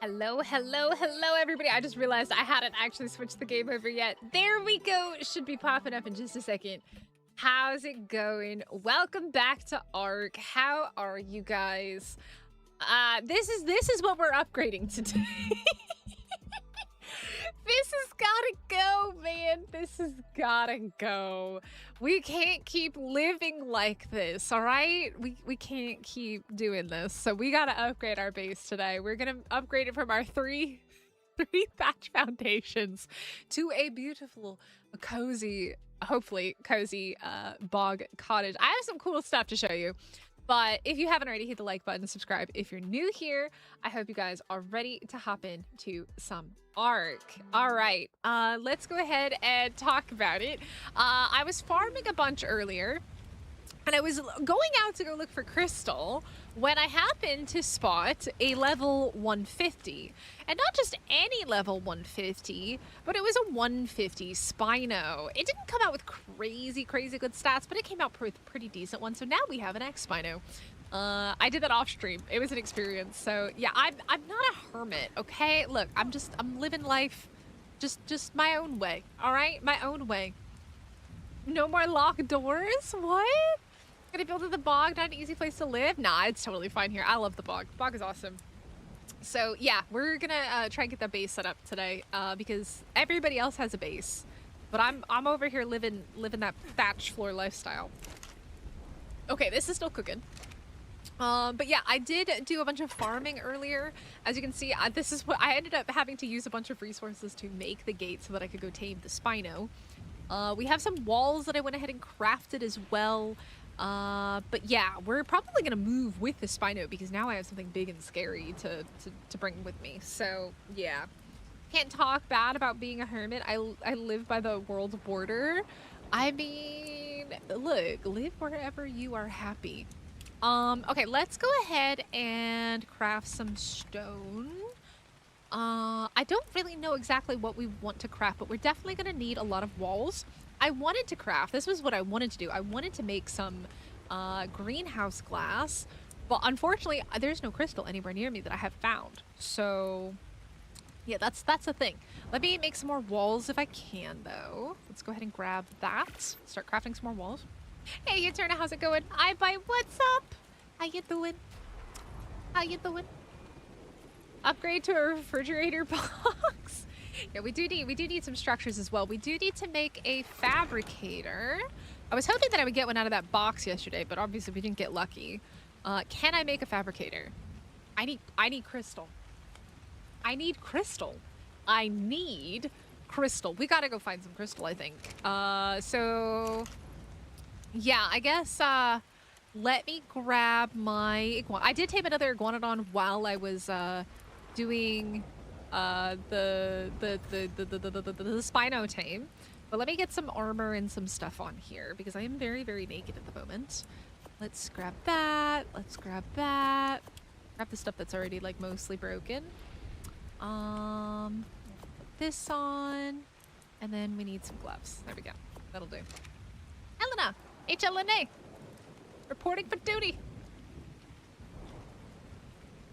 Hello, hello, hello, everybody. I just realized I hadn't actually switched the game over yet. There we go. It should be popping up in just a second. How's it going? Welcome back to Ark. How are you guys? This is what we're upgrading today. This has gotta go, man. This has gotta go. We can't keep living like this, all right? We can't keep doing this. So we gotta upgrade our base today. We're gonna upgrade it from our three thatch foundations to a beautiful, cozy, hopefully cozy bog cottage. I have some cool stuff to show you. But if you haven't already, hit the like button, subscribe. If you're new here, I hope you guys are ready to hop into some Ark. All right, let's go ahead and talk about it. I was farming a bunch earlier, and I was going out to go look for crystal when I happened to spot a level 150. And not just any level 150, but it was a 150 Spino. It didn't come out with crazy good stats, but it came out with pretty decent ones. So now we have an X Spino. I did that off stream. It was an experience. So yeah, I'm not a hermit, okay? Look, I'm living life just my own way, all right? My own way. No more locked doors? What? Gonna build in the bog, not an easy place to live? Nah, it's totally fine here. I love the bog. The bog is awesome. So yeah, we're gonna try and get that base set up today because everybody else has a base, but I'm over here living that thatch floor lifestyle. Okay, this is still cooking. But yeah, I did do a bunch of farming earlier. As you can see, this is what I ended up having to use a bunch of resources to make the gate so that I could go tame the Spino. We have some walls that I went ahead and crafted as well. But yeah, we're probably gonna move with the Spino because now I have something big and scary to bring with me. So yeah, can't talk bad about being a hermit. I live by the world border. I mean, look, live wherever you are happy. Okay, let's go ahead and craft some stone. I don't really know exactly what we want to craft, but we're definitely gonna need a lot of walls. I wanted to craft, this was what I wanted to do. I wanted to make some greenhouse glass, but unfortunately there's no crystal anywhere near me that I have found. So yeah, that's the thing. Let me make some more walls if I can though. Let's go ahead and grab that. Start crafting some more walls. Hey Eterna, how's it going? I bite, what's up? How you doing? How you doing? Upgrade to a refrigerator box. Yeah, we do need some structures as well. We do need to make a fabricator. I was hoping that I would get one out of that box yesterday, but obviously we didn't get lucky. Can I make a fabricator? I need crystal. I need crystal. I need crystal. We gotta go find some crystal, I think. So yeah, I guess let me grab my I did tame another iguanodon while I was doing the Spino tame, but let me get some armor and some stuff on here because I am very naked at the moment. Let's grab that. Let's grab that. Grab the stuff that's already like mostly broken. This on, and then we need some gloves. There we go. That'll do. Helena, HLNA, reporting for duty.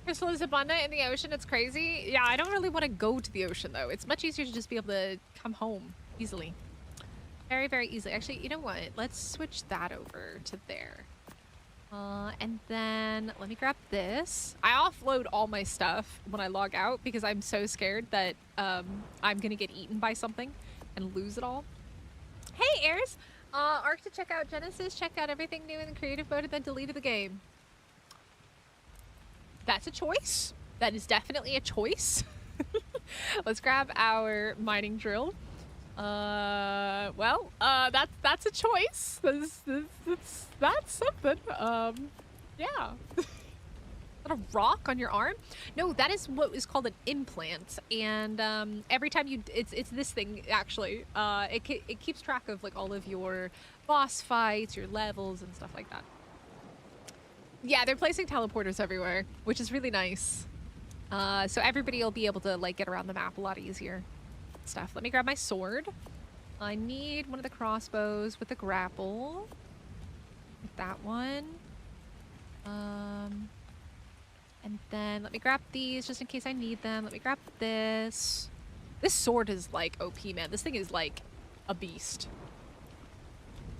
Crystal is abundant in the ocean. It's crazy. Yeah, I don't really want to go to the ocean though. It's much easier to just be able to come home easily. Very easily. Actually, you know what? Let's switch that over to there. And then let me grab this. I offload all my stuff when I log out because I'm so scared that I'm gonna get eaten by something and lose it all. Hey, Airs! Ark to check out Genesis, checked out everything new in the creative mode and then deleted the game. That's a choice. That is definitely a choice. Let's grab our mining drill. Well, that's a choice. That's something. Yeah. Is that a rock on your arm? No, that is what is called an implant. And every time it's this thing actually. It keeps track of like all of your boss fights, your levels, and stuff like that. Yeah, they're placing teleporters everywhere, which is really nice. So everybody will be able to like get around the map a lot easier. Stuff. Let me grab my sword. I need one of the crossbows with the grapple. Like that one. And then let me grab these just in case I need them. Let me grab this. This sword is like OP, man. This thing is like a beast.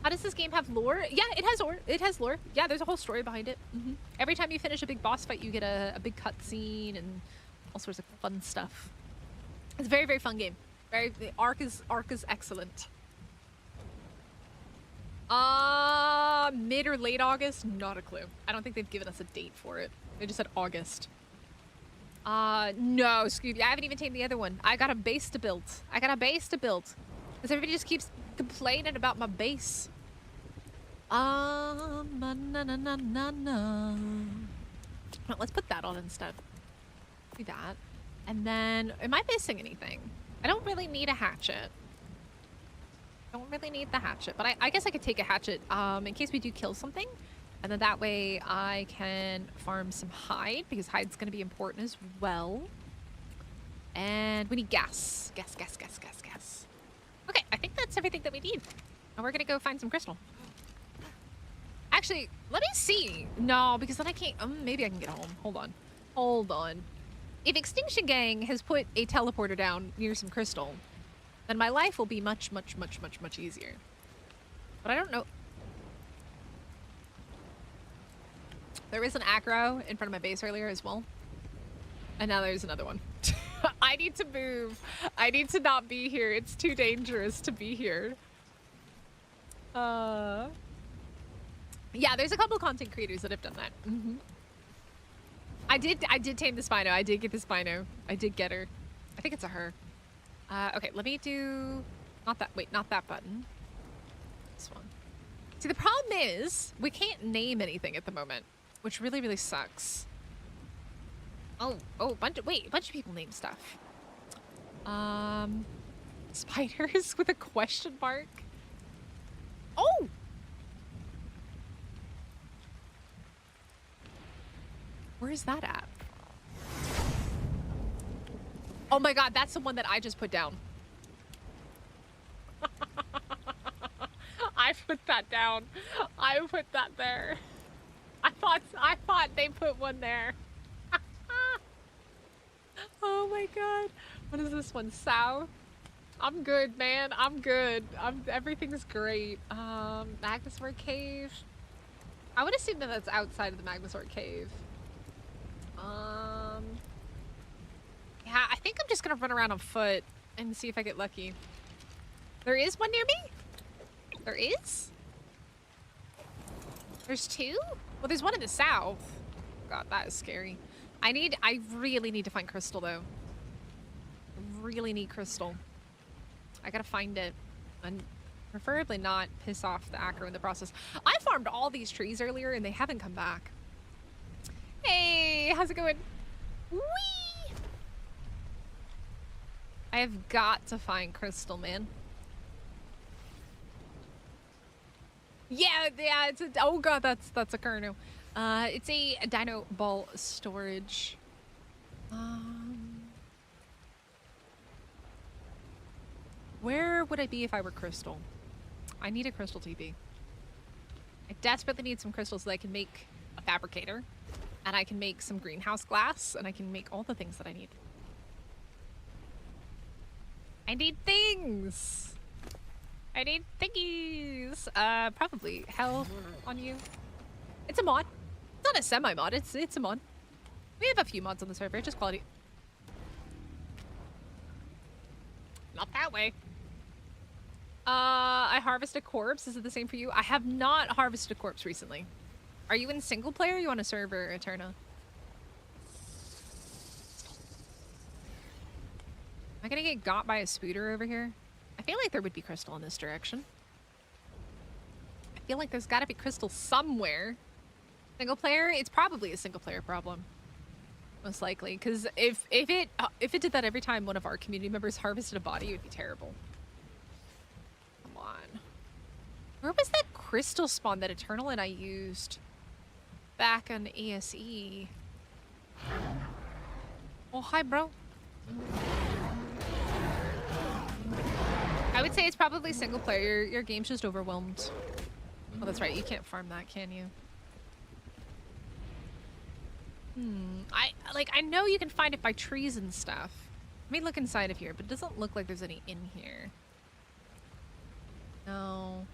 How does this game have lore? Yeah, it has lore. Yeah, there's a whole story behind it. Every time you finish a big boss fight, you get a big cutscene and all sorts of fun stuff. It's a very, very fun game. The arc is excellent. Mid or late August? Not a clue. I don't think they've given us a date for it. They just said August. No, Scooby. I haven't even tamed the other one. I got a base to build. Because everybody just keeps complaining about my base. Well, let's put that on instead. Do that. And then, am I missing anything? I don't really need a hatchet. Don't really need the hatchet, but I guess I could take a hatchet in case we do kill something. And then that way I can farm some hide, because hide's going to be important as well. And we need gas. Gas. Okay, I think that's everything that we need. And we're going to go find some crystal. Actually, let me see. No, because then I can't... maybe I can get home. Hold on. If Extinction Gang has put a teleporter down near some crystal, then my life will be much easier. But I don't know. There was an acro in front of my base earlier as well. And now there's another one. I need to move. I need to not be here. It's too dangerous to be here. Yeah, there's a couple content creators that have done that. I did tame the Spino. I did get the Spino. I did get her. I think it's a her. Okay, let me do... not that button. This one. See, the problem is we can't name anything at the moment, which really sucks. Oh, a bunch of people name stuff. Spiders with a question mark. Oh! Where is that at? Oh my god, that's the one that I just put down. I put that down. I put that there. I thought they put one there. Oh my god. What is this one? South? I'm good, man. I'm good. Everything's great. Magnusaur Cave. I would assume that that's outside of the Magnusaur Cave. Yeah, I think I'm just gonna run around on foot and see if I get lucky. There is one near me? There is? There's two? Well, there's one in the south. God, that is scary. I really need to find crystal, though. I really need crystal. I gotta find it. And preferably not piss off the acro in the process. I farmed all these trees earlier and they haven't come back. Hey, how's it going? Whee! I have got to find crystal, man. Yeah, it's a... oh god, that's a Carno. It's a dino ball storage. Where would I be if I were crystal? I need a crystal TP. I desperately need some crystals so that I can make a fabricator. And I can make some greenhouse glass. And I can make all the things that I need. I need things! I need thingies! Probably hell on you. It's a mod. It's not a semi-mod, it's a mod. We have a few mods on the server, just quality. Not that way. I harvest a corpse. Is it the same for you? I have not harvested a corpse recently. Are you in single player or are you on a server, Eterna? Am I gonna get got by a spooter over here? I feel like there would be crystal in this direction. I feel like there's gotta be crystal somewhere. Single player? It's probably a single player problem. Most likely. Because if it did that every time one of our community members harvested a body, it would be terrible. Come on. Where was that crystal spawn that Eternal and I used back on ASE? Oh, hi, bro. I would say it's probably single player. Your game's just overwhelmed. Oh, that's right. You can't farm that, can you? I know you can find it by trees and stuff. Let me look inside of here, but it doesn't look like there's any in here. No.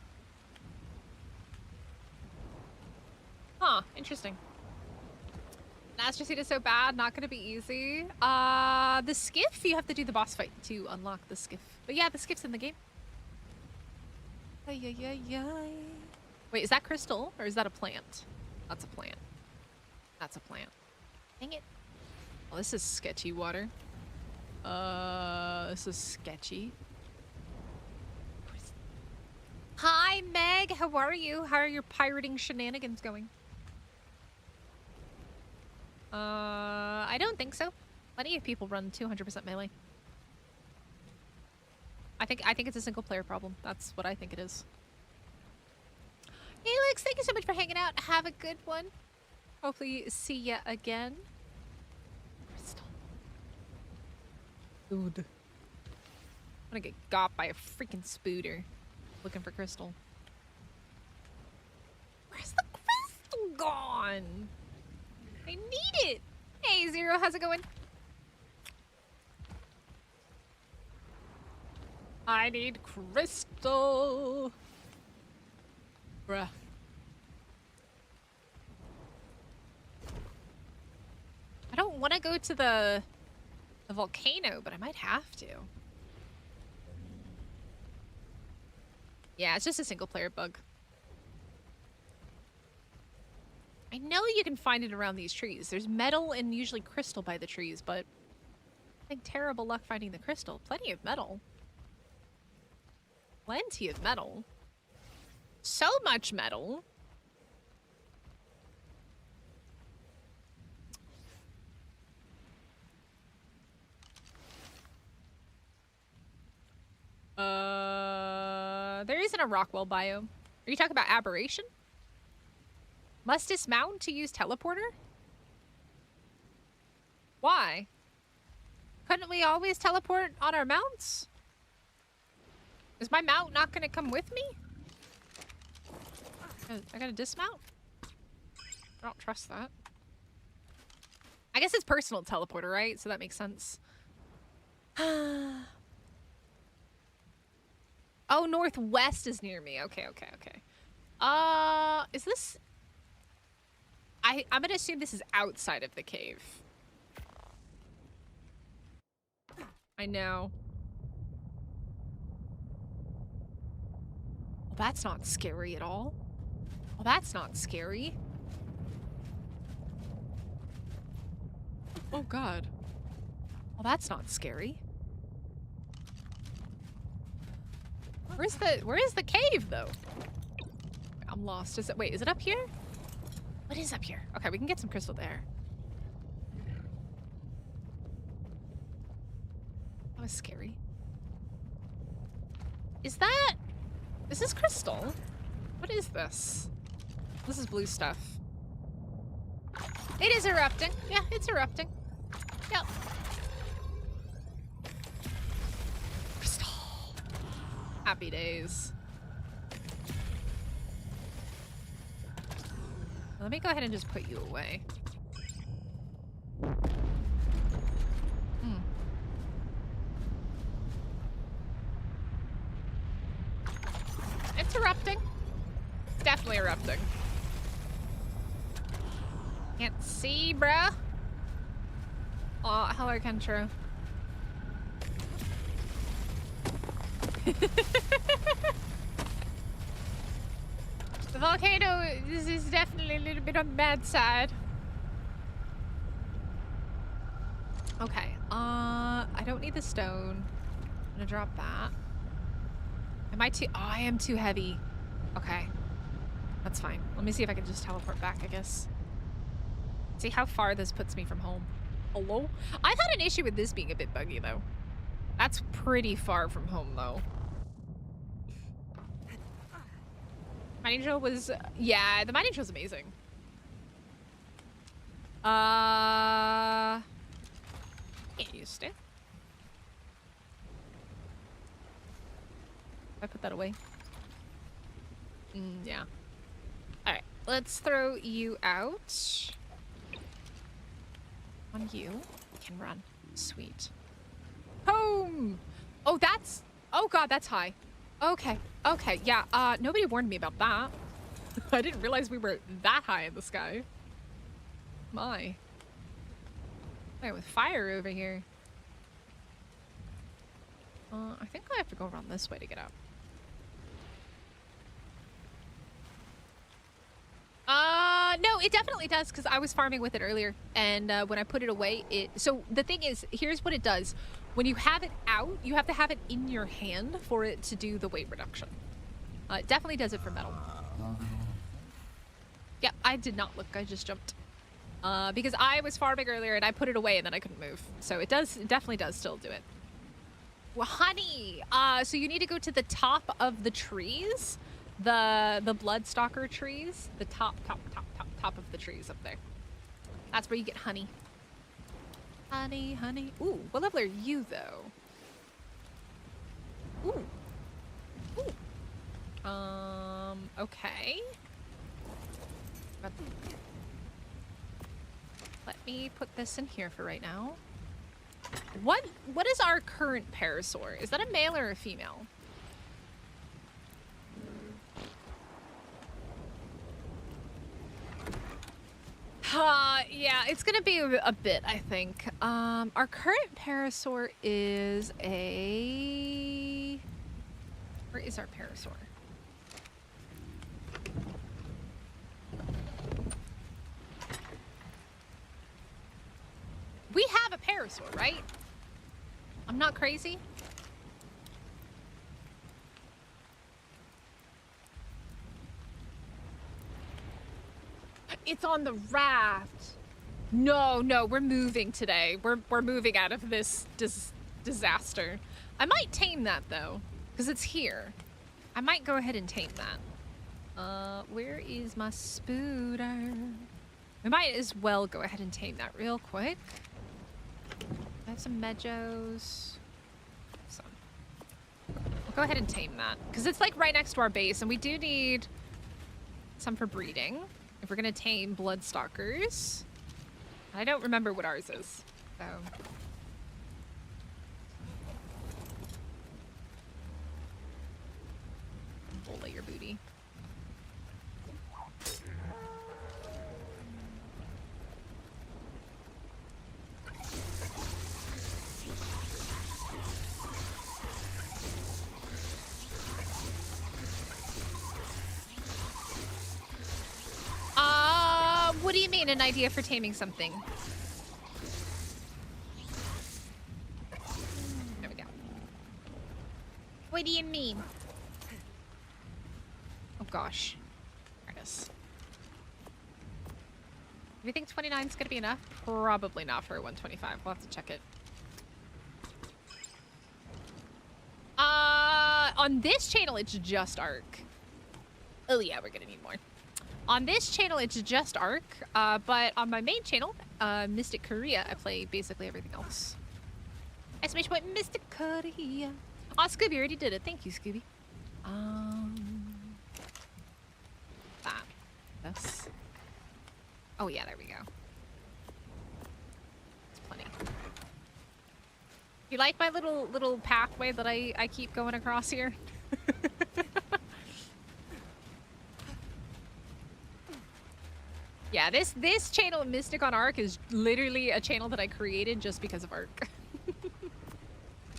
Huh, interesting. Master Seed is so bad, not gonna be easy. The skiff, you have to do the boss fight to unlock the skiff. But yeah, the skiff's in the game. Ay, ay, ay, ay. Wait, is that crystal or is that a plant? That's a plant. That's a plant. Dang it. Oh, this is sketchy water. This is sketchy. Hi, Meg. How are you? How are your pirating shenanigans going? I don't think so. Plenty of people run 200% melee. I think it's a single player problem. That's what I think it is. Hey, Lex, thank you so much for hanging out. Have a good one. Hopefully see ya again. Crystal. Dude. I'm gonna get got by a freaking spooter looking for crystal. Where's the crystal gone? I need it. Hey, Zero, how's it going? I need crystal. Bruh. I don't want to go to the volcano, but I might have to. Yeah, it's just a single player bug. I know you can find it around these trees. There's metal and usually crystal by the trees, but I think terrible luck finding the crystal. Plenty of metal. Plenty of metal. So much metal. There isn't a Rockwell biome. Are you talking about aberration? Must dismount to use teleporter? Why? Couldn't we always teleport on our mounts? Is my mount not gonna come with me? I gotta dismount? I don't trust that. I guess it's personal teleporter, right? So that makes sense. Oh, northwest is near me. Okay, okay, okay. Is this... I'm gonna assume this is outside of the cave. I know. Well, that's not scary at all. Well, that's not scary. Oh, God. Well, that's not scary. Where is the cave, though? I'm lost. Wait, is it up here? What is up here? Okay, we can get some crystal there. That was scary. Is this crystal? What is this? This is blue stuff. It is erupting. Yeah, it's erupting. Yep. Crystal. Happy days. Let me go ahead and just put you away. It's erupting. It's definitely erupting. Can't see, bruh. Oh, hello, Kentro. The volcano is definitely a little bit on the bad side. Okay, I don't need the stone. I'm gonna drop that. Am I too... Oh, I am too heavy. Okay. That's fine. Let me see if I can just teleport back, I guess. See how far this puts me from home. Hello? I've had an issue with this being a bit buggy, though. That's pretty far from home, though. Mining drill was... yeah, the mining drill's amazing. Get used to it. I put that away. Yeah. Alright, let's throw you out. On you. Can run. Sweet. Home! Oh, that's... Oh, God, that's high. Okay. Okay, yeah. Nobody warned me about that. I didn't realize we were that high in the sky. My. Wait, with fire over here. I think I have to go around this way to get up. No, it definitely does, because I was farming with it earlier, and when I put it away, so the thing is, here's what it does. When you have it out, you have to have it in your hand for it to do the weight reduction. It definitely does it for metal. Yeah, I did not look, I just jumped. Because I was farming earlier, and I put it away, and then I couldn't move. So it definitely does still do it. Well, honey! So you need to go to the top of the trees. The bloodstocker trees, the top of the trees up there. That's where you get honey. Honey, honey. Ooh, what level are you though? Ooh. Ooh. Okay. Let me put this in here for right now. What is our current parasaur? Is that a male or a female? Yeah, it's gonna be a bit, I think. Our current parasaur is a... Where is our parasaur? We have a parasaur, right? I'm not crazy? It's on the raft. No, we're moving today. We're moving out of this disaster. I might tame that though, because it's here. I might go ahead and tame that. Where is my spooter? We might as well go ahead and tame that real quick. I have some meadows. We'll go ahead and tame that, because it's like right next to our base, and we do need some for breeding. If we're gonna tame bloodstalkers. I don't remember what ours is, so. Bullet your booty. What do you mean, an idea for taming something? There we go. What do you mean? Oh gosh. There it is. Do you think 29 is gonna be enough? Probably not for a 125. We'll have to check it. On this channel, it's just Arc. Oh yeah, we're gonna need more. On this channel, it's just Arc, but on my main channel, Mystic Korea, I play basically everything else. Exclamation point, Mystic Korea. Oh, Scooby already did it. Thank you, Scooby. This. Oh yeah, there we go. It's plenty. You like my little pathway that I keep going across here? Yeah, this channel of Mystic on Arc is literally a channel that I created just because of Arc.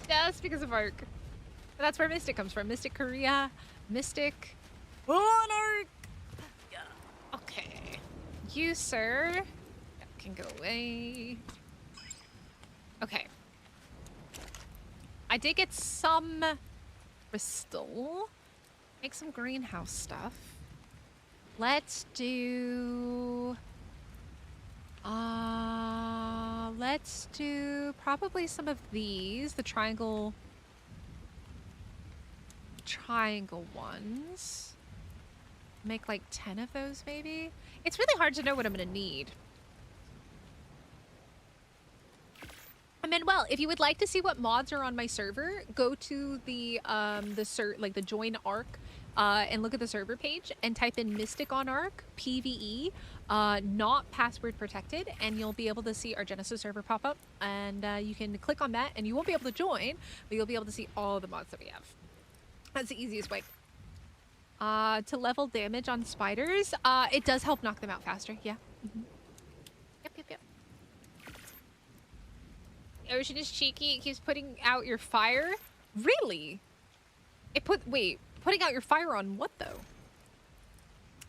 Just because of Arc. But that's where Mystic comes from. Mystic Korea, Mystic on Arc. Yeah. Okay. You, sir, that can go away. Okay. I did get some crystal. Make some greenhouse stuff. Let's do probably some of these, the triangle ones. Make like 10 of those maybe. It's really hard to know what I'm gonna need. Manuel, if you would like to see what mods are on my server, go to the join Arc and look at the server page and type in Mystic on Arc PVE, not password protected, and you'll be able to see our Genesis server pop up. And you can click on that, and you won't be able to join, but you'll be able to see all the mods that we have. That's the easiest way. To level damage on spiders, it does help knock them out faster. Yeah. Yep. Ocean is cheeky. It keeps putting out your fire. Really? Putting out your fire on what though?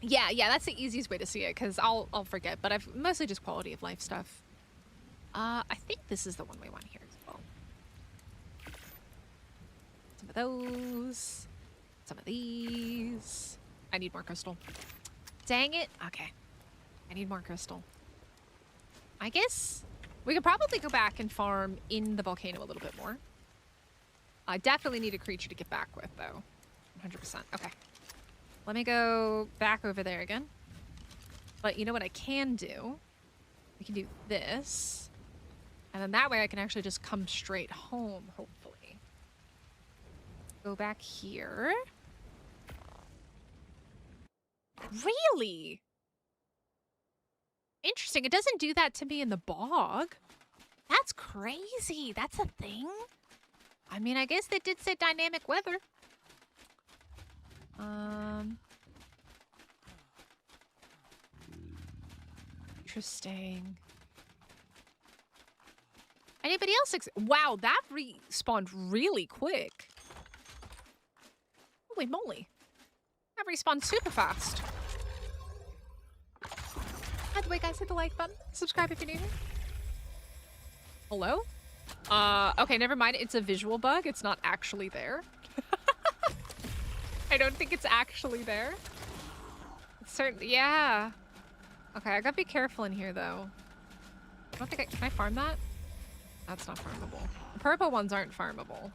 Yeah, that's the easiest way to see it, because I'll forget, but I've mostly just quality of life stuff. I think this is the one we want here as well. Some of those. Some of these. I need more crystal. Dang it. Okay. I need more crystal. I guess we could probably go back and farm in the volcano a little bit more. I definitely need a creature to get back with, though. 100%. Okay. Let me go back over there again. But you know what I can do? We can do this. And then that way I can actually just come straight home, hopefully. Go back here. Really? Interesting. It doesn't do that to me in the bog. That's crazy. That's a thing. I mean, I guess they did say dynamic weather. Interesting. Anybody else? Wow, that respawned really quick. Holy moly. That respawned super fast. By the way, guys, hit the like button. Subscribe if you're new here. Hello? Okay, never mind. It's a visual bug. It's not actually there. I don't think it's actually there. It's certainly, yeah. Okay, I gotta be careful in here, though. I don't think can I farm that? That's not farmable. The purple ones aren't farmable.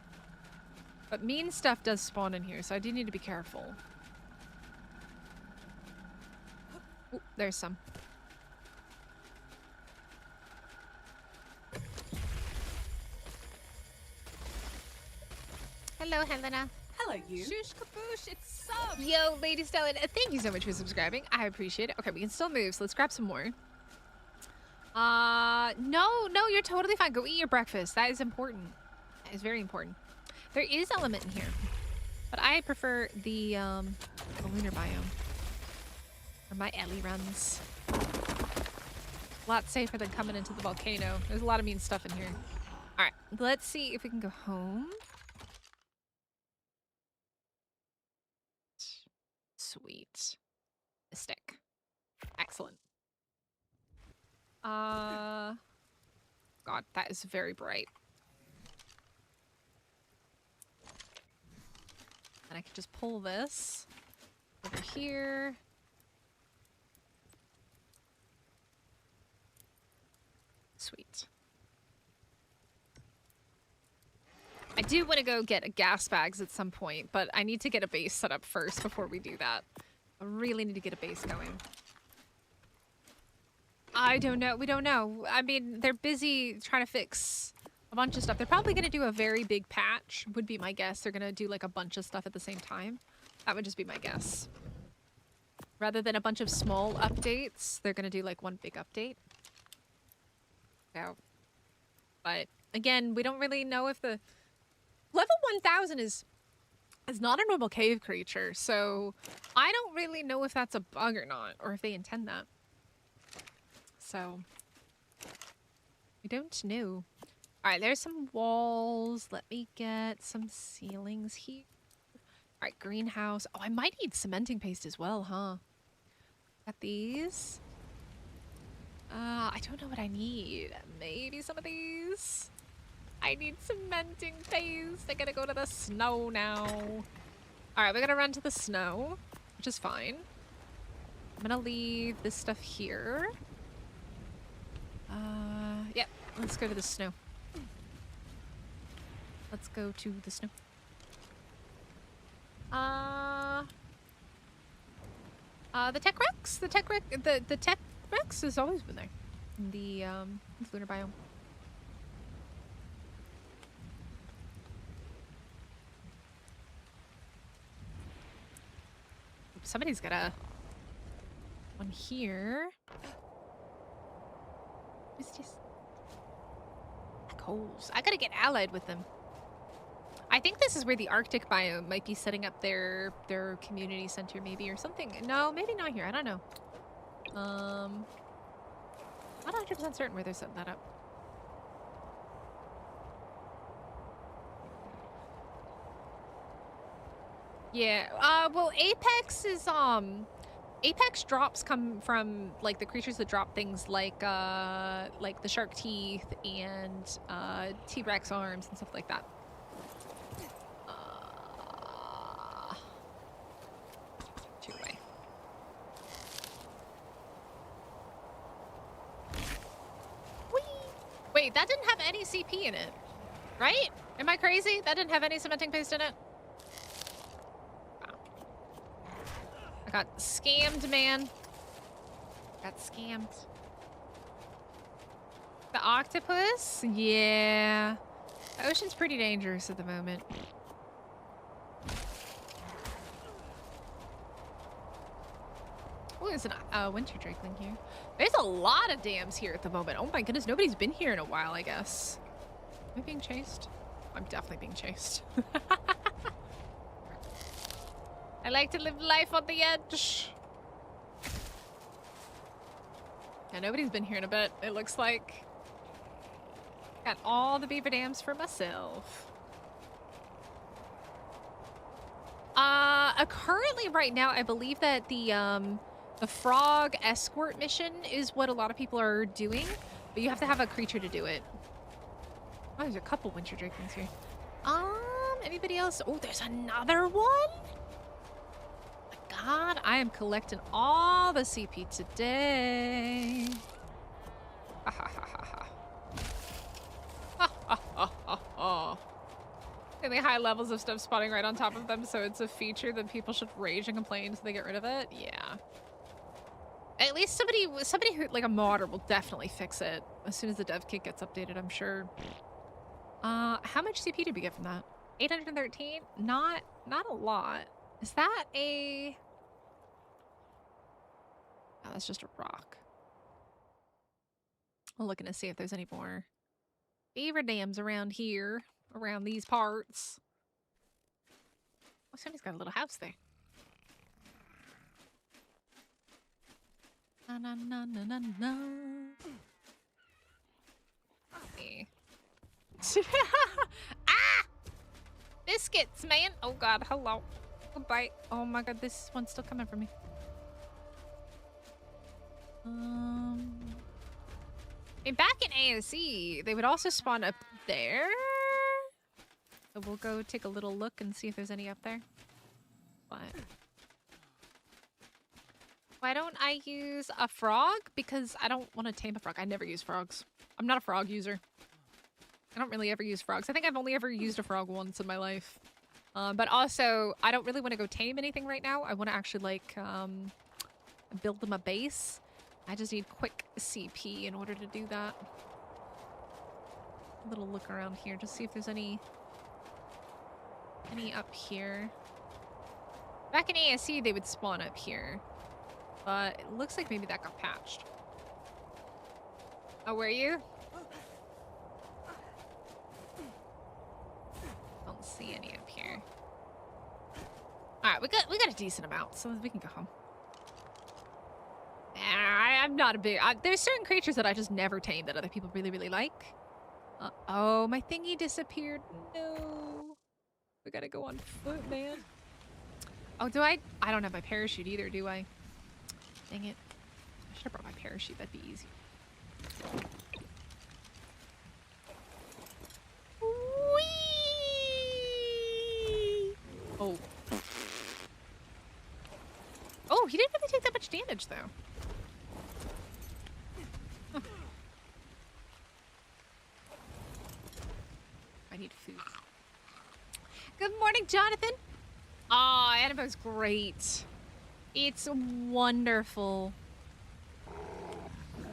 But mean stuff does spawn in here, so I do need to be careful. Ooh, there's some. Hello, Helena. Hello, you. Shoosh kaboosh, it's sub. Yo, Lady Stellan, thank you so much for subscribing. I appreciate it. Okay, we can still move, so let's grab some more. No, you're totally fine. Go eat your breakfast. That is important. That is very important. There is element in here, but I prefer the lunar biome. Where my Ellie runs. A lot safer than coming into the volcano. There's a lot of mean stuff in here. All right, let's see if we can go home. Sweet. A stick. Excellent. God, that is very bright. And I can just pull this over here. Sweet. I do want to go get gas bags at some point, but I need to get a base set up first before we do that. I really need to get a base going. I don't know. We don't know. I mean, they're busy trying to fix a bunch of stuff. They're probably going to do a very big patch, would be my guess. They're going to do like a bunch of stuff at the same time. That would just be my guess. Rather than a bunch of small updates, they're going to do like one big update. Yeah. But again, we don't really know if the level 1000 is not a normal cave creature, so I don't really know if that's a bug or not, or if they intend that. So, we don't know. Alright, there's some walls. Let me get some ceilings here. Alright, greenhouse. Oh, I might need cementing paste as well, huh? Got these. I don't know what I need. Maybe some of these? I need cementing paste. I gotta go to the snow now. Alright, we gotta run to the snow, which is fine. I'm gonna leave this stuff here. Yep, let's go to the snow. Let's go to the snow. The tech Rex? The tech Rex has always been there. In the lunar biome. somebody's got a one here. It's just black holes. I gotta get allied with them. I think this is where the Arctic biome might be setting up their community center, maybe, or something. No, maybe not here. I don't know. I'm not 100% certain where they're setting that up. Yeah. Well, Apex is Apex drops come from like the creatures that drop things like the shark teeth and T-Rex arms and stuff like that. Two away. Whee! Wait, that didn't have any CP in it, right? Am I crazy? That didn't have any cementing paste in it? Got scammed, man. Got scammed. The octopus? Yeah. The ocean's pretty dangerous at the moment. Oh, there's a winter drakeling here. There's a lot of dams here at the moment. Oh my goodness, nobody's been here in a while, I guess. Am I being chased? I'm definitely being chased. I like to live life on the edge. Yeah, nobody's been here in a bit, it looks like. Got all the beaver dams for myself. Currently right now, I believe that the frog escort mission is what a lot of people are doing, but you have to have a creature to do it. Oh, there's a couple winter drakelings here. Anybody else? Oh, there's another one? God, I am collecting all the CP today. Ha ha ha ha ha. Ha ha ha ha ha. Really high levels of stuff spawning right on top of them, so it's a feature that people should rage and complain until they get rid of it. Yeah. At least somebody who, like a modder, will definitely fix it as soon as the dev kit gets updated, I'm sure. How much CP did we get from that? 813? Not a lot. Is that a... Oh, that's just a rock. I'm looking to see if there's any more beaver dams around here, around these parts. Oh, somebody's got a little house there. Na na na na na na. Okay. Ah! Biscuits, man! Oh god, hello. Goodbye. Oh my god, this one's still coming for me. And back in ASE, they would also spawn up there. So we'll go take a little look and see if there's any up there. But why don't I use a frog? Because I don't want to tame a frog. I never use frogs. I'm not a frog user. I don't really ever use frogs. I think I've only ever used a frog once in my life. But also, I don't really want to go tame anything right now. I want to actually, like, build them a base. I just need quick CP in order to do that. A little look around here, just see if there's any up here. Back in ASC, they would spawn up here. But it looks like maybe that got patched. Oh, were you? Don't see any up here. Alright, we got a decent amount, so we can go home. I'm not a big... there's certain creatures that I just never tame that other people really, really like. Oh, my thingy disappeared. No. We gotta go on foot, man. Oh, do I? I don't have my parachute either, do I? Dang it. I should have brought my parachute. That'd be easy. Whee! Oh. Oh, he didn't really take that much damage, though. Huh. I need food. Good morning, Jonathan. Aw, Annabelle's great. It's wonderful.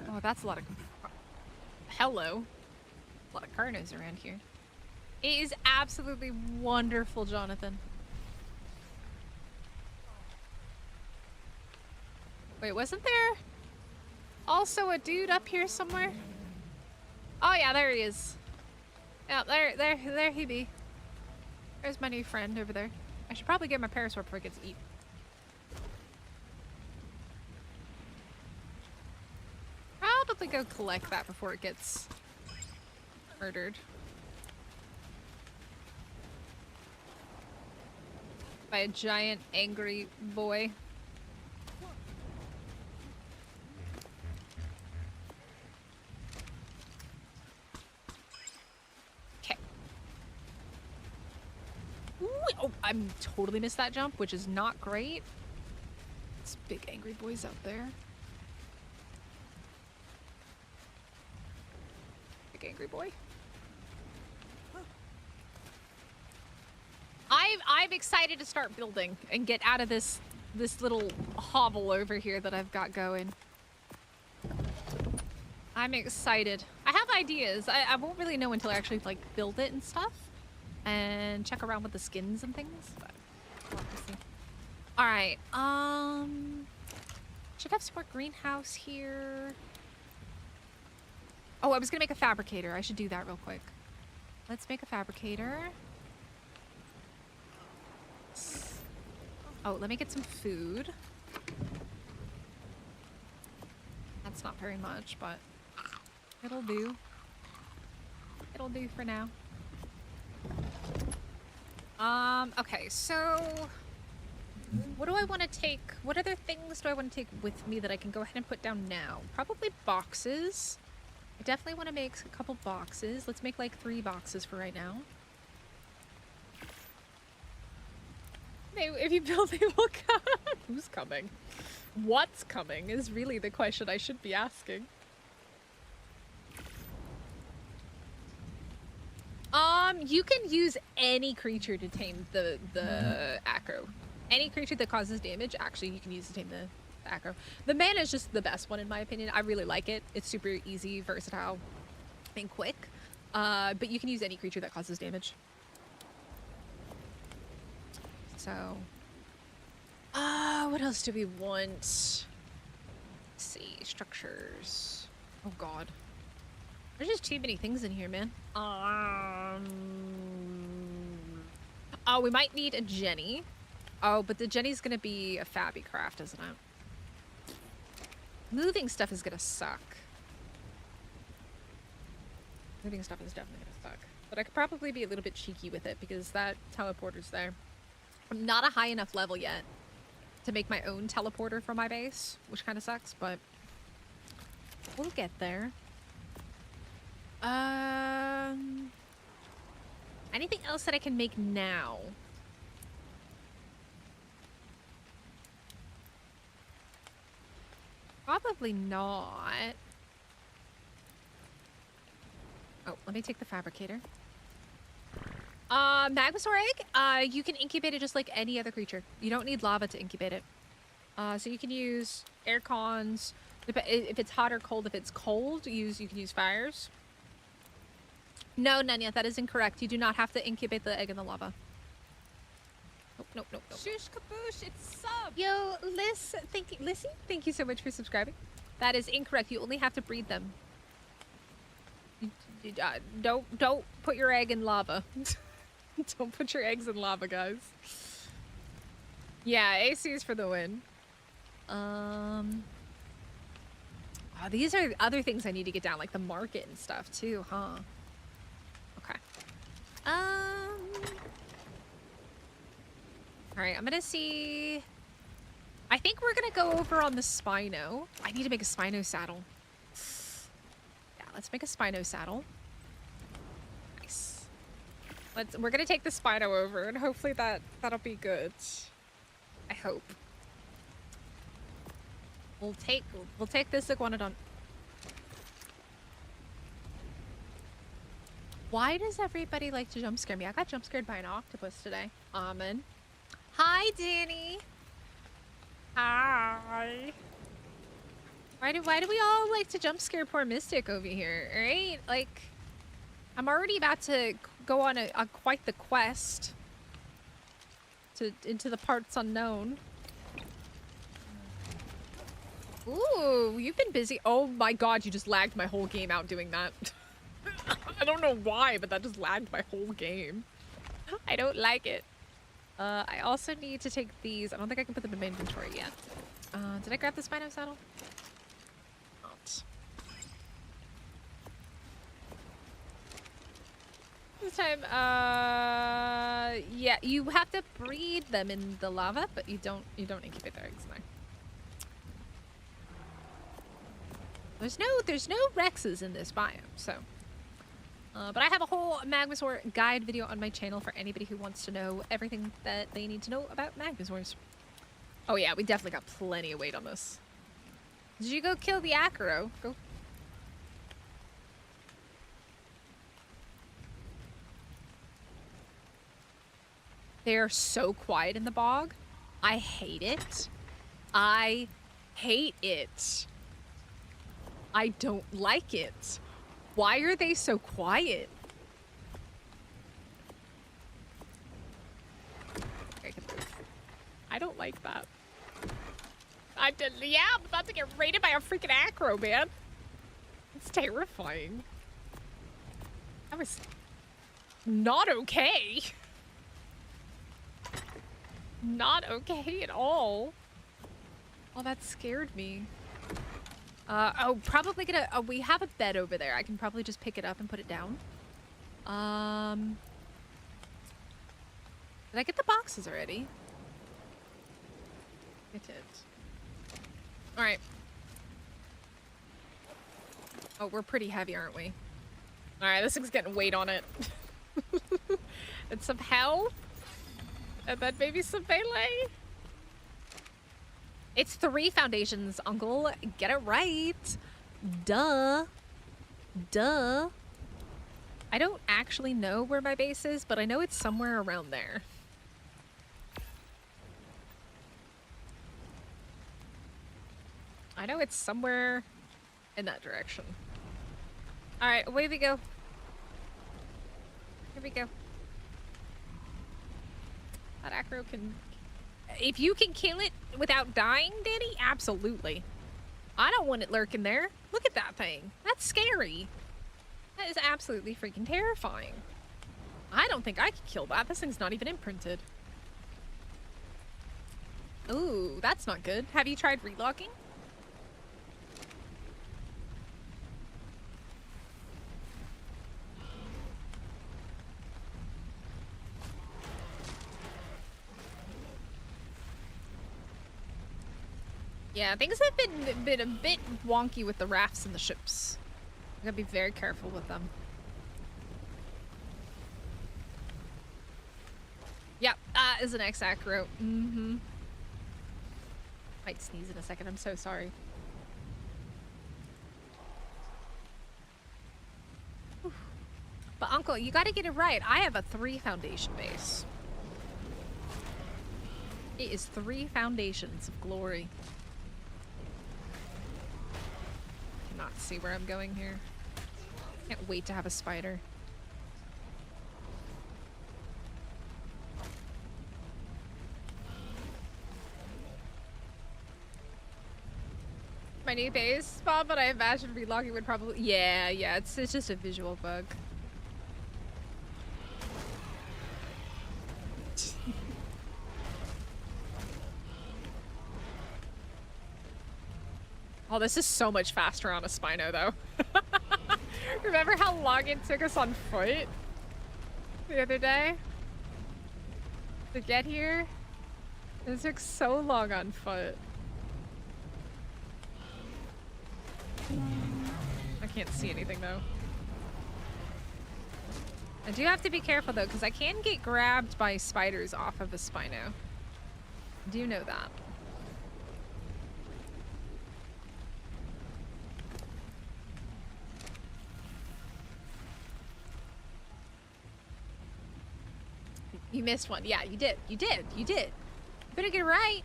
Oh, that's a lot of... Hello. A lot of carnos around here. It is absolutely wonderful, Jonathan. Wait, wasn't there also a dude up here somewhere? Oh yeah, there he is. Yeah, there he be. There's my new friend over there. I should probably get my parasaur before it gets eaten. Probably go collect that before it gets murdered. By a giant angry boy. Okay. Oh, I totally missed that jump, which is not great. This big angry boy's out there. Big angry boy. I'm excited to start building and get out of this little hovel over here that I've got going. I'm excited. I have ideas. I won't really know until I actually like build it and stuff and check around with the skins and things. But we'll have to see. All right. Should have some more greenhouse here. Oh, I was gonna make a fabricator. I should do that real quick. Let's make a fabricator. Oh, let me get some food. That's not very much, but it'll do. It'll do for now. Okay, so what do I want to take? What other things do I want to take with me that I can go ahead and put down now? Probably boxes. I definitely want to make a couple boxes. Let's make like 3 boxes for right now. If you build, they will come. Who's coming? What's coming is really the question I should be asking. You can use any creature to tame the acro. Any creature that causes damage, actually, you can use to tame the acro. The mana is just the best one in my opinion. I really like it. It's super easy, versatile, and quick. But you can use any creature that causes damage. So, what else do we want? Let's see, structures. Oh god. There's just too many things in here, man. Oh, we might need a Jenny. Oh, but the Jenny's gonna be a Fabby craft, isn't it? Moving stuff is gonna suck. Moving stuff is definitely gonna suck. But I could probably be a little bit cheeky with it because that teleporter's there. I'm not a high enough level yet to make my own teleporter for my base, which kind of sucks, but we'll get there. Anything else that I can make now? Probably not. Oh, let me take the fabricator. Magmasaur egg, you can incubate it just like any other creature. You don't need lava to incubate it. So you can use air cons. If it's hot or cold, if it's cold, you can use fires. No, Nanya, that is incorrect. You do not have to incubate the egg in the lava. Nope. Shush kaboosh, it's sub. Yo, Lissy, thank you so much for subscribing. That is incorrect. You only have to breed them. Don't put your egg in lava. Don't put your eggs in lava, guys. Yeah, AC is for the win. Oh, these are other things I need to get down, like the market and stuff too, huh? Okay. Alright, I'm gonna see... I think we're gonna go over on the Spino. I need to make a Spino saddle. Yeah, let's make a Spino saddle. Nice. We're gonna take the Spino over, and hopefully that'll be good. I hope. We'll take this iguanodon. Why does everybody like to jump scare me? I got jump scared by an octopus today. Amen. Hi, Danny. Hi. Why do we all like to jump scare poor Mystic over here, right? Like, I'm already about to go on a quite the quest into the parts unknown. Ooh, you've been busy. Oh my god, you just lagged my whole game out doing that. I don't know why, but that just lagged my whole game. I don't like it. I also need to take these. I don't think I can put them in my inventory yet. Did I grab the Spino saddle? Not. This time, yeah, you have to breed them in the lava, but you don't incubate their eggs in there. There's no Rexes in this biome, so. But I have a whole Magmasaur guide video on my channel for anybody who wants to know everything that they need to know about Magmasaurs. Oh yeah, we definitely got plenty of weight on this. Did you go kill the acro? Go. They're so quiet in the bog. I hate it. I hate it. I don't like it. Why are they so quiet? I don't like that. Yeah, I'm about to get raided by a freaking acro, man. It's terrifying. That was not okay. Not okay at all. Oh, that scared me. Oh, probably gonna, oh, we have a bed over there. I can probably just pick it up and put it down. Did I get the boxes already? I did. All right. Oh, we're pretty heavy, aren't we? All right, this thing's getting weight on it. And some health. And then maybe some melee. It's 3 foundations, Uncle. Get it right. Duh. Duh. I don't actually know where my base is, but I know it's somewhere around there. I know it's somewhere in that direction. Alright, away we go. Here we go. That acro can... If you can kill it without dying, Danny, absolutely. I don't want it lurking there. Look at that thing. That's scary. That is absolutely freaking terrifying. I don't think I could kill that. This thing's not even imprinted. Ooh, that's not good. Have you tried relogging? Yeah, things have been a bit wonky with the rafts and the ships. I gotta be very careful with them. Yep, that is an X-acro. Mm-hmm. Might sneeze in a second, I'm so sorry. Whew. But Uncle, you gotta get it right. I have a 3 foundation base. It is 3 foundations of glory. Not see where I'm going here. Can't wait to have a spider. My new base spot, but I imagine relogging would probably... Yeah, it's just a visual bug. Oh, this is so much faster on a Spino, though. Remember how long it took us on foot the other day to get here? It took so long on foot. I can't see anything, though. I do have to be careful, though, because I can get grabbed by spiders off of a Spino. I do know that. You missed one. Yeah, you did. You did. You did. You better get it right.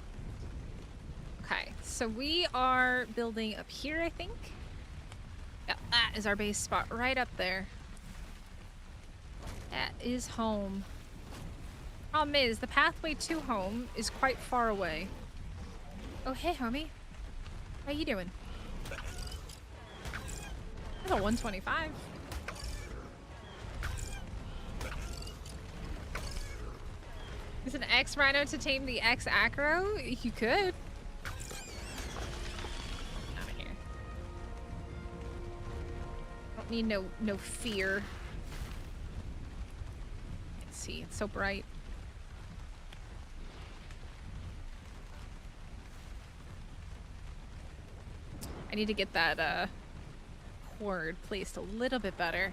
Okay, so we are building up here, I think. Yep, that is our base spot right up there. That is home. Problem is, the pathway to home is quite far away. Oh, hey, homie. How you doing? That's a 125. Is an X Rhino to tame the X Acro? You could. Out of here. Don't need no fear. Let's see, it's so bright. I need to get that cord placed a little bit better.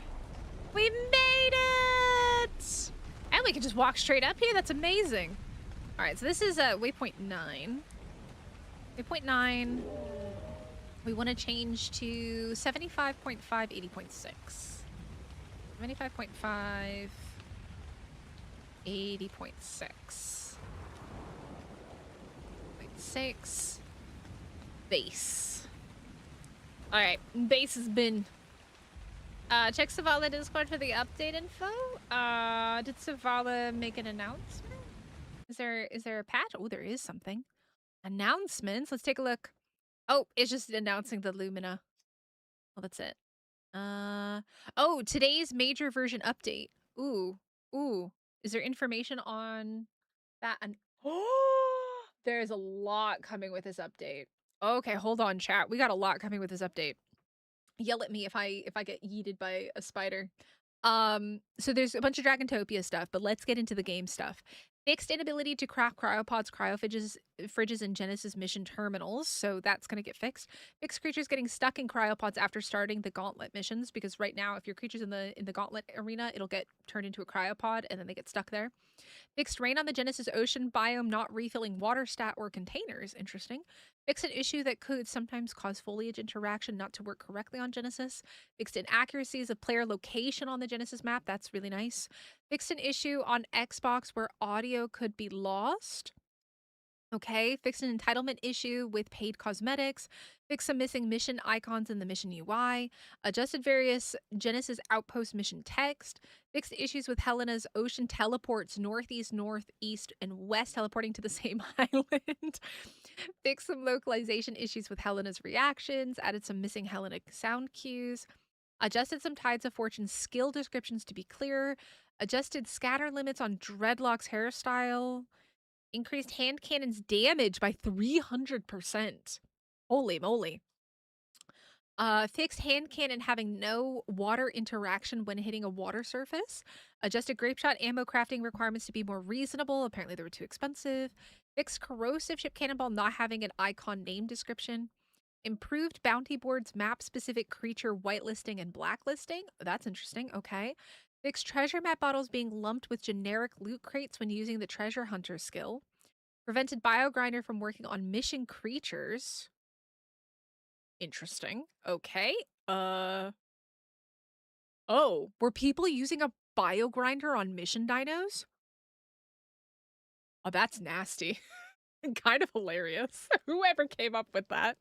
We made it! And we can just walk straight up here. That's amazing. All right, so this is waypoint 9. Waypoint 9. We want to change to 75.5, 80.6. 75.5, 80.6. 0.6. Base. All right, base has been... check Savala Discord for the update info. Did Savala make an announcement? Is there a patch? Oh, there is something. Announcements. Let's take a look. Oh, it's just announcing the Lumina. Well, that's it. Oh, today's major version update. Ooh. Is there information on that? And oh, there's a lot coming with this update. Okay, hold on, chat. We got a lot coming with this update. Yell at me if I get yeeted by a spider. So there's a bunch of Dragontopia stuff, but let's get into the game stuff. Fixed inability to craft cryopods, fridges, and Genesis mission terminals, so that's going to get fixed. Fixed creatures getting stuck in cryopods after starting the gauntlet missions, because right now, if your creature's in the gauntlet arena, it'll get turned into a cryopod, and then they get stuck there. Fixed rain on the Genesis ocean biome not refilling water stat or containers. Interesting. Fixed an issue that could sometimes cause foliage interaction not to work correctly on Genesis. Fixed inaccuracies of player location on the Genesis map. That's really nice. Fixed an issue on Xbox where audio could be lost. Okay, fixed an entitlement issue with paid cosmetics, fixed some missing mission icons in the mission UI, adjusted various Genesis outpost mission text, fixed issues with Helena's ocean teleports northeast, northeast, and west teleporting to the same island, fixed some localization issues with Helena's reactions, added some missing Helena sound cues, adjusted some Tides of Fortune skill descriptions to be clearer, adjusted scatter limits on Dreadlock's hairstyle, increased hand cannon's damage by 300%. Holy moly. Fixed hand cannon having no water interaction when hitting a water surface. Adjusted grape shot ammo crafting requirements to be more reasonable. Apparently they were too expensive. Fixed corrosive ship cannonball not having an icon name description. Improved bounty boards map specific creature whitelisting and blacklisting. That's interesting. Okay. Fixed treasure map bottles being lumped with generic loot crates when using the treasure hunter skill. Prevented Biogrinder from working on mission creatures. Interesting. Okay. Oh, were people using a Biogrinder on mission dinos? Oh, that's nasty. Kind of hilarious. Whoever came up with that.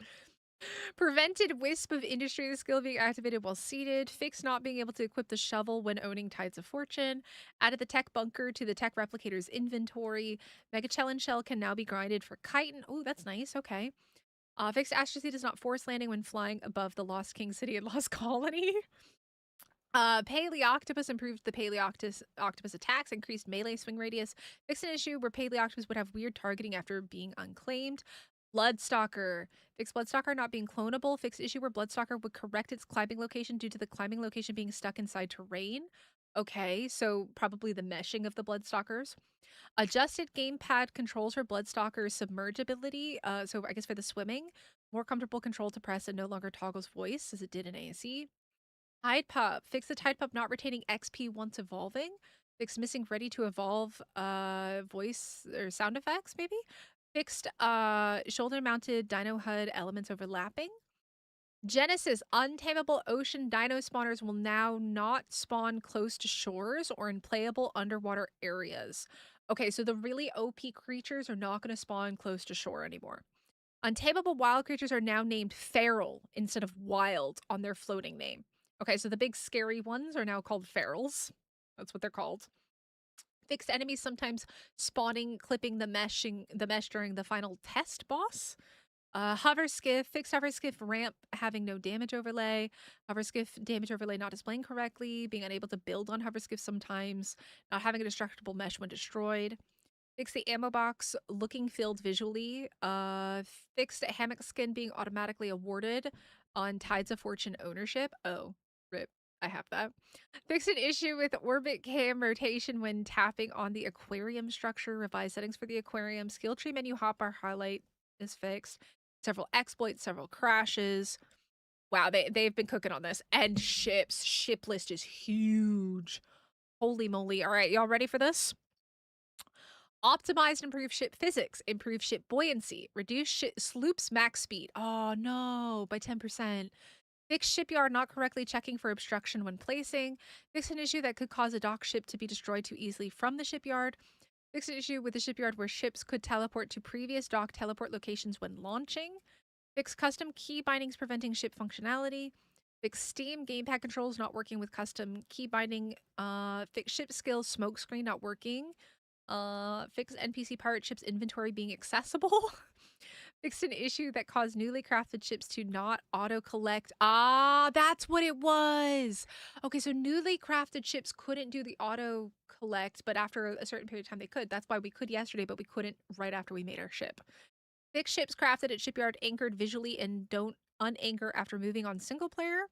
Prevented Wisp of Industry, the skill being activated while seated. Fixed not being able to equip the shovel when owning Tides of Fortune. Added the tech bunker to the tech replicator's inventory. Megachelon shell can now be grinded for chitin. Oh, that's nice. Okay. Fixed Astroseed does not force landing when flying above the Lost King City and Lost Colony. Paleoctopus improved the Paleoctopus attacks, increased melee swing radius. Fixed an issue where Paleoctopus would have weird targeting after being unclaimed. Bloodstalker. Fixed Bloodstalker not being clonable. Fixed issue where Bloodstalker would correct its climbing location due to the climbing location being stuck inside terrain. Okay, so probably the meshing of the Bloodstalkers. Adjusted gamepad controls for Bloodstalker's submergibility. So I guess for the swimming. More comfortable control to press and no longer toggles voice as it did in ASE. Tide Pup. Fix the Tide Pup not retaining XP once evolving. Fix missing ready to evolve voice or sound effects, maybe. Fixed shoulder mounted dino HUD elements overlapping. Genesis untamable ocean dino spawners will now not spawn close to shores or in playable underwater areas. Okay, so the really OP creatures are not going to spawn close to shore anymore. Untamable wild creatures are now named feral instead of wild on their floating name. Okay, so the big scary ones are now called ferals. That's what they're called. Fixed enemies sometimes spawning, clipping the mesh during the final test boss. Hover skiff, fixed hover skiff ramp having no damage overlay, hover skiff damage overlay not displaying correctly, being unable to build on hover skiff sometimes, not having a destructible mesh when destroyed. Fix the ammo box looking filled visually. Fixed hammock skin being automatically awarded on Tides of Fortune ownership. Oh, rip. I have that. Fixed an issue with orbit cam rotation when tapping on the aquarium structure. Revised settings for the aquarium. Skill tree menu hotbar highlight is fixed. Several exploits, several crashes. Wow, they've been cooking on this. And ships. Ship list is huge. Holy moly. All right, y'all ready for this? Optimized improved ship physics, improved ship buoyancy, reduced sloop's max speed. Oh no, by 10%. Fixed shipyard not correctly checking for obstruction when placing. Fixed an issue that could cause a dock ship to be destroyed too easily from the shipyard. Fixed an issue with the shipyard where ships could teleport to previous dock teleport locations when launching. Fixed custom key bindings preventing ship functionality. Fixed Steam gamepad controls not working with custom key binding. Fixed ship skills smokescreen not working. Fixed NPC pirate ships inventory being accessible. Fixed an issue that caused newly crafted ships to not auto-collect. Ah, that's what it was. Okay, so newly crafted ships couldn't do the auto-collect, but after a certain period of time they could. That's why we could yesterday, but we couldn't right after we made our ship. Fixed ships crafted at shipyard anchored visually and don't unanchor after moving on single player.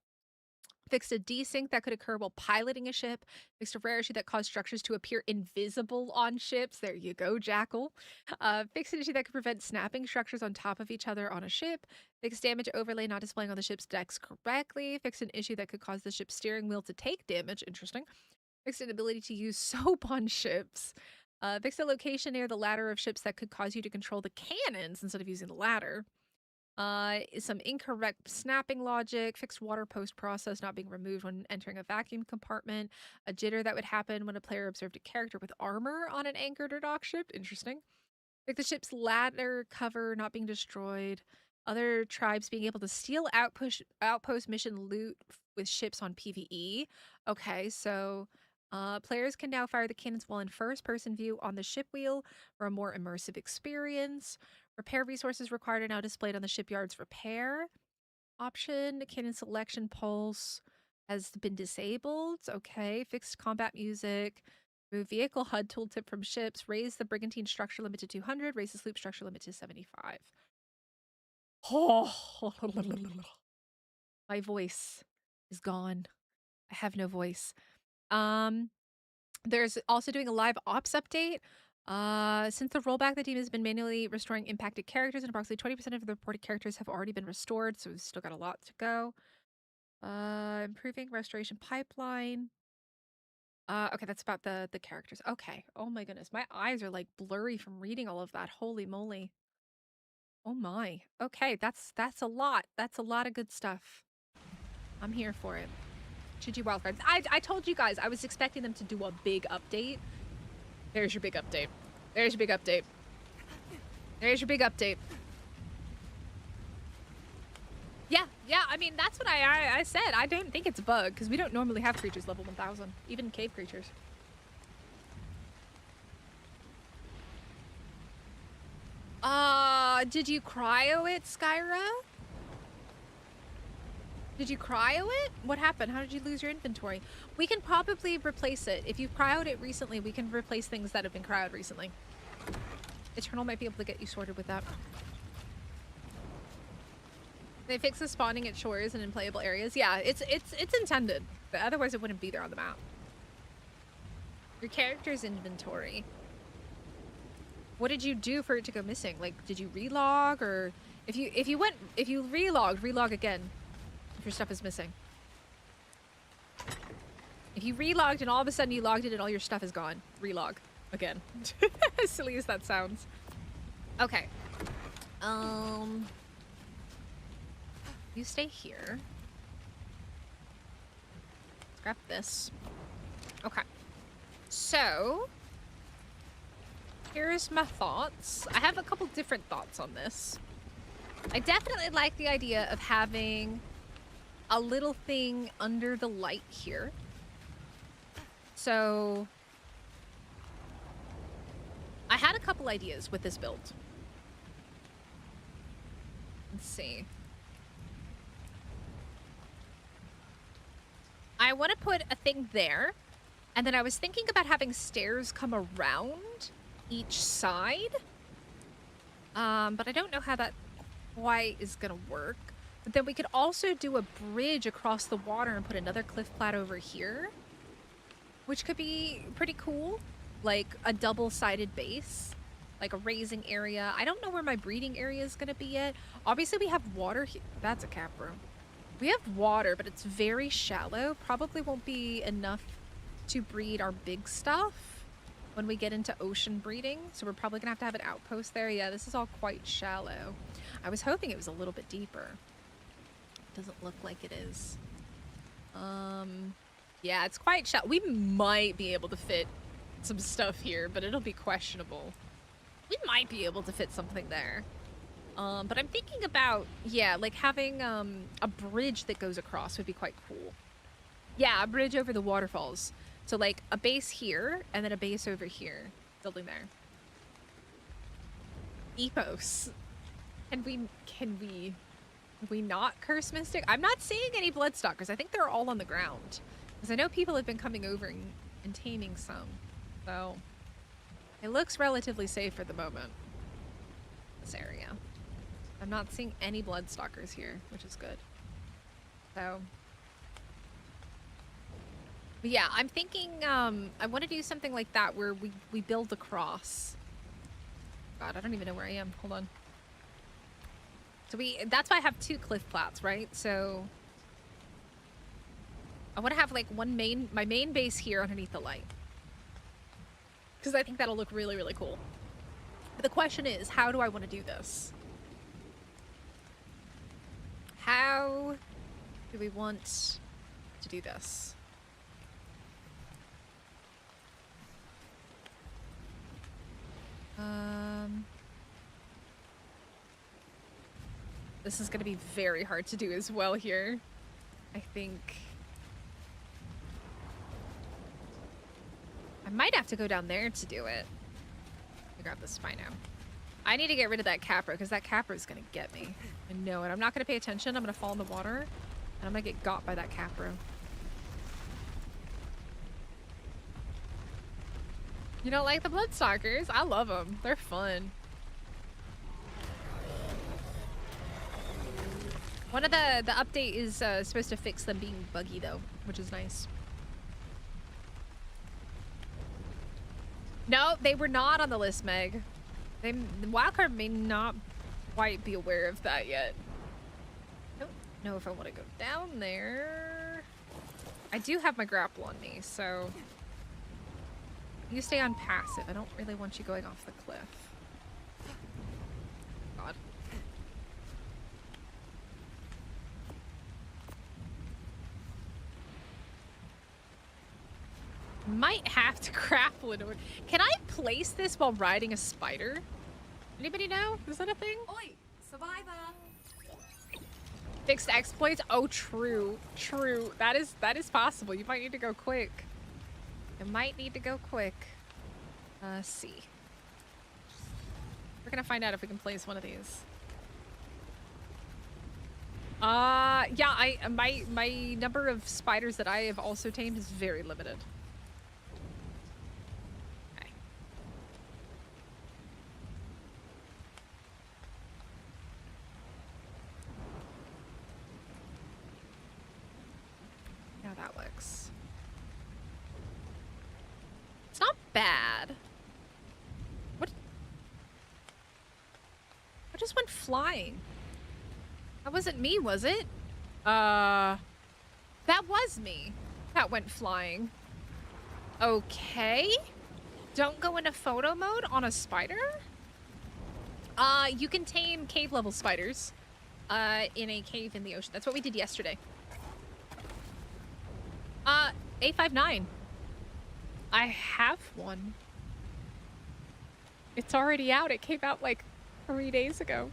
Fixed a desync that could occur while piloting a ship. Fixed a rare issue that caused structures to appear invisible on ships. There you go, Jackal. Fixed an issue that could prevent snapping structures on top of each other on a ship. Fixed damage overlay not displaying on the ship's decks correctly. Fixed an issue that could cause the ship's steering wheel to take damage. Interesting. Fixed an ability to use soap on ships. Fixed a location near the ladder of ships that could cause you to control the cannons instead of using the ladder. Some incorrect snapping logic, fixed water post process not being removed when entering a vacuum compartment, a jitter that would happen when a player observed a character with armor on an anchored or dock ship. Interesting. Like the ship's ladder cover not being destroyed, other tribes being able to steal outpost mission loot with ships on PvE. Okay, so players can now fire the cannons while in first person view on the ship wheel for a more immersive experience. Repair resources required are now displayed on the shipyard's repair option. Cannon selection pulse has been disabled. Okay. Fixed combat music. Remove vehicle HUD tooltip from ships. Raise the brigantine structure limit to 200. Raise the sloop structure limit to 75. Oh, my voice is gone. I have no voice. There's also doing a live ops update. Since the rollback, the team has been manually restoring impacted characters, and approximately 20% of the reported characters have already been restored, so we've still got a lot to go. Improving restoration pipeline. Okay, that's about the characters. Okay. Oh my goodness, my eyes are like blurry from reading all of that. Holy moly. Oh my. Okay, that's a lot. That's a lot of good stuff. I'm here for it. GG wildcards. I told you guys I was expecting them to do a big update. There's your big update. There's your big update. There's your big update. Yeah, I mean, that's what I said. I don't think it's a bug, because we don't normally have creatures level 1000, even cave creatures. Did you cryo it, Skyra? Did you cryo it? What happened? How did you lose your inventory? We can probably replace it. If you've cryoed it recently, we can replace things that have been cryoed recently. Eternal might be able to get you sorted with that. They fix the spawning at shores and in playable areas. Yeah, it's intended. But otherwise it wouldn't be there on the map. Your character's inventory. What did you do for it to go missing? Like, did you relog, or if you relogged, relog again. If your stuff is missing. If you relogged and all of a sudden you logged in and all your stuff is gone, relog again. As silly as that sounds. Okay. You stay here. Let's grab this. Okay. So, here's my thoughts. I have a couple different thoughts on this. I definitely like the idea of having a little thing under the light here. So, I had a couple ideas with this build. Let's see. I want to put a thing there. And then I was thinking about having stairs come around each side. But I don't know how that quite is going to work. But then we could also do a bridge across the water and put another cliff plat over here. Which could be pretty cool. Like a double-sided base. Like a raising area. I don't know where my breeding area is going to be yet. Obviously, we have water here. That's a capro. We have water, but it's very shallow. Probably won't be enough to breed our big stuff when we get into ocean breeding. So we're probably going to have an outpost there. Yeah, this is all quite shallow. I was hoping it was a little bit deeper. Doesn't look like it is. Yeah, it's quite shallow. We might be able to fit some stuff here, but it'll be questionable. We might be able to fit something there. But I'm thinking about, yeah, like having a bridge that goes across would be quite cool. Yeah, a bridge over the waterfalls. So like a base here and then a base over here. Building there. Epos. Can we not curse Mystic? I'm not seeing any Bloodstalkers. I think they're all on the ground. Because I know people have been coming over and taming some. So it looks relatively safe for the moment. This area. I'm not seeing any Bloodstalkers here, which is good. So, but yeah, I'm thinking I want to do something like that where we build across. God, I don't even know where I am. Hold on. So that's why I have 2 cliff plats, right? So I want to have like my main base here underneath the light. Because I think that'll look really, really cool. But the question is, how do I want to do this? How do we want to do this? This is going to be very hard to do as well here. I think I might have to go down there to do it. Let me grab the Spino. I need to get rid of that Capra because that Capra is going to get me. I know it. I'm not going to pay attention. I'm going to fall in the water and I'm going to get got by that Capra. You don't like the Bloodstalkers? I love them. They're fun. One of the update is supposed to fix them being buggy though, which is nice. No, they were not on the list, Meg. The wildcard may not quite be aware of that yet. I don't know if I want to go down there. I do have my grapple on me, so you stay on passive. I don't really want you going off the cliff. God. Might have to grapple in order. Can I place this while riding a spider? Anybody know? Is that a thing? Oi, survivor. Fixed exploits? Oh, true. True. That is possible. You might need to go quick. You might need to go quick. See. We're gonna find out if we can place one of these. Yeah, my number of spiders that I have also tamed is very limited. Okay. Now that looks. It's not bad. What just went flying? That wasn't me, was it? That was me. That went flying. Okay. Don't go into photo mode on a spider? You can tame cave level spiders in a cave in the ocean. That's what we did yesterday. A59. I have one. It's already out. It came out like 3 days ago.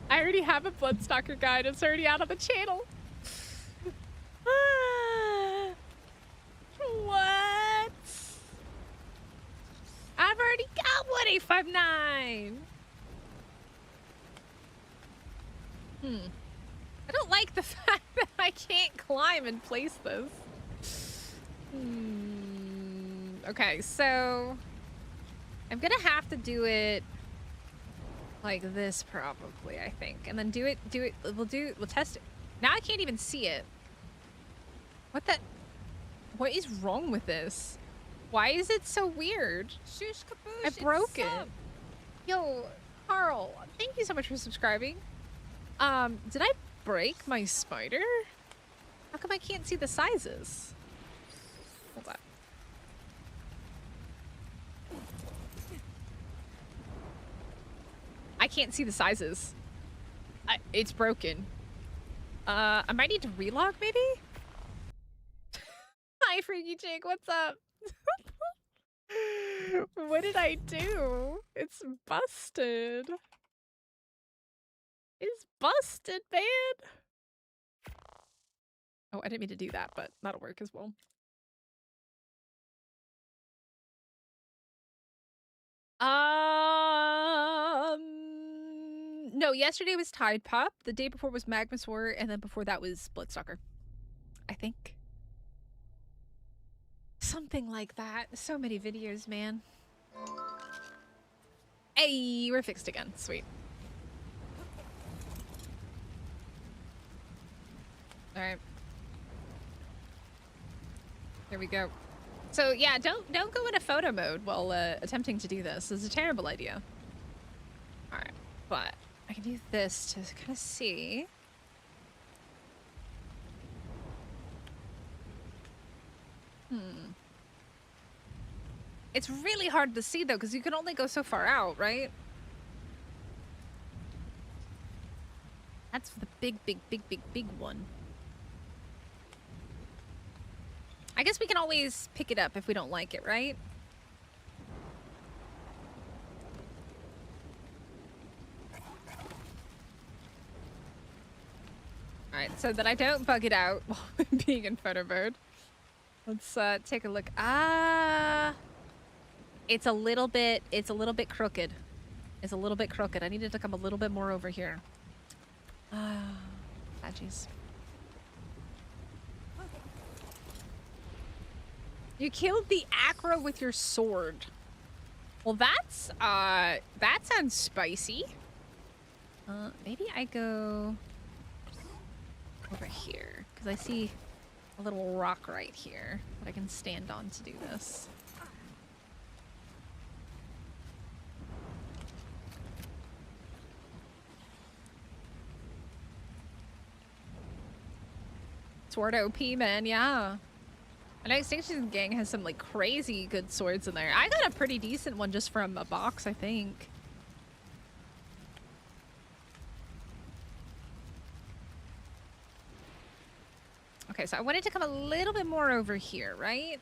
I already have a Bloodstalker guide. It's already out on the channel. What? I've already got one A59. I don't like the fact that I can't climb and place this. Okay, so I'm gonna have to do it like this probably, I think. And then we'll test it. Now I can't even see it. What is wrong with this? Why is it so weird? Shush kaboosh, I broke it. sub. Yo, Carl, thank you so much for subscribing. Did I break my spider? How come I can't see the sizes? Hold on. I can't see the sizes. It's broken. I might need to relog, maybe? Hi, Freaky Jake, what's up? What did I do? It's busted. It's busted, man. Oh, I didn't mean to do that, but that'll work as well. No, yesterday was Tide Pop. The day before was Magmasaur, and then before that was Bloodstalker. I think. Something like that. So many videos, man. Hey, we're fixed again. Sweet. All right. There we go. So yeah, don't go into photo mode while attempting to do this. It's a terrible idea. All right, but I can do this to kind of see. It's really hard to see though, because you can only go so far out, right? That's the big one. I guess we can always pick it up if we don't like it, right? Alright, so that I don't bug it out while being in photo mode. Let's take a look. It's a little bit crooked. It's a little bit crooked. I needed to come a little bit more over here. Jeez. You killed the acro with your sword. Well, that sounds spicy. Maybe I go over here because I see a little rock right here that I can stand on to do this. Sword OP, man, yeah. I know Extinction Gang has some like crazy good swords in there. I got a pretty decent one just from a box, I think. Okay, so I wanted to come a little bit more over here, right?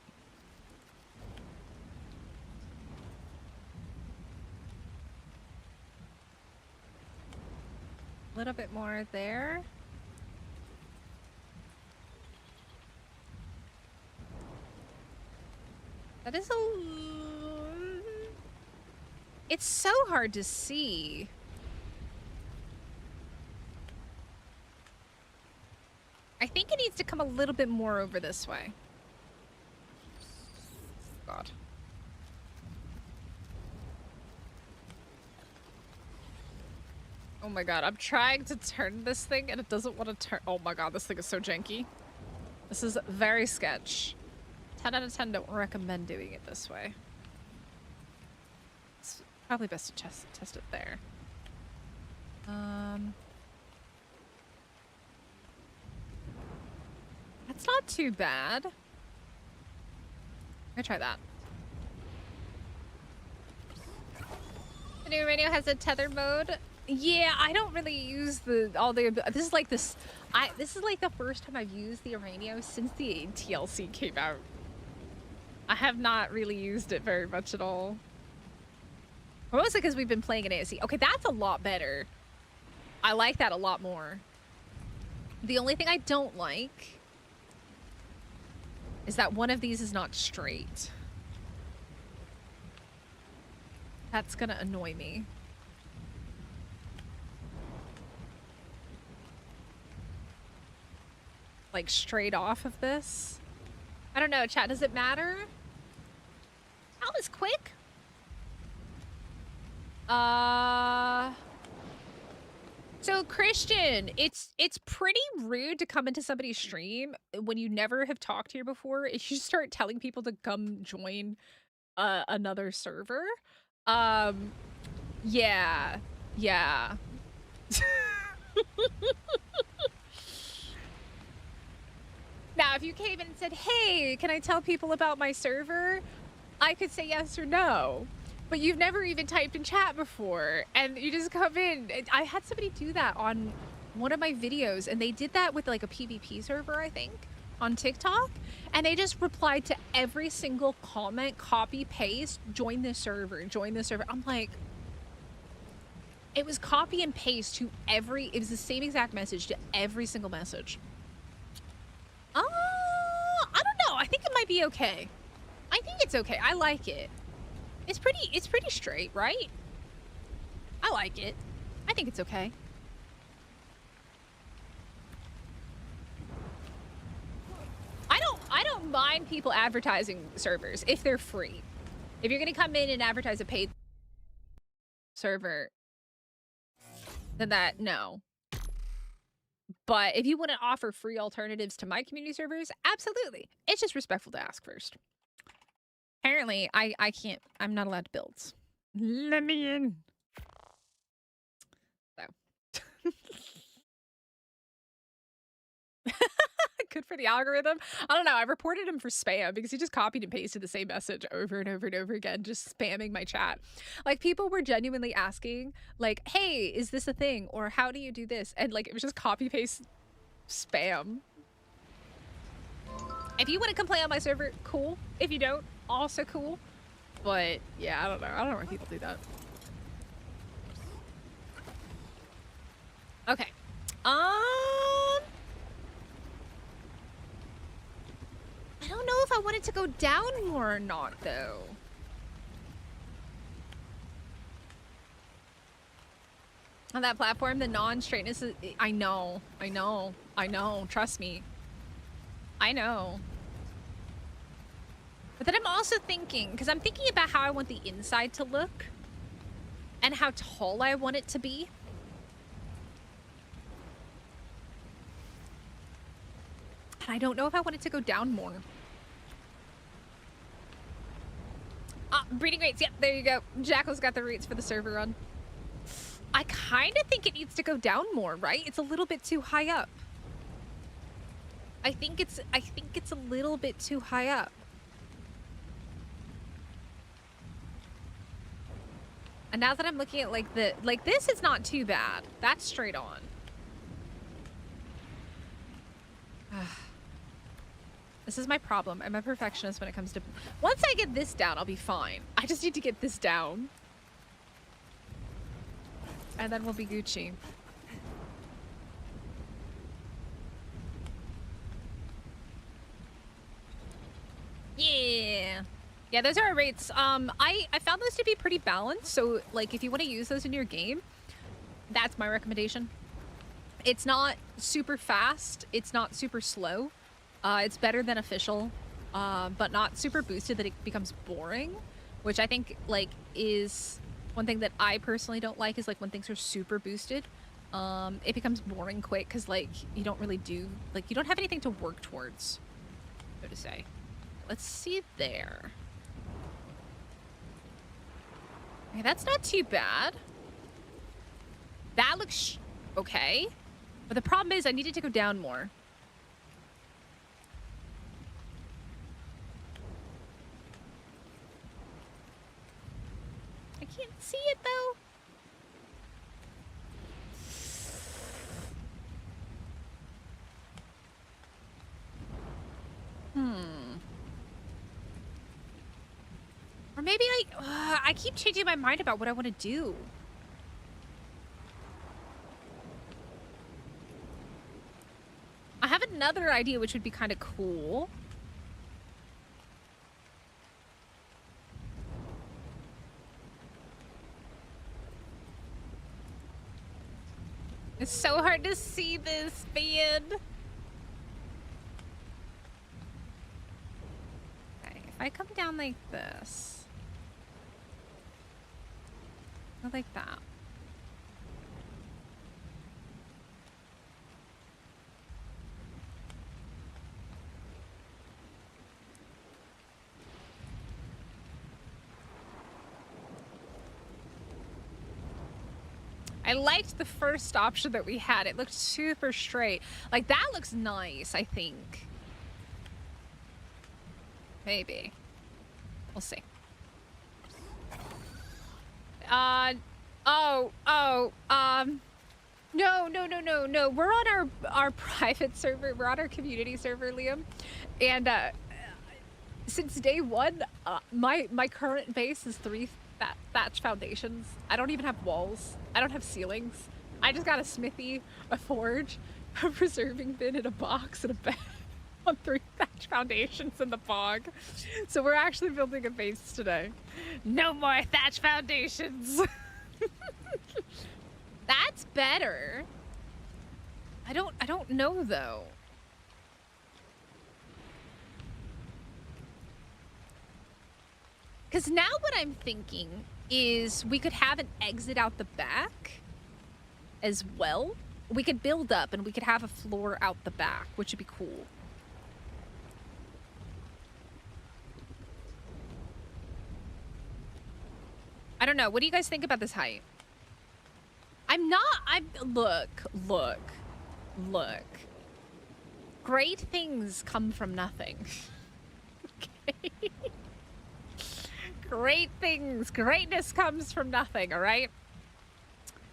A little bit more there. That is it's so hard to see. I think it needs to come a little bit more over this way. God. Oh my god, I'm trying to turn this thing and it doesn't want to turn. Oh my god, this thing is so janky. This is very sketch. 10 out of 10 don't recommend doing it this way. It's probably best to test it there. That's not too bad. I'm gonna try that. The new radio has a tether mode. Yeah, I don't really use this is like this is like the first time I've used the radio since the TLC came out. I have not really used it very much at all. Mostly because we've been playing in ASC. Okay, that's a lot better. I like that a lot more. The only thing I don't like is that one of these is not straight. That's gonna annoy me. like straight off of this. I don't know, chat, does it matter? That was quick. So Christian, it's pretty rude to come into somebody's stream when you never have talked here before. If you start telling people to come join another server. Yeah. Yeah. Now, if you came in and said, "Hey, can I tell people about my server?" I could say yes or no. But you've never even typed in chat before, and you just come in. I had somebody do that on one of my videos, and they did that with like a PvP server, I think, on TikTok, and they just replied to every single comment, copy, paste, join this server, join this server. I'm like, it was copy and paste to every, it was the same exact message to every single message. I don't know. I think it might be okay. I think it's okay. I like it. It's pretty straight, right? I like it. I think it's okay. I don't mind people advertising servers if they're free. If you're gonna come in and advertise a paid server, then no. But if you want to offer free alternatives to my community servers, absolutely. It's just respectful to ask first. Apparently, I can't, I'm not allowed to build. Let me in. So. Good for the algorithm. I don't know. I reported him for spam because he just copied and pasted the same message over and over and over again, just spamming my chat. Like, people were genuinely asking, like, hey, is this a thing? Or how do you do this? And like, it was just copy paste spam. If you want to come play on my server, cool. If you don't, also cool. But yeah, I don't know. I don't know why people do that. Okay. I don't know if I wanted to go down more or not, though. On that platform, the non-straightness is... I know. Trust me. I know. But then I'm also thinking, because I'm thinking about how I want the inside to look and how tall I want it to be. And I don't know if I want it to go down more. Ah, breeding rates. Yep, there you go. Jackal's got the rates for the server run. I kind of think it needs to go down more, right? It's a little bit too high up. I think it's a little bit too high up. And now that I'm looking at like this is not too bad. That's straight on. This is my problem. I'm a perfectionist when it comes to... Once I get this down, I'll be fine. I just need to get this down. And then we'll be Gucci. Yeah. Yeah, those are our rates. I found those to be pretty balanced. So, like, if you want to use those in your game, that's my recommendation. It's not super fast. It's not super slow. It's better than official, but not super boosted that it becomes boring, which I think, like, is one thing that I personally don't like is, like, when things are super boosted. It becomes boring quick because, like, you don't really do, like, you don't have anything to work towards, so to say. Let's see there. Okay, that's not too bad. That looks okay. But the problem is I needed to go down more. I can't see it though. Or maybe I keep changing my mind about what I want to do. I have another idea which would be kind of cool. It's so hard to see this, man. I come down like this. Not like that. I liked the first option that we had. It looked super straight. Like, that looks nice, I think. Maybe. We'll see. No. We're on our private server. We're on our community server, Liam. And, since day one, my current base is 3 thatch foundations. I don't even have walls. I don't have ceilings. I just got a smithy, a forge, a preserving bin, and a box, and a bed on 3 thatch foundations in the fog. So we're actually building a base today. No more thatch foundations. That's better. I don't know though. Because now what I'm thinking is we could have an exit out the back as well. We could build up and we could have a floor out the back, which would be cool. I don't know. What do you guys think about this height? Look. Great things come from nothing. Okay? Greatness comes from nothing, all right?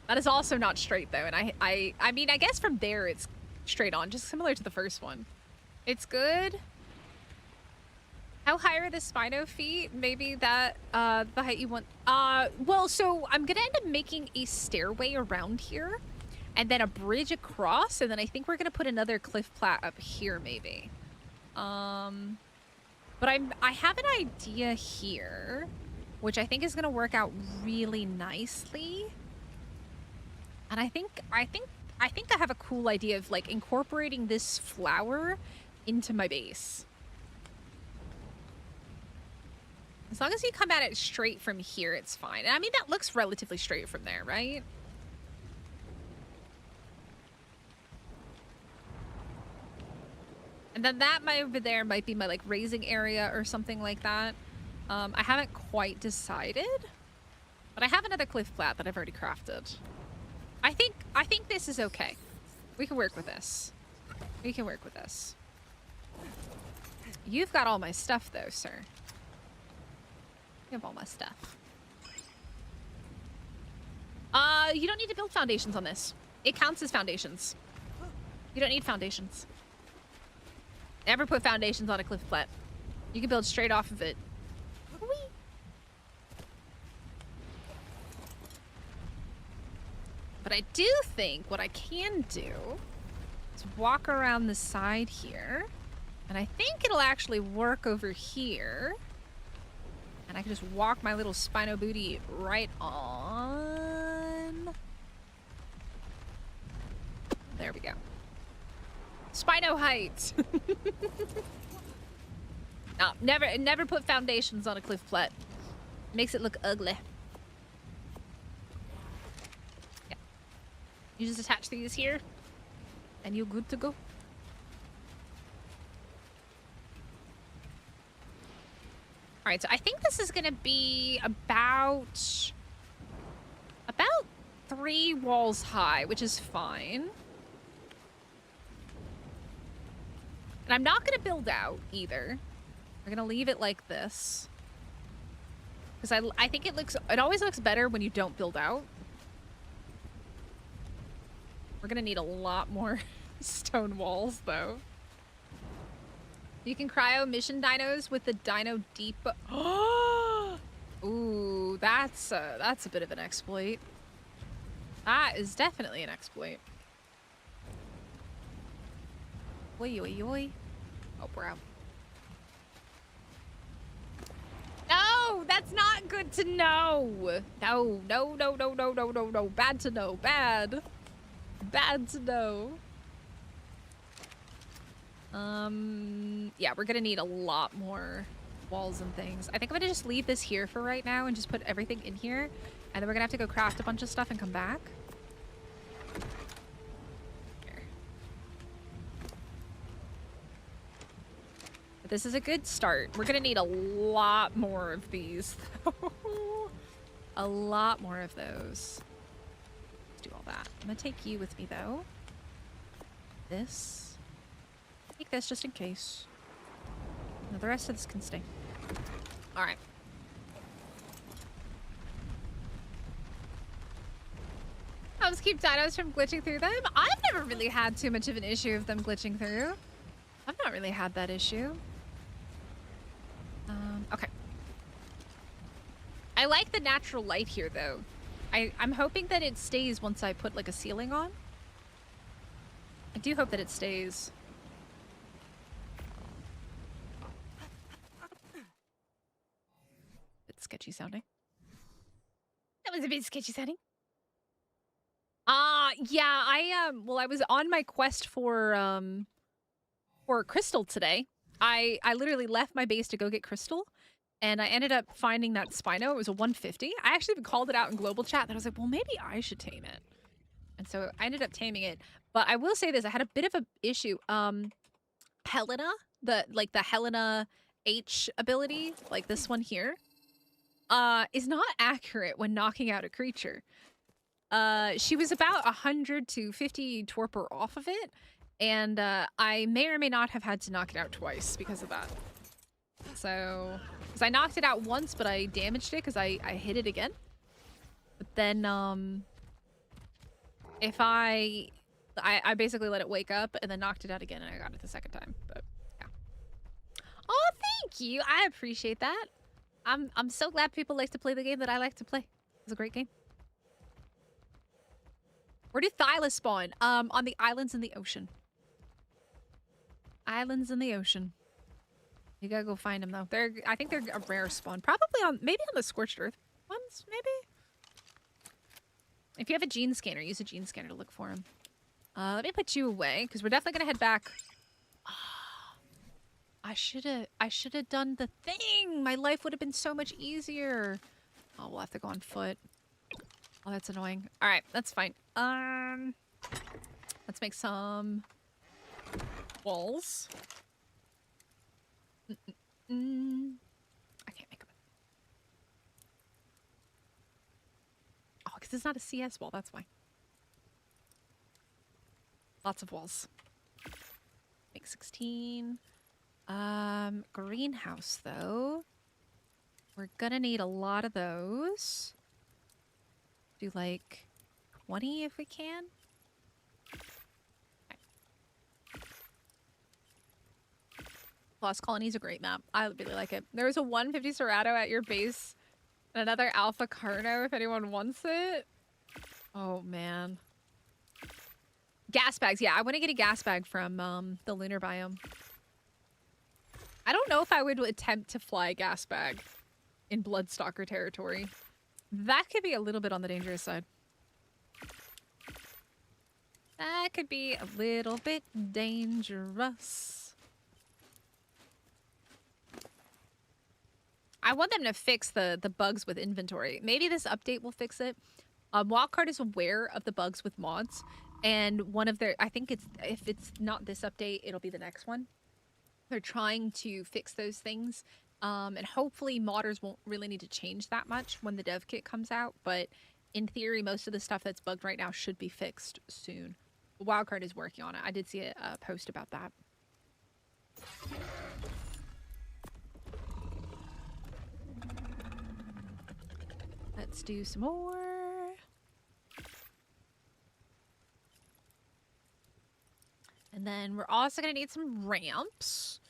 That is also not straight though, and I mean, I guess from there it's straight on, just similar to the first one. It's good. How high are the Spino feet? Maybe that, the height you want. Well, so I'm gonna end up making a stairway around here, and then a bridge across, and then I think we're gonna put another cliff plat up here, maybe. But I have an idea here, which I think is gonna work out really nicely. And I think I have a cool idea of like incorporating this flower into my base. As long as you come at it straight from here, it's fine. And I mean, that looks relatively straight from there, right? And then that over there might be my like raising area or something like that. I haven't quite decided, but I have another cliff plat that I've already crafted. I think this is okay. We can work with this. We can work with this. You've got all my stuff though, sir. You have all my stuff. You don't need to build foundations on this. It counts as foundations. You don't need foundations. Never put foundations on a cliff plat. You can build straight off of it. Whee! But I do think what I can do is walk around the side here. And I think it'll actually work over here. And I can just walk my little Spino booty right on. There we go. Spino height. No, never put foundations on a cliff plat. Makes it look ugly. Yeah. You just attach these here, and you're good to go. All right, so I think this is gonna be about 3 walls high, which is fine. And I'm not gonna build out either. We're gonna leave it like this. Because I think it always looks better when you don't build out. We're gonna need a lot more stone walls though. You can cryo mission dinos with the dino deep. Ooh, that's a bit of an exploit. That is definitely an exploit. Oi, oi, oi. Oh, bro. No, that's not good to know. No. Bad to know. Bad to know. Yeah, we're gonna need a lot more walls and things. I think I'm gonna just leave this here for right now and just put everything in here. And then we're gonna have to go craft a bunch of stuff and come back. Here. But this is a good start. We're gonna need a lot more of these. A lot more of those. Let's do all that. I'm gonna take you with me though. This. Take this just in case. No, the rest of this can stay. Alright. Helps keep dinos from glitching through them. I've never really had too much of an issue of them glitching through. I've not really had that issue. Okay. I like the natural light here, though. I'm hoping that it stays once I put, like, a ceiling on. I do hope that it stays. Bit sketchy sounding. That was a bit sketchy sounding. Yeah, well, I was on my quest for crystal today. I literally left my base to go get crystal, and I ended up finding that Spino. It was a 150. I actually even called it out in global chat that I was like, well, maybe I should tame it. And so I ended up taming it. But I will say this, I had a bit of a issue. Helena, the Helena H ability, like this one here, is not accurate when knocking out a creature. She was about 100 to 50 torpor off of it, and I may or may not have had to knock it out twice because of that. So, because I knocked it out once, but I damaged it because I hit it again. But then, if I basically let it wake up and then knocked it out again, and I got it the second time. But yeah. Oh, thank you. I appreciate that. I'm so glad people like to play the game that I like to play. It's a great game. Where do Thylas spawn? On the islands in the ocean. Islands in the ocean. You gotta go find them though. I think they're a rare spawn. Probably maybe on the Scorched Earth ones, maybe? If you have a gene scanner, use a gene scanner to look for them. Let me put you away, because we're definitely gonna head back. I should have done the thing. My life would have been so much easier. Oh, we'll have to go on foot. Oh, that's annoying. All right, that's fine. Let's make some walls. I can't make them. Oh, because it's not a CS wall. That's why. Lots of walls. Make 16. Greenhouse, though. We're gonna need a lot of those. Do like 20 if we can. Okay. Lost Colony is a great map. I really like it. There was a 150 Serrato at your base and another Alpha Carno if anyone wants it. Oh, man. Gas bags. Yeah, I want to get a gas bag from the lunar biome. I don't know if I would attempt to fly a gas bag in Bloodstalker territory. That could be a little bit on the dangerous side. That could be a little bit dangerous. I want them to fix the bugs with inventory. Maybe this update will fix it. Wildcard is aware of the bugs with mods, and one of their, I think if it's not this update, it'll be the next one. They're trying to fix those things. And hopefully modders won't really need to change that much when the dev kit comes out, but in theory, most of the stuff that's bugged right now should be fixed soon. Wildcard is working on it. I did see a post about that. Let's do some more. And then we're also going to need some ramps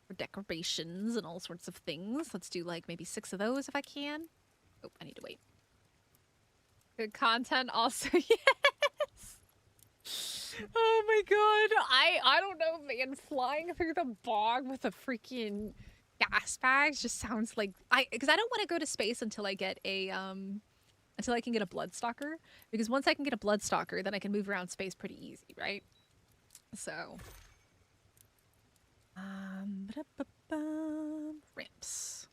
for decorations and all sorts of things. Let's do like maybe 6 of those if I can. Oh, I need to wait. Good content also, yes! Oh my god. I don't know, man. Flying through the bog with a freaking gas bags just sounds like... Because I don't want to go to space until I get a... until I can get a Bloodstalker. Because once I can get a Bloodstalker, then I can move around space pretty easy, right? So... Ramps.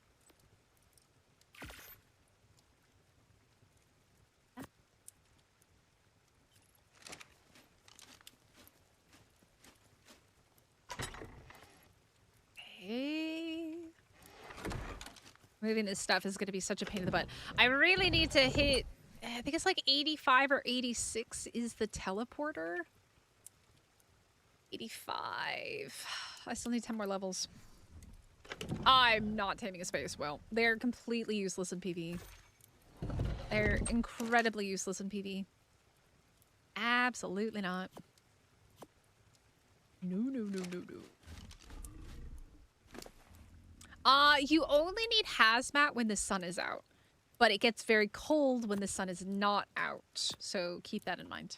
Okay. Moving this stuff is going to be such a pain in the butt. I really need to hit, I think it's like 85 or 86 is the teleporter. 85. I still need 10 more levels. I'm not taming a space well. They're completely useless in PvE. They're incredibly useless in PvE. Absolutely not. No, no, no, no, no. You only need hazmat when the sun is out, but it gets very cold when the sun is not out. So keep that in mind.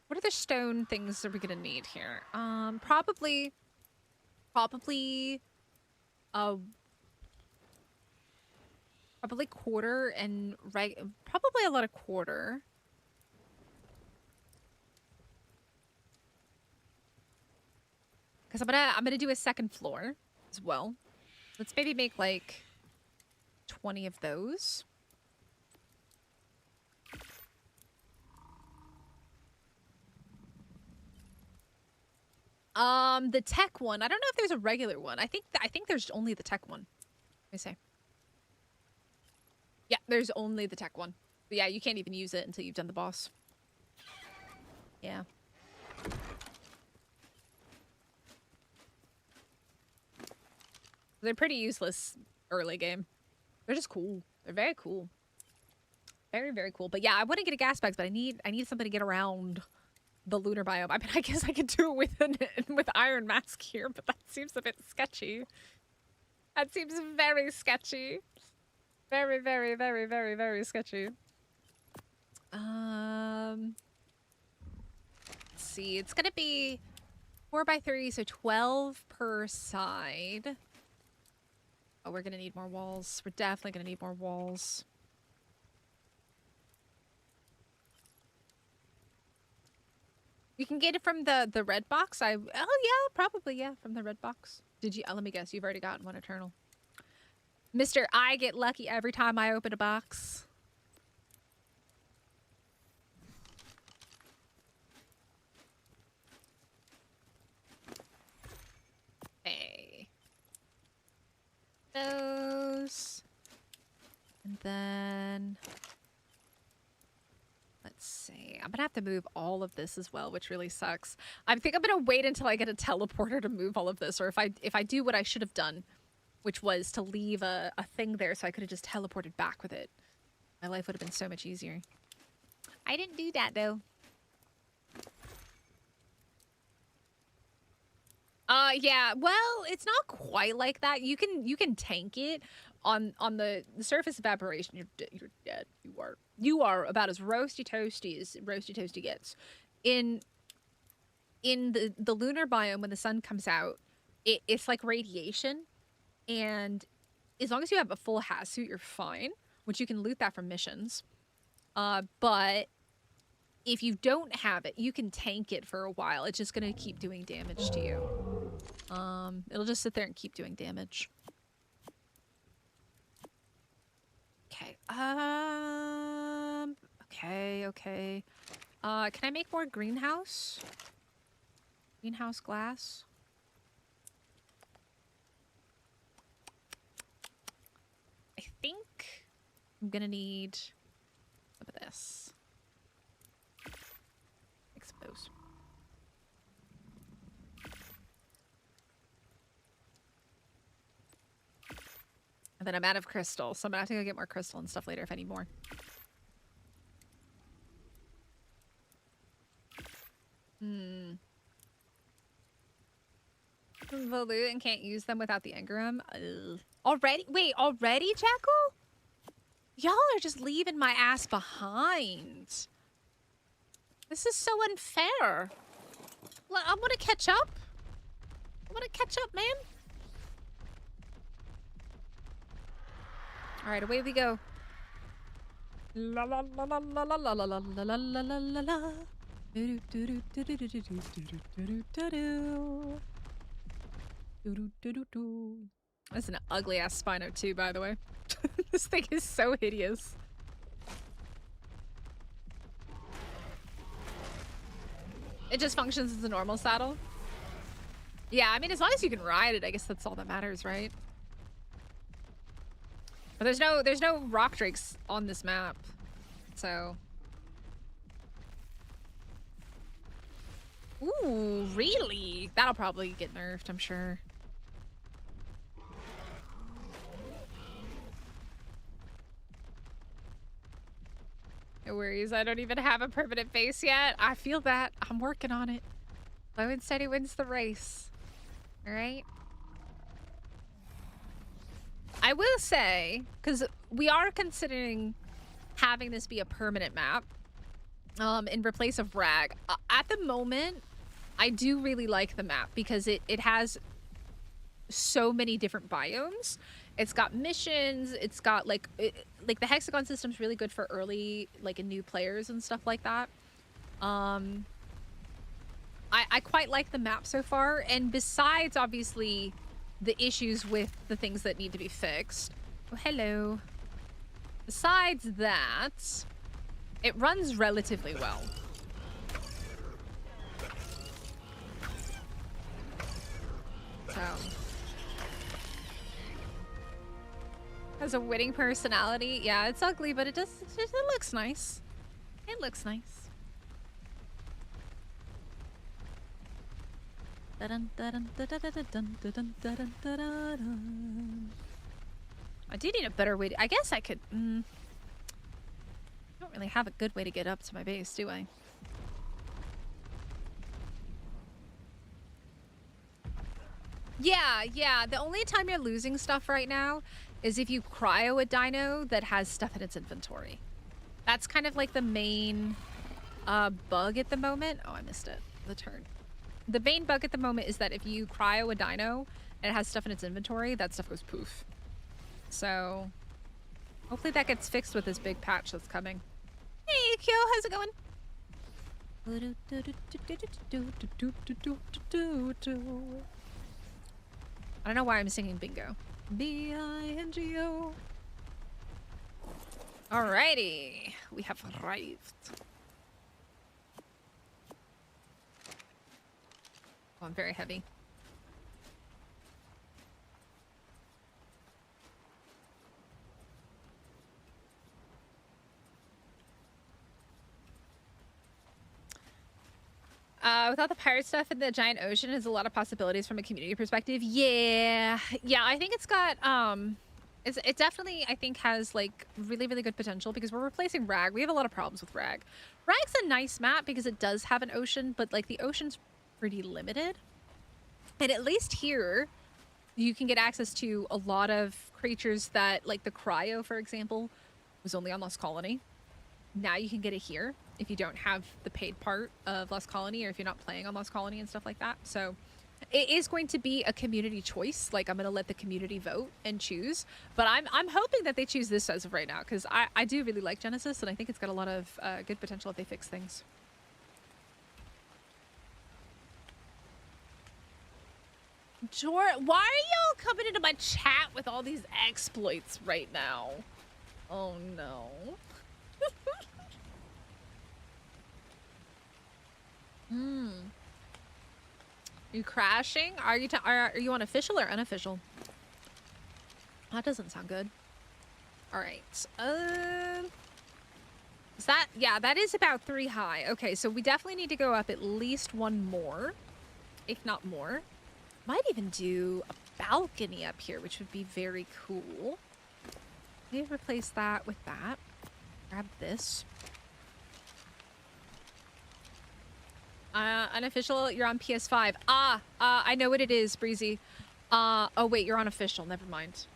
What other stone things are we gonna need here? Probably, probably quarter and probably a lot of quarter. Because I'm gonna do a second floor as well. Let's maybe make like 20 of those. The tech one. I don't know if there's a regular one. I think there's only the tech one. Let me say. Yeah, there's only the tech one. But yeah, you can't even use it until you've done the boss. Yeah. They're pretty useless early game. They're just cool. They're very cool. Very, very cool. But yeah, I want to get a gas bags, but I need something to get around the lunar biome. I mean, I guess I could do it with Iron Mask here, but that seems a bit sketchy. That seems very sketchy. Very, very, very, very, very sketchy. Let's see. It's gonna be 4x3, so 12 per side. Oh, we're gonna need more walls. We're definitely gonna need more walls. You can get it from the red box. Oh yeah, probably yeah, from the red box. Did you? Let me guess. You've already gotten one eternal. Mr. I get lucky every time I open a box. Hey. Those. And then let's see. I'm gonna have to move all of this as well, which really sucks. I think I'm gonna wait until I get a teleporter to move all of this, or if I do what I should have done, which was to leave a thing there so I could have just teleported back with it. My life would have been so much easier. I didn't do that though. Yeah, well, it's not quite like that. You can tank it on the surface evaporation. You're dead. You are about as roasty toasty gets. In the lunar biome, when the sun comes out, it's like radiation, and as long as you have a full hat suit, you're fine. Which you can loot that from missions. But if you don't have it, you can tank it for a while. It's just gonna keep doing damage to you. It'll just sit there and keep doing damage. Okay. Okay. Can I make more greenhouse? Greenhouse glass? I think I'm gonna need some of this. Expose. And then I'm out of crystal, so I'm gonna have to go get more crystal and stuff later if I need more. The loot and can't use them without the engram. Already? Wait, already, Jackal? Y'all are just leaving my ass behind. This is so unfair. I want to catch up. Man. All right, away we go. La la la la la la la la la la la la la la la. Do do do do do do do do do do do do. Do do do do do. That's an ugly ass Spino too, by the way. This thing is so hideous. It just functions as a normal saddle. Yeah, I mean, as long as you can ride it, I guess that's all that matters, right? But there's no rock drakes on this map, so. Ooh, really? That'll probably get nerfed, I'm sure. No worries, I don't even have a permanent base yet. I feel that. I'm working on it. Slow and steady wins the race. All right? I will say, because we are considering having this be a permanent map in replace of Rag. At the moment, I do really like the map because it has so many different biomes. It's got missions. It's got like the hexagon system's really good for early like new players and stuff like that. I quite like the map so far, and besides obviously the issues with the things that need to be fixed. Oh, hello. Besides that, it runs relatively well. So has a winning personality. Yeah, it's ugly, but it looks nice. It looks nice. I do need a better way to, I guess I could. I don't really have a good way to get up to my base, do I? Yeah. The only time you're losing stuff right now is if you cryo a dino that has stuff in its inventory. That's kind of like the main bug at the moment. Oh, I missed it. The turn. The main bug at the moment is that if you cryo a dino and it has stuff in its inventory, that stuff goes poof. So hopefully that gets fixed with this big patch that's coming. Hey, Kyo, how's it going? I don't know why I'm singing bingo. B-I-N-G-O. Alrighty, we have arrived. Oh, I'm very heavy. Without the pirate stuff in the giant ocean, there's a lot of possibilities from a community perspective. Yeah, I think it's got it definitely I think has like really good potential because we're replacing Rag. We have a lot of problems with Rag. Rag's a nice map because it does have an ocean, but like the ocean's pretty limited. And at least here, you can get access to a lot of creatures that, like the cryo, for example, was only on Lost Colony. Now you can get it here if you don't have the paid part of Lost Colony or if you're not playing on Lost Colony and stuff like that. So it is going to be a community choice. Like, I'm going to let the community vote and choose. But I'm hoping that they choose this as of right now because I do really like Genesis and I think it's got a lot of good potential if they fix things. Why are y'all coming into my chat with all these exploits right now? Oh no. You crashing? Are you on official or unofficial? That doesn't sound good. All right. Is that, yeah, that is about 3 high. Okay, so we definitely need to go up at least 1 more, if not more. Might even do a balcony up here, which would be very cool. Maybe replace that with that. Grab this. Unofficial, you're on PS5. I know what it is, Breezy. Oh wait, you're on official. Never mind.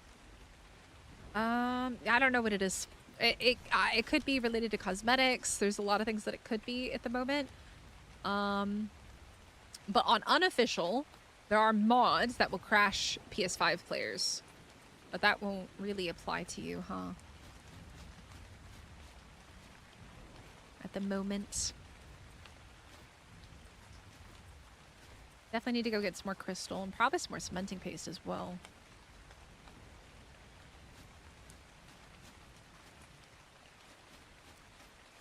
I don't know what it is. It could be related to cosmetics. There's a lot of things that it could be at the moment. But on unofficial, there are mods that will crash PS5 players. But that won't really apply to you, huh? at the moment. Definitely need to go get some more crystal and probably some more cementing paste as well.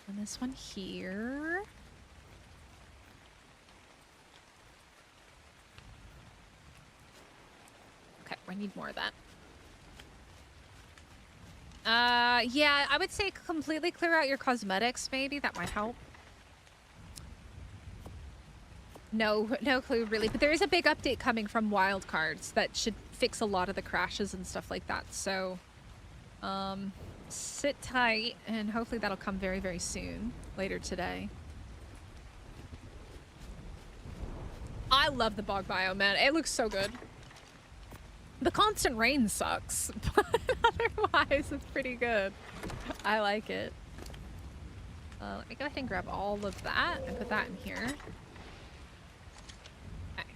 And this one here. Okay, we need more of that. Yeah, I would say completely clear out your cosmetics, maybe. That might help. No clue, really. But there is a big update coming from wildcards that should fix a lot of the crashes and stuff like that. So, sit tight, and hopefully that'll come very, very soon. Later today. I love the bog biome, man. It looks so good. The constant rain sucks, but otherwise it's pretty good. I like it. Let me go ahead and grab all of that and put that in here. Okay.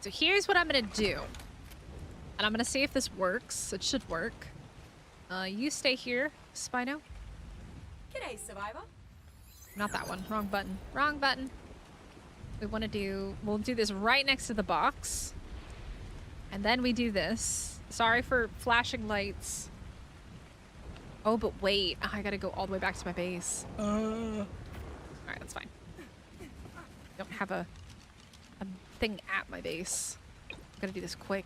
So here's what I'm gonna do. And I'm gonna see if this works. It should work. You stay here, Spino. G'day, survivor. Not that one. Wrong button. Wrong button. We'll do this right next to the box. And then we do this. Sorry for flashing lights. Oh, but wait. I gotta go all the way back to my base. Alright, that's fine. Don't have a thing at my base. I'm gonna do this quick.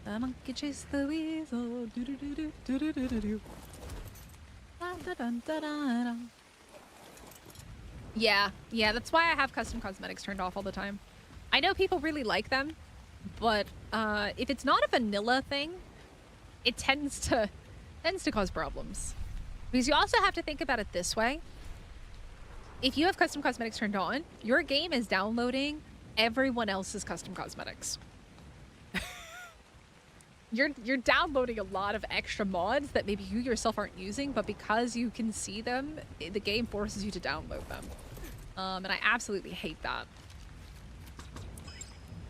The monkey chased the weasel. Do do do do do do do do do. Yeah, that's why I have custom cosmetics turned off all the time. I know people really like them, but if it's not a vanilla thing, it tends to cause problems. Because you also have to think about it this way. If you have custom cosmetics turned on, your game is downloading everyone else's custom cosmetics. You're downloading a lot of extra mods that maybe you yourself aren't using, but because you can see them, the game forces you to download them. And I absolutely hate that.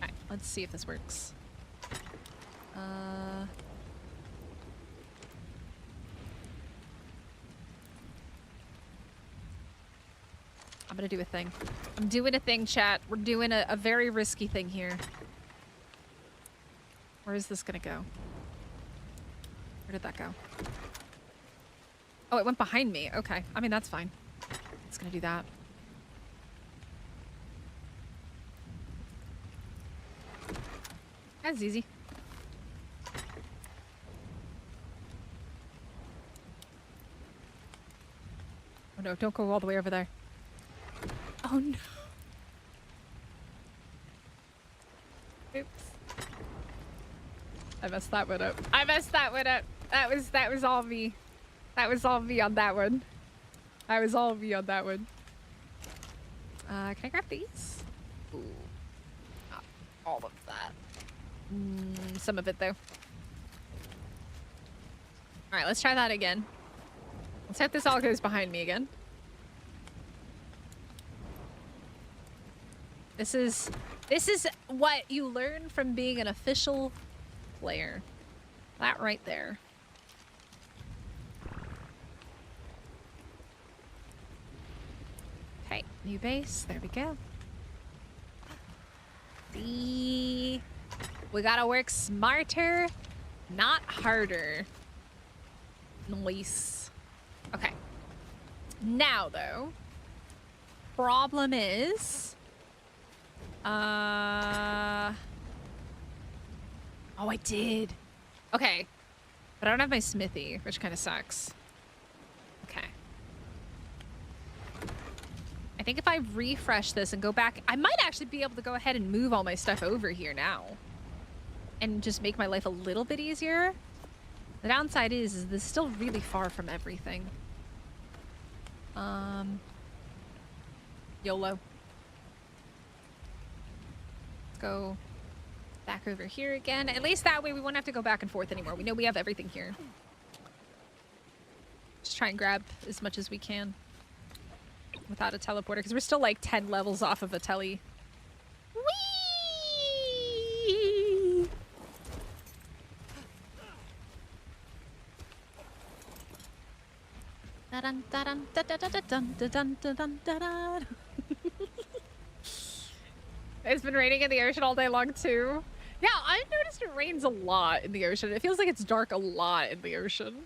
Alright, let's see if this works. I'm gonna do a thing. I'm doing a thing, chat. We're doing a very risky thing here. Where is this gonna go? Where did that go? Oh, it went behind me. Okay. I mean, that's fine. It's gonna do that. That's easy. Oh no, don't go all the way over there. Oh no. Oops. I messed that one up. I messed that one up. That was all me. That was all me on that one. That was all me on that one. Can I grab these? Ooh. Not all of that. Some of it though. Alright, let's try that again. Let's hope this all goes behind me again. This is what you learn from being an official player. That right there. Okay, new base. There we go. See? We gotta work smarter, not harder. Nice. Okay. Now, though, problem is... Oh, I did. Okay. But I don't have my smithy, which kind of sucks. Okay. I think if I refresh this and go back, I might actually be able to go ahead and move all my stuff over here now. And just make my life a little bit easier. The downside is this is still really far from everything. YOLO. Let's go back over here again. At least that way we won't have to go back and forth anymore. We know we have everything here. Just try and grab as much as we can without a teleporter, because we're still like 10 levels off of a tele. Whee! Da-dun, da-dun, da-da-da-da-dun, da-dun, da-dun, da-dun. It's been raining in the ocean all day long too. Yeah, I've noticed it rains a lot in the ocean. It feels like it's dark a lot in the ocean.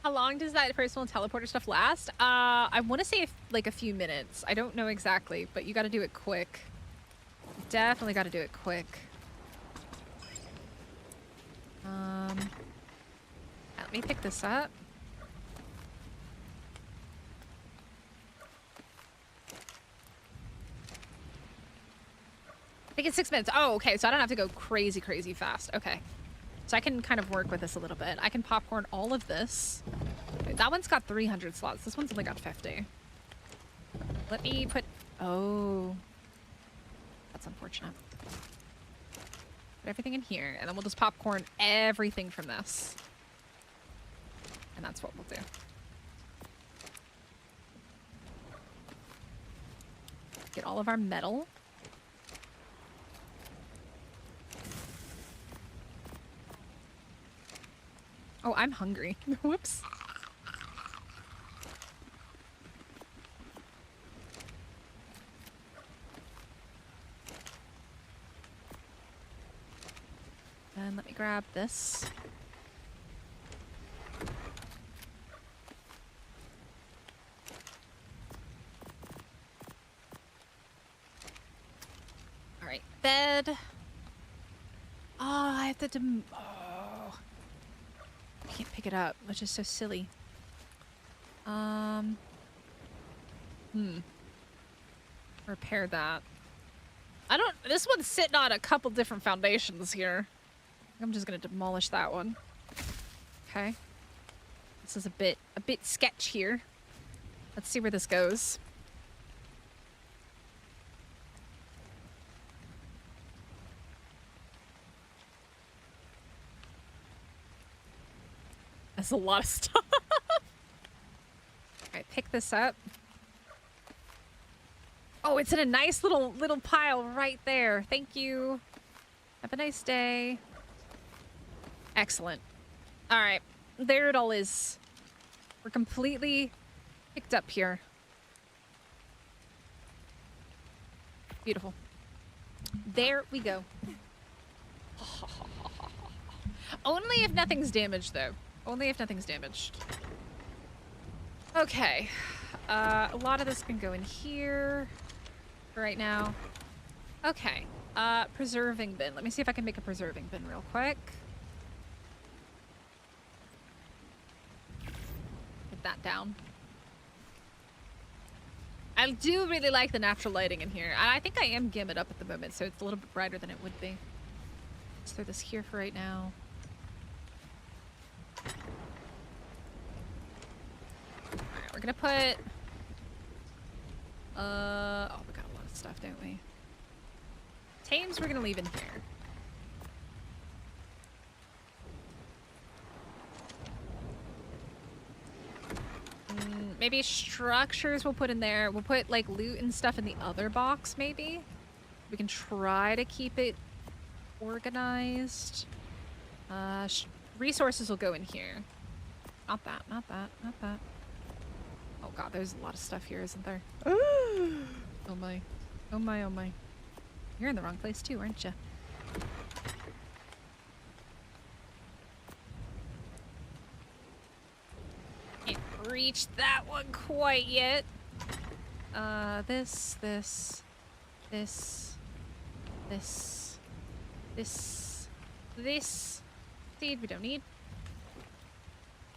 How long does that personal teleporter stuff last? I want to say like a few minutes. I don't know exactly, but you got to do it quick. Definitely got to do it quick. Let me pick this up. I think it's 6 minutes. Oh, okay. So I don't have to go crazy, crazy fast. Okay. So I can kind of work with this a little bit. I can popcorn all of this. Wait, that one's got 300 slots. This one's only got 50. Let me put... Oh. That's unfortunate. Put everything in here, and then we'll just popcorn everything from this. And that's what we'll do. Get all of our metal. Oh, I'm hungry. Whoops. And let me grab this. All right, bed. Oh, I have to oh. I can't pick it up, which is so silly. Repair that. This one's sitting on a couple different foundations here. I'm just gonna demolish that one. Okay. This is a bit sketch here. Let's see where this goes. That's a lot of stuff. Alright, pick this up. Oh, it's in a nice little pile right there. Thank you. Have a nice day. Excellent. All right. There it all is. We're completely picked up here. Beautiful. There we go. Only if nothing's damaged, though. Only if nothing's damaged. Okay. A lot of this can go in here for right now. Okay. Preserving bin. Let me see if I can make a preserving bin real quick. Put that down. I do really like the natural lighting in here. And I think I am gimming up at the moment, so it's a little bit brighter than it would be. Let's throw this here for right now. Alright, we're gonna put... oh, we got a lot of stuff, don't we? Tames we're gonna leave in here. Maybe structures we'll put in there. We'll put like loot and stuff in the other box, maybe. We can try to keep it organized. Resources will go in here. Not that, not that, not that. Oh god, there's a lot of stuff here, isn't there? Oh my. Oh my, oh my. You're in the wrong place too, aren't you? Can't reach that one quite yet. This. Seed we don't need.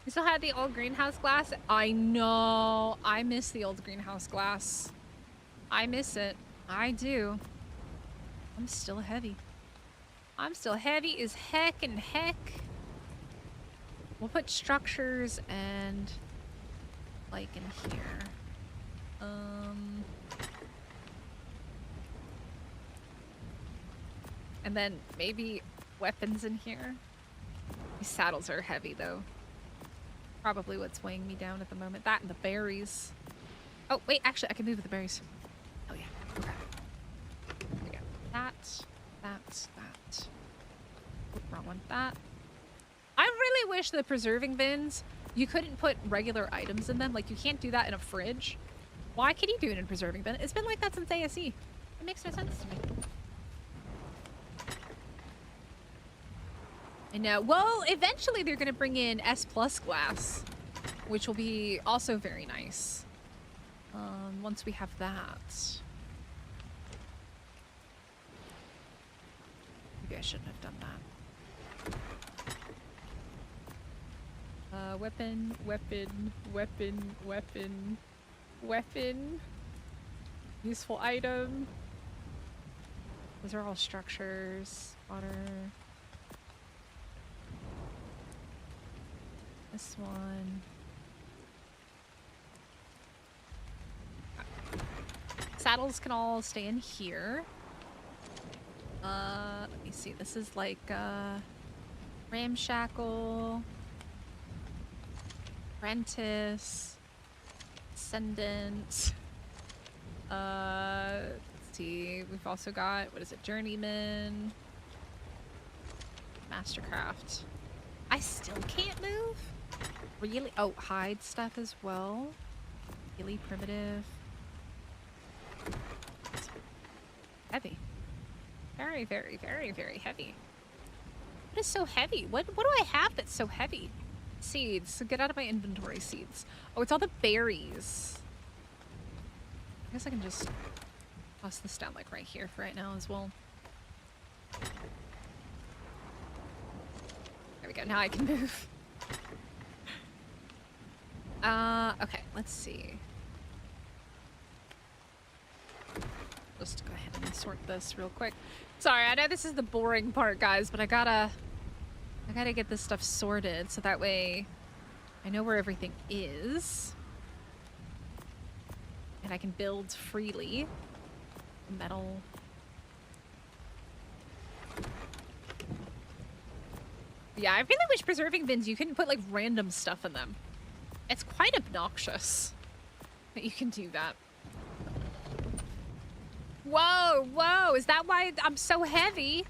We still had the old greenhouse glass. I know. I miss the old greenhouse glass. I miss it. I do. I'm still heavy. I'm still heavy as heck and heck. We'll put structures and like in here. And then maybe weapons in here. These saddles are heavy though. Probably what's weighing me down at the moment. That and the berries. Oh, wait, actually I can move with the berries. Oh yeah, okay. There we go. That. Oops, wrong one. That. really wish the preserving bins, you couldn't put regular items in them. Like, you can't do that in a fridge. Why can you do it in a preserving bin? It's been like that since ASE. It makes no sense to me. I know. Well, eventually they're going to bring in S+ glass, which will be also very nice. Once we have that. Maybe I shouldn't have done that. Weapon, weapon, weapon, weapon, weapon. Useful item. Those are all structures. Water. This one. Saddles can all stay in here. Let me see. This is like ramshackle, apprentice, ascendant. Let's see. We've also got, what is it? Journeyman, mastercraft. I still can't move. Really? Oh, hide stuff as well. Really primitive. Heavy. Very, very, very, very heavy. What is so heavy? What do I have that's so heavy? Seeds. So get out of my inventory, seeds. Oh, it's all the berries. I guess I can just toss this down like right here for right now as well. There we go. Now I can move. Okay, let's see. Just go ahead and sort this real quick. Sorry, I know this is the boring part, guys, but I gotta get this stuff sorted so that way I know where everything is. And I can build freely. Metal. Yeah, I really wish preserving bins, you couldn't put like random stuff in them. It's quite obnoxious that you can do that. Whoa, whoa, is that why I'm so heavy?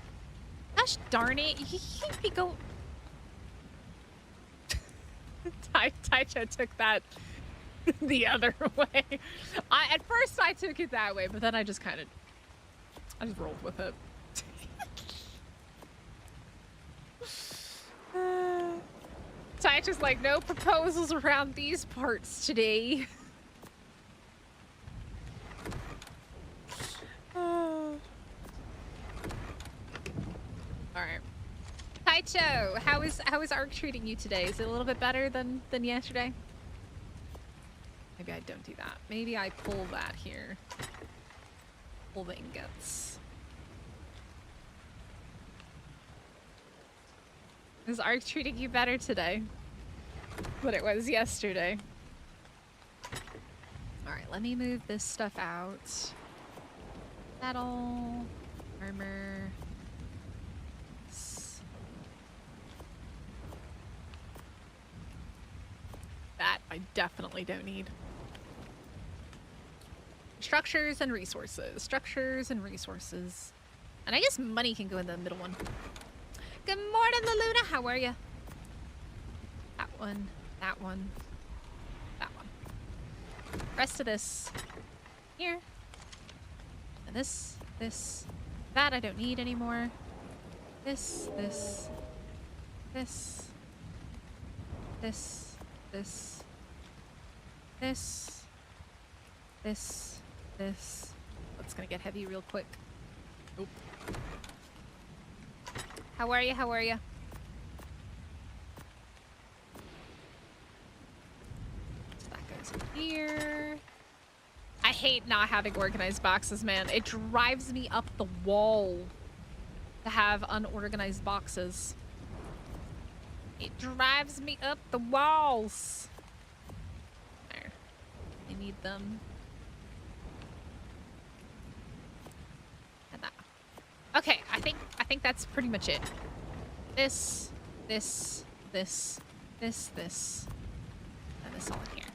Gosh darn it, you can't be going... Taicha took that the other way. At first I took it that way, but then I just rolled with it. Taicha's like, no proposals around these parts today. Alright. Taicho, how is ARC treating you today? Is it a little bit better than yesterday? Maybe I don't do that. Maybe I pull that here. Pull the ingots. Is ARC treating you better today than it was yesterday? Alright, let me move this stuff out. Metal, armor. That I definitely don't need. Structures and resources. Structures and resources. And I guess money can go in the middle one. Good morning, Luna. How are you? That one. That one. That one. Rest of this. Here. And this. This. That I don't need anymore. This. This. This. This. This. This. This. This. That's gonna get heavy real quick. Oop. How are you? How are you? So that goes in here. I hate not having organized boxes, man. It drives me up the wall to have unorganized boxes. It drives me up the walls. There. I need them. And that. Okay, I think that's pretty much it. This, this, this, this, this, and this all in here.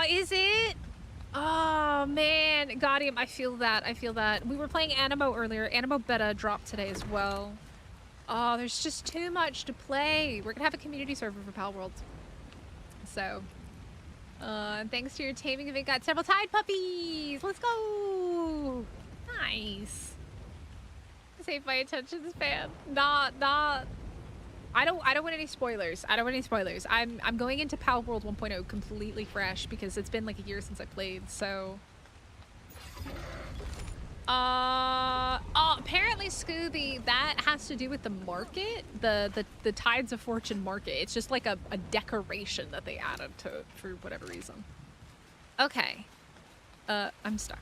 Is it? Oh man, got him. I feel that. I feel that. We were playing Animo earlier. Animo beta dropped today as well. Oh, there's just too much to play. We're gonna have a community server for Pal World. So, thanks to your taming, we got several tide puppies. Let's go. Nice. Save my attention span. Not. I don't want any spoilers. I don't want any spoilers. I'm going into Pal World 1.0 completely fresh because it's been like a year since I played. So. Apparently, Scooby, that has to do with the market, the Tides of Fortune market. It's just like a decoration that they added to it for whatever reason. Okay. I'm stuck.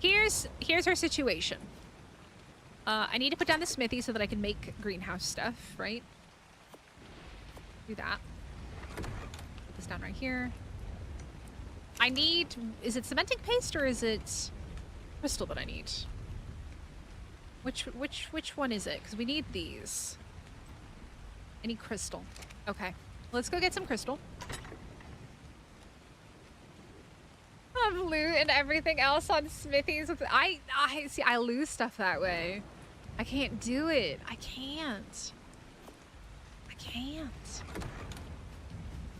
Here's our situation. I need to put down the smithy so that I can make greenhouse stuff, right? Do that. Put this down right here. I need, is it cementing paste or is it crystal that I need? Which one is it? Because we need these. I need crystal. Okay. Let's go get some crystal. I'm loot and everything else on smithies. I see, I lose stuff that way. I can't do it. I can't.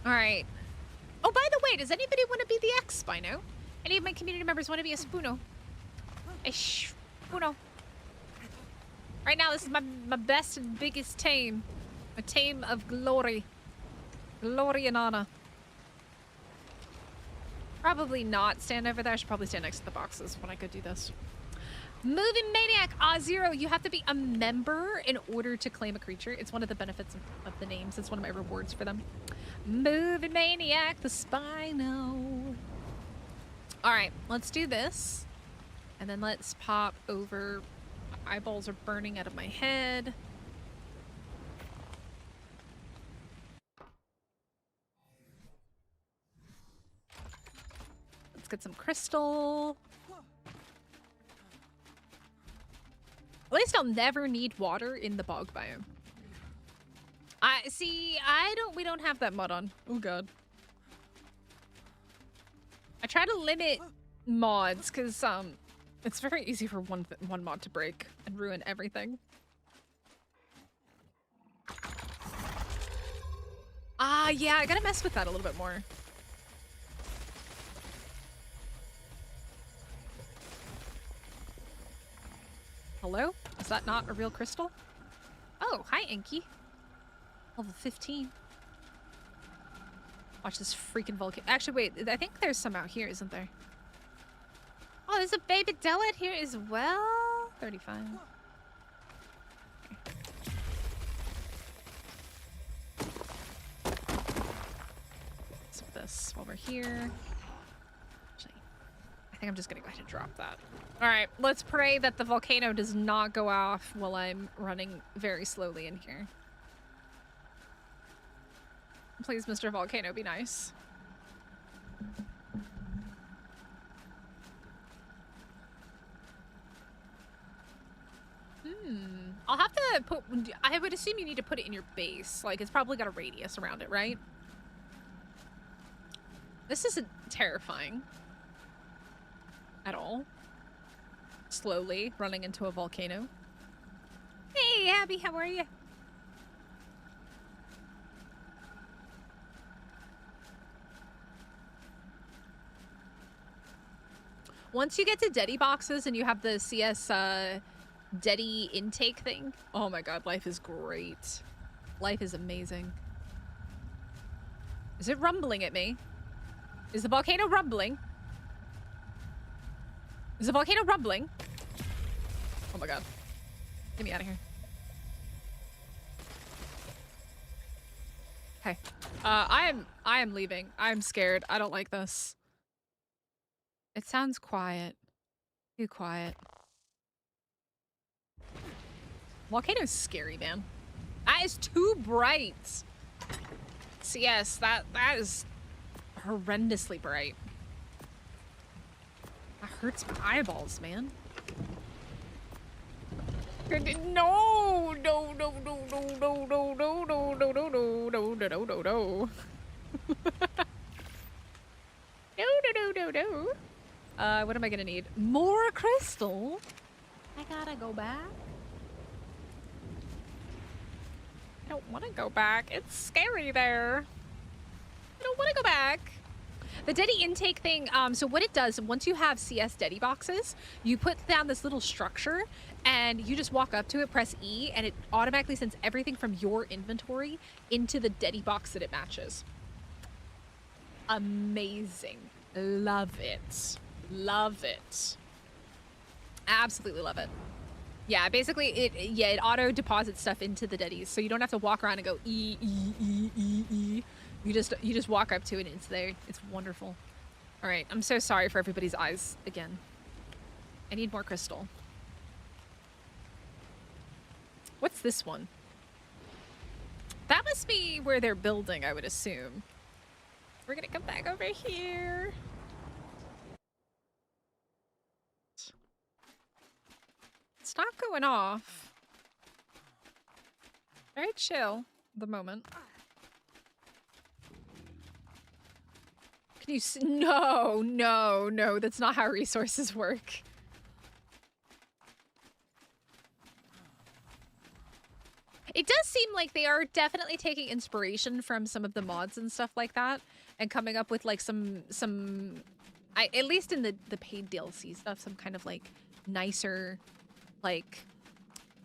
All right. Oh, by the way, does anybody want to be the X-Spino? Any of my community members want to be a Spoono? A Spoono. Right now, this is my best and biggest tame. A tame of glory. Glory and honor. Probably not stand over there. I should probably stand next to the boxes when I go do this. Moving Maniac, Zero, you have to be a member in order to claim a creature. It's one of the benefits of the names. It's one of my rewards for them. Moving Maniac, the Spino. All right, let's do this. And then let's pop over. My eyeballs are burning out of my head. Let's get some crystal. At least I'll never need water in the bog biome. We don't have that mod on. Oh god. I try to limit mods because it's very easy for one mod to break and ruin everything. Yeah, I gotta mess with that a little bit more. Hello? Is that not a real crystal? Oh, hi, Inky. Level 15. Watch this freaking volcano. Actually, wait. I think there's some out here, isn't there? Oh, there's a baby Delet here as well. 35. Let's put this while we're here. Actually, I think I'm just gonna go ahead and drop that. All right, let's pray that the volcano does not go off while I'm running very slowly in here. Please, Mr. Volcano, be nice. I'll have to put... I would assume you need to put it in your base. Like, it's probably got a radius around it, right? This isn't terrifying. At all. Slowly running into a volcano. Hey, Abby, how are you? Once you get to Deddy boxes and you have the CS Deddy intake thing, oh my god, life is great. Life is amazing. Is it rumbling at me? Is the volcano rumbling? Is the volcano rumbling? Oh my god. Get me out of here. Okay. I am leaving. I'm scared. I don't like this. It sounds quiet. Too quiet. Volcano's scary, man. That is too bright. CS, that is horrendously bright. That hurts my eyeballs, man. No, no, no, no, no, no, no, no, no, no, no, no, no, no, no, no, no. No. What am I gonna need? More crystal? I gotta go back. don't want to go back. It's scary there. I don't want to go back. The Dedi intake thing, so what it does, once you have CS Dedi boxes, you put down this little structure and you just walk up to it, press E, and it automatically sends everything from your inventory into the Dedi box that it matches. Amazing. Love it. Love it. Absolutely love it. Yeah, basically it auto deposits stuff into the Dedis, so you don't have to walk around and go E E E E E. You just walk up to it and it's there. It's wonderful. All right, I'm so sorry for everybody's eyes again. I need more crystal. What's this one? That must be where they're building, I would assume. We're gonna come back over here. It's not going off. Very chill at the moment. Can you see? No, no, no. That's not how resources work. It does seem like they are definitely taking inspiration from some of the mods and stuff like that, and coming up with like some at least in the paid DLC stuff, some kind of like nicer, like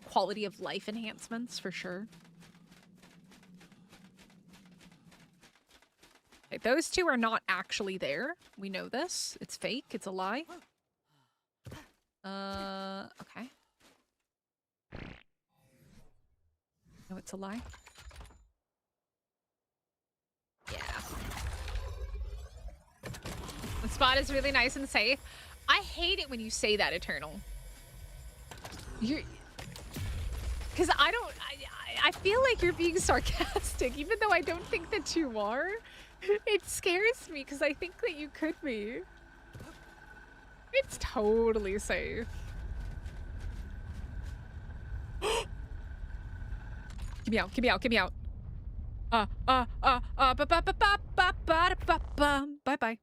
quality of life enhancements for sure. Okay, those two are not actually there. We know this. It's fake. It's a lie. Okay. No, it's a lie. Yeah. The spot is really nice and safe. I hate it when you say that, Eternal. You're... Because I feel like you're being sarcastic, even though I don't think that you are. It scares me because I think that you could be. It's totally safe. Get me out, get me out, get me out. Bye-bye.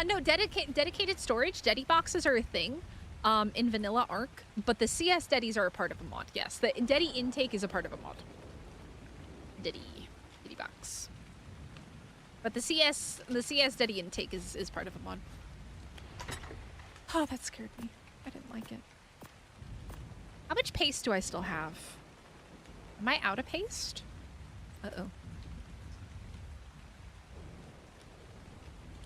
No, dedicated storage. Dedi boxes are a thing in vanilla Arc, but the CS Dedis are a part of a mod. Yes, the Dedi intake is a part of a mod. Dedi box. But the CS Dedi intake is part of a mod. Oh, that scared me. I didn't like it. How much paste do I still have? Am I out of paste? Uh-oh.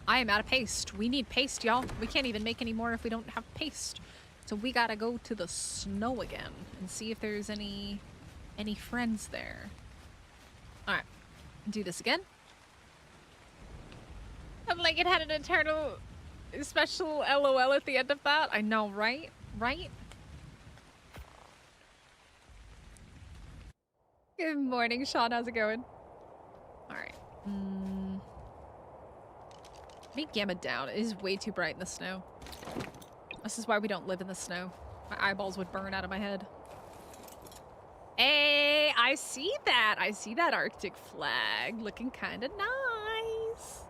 I am out of paste. We need paste, y'all. We can't even make any more if we don't have paste. So we gotta go to the snow again and see if there's any friends there. Alright. Do this again. I'm like, it had an eternal special LOL at the end of that. I know, right? Right? Good morning, Sean. How's it going? Alright. Let me gamma down. It is way too bright in the snow. This is why we don't live in the snow. My eyeballs would burn out of my head. Hey, I see that. I see that Arctic flag looking kind of nice.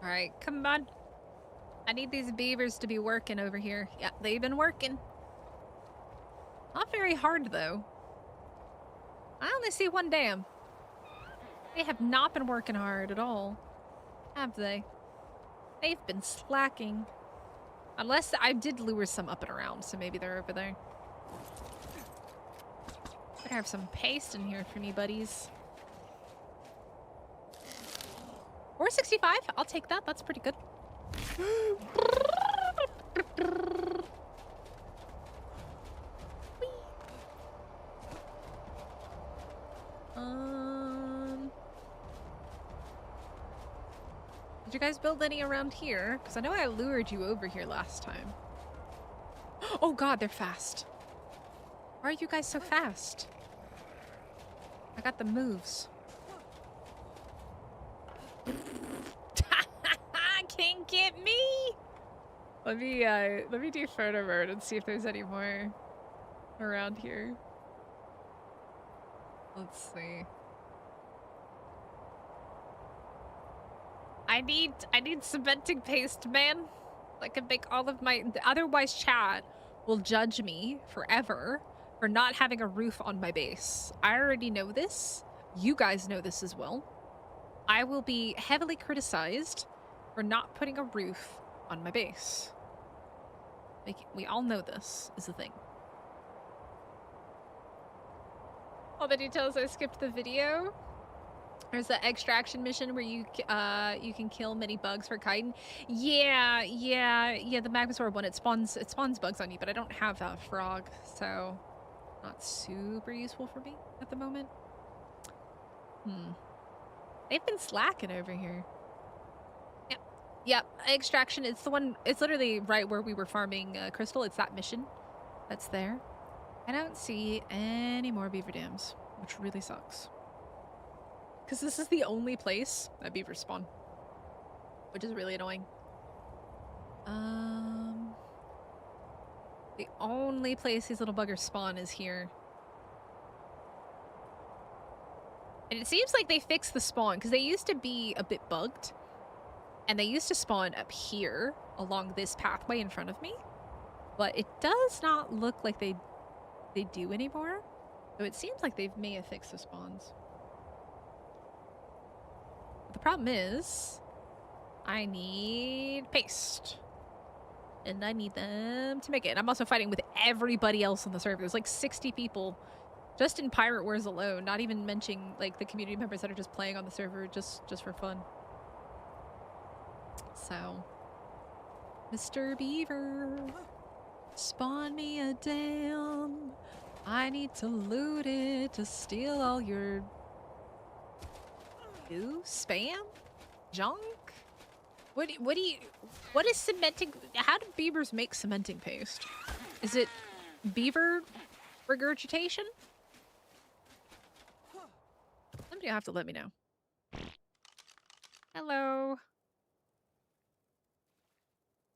All right, come on. I need these beavers to be working over here. Yeah, they've been working. Not very hard, though. I only see one dam. They have not been working hard at all. Have they? They've been slacking. Unless I did lure some up and around, so maybe they're over there. I have some paste in here for me, buddies. 465? I'll take that. That's pretty good. Did you guys build any around here? Because I know I lured you over here last time. Oh god, they're fast. Why are you guys so fast? I got the moves. Can't get me! Let me do photo mode and see if there's any more around here. Let's see. I need cementing paste, man. I can make all of my... Otherwise, chat will judge me forever for not having a roof on my base. I already know this. You guys know this as well. I will be heavily criticized for not putting a roof on my base. Like, we all know this is the thing. All the details, I skipped the video. There's the extraction mission where you can kill many bugs for chitin. Yeah, the Magmasaur one, it spawns bugs on you, but I don't have a frog, so not super useful for me at the moment. They've been slacking over here. Yep, extraction, it's the one, it's literally right where we were farming crystal. It's that mission that's there. I don't see any more beaver dams, which really sucks. Because this is the only place that beavers spawn, which is really annoying. The only place these little buggers spawn is here. And it seems like they fixed the spawn, because they used to be a bit bugged. And they used to spawn up here, along this pathway in front of me. But it does not look like they do anymore. So it seems like they may have fixed the spawns. The problem is, I need paste. And I need them to make it. And I'm also fighting with everybody else on the server. There's like 60 people just in Pirate Wars alone, not even mentioning like the community members that are just playing on the server just for fun. So, Mr. Beaver, spawn me a dam. I need to loot it to steal all your spam? Junk? What is cementing? How do beavers make cementing paste? Is it beaver regurgitation? Somebody will have to let me know. Hello.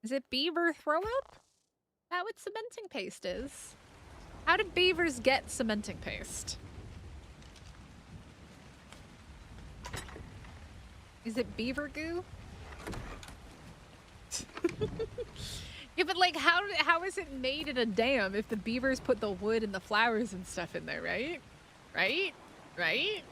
Is it beaver throw up? Is that what cementing paste is? How do beavers get cementing paste? Is it beaver goo? Yeah, but like how is it made in a dam if the beavers put the wood and the flowers and stuff in there, right? Right? Right?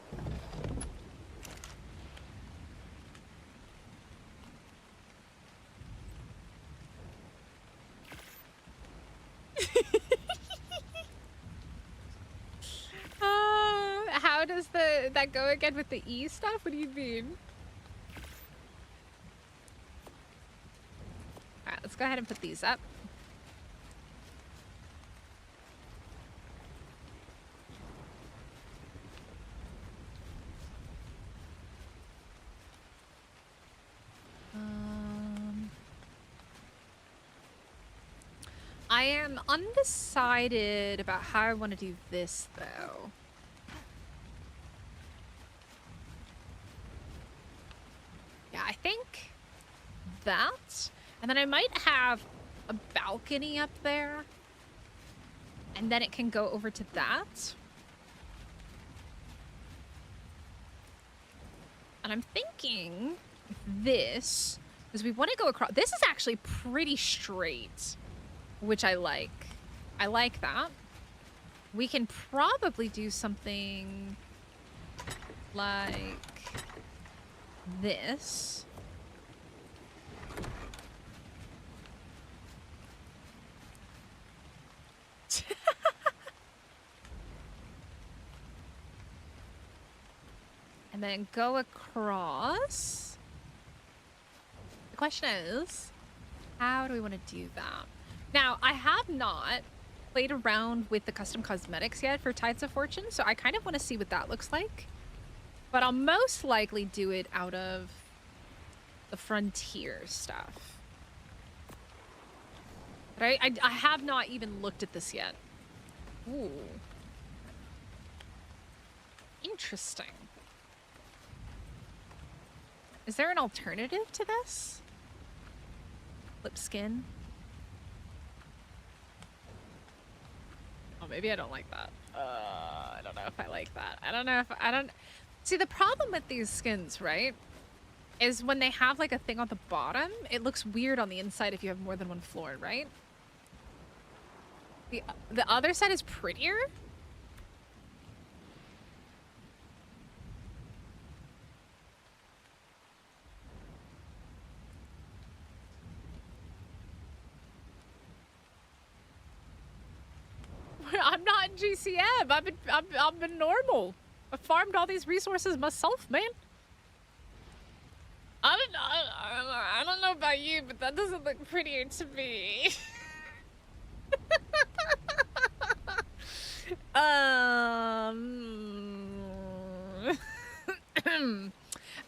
How does that go again with the E stuff? What do you mean? Alright, let's go ahead and put these up. I am undecided about how I want to do this, though. Yeah, I think that. And then I might have a balcony up there. And then it can go over to that. And I'm thinking this, because we want to go across. This is actually pretty straight, which I like. I like that. We can probably do something like this. And then go across. The question is, how do we want to do that? Now, I have not played around with the custom cosmetics yet for Tides of Fortune, so I kind of want to see what that looks like. But I'll most likely do it out of the Frontier stuff. But I have not even looked at this yet. Ooh. Interesting. Is there an alternative to this? Lip skin? Oh, maybe I don't like that. I don't know if I like that. I don't know if I don't... See, the problem with these skins, right, is when they have like a thing on the bottom, it looks weird on the inside if you have more than one floor, right? The other side is prettier? I'm not in GCM. I've been normal. I farmed all these resources myself, man. I don't know about you, but that doesn't look prettier to me.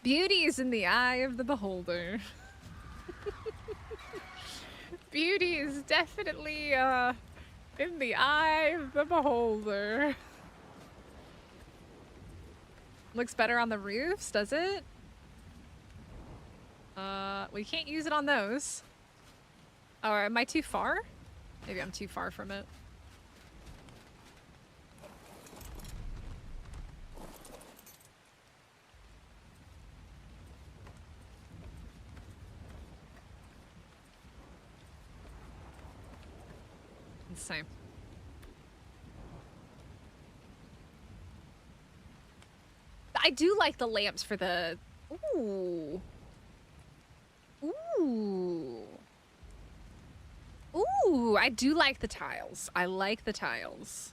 Beauty is in the eye of the beholder. Beauty is definitely in the eye of the beholder. Looks better on the roofs, does it? We can't use it on those. Oh, am I too far? Maybe I'm too far from it. Insane. I do like the lamps for the... Ooh. Ooh. Ooh, I do like the tiles. I like the tiles.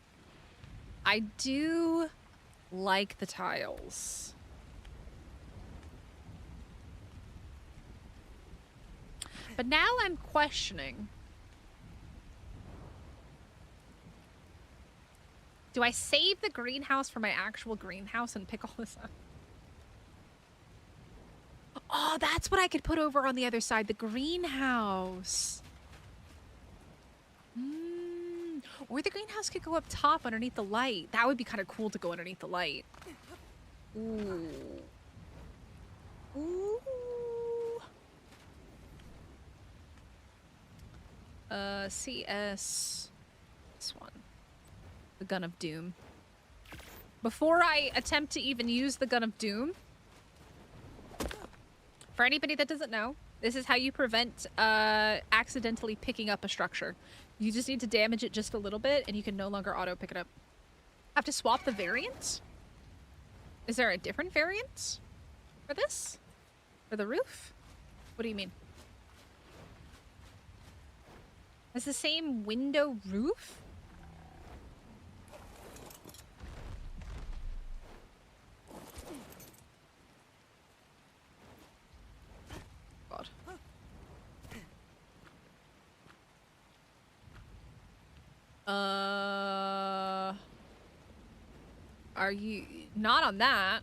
I do like the tiles. But now I'm questioning. Do I save the greenhouse for my actual greenhouse and pick all this up? Oh, that's what I could put over on the other side, the greenhouse. Or the greenhouse could go up top underneath the light. That would be kind of cool to go underneath the light. Ooh. Ooh. CS. This one. The Gun of Doom. Before I attempt to even use the Gun of Doom, for anybody that doesn't know, this is how you prevent accidentally picking up a structure. You just need to damage it just a little bit and you can no longer auto pick it up. Have to swap the variant? Is there a different variant for this? For the roof? What do you mean? It's the same window roof? God. Are you not on that?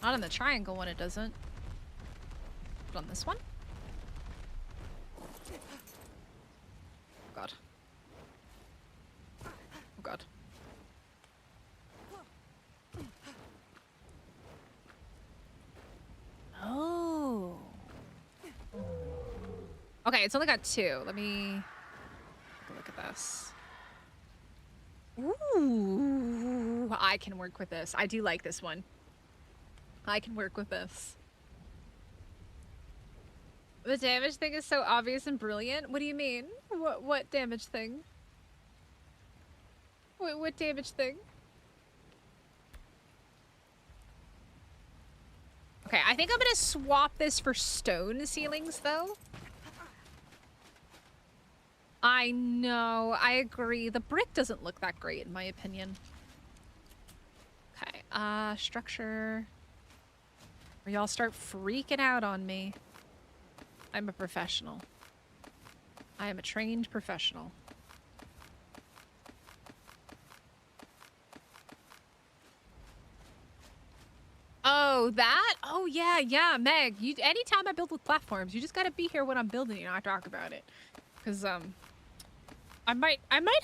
Not on the triangle one, it doesn't. But on this one? Oh God. Oh God. Oh. Okay, it's only got two. Let me take a look at this. Ooh, I can work with this. I do like this one. I can work with this. The damage thing is so obvious and brilliant. What do you mean? What damage thing? What damage thing? Okay, I think I'm gonna swap this for stone ceilings, though. I know, I agree. The brick doesn't look that great, in my opinion. Okay, structure. Or y'all start freaking out on me. I'm a professional. I am a trained professional. Oh, that? Oh, yeah, Meg. Anytime I build with platforms, you just gotta be here when I'm building and I talk about it. Because, I might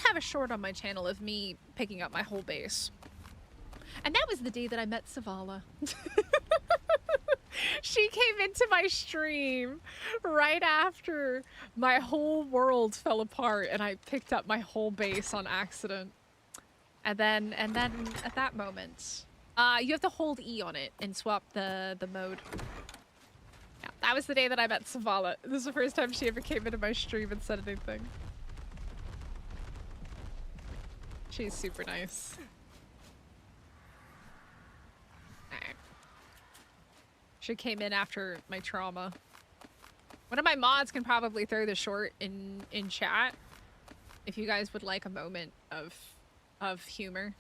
have a short on my channel of me picking up my whole base. And that was the day that I met Savala. She came into my stream right after my whole world fell apart and I picked up my whole base on accident. And then at that moment, You have to hold E on it and swap the mode. Yeah, that was the day that I met Savala. This is the first time she ever came into my stream and said anything. She's super nice. She came in after my trauma. One of my mods can probably throw the short in chat if you guys would like a moment of humor.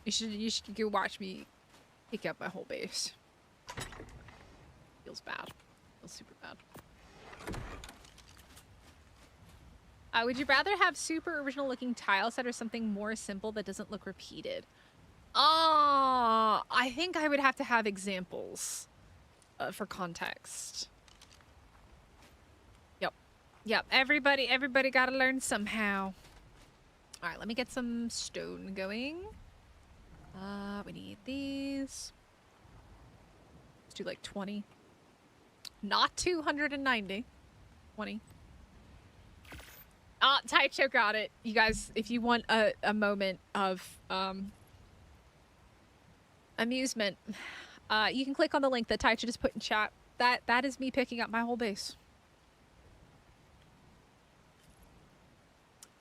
You should go watch me pick up my whole base. Feels bad. Feels super bad. Would you rather have super original looking tile set or something more simple that doesn't look repeated? I think I would have to have examples for context. Yep. Everybody gotta learn somehow. All right, let me get some stone going. We need these. Let's do like 20. Not 290. 20. Taicho got it. You guys, if you want a moment of amusement, you can click on the link that Taicho just put in chat. That is me picking up my whole base.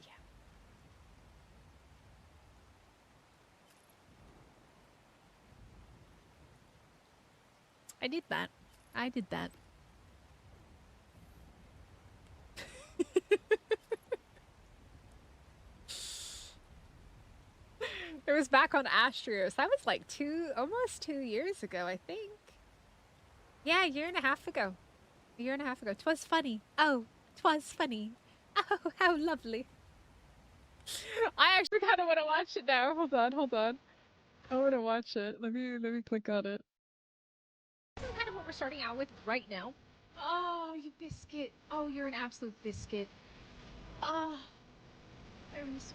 Yeah. I did that. It was back on Astrios. That was like almost 2 years ago, I think. Yeah, a year and a half ago. 'Twas funny. Oh, 'twas funny. Oh, how lovely. I actually kind of want to watch it now. Hold on. I want to watch it. Let me click on it. That's kind of what we're starting out with right now. Oh, you biscuit. Oh, you're an absolute biscuit. Oh, very sweet.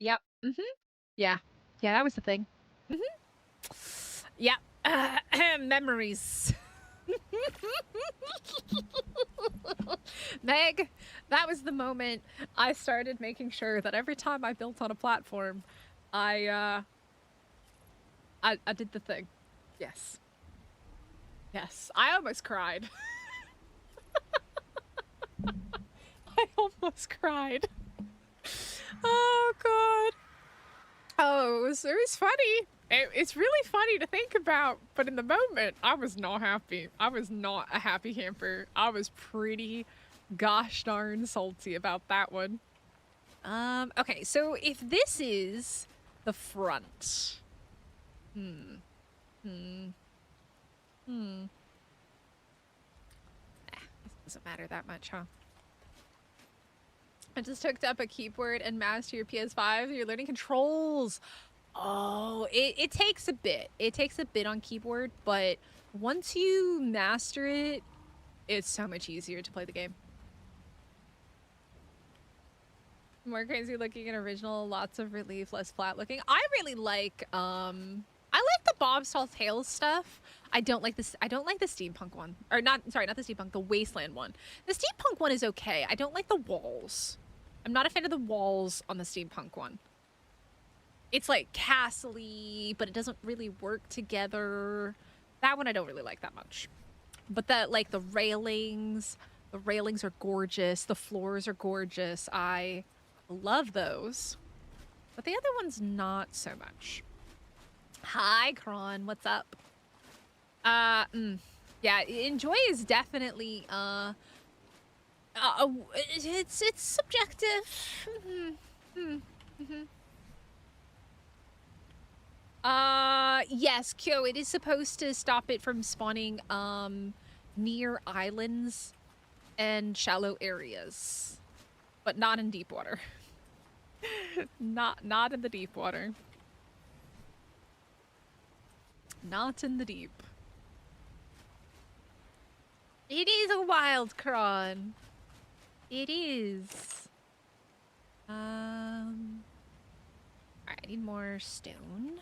Yep. Yeah. Yeah, that was the thing. Yep. Memories. Meg, that was the moment I started making sure that every time I built on a platform, I did the thing. Yes. Yes. I almost cried. I almost cried. Oh, God. Oh, it was funny. It's really funny to think about, but in the moment, I was not happy. I was not a happy camper. I was pretty gosh darn salty about that one. Okay, so if this is the front. Doesn't matter that much, huh? I just hooked up a keyboard and mouse to your PS5. You're learning controls. Oh, it takes a bit. It takes a bit on keyboard, but once you master it, it's so much easier to play the game. More crazy looking and original, lots of relief, less flat looking. I really like the Bob Tall Tales stuff. I don't like the steampunk one. Or not the steampunk, the wasteland one. The steampunk one is okay. I don't like the walls. I'm not a fan of the walls on the steampunk one. It's like castle-y, but it doesn't really work together. That one I don't really like that much. But the railings are gorgeous. The floors are gorgeous. I love those. But the other one's not so much. Hi, Kron. What's up? Yeah, enjoy is definitely, it's subjective. Yes, Kyo, it is supposed to stop it from spawning, near islands and shallow areas. But not in deep water. Not in the deep water. Not in the deep. It is a wild cron. It is. Alright. I need more stone.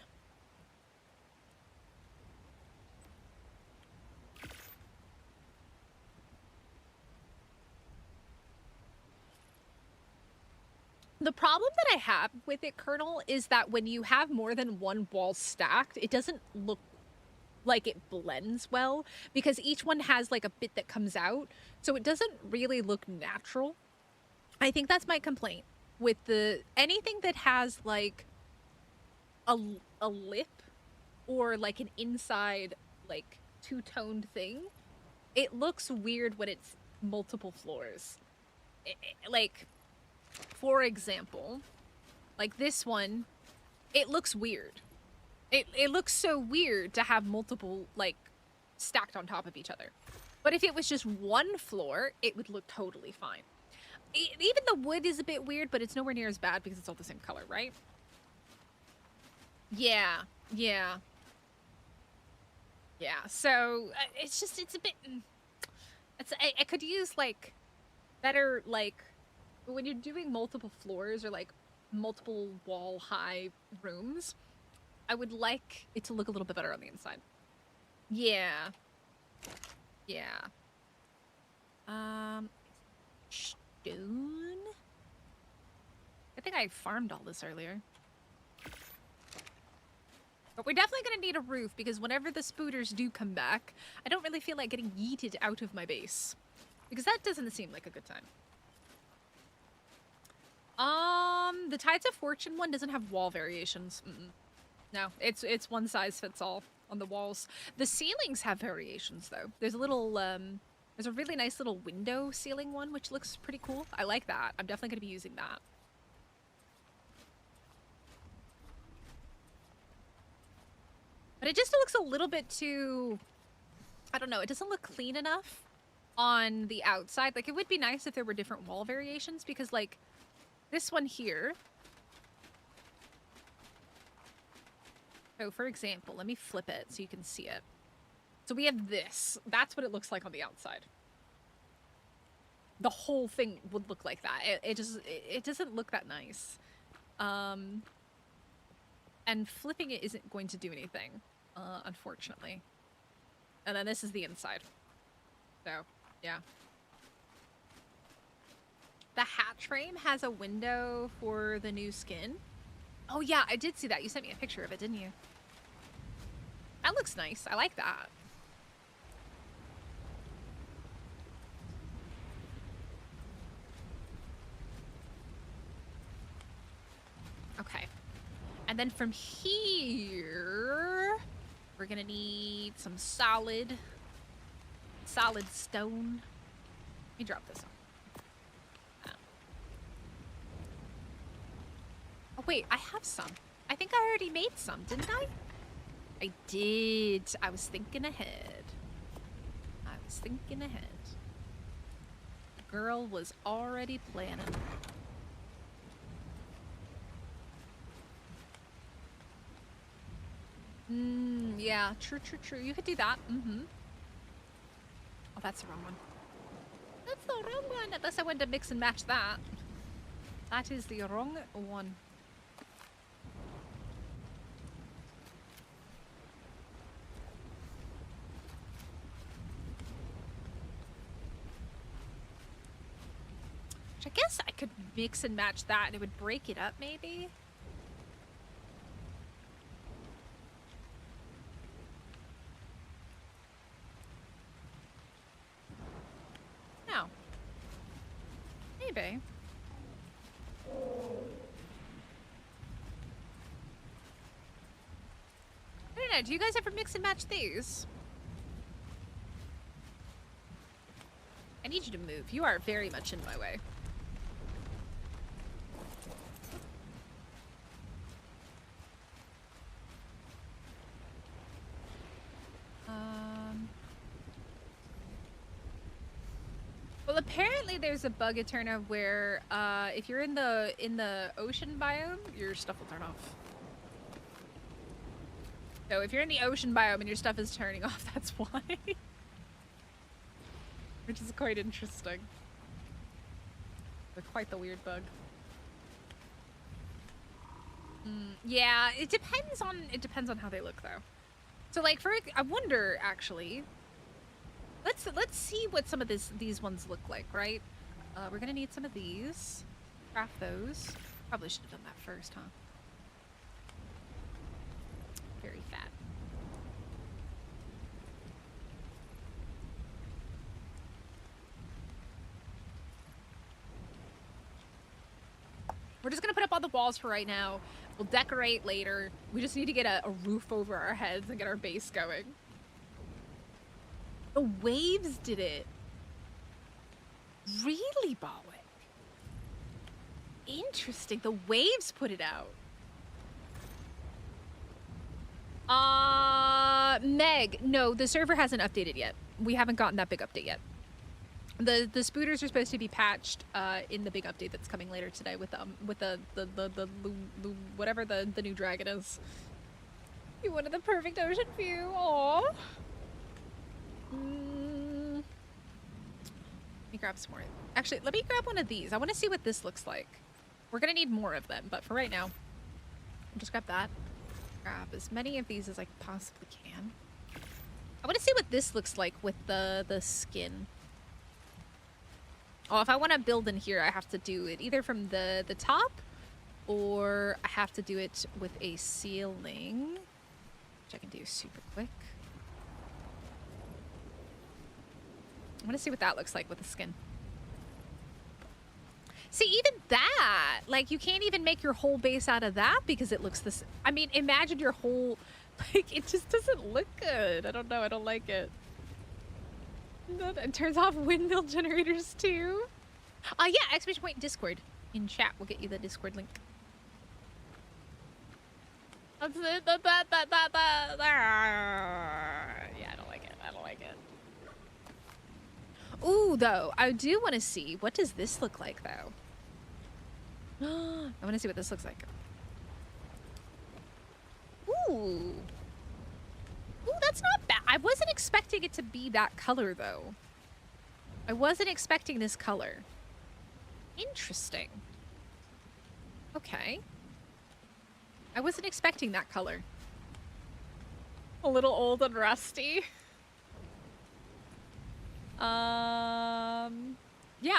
The problem that I have with it, Colonel, is that when you have more than one wall stacked, it doesn't look like it blends well because each one has like a bit that comes out, so it doesn't really look natural. I think that's my complaint with anything that has like a lip or like an inside like two-toned thing. It looks weird when it's multiple floors. Like, for example, like this one, it looks weird. It looks so weird to have multiple, like, stacked on top of each other. But if it was just one floor, it would look totally fine. Even the wood is a bit weird, but it's nowhere near as bad because it's all the same color, right? Yeah, yeah. Yeah, so it's a bit... I could use, like, better, like, when you're doing multiple floors or, like, multiple wall-high rooms, I would like it to look a little bit better on the inside. Yeah. Yeah. Stone? I think I farmed all this earlier. But we're definitely gonna need a roof because whenever the spooters do come back, I don't really feel like getting yeeted out of my base. Because that doesn't seem like a good time. The Tides of Fortune one doesn't have wall variations. No, it's one size fits all on the walls. The ceilings have variations though. There's a little there's a really nice little window ceiling one which looks pretty cool. I like that. I'm definitely going to be using that. But it just looks a little bit too, I don't know, it doesn't look clean enough on the outside. Like, it would be nice if there were different wall variations because, like, this one here. So, for example, let me flip it so you can see it. So we have this. That's what it looks like on the outside. The whole thing would look like that. It doesn't look that nice. And flipping it isn't going to do anything, unfortunately. And then this is the inside. So, yeah. The hatch frame has a window for the new skin. Oh yeah, I did see that. You sent me a picture of it, didn't you? That looks nice. I like that. Okay. And then from here, we're gonna need some solid stone. Let me drop this on. Oh wait, I have some. I think I already made some, didn't I? I did. I was thinking ahead. The girl was already planning. Yeah, true. You could do that. Oh, that's the wrong one. That's the wrong one. Unless I wanted to mix and match that. That is the wrong one. Which I guess I could mix and match that and it would break it up, maybe? No. Maybe. I don't know, do you guys ever mix and match these? I need you to move. You are very much in my way. Well, apparently there's a bug Eterna where if you're in the ocean biome, your stuff will turn off. So if you're in the ocean biome and your stuff is turning off, that's why. Which is quite interesting. But quite the weird bug. Yeah, it depends on how they look though. So like I wonder actually. Let's see what some of these ones look like, right? We're gonna need some of these. Craft those. Probably should have done that first, huh? Very fat. We're just gonna put up all the walls for right now. We'll decorate later. We just need to get a roof over our heads and get our base going. The waves did it. Really, Barwick? Interesting. The waves put it out. Meg, no, the server hasn't updated yet. We haven't gotten that big update yet. The spooters are supposed to be patched in the big update that's coming later today with the whatever the new dragon is. You wanted the perfect ocean view. Aww. Let me grab some more. Actually, let me grab one of these. I want to see what this looks like. We're gonna need more of them, but for right now, I'll just grab that. Grab as many of these as I possibly can. I want to see what this looks like with the skin. Oh, if I want to build in here, I have to do it either from the top, or I have to do it with a ceiling, which I can do super quick. I want to see what that looks like with the skin. See, even that, like, you can't even make your whole base out of that because it looks this. I mean, imagine your whole, like, it just doesn't look good. I don't know. I don't like it. It turns off windmill generators too. Yeah, exclamation point Discord in chat. We'll get you the Discord link. That's it. Yeah, I don't like it. I don't like it. Ooh, though, I do want to see what does this look like, though. I want to see what this looks like. Ooh. Ooh, that's not bad. I wasn't expecting it to be that color, though. I wasn't expecting this color. Interesting. Okay. I wasn't expecting that color. A little old and rusty. Yeah,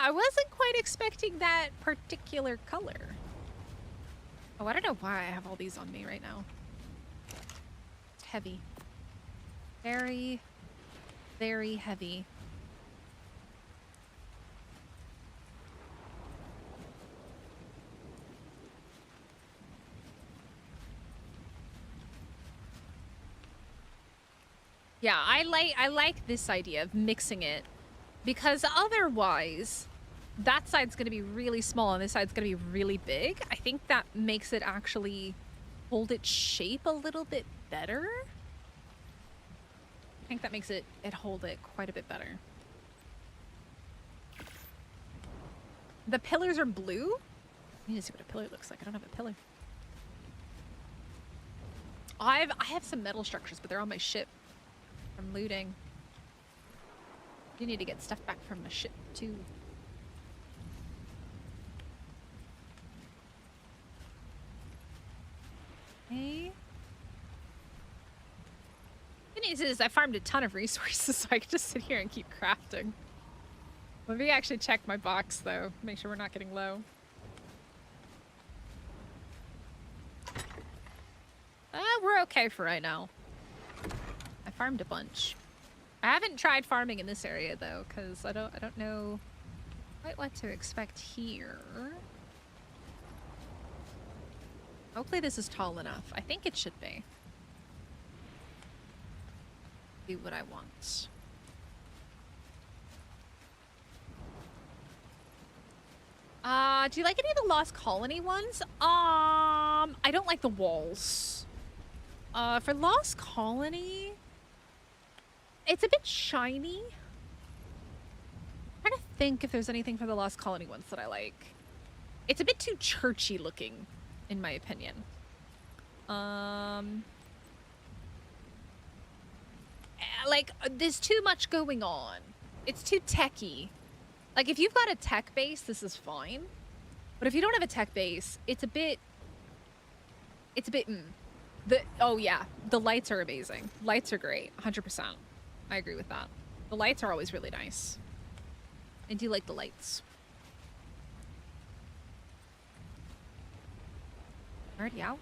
I wasn't quite expecting that particular color. Oh, I don't know why I have all these on me right now. It's heavy. Very, very heavy. Yeah, I like this idea of mixing it, because otherwise that side's going to be really small and this side's going to be really big. I think that makes it actually hold its shape a little bit better. I think that makes it hold it quite a bit better. The pillars are blue? I need to see what a pillar looks like. I don't have a pillar. I have some metal structures, but they're on my ship. From looting. You need to get stuff back from the ship too. Okay. The news is I farmed a ton of resources, so I can just sit here and keep crafting. Let me actually check my box though, make sure we're not getting low. We're okay for right now. I farmed a bunch. I haven't tried farming in this area though, because I don't know quite what to expect here. Hopefully this is tall enough. I think it should be. Do what I want. Do you like any of the Lost Colony ones? I don't like the walls. For Lost Colony, it's a bit shiny. I'm trying to think if there's anything for the Lost Colony ones that I like. It's a bit too churchy looking, in my opinion. Like, there's too much going on. It's too techy. Like, if you've got a tech base, this is fine. But if you don't have a tech base, it's a bit It's a bit, oh yeah, the lights are amazing. Lights are great, 100%. I agree with that. The lights are always really nice. I do like the lights. Already out?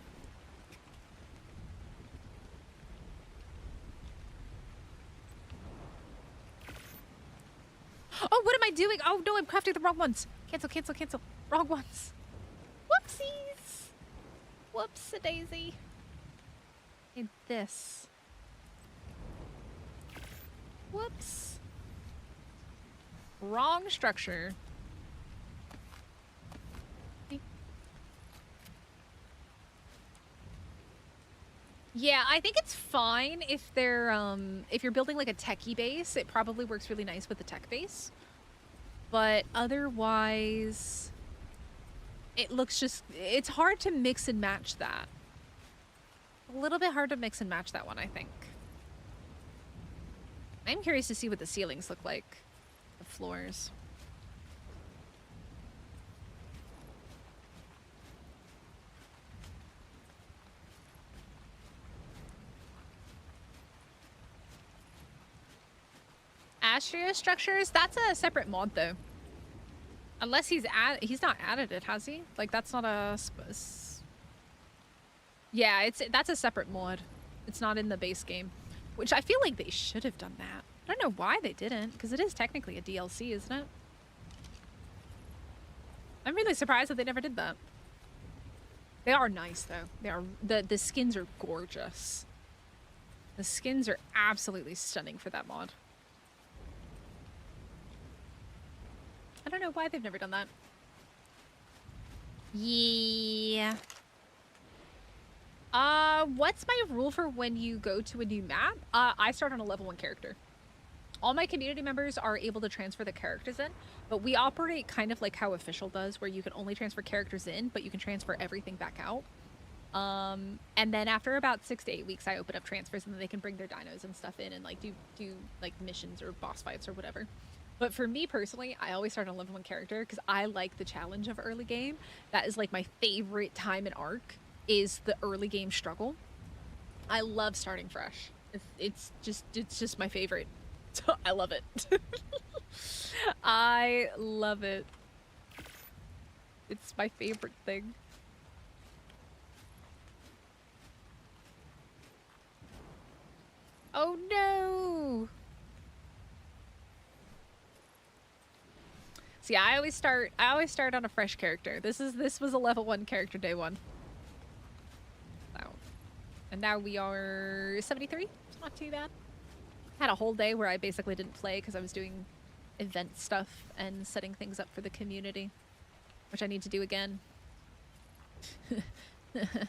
Oh, what am I doing? Oh no, I'm crafting the wrong ones. Cancel, cancel, cancel. Wrong ones. Whoopsies. Whoops-a-daisy. And this. Whoops. Wrong structure. Yeah, I think it's fine if they're if you're building like a techie base, it probably works really nice with the tech base. But otherwise, it looks just, it's hard to mix and match that. A little bit hard to mix and match that one, I think. I'm curious to see what the ceilings look like. The floors. Astria structures? That's a separate mod, though. Unless he's not added it, has he? Like, that's not a... Yeah, that's a separate mod. It's not in the base game. Which I feel like they should have done that. I don't know why they didn't, because it is technically a DLC, isn't it? I'm really surprised that they never did that. They are nice, though. They are... The skins are gorgeous. The skins are absolutely stunning for that mod. I don't know why they've never done that. Yeah. What's my rule for when you go to a new map? I start on a level 1 character. All my community members are able to transfer the characters in, but we operate kind of like how Official does, where you can only transfer characters in, but you can transfer everything back out. And then after about 6 to 8 weeks, I open up transfers, and then they can bring their dinos and stuff in and like do like missions or boss fights or whatever. But for me personally, I always start on a level 1 character because I like the challenge of early game. That is like my favorite time in Ark, is the early game struggle. I love starting fresh. It's just my favorite. I love it. I love it. It's my favorite thing. Oh no! See, I always start on a fresh character. This was a level 1 character day 1. So, and now we are 73. It's not too bad. Had a whole day where I basically didn't play because I was doing event stuff and setting things up for the community, which I need to do again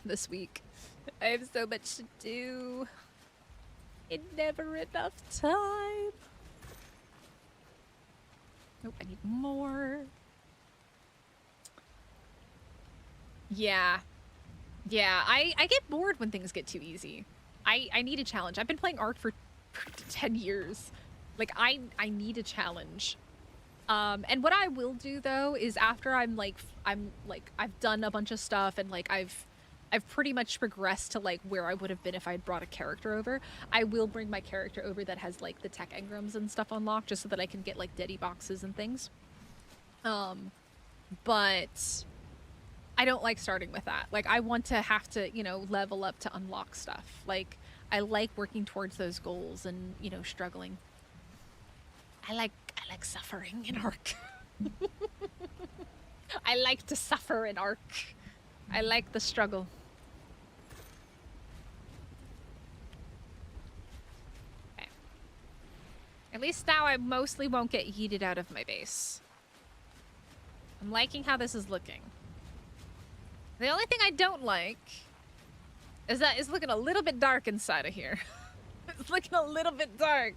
this week. I have so much to do. It's never enough time. Nope, I need more. Yeah. Yeah, I get bored when things get too easy. I need a challenge. I've been playing Ark for 10 years. Like, I need a challenge. And what I will do, though, is after I've done a bunch of stuff and, like, I've pretty much progressed to, like, where I would have been if I'd brought a character over, I will bring my character over that has, like, the tech engrams and stuff unlocked just so that I can get, like, Deddy boxes and things. But I don't like starting with that. Like, I want to have to, you know, level up to unlock stuff. Like, I like working towards those goals and, you know, struggling. I like suffering in Ark. I like to suffer in Ark. I like the struggle. Okay. At least now I mostly won't get yeeted out of my base. I'm liking how this is looking. The only thing I don't like is that it's looking a little bit dark inside of here. It's looking a little bit dark.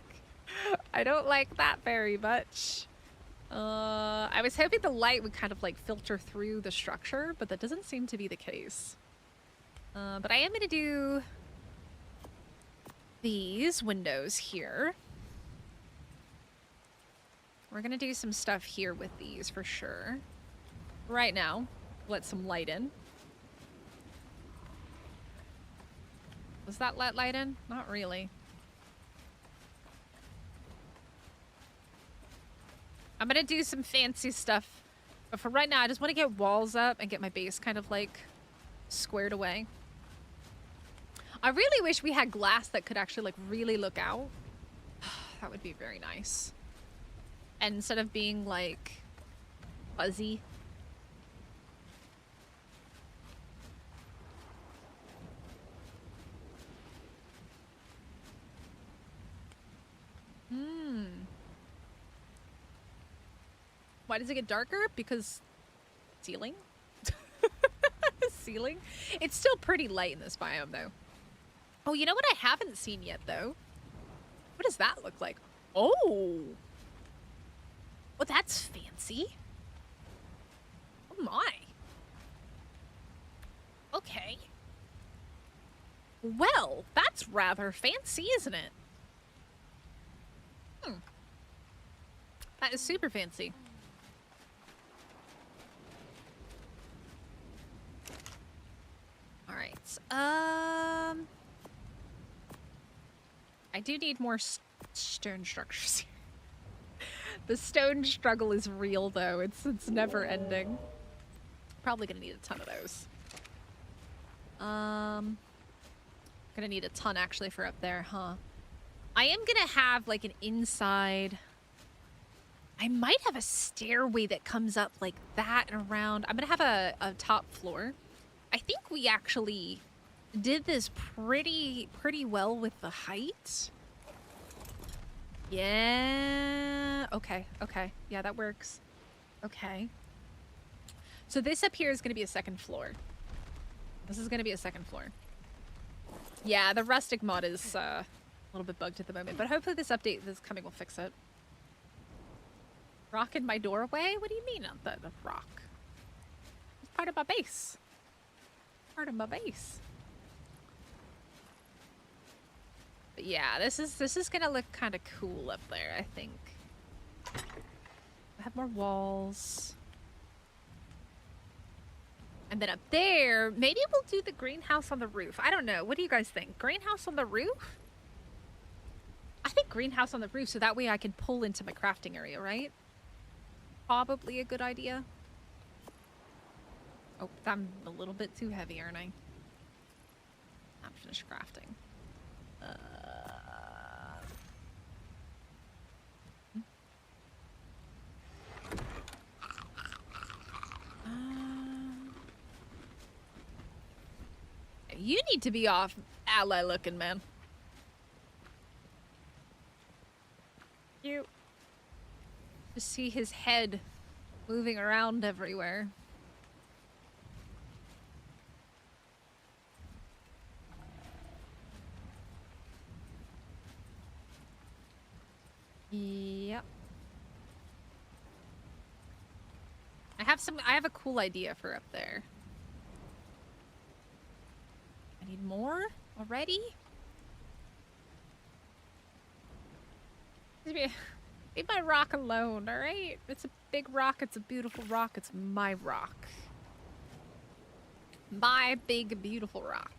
I don't like that very much. I was hoping the light would kind of like filter through the structure, but that doesn't seem to be the case. But I am going to do these windows here. We're going to do some stuff here with these for sure. Right now, let some light in. Does that let light in? Not really. I'm gonna do some fancy stuff. But for right now, I just want to get walls up and get my base kind of like squared away. I really wish we had glass that could actually like really look out. That would be very nice. And instead of being like fuzzy. Why does it get darker? Because ceiling? Ceiling? It's still pretty light in this biome though. Oh, you know what I haven't seen yet though? What does that look like? Oh! Well, that's fancy. Oh my. Okay. Well, that's rather fancy, isn't it? That is super fancy. All right. I do need more stone structures. The stone struggle is real, though. It's never ending. Probably gonna need a ton of those. Gonna need a ton actually for up there, huh? I am gonna have like an inside. I might have a stairway that comes up like that and around. I'm gonna have a top floor. I think we actually did this pretty well with the height. Yeah. Okay. Yeah, that works. Okay. So this up here is going to be a second floor. This is going to be a second floor. Yeah, the rustic mod is a little bit bugged at the moment, but hopefully this update that's coming will fix it. Rock in my doorway? What do you mean the rock? It's part of my base. Part of my base. But yeah, this is gonna look kind of cool up there, I think. I have more walls. And then up there, maybe we'll do the greenhouse on the roof. I don't know. What do you guys think? Greenhouse on the roof? I think greenhouse on the roof so that way I can pull into my crafting area, right? Probably a good idea. Oh, I'm a little bit too heavy, aren't I? Not finished crafting. You need to be off ally looking, man. You just see his head moving around everywhere. Yep. I have a cool idea for up there. I need more already? Leave my rock alone, alright? It's a big rock, it's a beautiful rock, it's my rock. My big, beautiful rock.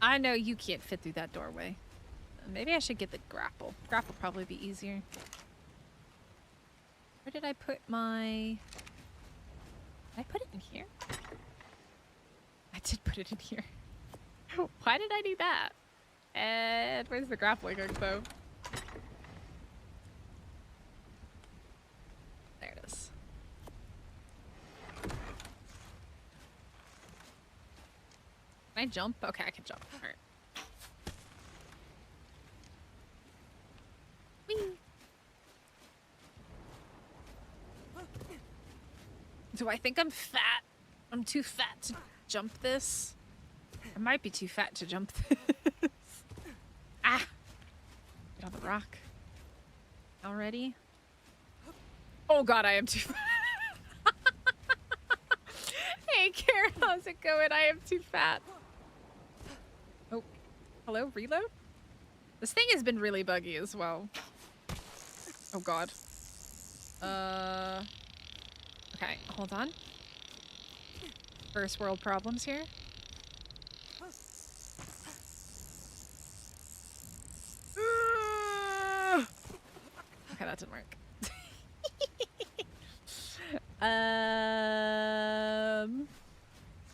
I know you can't fit through that doorway. Maybe I should get the grapple. Grapple probably be easier. Where did I put my... Did I put it in here? I did put it in here. Why did I need that? And where's the grappling hook though? There it is. Can I jump? Okay, I can jump. All right. Whee. Do I think I'm fat? I'm too fat to jump this. I might be too fat to jump this. Ah! Get on the rock. Already? Oh god, I am too fat. Hey Karen, how's it going? I am too fat. Oh, hello, reload? This thing has been really buggy as well. Oh god. Okay, hold on. First world problems here. Okay, that didn't work.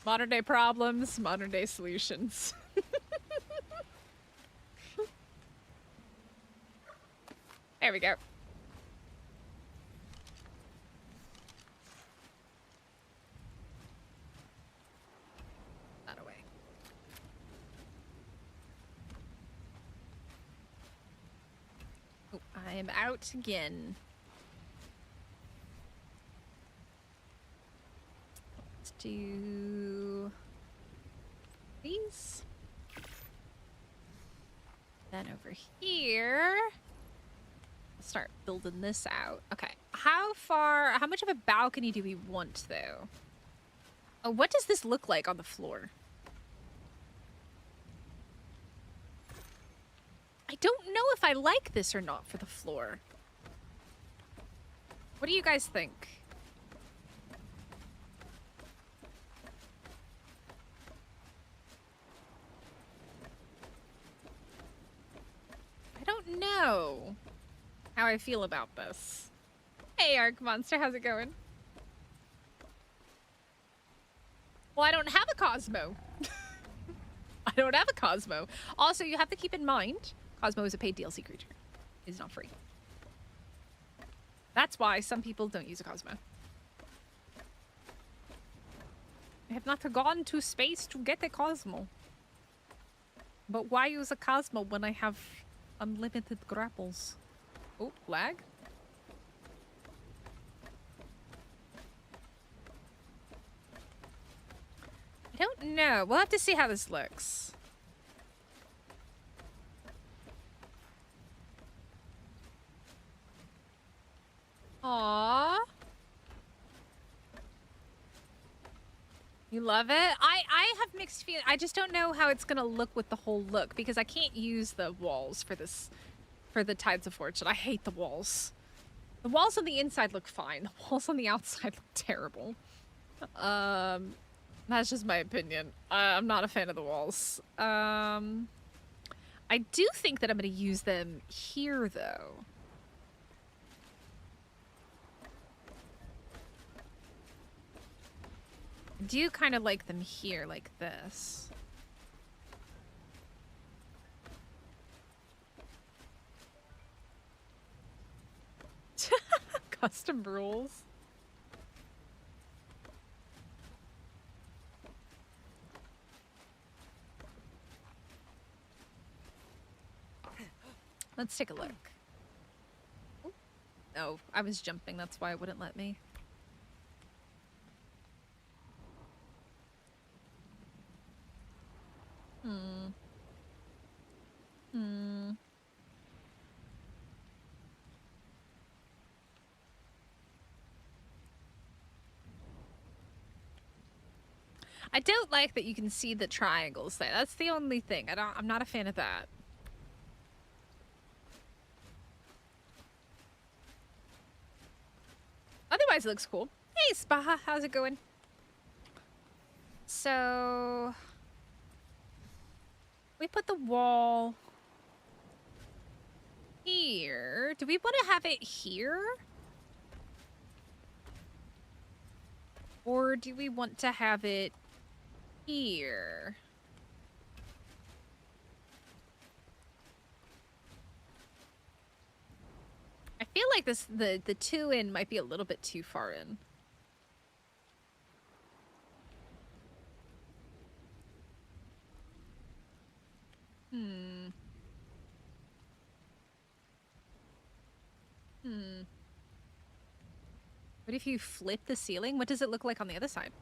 Modern day problems, modern day solutions. There we go. That away. Oh, I am out again. Let's do these. Then over here, start building this out. Okay, how much of a balcony do we want though? Oh, what does this look like on the floor? I don't know if I like this or not for the floor. What do you guys think? I don't know how I feel about this. Hey, Arc Monster, how's it going? Well, I don't have a Cosmo. I don't have a Cosmo. Also, you have to keep in mind, Cosmo is a paid DLC creature. It's not free. That's why some people don't use a Cosmo. I have not gone to space to get a Cosmo. But why use a Cosmo when I have unlimited grapples? Oh, lag? I don't know. We'll have to see how this looks. Aww. You love it? I have mixed feelings. I just don't know how it's gonna look with the whole look because I can't use the walls for this, for the Tides of Fortune. I hate the walls. The walls on the inside look fine. The walls on the outside look terrible. That's just my opinion. I'm not a fan of the walls. I do think that I'm gonna use them here though. I do kind of like them here, like this. Custom rules. Let's take a look. Oh, I was jumping. That's why it wouldn't let me. I don't like that you can see the triangles there. That's the only thing. I'm not a fan of that. Otherwise, it looks cool. Hey, Spaha, how's it going? So we put the wall here. Do we want to have it here? Or do we want to have it here? I feel like the 2 in might be a little bit too far in. What if you flip the ceiling? What does it look like on the other side?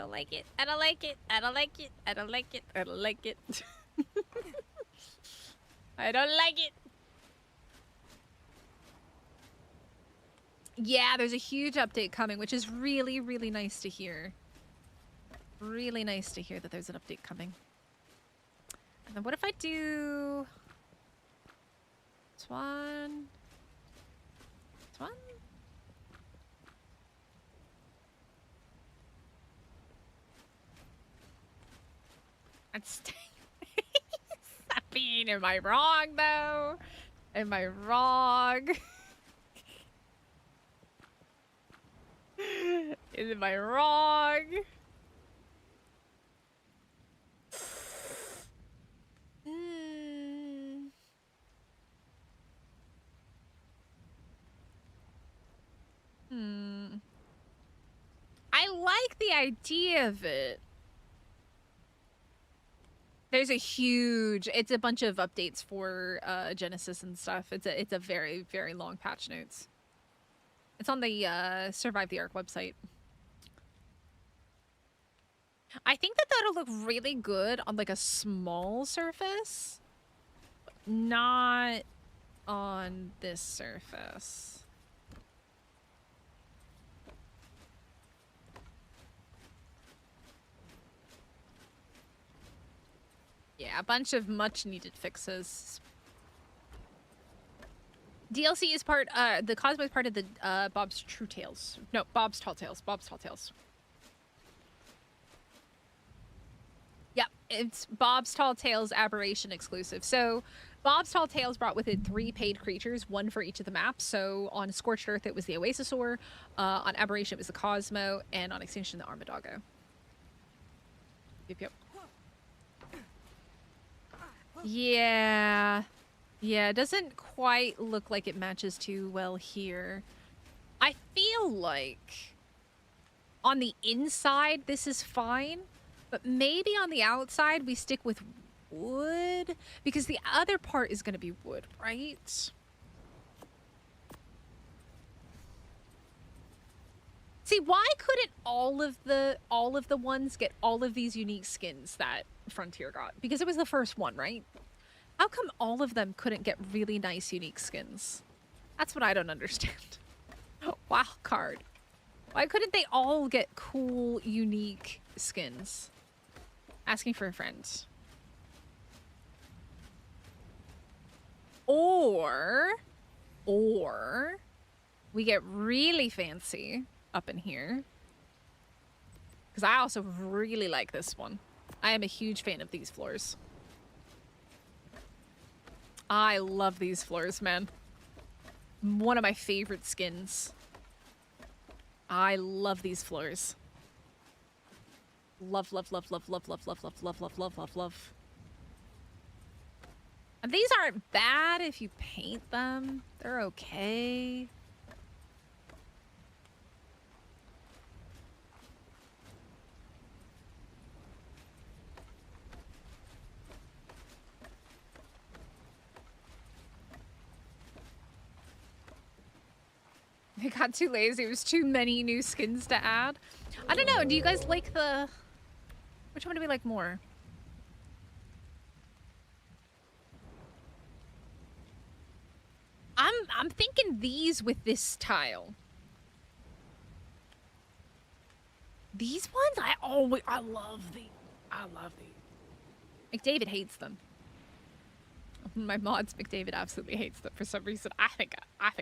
don't like it. I don't like it. I don't like it. I don't like it. I don't like it. I don't like it. Yeah, there's a huge update coming, which is really, really nice to hear. Really nice to hear that there's an update coming. And then what if I do... this one... this one? That's... Am I wrong, though? Am I wrong? Am I wrong? I like the idea of it. There's a huge, it's a bunch of updates for Genesis and stuff. It's a very, very long patch notes. It's on the Survive the Ark website. I think that that'll look really good on like a small surface, not on this surface. Yeah, a bunch of much needed fixes. DLC is part, the Cosmo is part of the Bob's True Tales. No, Bob's Tall Tales. Bob's Tall Tales. Yep, it's Bob's Tall Tales Aberration exclusive. So, Bob's Tall Tales brought with it 3 paid creatures, 1 for each of the maps. So, on Scorched Earth, it was the Oasisaur, on Aberration, it was the Cosmo, and on Extinction, the Armadoggo. Yep, yep. Yeah. Yeah, it doesn't quite look like it matches too well here. I feel like on the inside, this is fine. But maybe on the outside, we stick with wood. Because the other part is going to be wood, right? See, why couldn't all of the ones get all of these unique skins that Frontier got? Because it was the first one, right? How come all of them couldn't get really nice unique skins? That's what I don't understand. Wild card. Why couldn't they all get cool, unique skins? Asking for a friend. Or we get really fancy up in here. Because I also really like this one. I am a huge fan of these floors. I love these floors, man. One of my favorite skins. I love these floors. Love, love, love, love, love, love, love, love, love, love, love, love, love. And these aren't bad if you paint them. They're okay. They got too lazy. It was too many new skins to add. I don't know. Do you guys like the... Which one do we like more? I'm thinking these with this tile. These ones? I love these. I love these. McDavid hates them. My mods, McDavid absolutely hates them for some reason. I think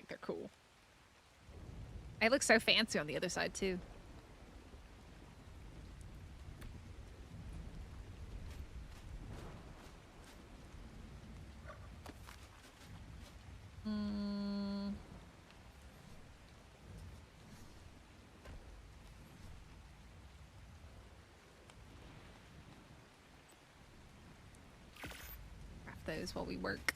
they're cool. I look so fancy on the other side, too. Craft those while we work.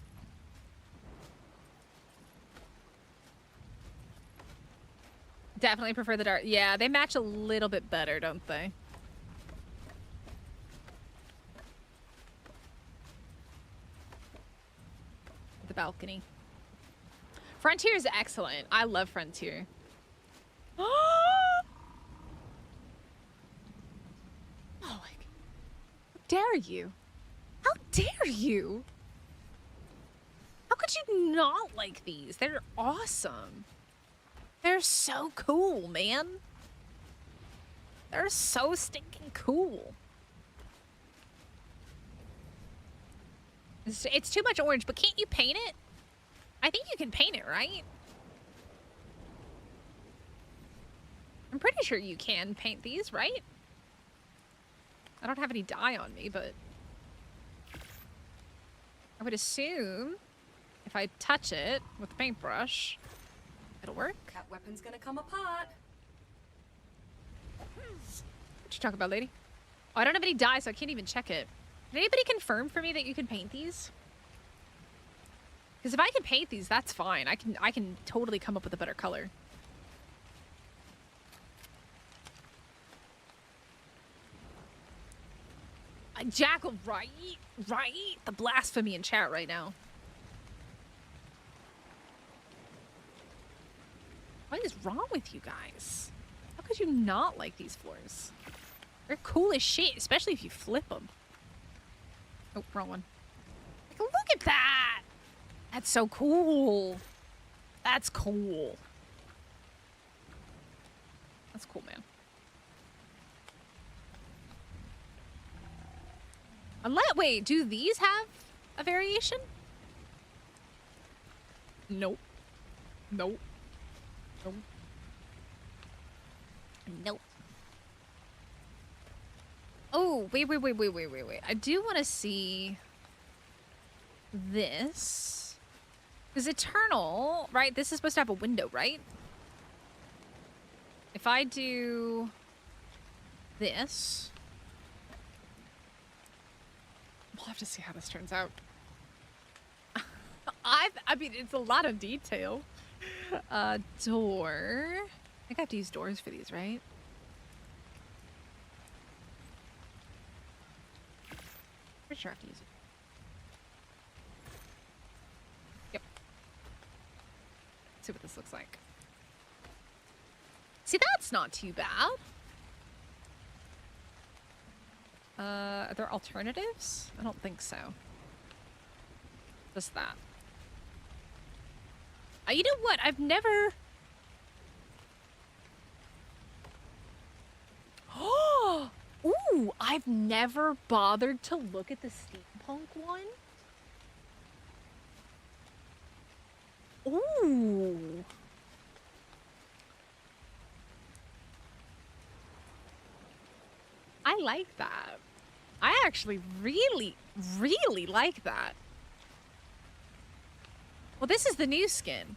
Definitely prefer the dark. Yeah, they match a little bit better, don't they? The balcony. Frontier is excellent. I love Frontier. you? How dare you? How could you not like these? They're awesome. They're so cool, man. They're so stinking cool. It's too much orange, but can't you paint it? I think you can paint it, right? I'm pretty sure you can paint these, right? I don't have any dye on me, but I would assume if I touch it with the paintbrush, it'll work. That weapon's gonna come apart. What you talking about, lady? Oh, I don't have any dye, so I can't even check it. Did anybody confirm for me that you can paint these? Because if I can paint these, that's fine. I can totally come up with a better color. Jackal, right? Right? The blasphemy in chat right now. What is wrong with you guys? How could you not like these floors? They're cool as shit, especially if you flip them. Oh, wrong one. Like, look at that! That's so cool. That's cool. That's cool, man. Wait, do these have a variation? Nope. Nope. Nope. Nope. Oh, wait. I do want to see this. Because Eternal, right? This is supposed to have a window, right? If I do this, we'll have to see how this turns out. I mean, it's a lot of detail. Door. I think I have to use doors for these, right? Pretty sure I have to use it. Yep. Let's see what this looks like. See, that's not too bad. Are there alternatives? I don't think so. Just that. You know what? I've never... Oh! Ooh! I've never bothered to look at the steampunk one. Ooh! I like that. I actually really, really like that. Well, this is the new skin.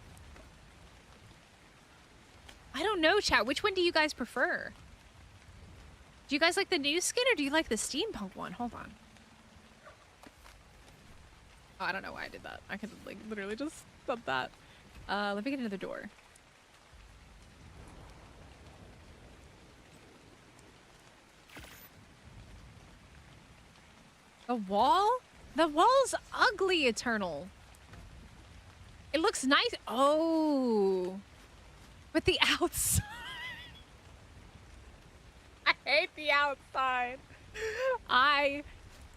I don't know, chat. Which one do you guys prefer? Do you guys like the new skin or do you like the steampunk one? Hold on. Oh, I don't know why I did that. I could like literally just done that. Let me get another door. The wall? The wall's ugly, Eternal. It looks nice. Oh. But the outside. I hate the outside. I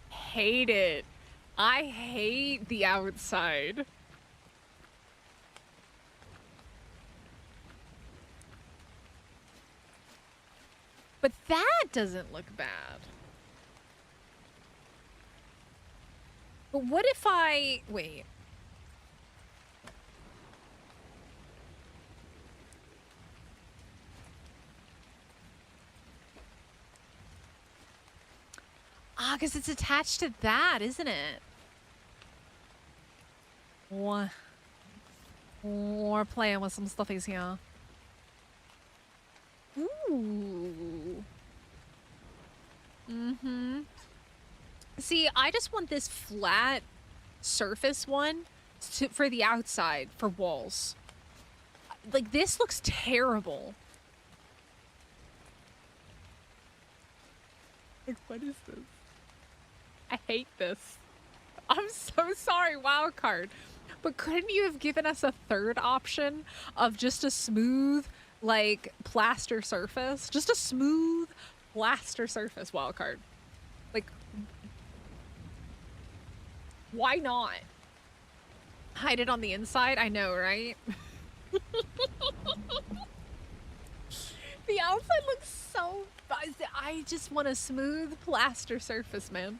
hate it. I hate the outside. But that doesn't look bad. But what if I... Wait. Ah, because it's attached to that, isn't it? We're playing with some stuffies here. Ooh. Mm-hmm. See, I just want this flat surface one for the outside, for walls. Like, this looks terrible. Like, what is this? I hate this. I'm so sorry, Wildcard. But couldn't you have given us a third option of just a smooth, like, plaster surface? Just a smooth plaster surface, Wildcard. Like, Why not? Hide it on the inside? I know, right? The outside looks so... I just want a smooth plaster surface, man.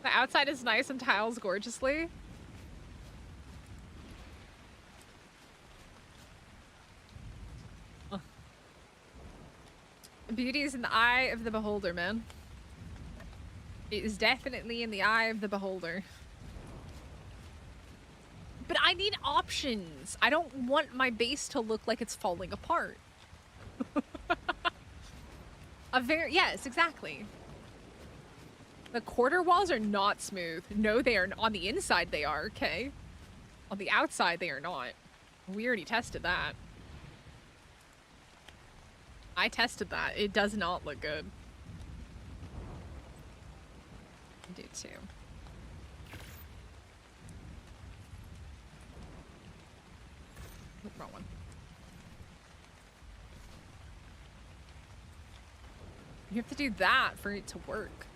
The outside is nice and tiles gorgeously. Beauty is in the eye of the beholder, man. It is definitely in the eye of the beholder. But I need options. I don't want my base to look like it's falling apart. Yes, exactly. The quarter walls are not smooth. No, they are. On the inside, they are, okay? On the outside, they are not. We already tested that. I tested that. It does not look good. I do too. Oop, wrong one. You have to do that for it to work.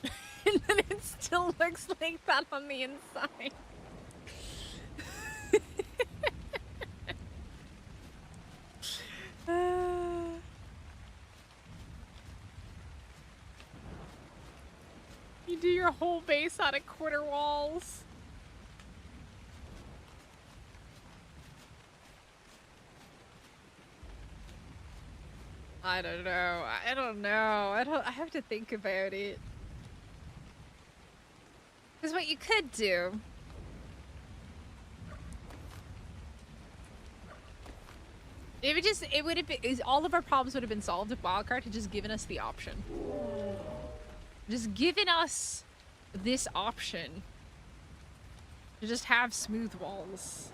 And then it still looks like that on the inside. You do your whole base out of quarter walls. I don't know. I don't know. I have to think about it. Because what you could do... It would have been... all of our problems would have been solved if Wildcard had just given us the option. Just given us this option to just have smooth walls.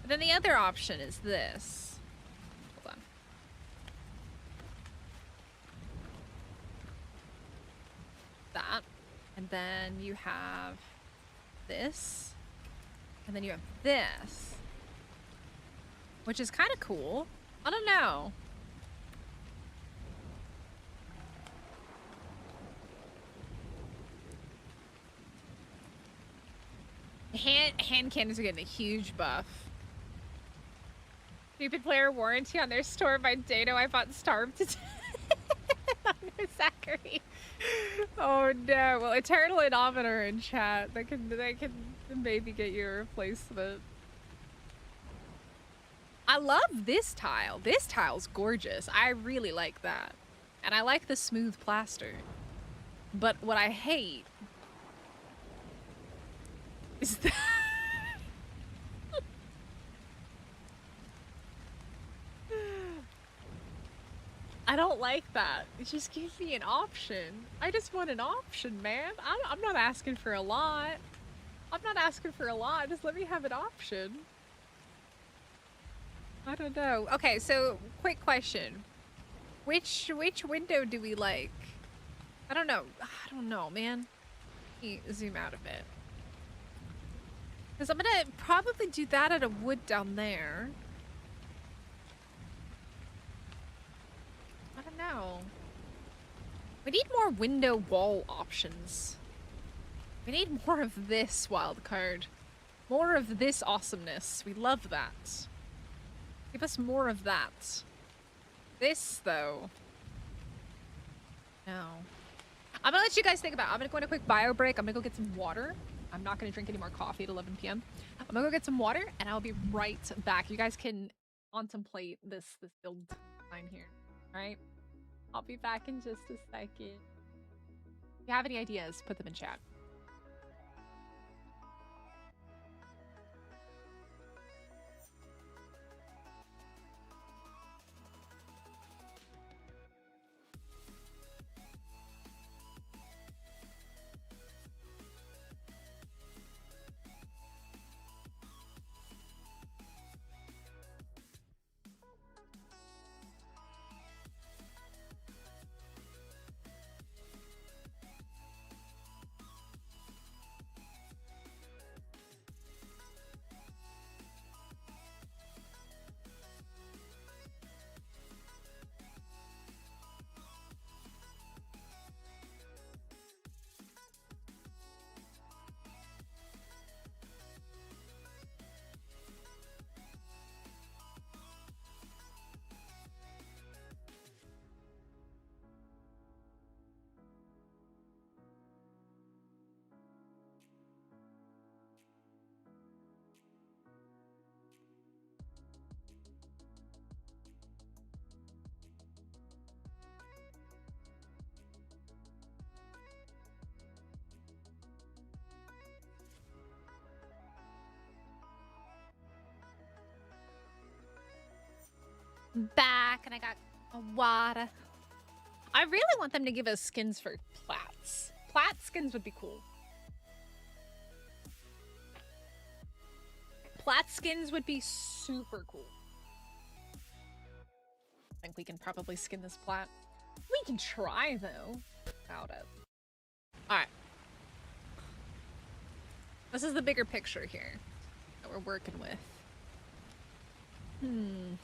But then the other option is this. Hold on. That. And then you have this. And then you have this. Which is kind of cool. I don't know. Hand cannons are getting a huge buff. Stupid player warranty on their store by Dado. I bought starved to death. Under Zachary. Oh no. Well, Eternal Inometer in chat. They can maybe get you a replacement. I love this tile. This tile's gorgeous. I really like that. And I like the smooth plaster. But what I hate is that I don't like that. Just give me an option. I just want an option, man. I'm not asking for a lot. I'm not asking for a lot. Just let me have an option. I don't know. Okay, so quick question. Which window do we like? I don't know. I don't know, man. Let me zoom out a bit. Because I'm gonna probably do that at a wood down there. I don't know. We need more window wall options. We need more of this wild card. More of this awesomeness. We love that. Give us more of that. This, though. No. I'm gonna let you guys think about it. I'm gonna go on a quick bio break. I'm gonna go get some water. I'm not gonna drink any more coffee at 11 p.m. I'm gonna go get some water, and I'll be right back. You guys can contemplate this build line here. Alright? I'll be back in just a second. If you have any ideas, put them in chat. back, and I got a water. I really want them to give us skins for plats. Plat skins would be cool. Plat skins would be super cool. I think we can probably skin this plat. We can try, though. About it. Alright. This is the bigger picture here that we're working with. You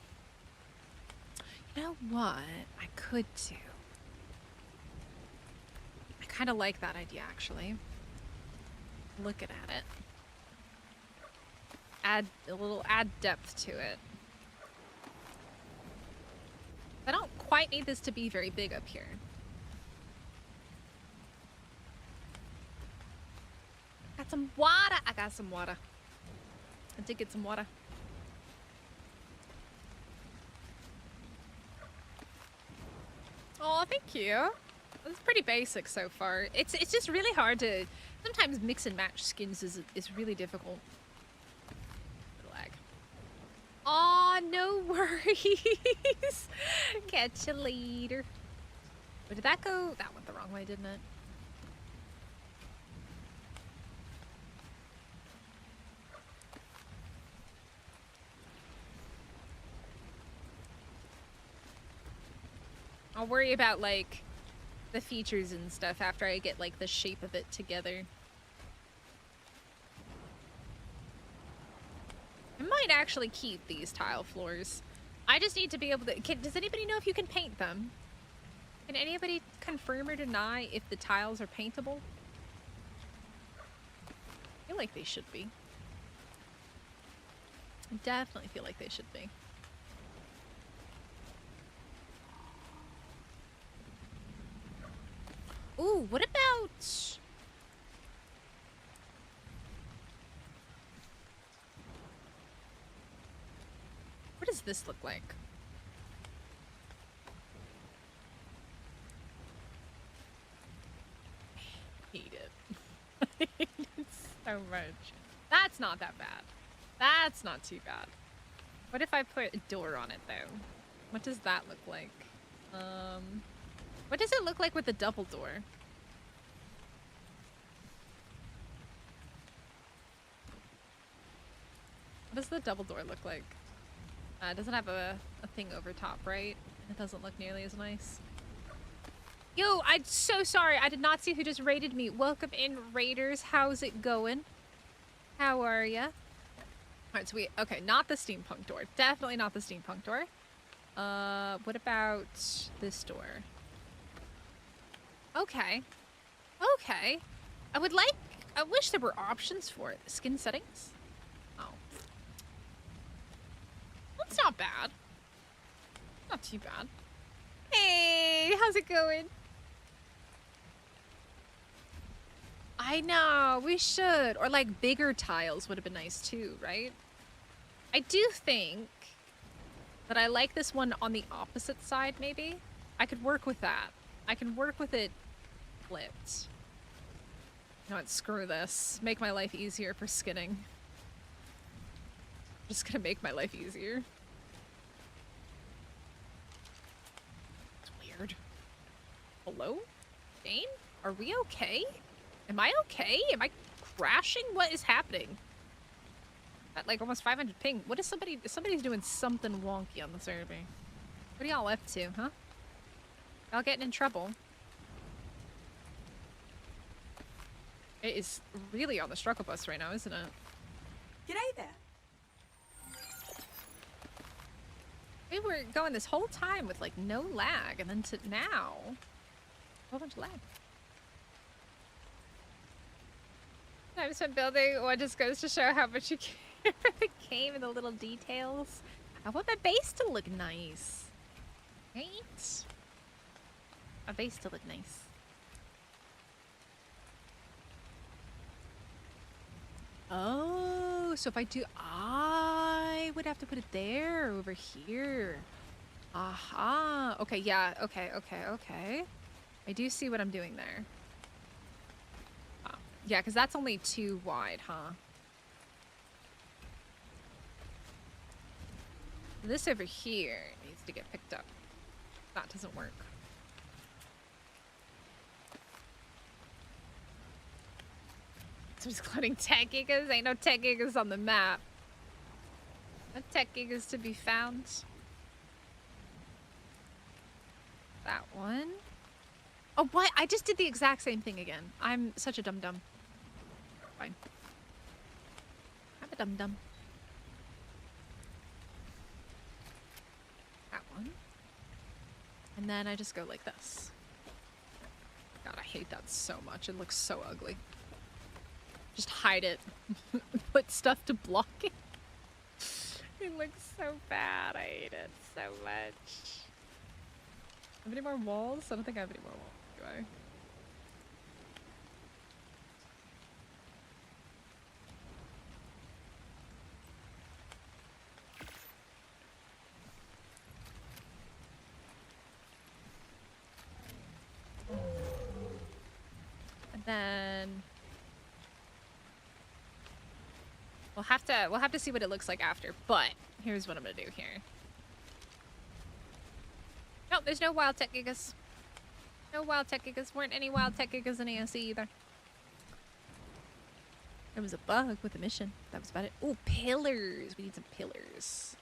know what I could do? I kind of like that idea, actually. Looking at it. Add depth to it. I don't quite need this to be very big up here. Got some water. I got some water. I did get some water. Oh, thank you. It's pretty basic so far. It's just really hard to sometimes mix and match skins is really difficult. Lag. Aw, no worries. Catch you later. Where did that go? That went the wrong way, didn't it? I'll worry about, like, the features and stuff after I get, like, the shape of it together. I might actually keep these tile floors. I just need to be able to... does anybody know if you can paint them? Can anybody confirm or deny if the tiles are paintable? I feel like they should be. I definitely feel like they should be. Ooh, what about... What does this look like? I hate it. I hate it so much. That's not that bad. That's not too bad. What if I put a door on it, though? What does that look like? What does it look like with the double door? What does the double door look like? It doesn't have a thing over top, right? It doesn't look nearly as nice. Yo, I'm so sorry. I did not see who just raided me. Welcome in, raiders. How's it going? How are ya? Alright, so okay, not the steampunk door. Definitely not the steampunk door. What about this door? Okay. Okay. I wish there were options for it. Skin settings? Oh. That's not bad. Not too bad. Hey, how's it going? I know, we should. Or like bigger tiles would have been nice too, right? I do think that I like this one on the opposite side, maybe. I could work with that. I can work with it flipped. You know what, screw this. Make my life easier for skinning. Just gonna make my life easier. It's weird. Hello? Jane? Are we okay? Am I okay? Am I crashing? What is happening? At like almost 500 ping. What is somebody's doing something wonky on the server. What are y'all up to, huh? Y'all getting in trouble. It is really on the struggle bus right now, isn't it? G'day there. We were going this whole time with like no lag, and then to now, a whole bunch of lag. I spent building one just goes to show how much you care for the game and the little details. I want my base to look nice. Right? My base to look nice. Oh, so if I do, I would have to put it there, over here. Aha. Okay, yeah. Okay, okay, okay. I do see what I'm doing there. Oh, yeah, because that's only 2 wide, huh? This over here needs to get picked up. That doesn't work. Somebody's cloning tech gigas. Ain't no tech gigas on the map. No tech gigas to be found. That one. Oh, what? I just did the exact same thing again. I'm such a dum-dum. Fine. I'm a dum-dum. That one. And then I just go like this. God, I hate that so much. It looks so ugly. Just hide it. Put stuff to block it. It looks so bad. I hate it so much. Have any more walls? I don't think I have any more walls, do I? And then we'll have to see what it looks like after, but here's what I'm gonna do here. No, there's no wild tech gigas. No wild tech gigas. Weren't any wild tech gigas in AOC either. There was a bug with the mission. That was about it. Oh, pillars. We need some pillars.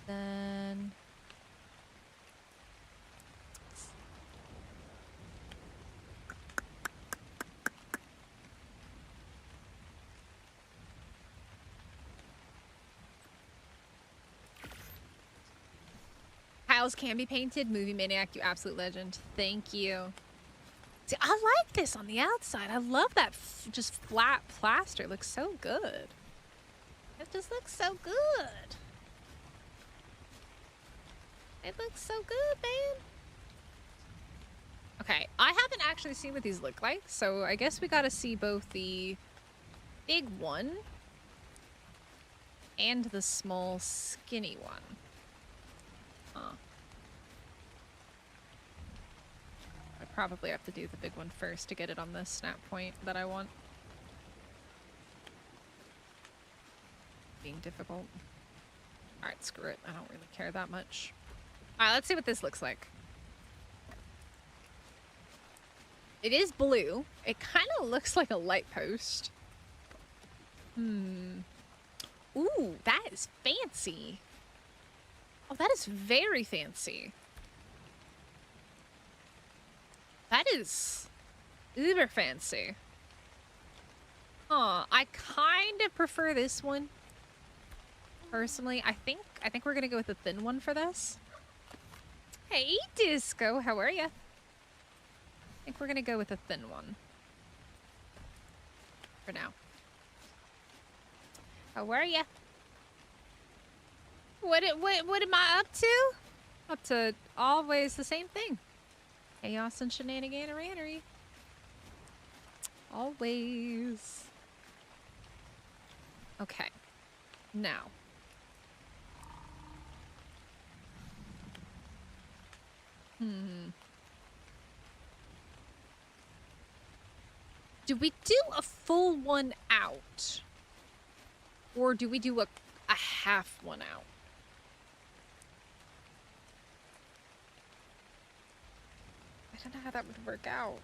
Then tiles can be painted. Movie Maniac, you absolute legend. Thank you. See, I like this on the outside. I love that just flat plaster. It looks so good. It just looks so good. It looks so good, man. Okay, I haven't actually seen what these look like, so I guess we gotta see both the big one and the small skinny one. Huh. I probably have to do the big one first to get it on the snap point that I want. Being difficult. Alright, screw it. I don't really care that much. Alright, let's see what this looks like. It is blue. It kind of looks like a light post. Ooh, that is fancy. Oh, that is very fancy. That is uber fancy. Huh, I kind of prefer this one. Personally, I think we're gonna go with the thin one for this. Hey, Disco, how are ya? I think we're gonna go with the thin one. For now. How are ya? What am I up to? Up to always the same thing. Chaos and shenaniganery. Always. Okay. Now. Do we do a full one out? Or do we do a half one out? I don't know how that would work out.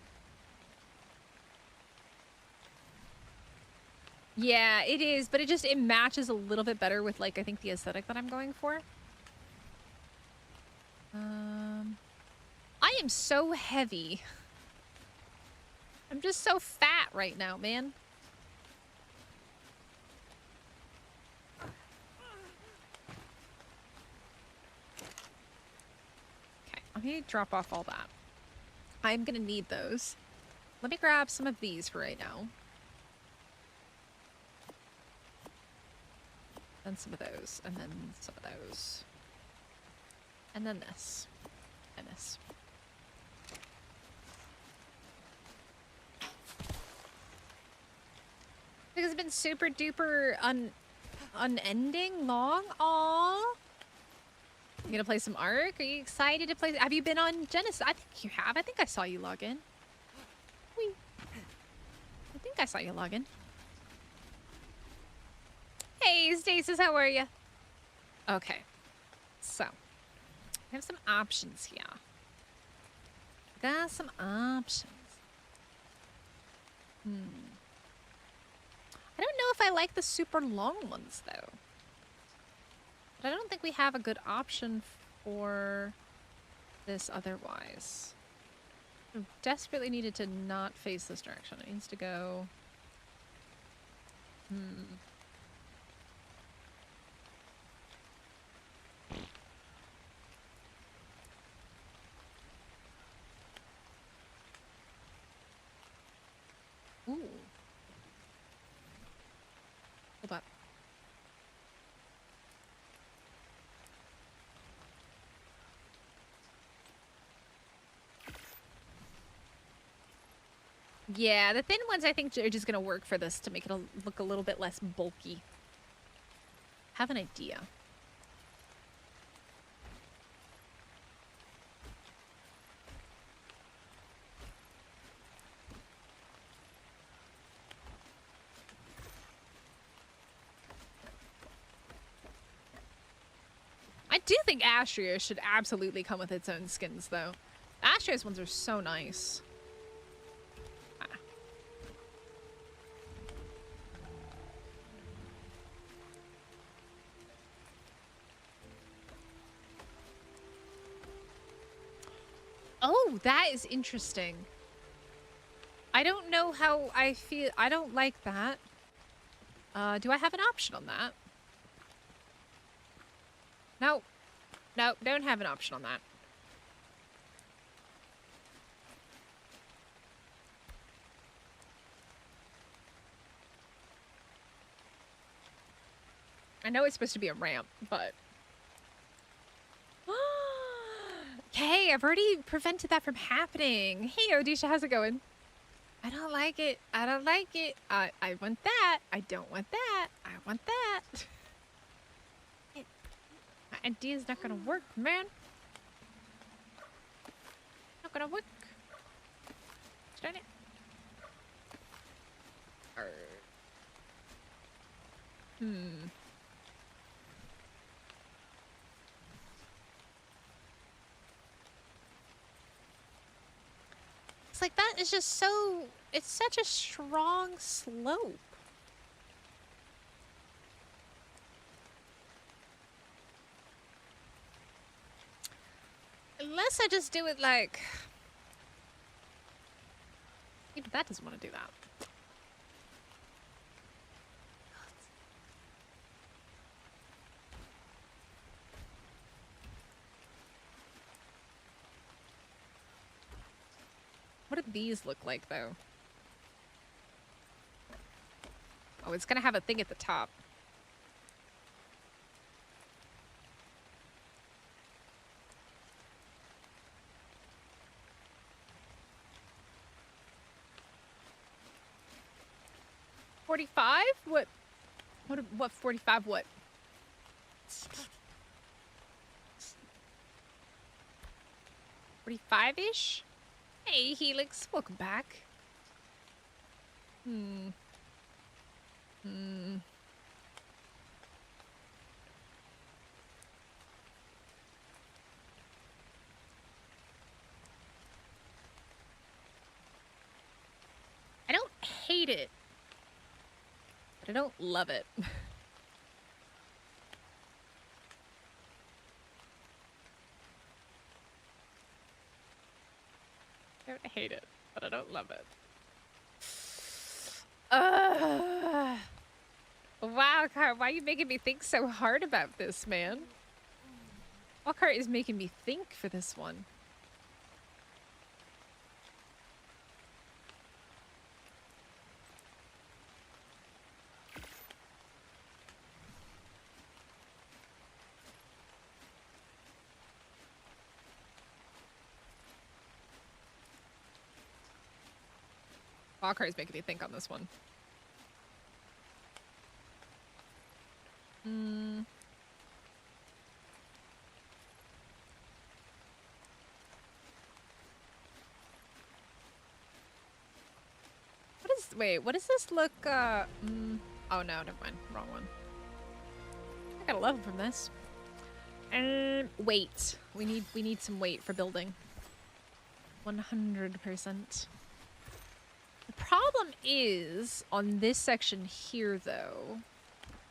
Yeah, it is, but it matches a little bit better with, like, I think the aesthetic that I'm going for. I am so heavy. I'm just so fat right now, man. Okay, I'm gonna drop off all that. I'm gonna need those. Let me grab some of these for right now. And some of those, and then some of those. And then this. And this. Because it's been super duper unending long. Aww. You gonna play some Ark? Are you excited to play? Have you been on Genesis? I think you have. I think I saw you log in. Whee. I think I saw you log in. Hey, Stasis, how are you? Okay, So, we have some options here. Got some options. I don't know if I like the super long ones, though. But I don't think we have a good option for this otherwise. I desperately needed to not face this direction. It needs to go... Ooh. Hold up. Yeah, the thin ones I think are just gonna work for this to make it look a little bit less bulky. Have an idea. I do think Astria should absolutely come with its own skins, though. Astria's ones are so nice. Oh, that is interesting. I don't know how I feel. I don't like that. Do I have an option on that? No. No, don't have an option on that. I know it's supposed to be a ramp, but... Okay, I've already prevented that from happening. Hey, Odisha, how's it going? I don't like it. I don't like it. I want that. I don't want that. I want that. My idea's not gonna work, man. Not gonna work. Darn it. It's like that is just so... It's such a strong slope. Unless I just do it like... Even that doesn't want to do that. What do these look like, though? Oh, it's gonna have a thing at the top. $45? What? What 45 what? $45-ish? Hey, Helix, welcome back. I don't hate it, but I don't love it. I don't hate it, but I don't love it. Wow, Car, why are you making me think so hard about this, man? Walker is making me think for this one. Walker is making me think on this one. Wait, what does this look, oh no, never mind. Wrong one. I got a level from this. Weight. We need some weight for building. 100%. The problem is on this section here, though,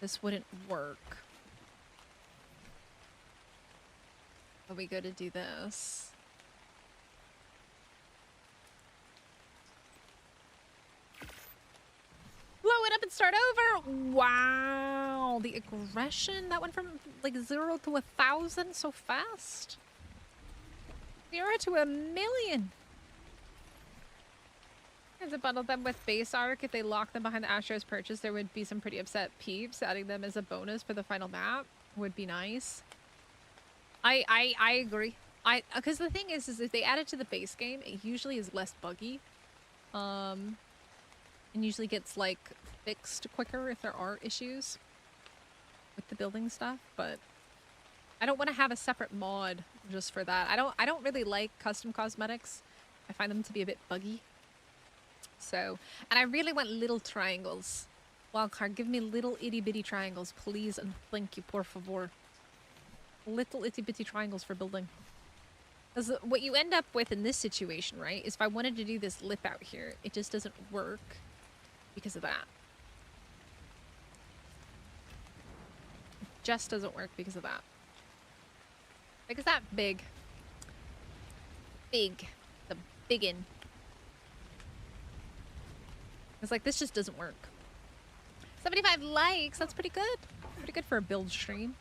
this wouldn't work. But we go to do this. Blow it up and start over. Wow, the aggression, that went from like 0 to 1,000 so fast. 0 to 1,000,000. And to bundle them with base arc, if they lock them behind the Astro's purchase, there would be some pretty upset peeps. Adding them as a bonus for the final map would be nice. I agree. Because the thing is if they add it to the base game, it usually is less buggy. And usually gets like fixed quicker if there are issues with the building stuff, but I don't want to have a separate mod just for that. I don't really like custom cosmetics. I find them to be a bit buggy. So, and I really want little triangles. Wildcard, give me little itty bitty triangles, please, and thank you, por favor. Little itty bitty triangles for building. Because what you end up with in this situation, right, is if I wanted to do this lip out here, it just doesn't work because of that. It just doesn't work because of that. Like, is that big? Big. The biggin. It's like, this just doesn't work. 75 likes, that's pretty good. Pretty good for a build stream.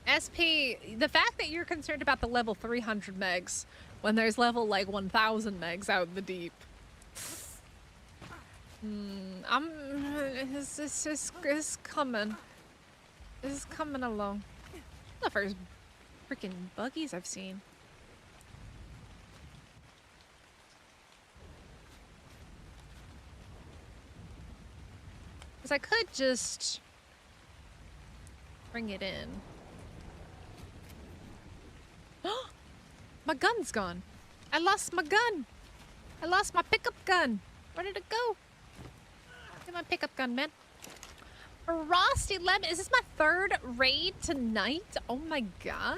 SP, the fact that you're concerned about the level 300 megs when there's level like 1000 megs out in the deep. It's coming. It's coming along. The first freaking buggies I've seen. Because I could just bring it in. My gun's gone. I lost my gun. I lost my pickup gun. Where did it go? Get my pickup gun, man. Frosty Lemon. Is this my third raid tonight? Oh my god.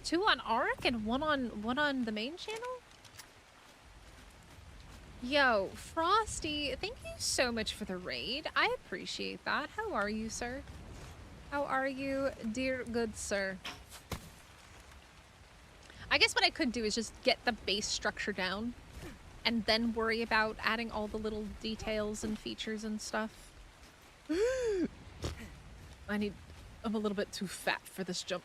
2 on Ark and one on the main channel? Yo, Frosty, thank you so much for the raid. I appreciate that. How are you, sir? How are you, dear good sir? I guess what I could do is just get the base structure down and then worry about adding all the little details and features and stuff. I'm a little bit too fat for this jump.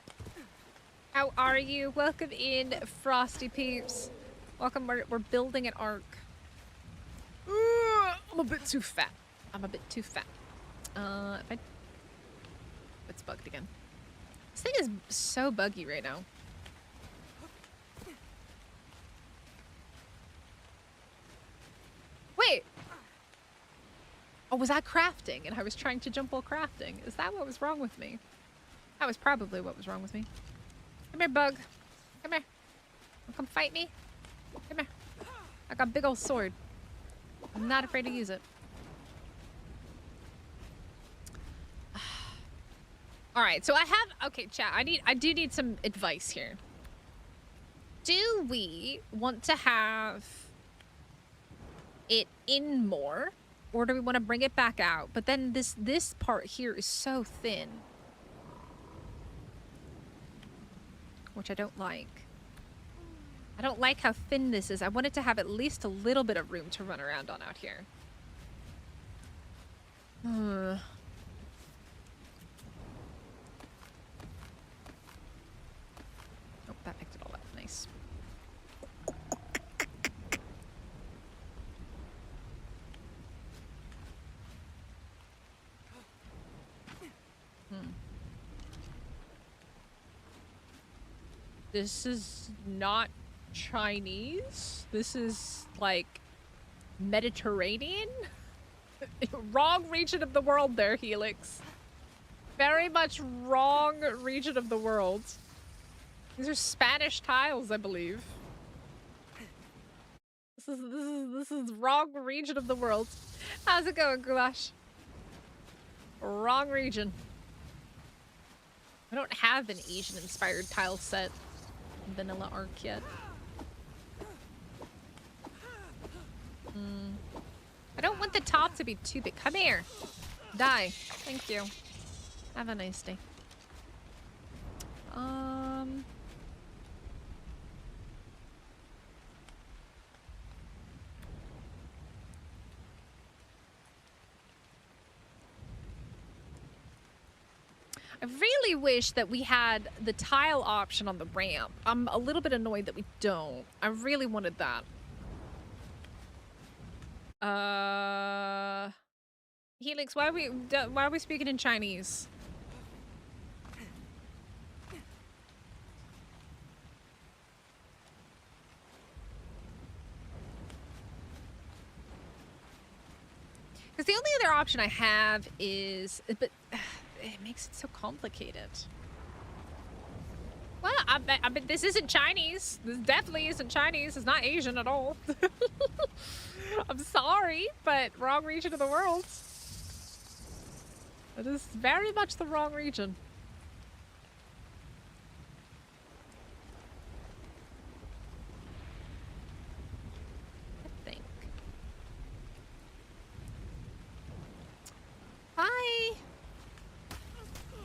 How are you? Welcome in, Frosty peeps. Welcome, we're building an arc. I'm a bit too fat. I'm a bit too fat. It's bugged again. This thing is so buggy right now. Wait. Oh, was I crafting? And I was trying to jump while crafting. Is that what was wrong with me? That was probably what was wrong with me. Come here, bug. Come here. Come fight me. Come here. I got a big old sword. I'm not afraid to use it. All right, so I have, okay, chat, I do need some advice here. Do we want to have it in more, or do we want to bring it back out? But then this part here is so thin, which I don't like. I don't like how thin this is. I want it to have at least a little bit of room to run around on out here. Oh, that picked it all up. Nice. This is not Chinese. This is like Mediterranean. Wrong region of the world there, Helix. Very much wrong region of the world. These are Spanish tiles, I believe. This is wrong region of the world. How's it going, Goulash? Wrong region. I don't have an Asian-inspired tile set in Vanilla Arc yet. I don't want the top to be too big. Come here. Die. Thank you. Have a nice day. I really wish that we had the tile option on the ramp. I'm a little bit annoyed that we don't. I really wanted that. Helix, why are we speaking in Chinese? Because the only other option I have is, but it makes it so complicated. Well, I bet this isn't Chinese. This definitely isn't Chinese. It's not Asian at all. I'm sorry, but wrong region of the world. It is very much the wrong region. I think. Hi.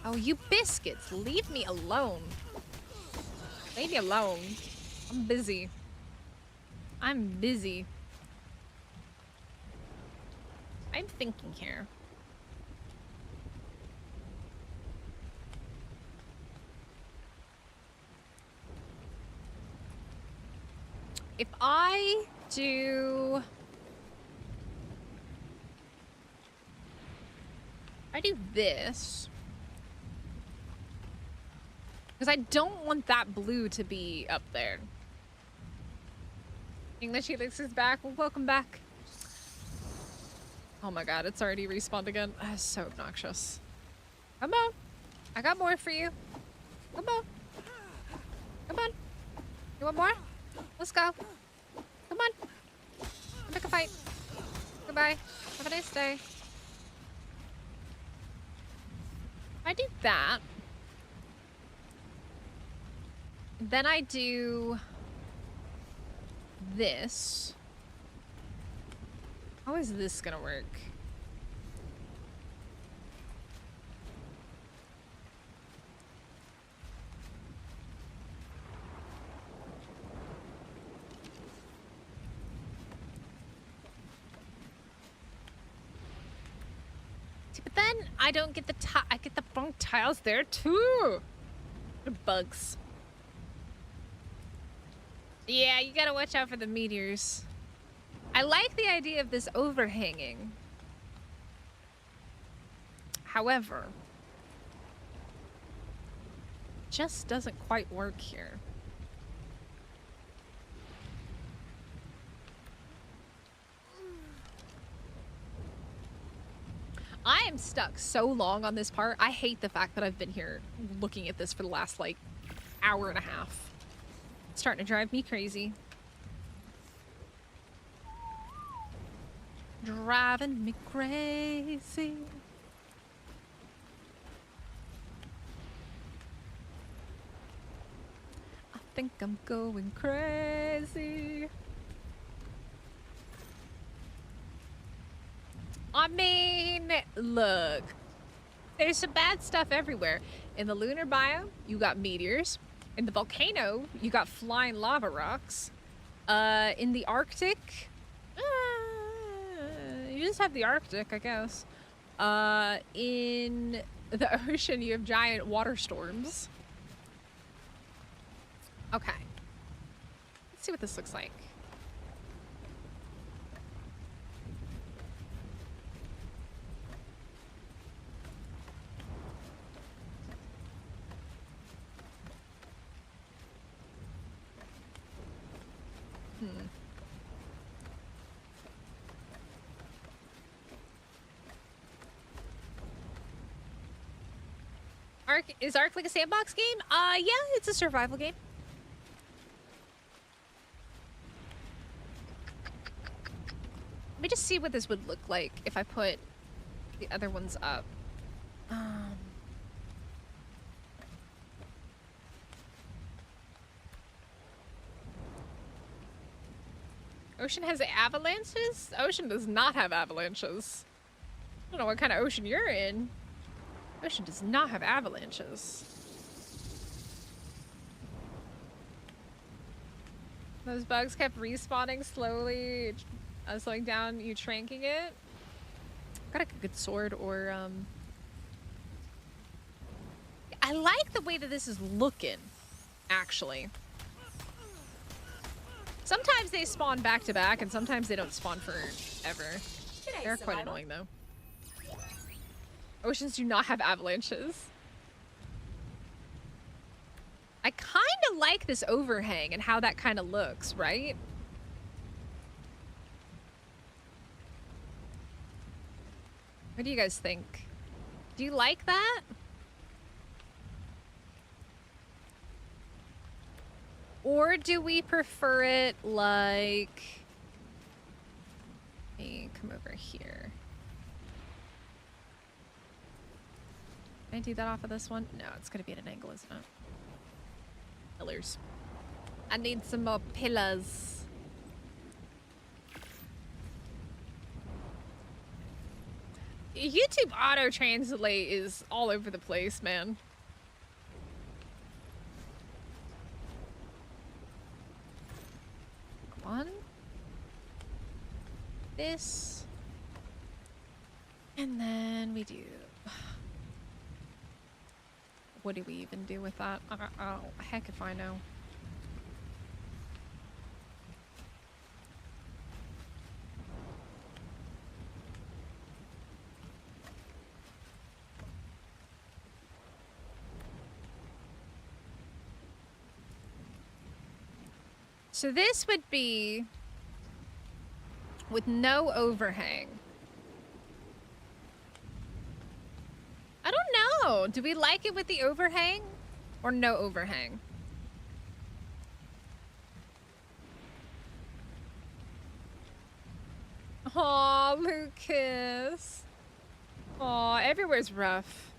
Oh, you biscuits, leave me alone. Leave me alone. I'm busy. I'm busy. I'm thinking here. If I do... I do this... Because I don't want that blue to be up there. English Helix is back. Well, welcome back. Oh my god, it's already respawned again. That's so obnoxious. Come on. I got more for you. Come on. Come on. You want more? Let's go. Come on. Pick a fight. Goodbye. Have a nice day. I do that. Then I do this. How is this gonna work? See, but then I don't get the I get the wrong tiles there too. They're bugs. Yeah, you gotta watch out for the meteors. I like the idea of this overhanging. However, just doesn't quite work here. I am stuck so long on this part. I hate the fact that I've been here looking at this for the last, like, hour and a half. It's starting to drive me crazy. Driving me crazy. I think I'm going crazy. I mean, look. There's some bad stuff everywhere. In the lunar biome, you got meteors. In the volcano, you got flying lava rocks. In the Arctic, you just have the Arctic, I guess. In the ocean, you have giant water storms. Okay. Let's see what this looks like. Is Ark like a sandbox game? Yeah, it's a survival game. Let me just see what this would look like if I put the other ones up. Ocean has avalanches? Ocean does not have avalanches. I don't know what kind of ocean you're in. Ocean does not have avalanches. Those bugs kept respawning slowly, slowing down you tranking it. Got a good sword or, I like the way that this is looking, actually. Sometimes they spawn back to back, and sometimes they don't spawn forever. They're quite annoying, though. Oceans do not have avalanches. I kind of like this overhang and how that kind of looks, right? What do you guys think? Do you like that? Or do we prefer it like... Let me come over here. Can I do that off of this one? No, it's gonna be at an angle, isn't it? Pillars. I need some more pillars. YouTube auto-translate is all over the place, man. Come on. This. And then we do... What do we even do with that? Oh, heck if I know. So this would be with no overhang. I don't know. Do we like it with the overhang or no overhang? Aw, Lucas. Aw, everywhere's rough.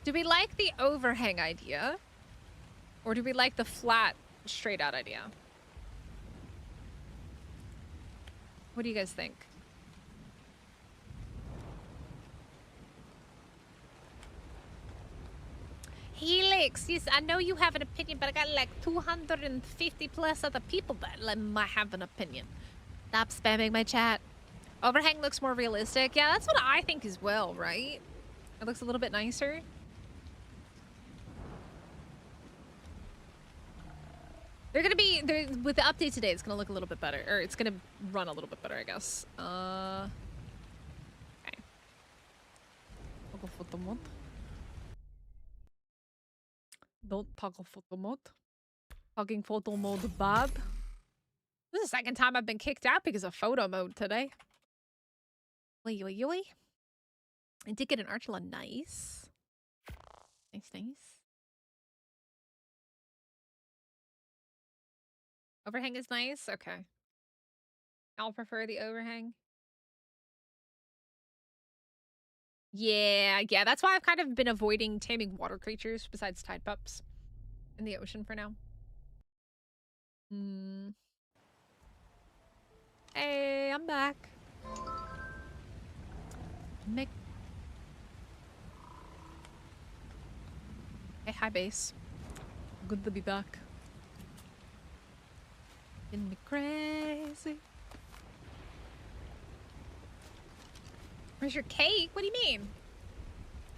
Do we like the overhang idea? Or do we like the flat, straight out idea? What do you guys think? Helix, yes, I know you have an opinion, but I got like 250 plus other people that might have an opinion. Stop spamming my chat. Overhang looks more realistic. Yeah, that's what I think as well, right? It looks a little bit nicer. They're gonna be, with the update today, it's gonna look a little bit better. Or it's gonna run a little bit better, I guess. Okay. Toggle photo mode. Don't toggle photo mode. Toggling photo mode bad. This is the second time I've been kicked out because of photo mode today. Oi, oi, oi. I did get an Archula. Nice. Nice, nice. Overhang is nice? Okay. I'll prefer the overhang. Yeah, that's why I've kind of been avoiding taming water creatures besides tide pups in the ocean for now. Hey, I'm back. Hey, hi, base. Good to be back. Getting me crazy. Where's your cake? What do you mean?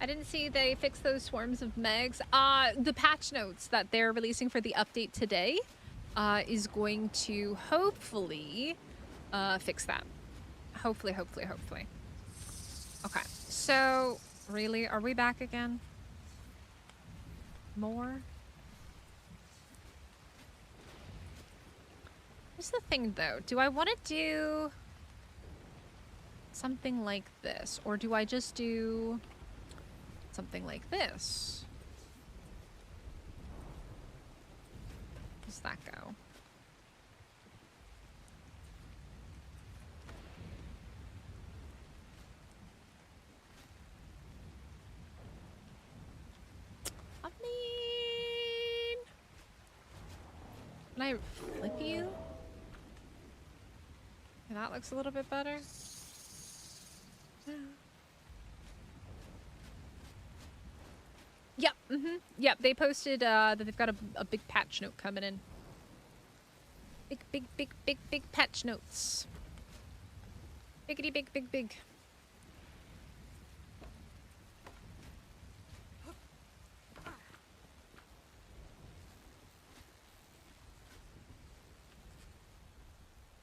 I didn't see they fixed those swarms of megs. The patch notes that they're releasing for the update today is going to hopefully fix that. Hopefully. Okay, so really, are we back again? More? Here's the thing though, do I want to do something like this, or do I just do something like this? How does that go? I mean, can I flip you? That looks a little bit better. Yep, yep, they posted that they've got a big patch note coming in. Big patch notes. Biggity big.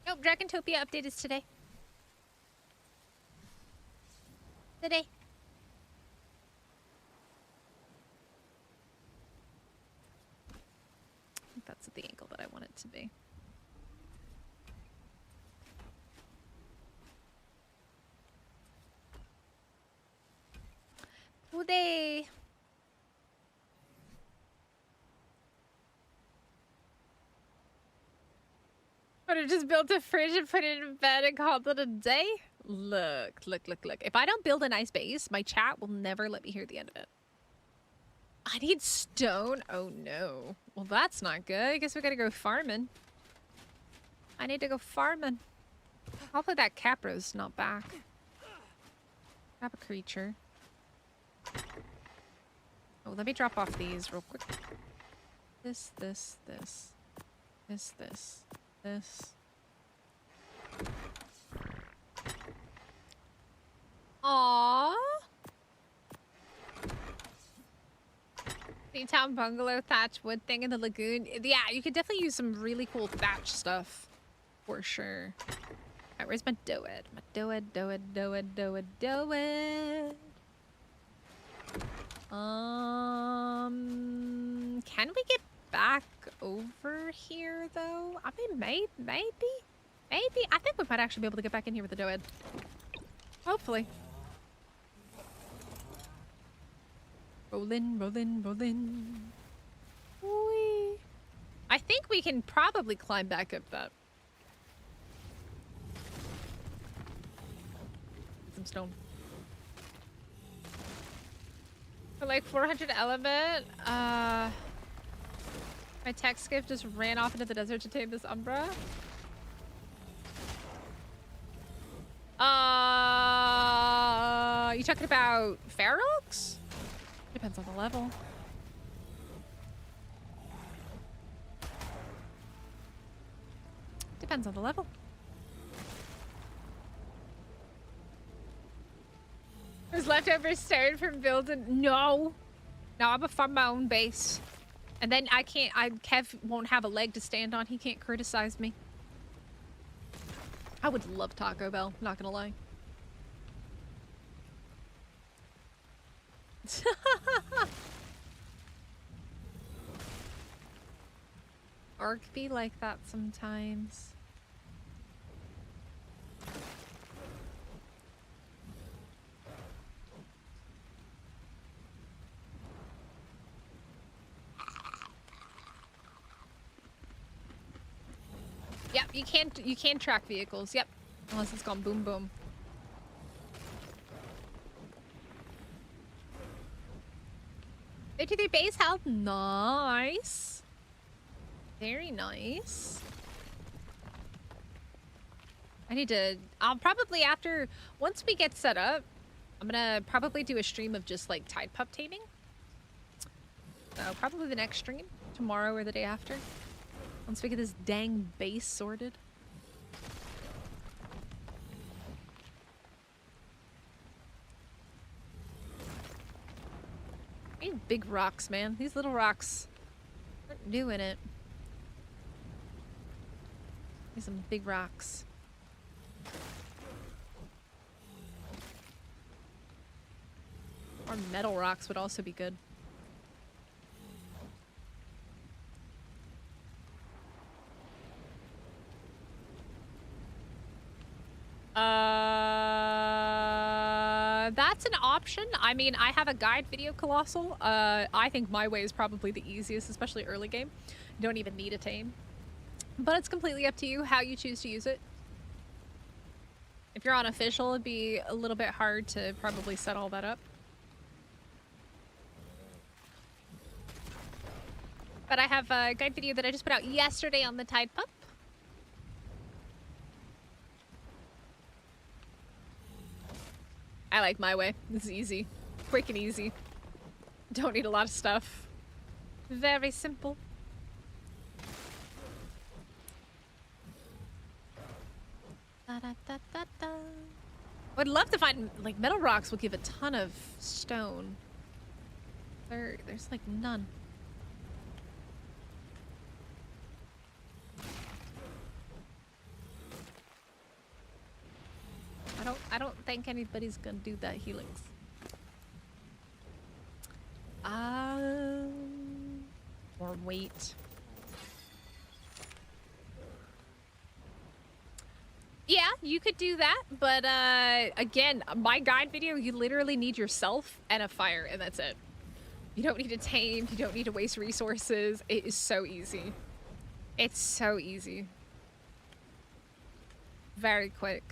Nope, Dragontopia update is today. Today. I think that's at the angle that I want it to be. Today. But I just built a fridge and put it in bed and called it a day? Look. If I don't build a nice base, my chat will never let me hear the end of it. I need stone? Oh no. Well, that's not good. I guess we gotta go farming. I need to go farming. Hopefully that Capro's not back. Grab a creature. Oh, let me drop off these real quick. This. Aww. Town bungalow thatch wood thing in the lagoon. Yeah, you could definitely use some really cool thatch stuff. For sure. Alright, where's my do-it? My do-it. Can we get back over here though? I mean, maybe. I think we might actually be able to get back in here with the do-it. Hopefully. Rollin'. Whee. I think we can probably climb back up that. Some stone. For like 400 element, my tech skiff just ran off into the desert to tame this Umbra. You talking about Ferox? Depends on the level. Depends on the level. There's leftover stone from building. No, I'm gonna farm my own base, and then Kev won't have a leg to stand on. He can't criticize me. I would love Taco Bell. Not gonna lie. Arc be like that sometimes. Yep, you can't track vehicles. Yep, unless it's gone boom boom. 53 base health, nice. Very nice. I'll probably once we get set up, I'm gonna probably do a stream of just like tide pup taming. So probably the next stream, tomorrow or the day after. Once we get this dang base sorted. These big rocks, man. These little rocks aren't doing it. These some big rocks. Or metal rocks would also be good. That's an option. I mean, I have a guide video, Colossal. I think my way is probably the easiest, especially early game. You don't even need a tame. But it's completely up to you how you choose to use it. If you're on official, it'd be a little bit hard to probably set all that up. But I have a guide video that I just put out yesterday on the Tide Pup. I like my way. This is easy. Quick and easy. Don't need a lot of stuff. Very simple. Da, da, da, da, da. Would love to find, like, metal rocks will give a ton of stone. There's like none. I don't think anybody's gonna do that helix. Or wait. Yeah, you could do that, but again, my guide video, you literally need yourself and a fire, and that's it. You don't need to tame, you don't need to waste resources. It is so easy. It's so easy. Very quick.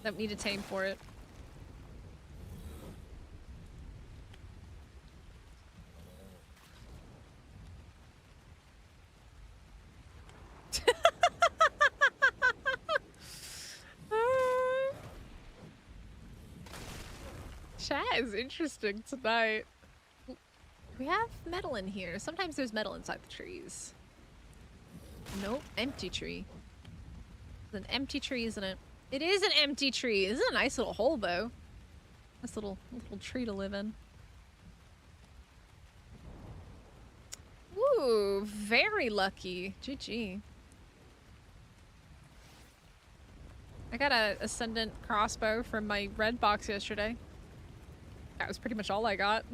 Don't need to tame for it. Chat is interesting tonight. We have metal in here. Sometimes there's metal inside the trees. Nope, empty tree. It's an empty tree, isn't it? It is an empty tree. This is a nice little hole, though. Nice little tree to live in. Ooh, very lucky. GG. I got a ascendant crossbow from my red box yesterday. That was pretty much all I got.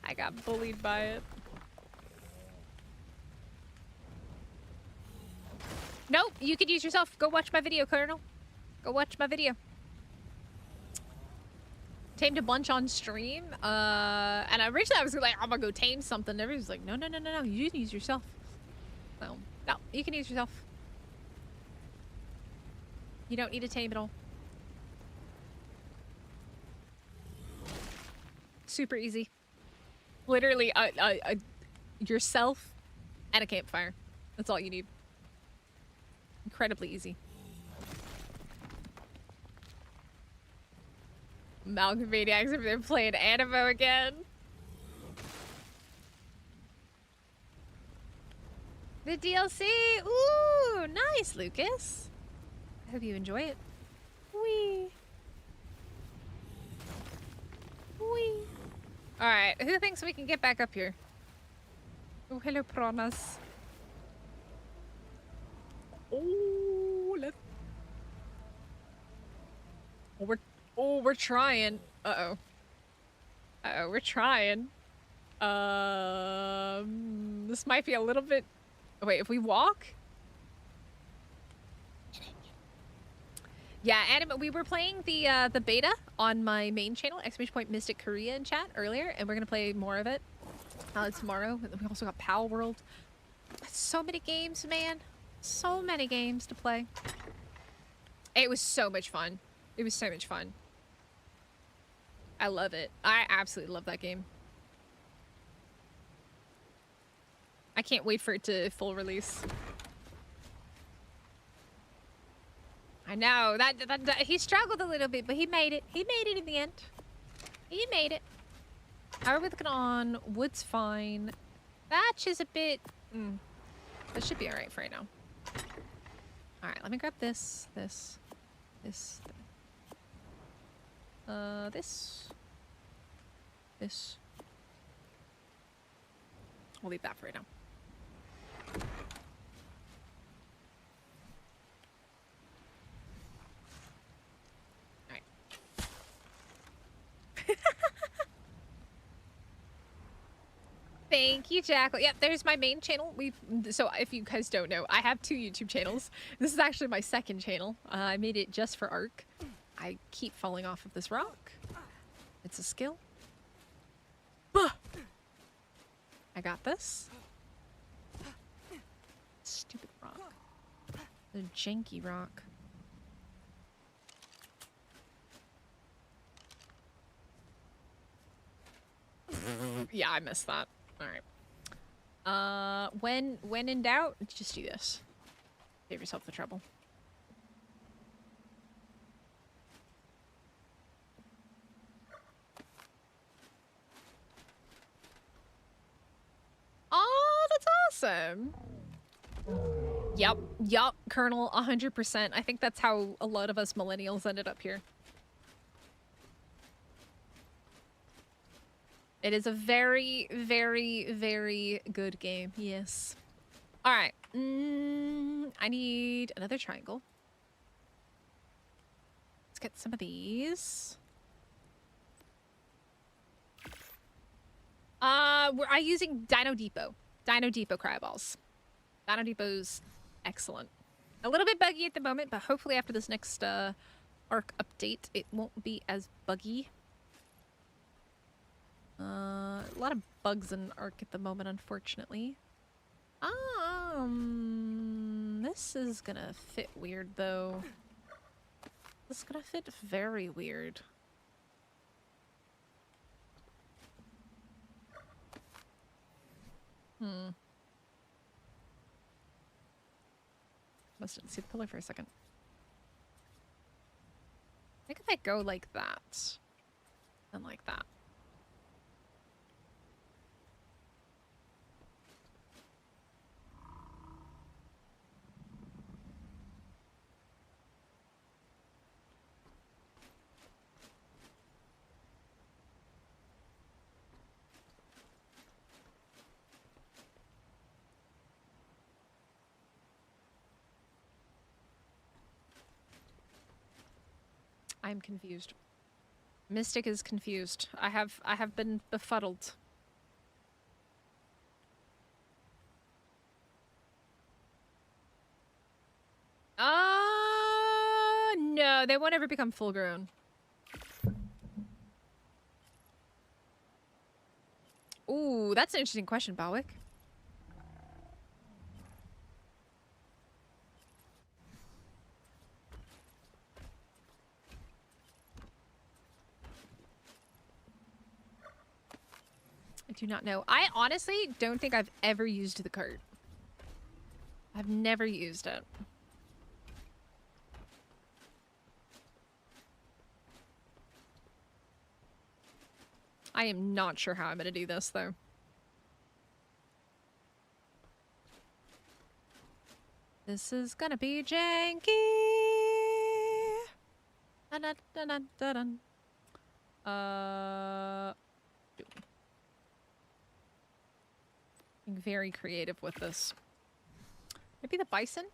I got bullied by it. Nope, you could use yourself. Go watch my video, Colonel. Go watch my video. Tamed a bunch on stream. And originally I was like, I'm gonna go tame something. Everybody's like, no, no, no, no, no. You can use yourself. So, no, you can use yourself. You don't need to tame it all. Super easy. Literally, yourself and a campfire. That's all you need. Incredibly easy. Malcolm Maniacs have been playing Animo again. The DLC! Ooh, nice, Lucas. I hope you enjoy it. Wee. Wee. Alright, who thinks we can get back up here? Oh, hello, piranhas. Oh, let's... we're trying. Uh-oh. Uh-oh, we're trying. This might be a little bit... Oh, wait, if we walk? Yeah, Adam, we were playing the beta on my main channel, !Mystic Korea in chat earlier, and we're gonna play more of it tomorrow. We also got Pal World. So many games, man. So many games to play. It was so much fun. It was so much fun. I love it. I absolutely love that game. I can't wait for it to full release. I know that he struggled a little bit, but he made it. He made it in the end. He made it. How are we looking on? Wood's fine. Thatch is a bit. That should be all right for right now. All right, let me grab this. This. This. We'll leave that for right now. Thank you, Jackal. Yep, there's my main channel. So if you guys don't know, I have 2 YouTube channels. This is actually my second channel. I made it just for Ark. I keep falling off of this rock. It's a skill. Bah! I got this. Stupid rock. The janky rock. Yeah, I missed that. Alright. When in doubt, just do this. Save yourself the trouble. Awesome. Yup, Colonel, 100%. I think that's how a lot of us millennials ended up here. It is a very, very, very good game. Yes. All right. I need another triangle. Let's get some of these. I'm using Dino Depot. Dino Depot cryo balls. Dino Depot's excellent. A little bit buggy at the moment, but hopefully after this next arc update, it won't be as buggy. A lot of bugs in Arc at the moment, unfortunately. This is gonna fit weird, though. This is gonna fit very weird. Must didn't see the pillar for a second. I think if I go like that, and like that. I'm confused. Mystic is confused. I have been befuddled. No, they won't ever become full grown. Ooh, that's an interesting question, Bawick. I do not know. I honestly don't think I've ever used the cart. I've never used it. I am not sure how I'm gonna do this, though. This is gonna be janky. Dun-dun-dun-dun-dun. Being very creative with this. Maybe the bison?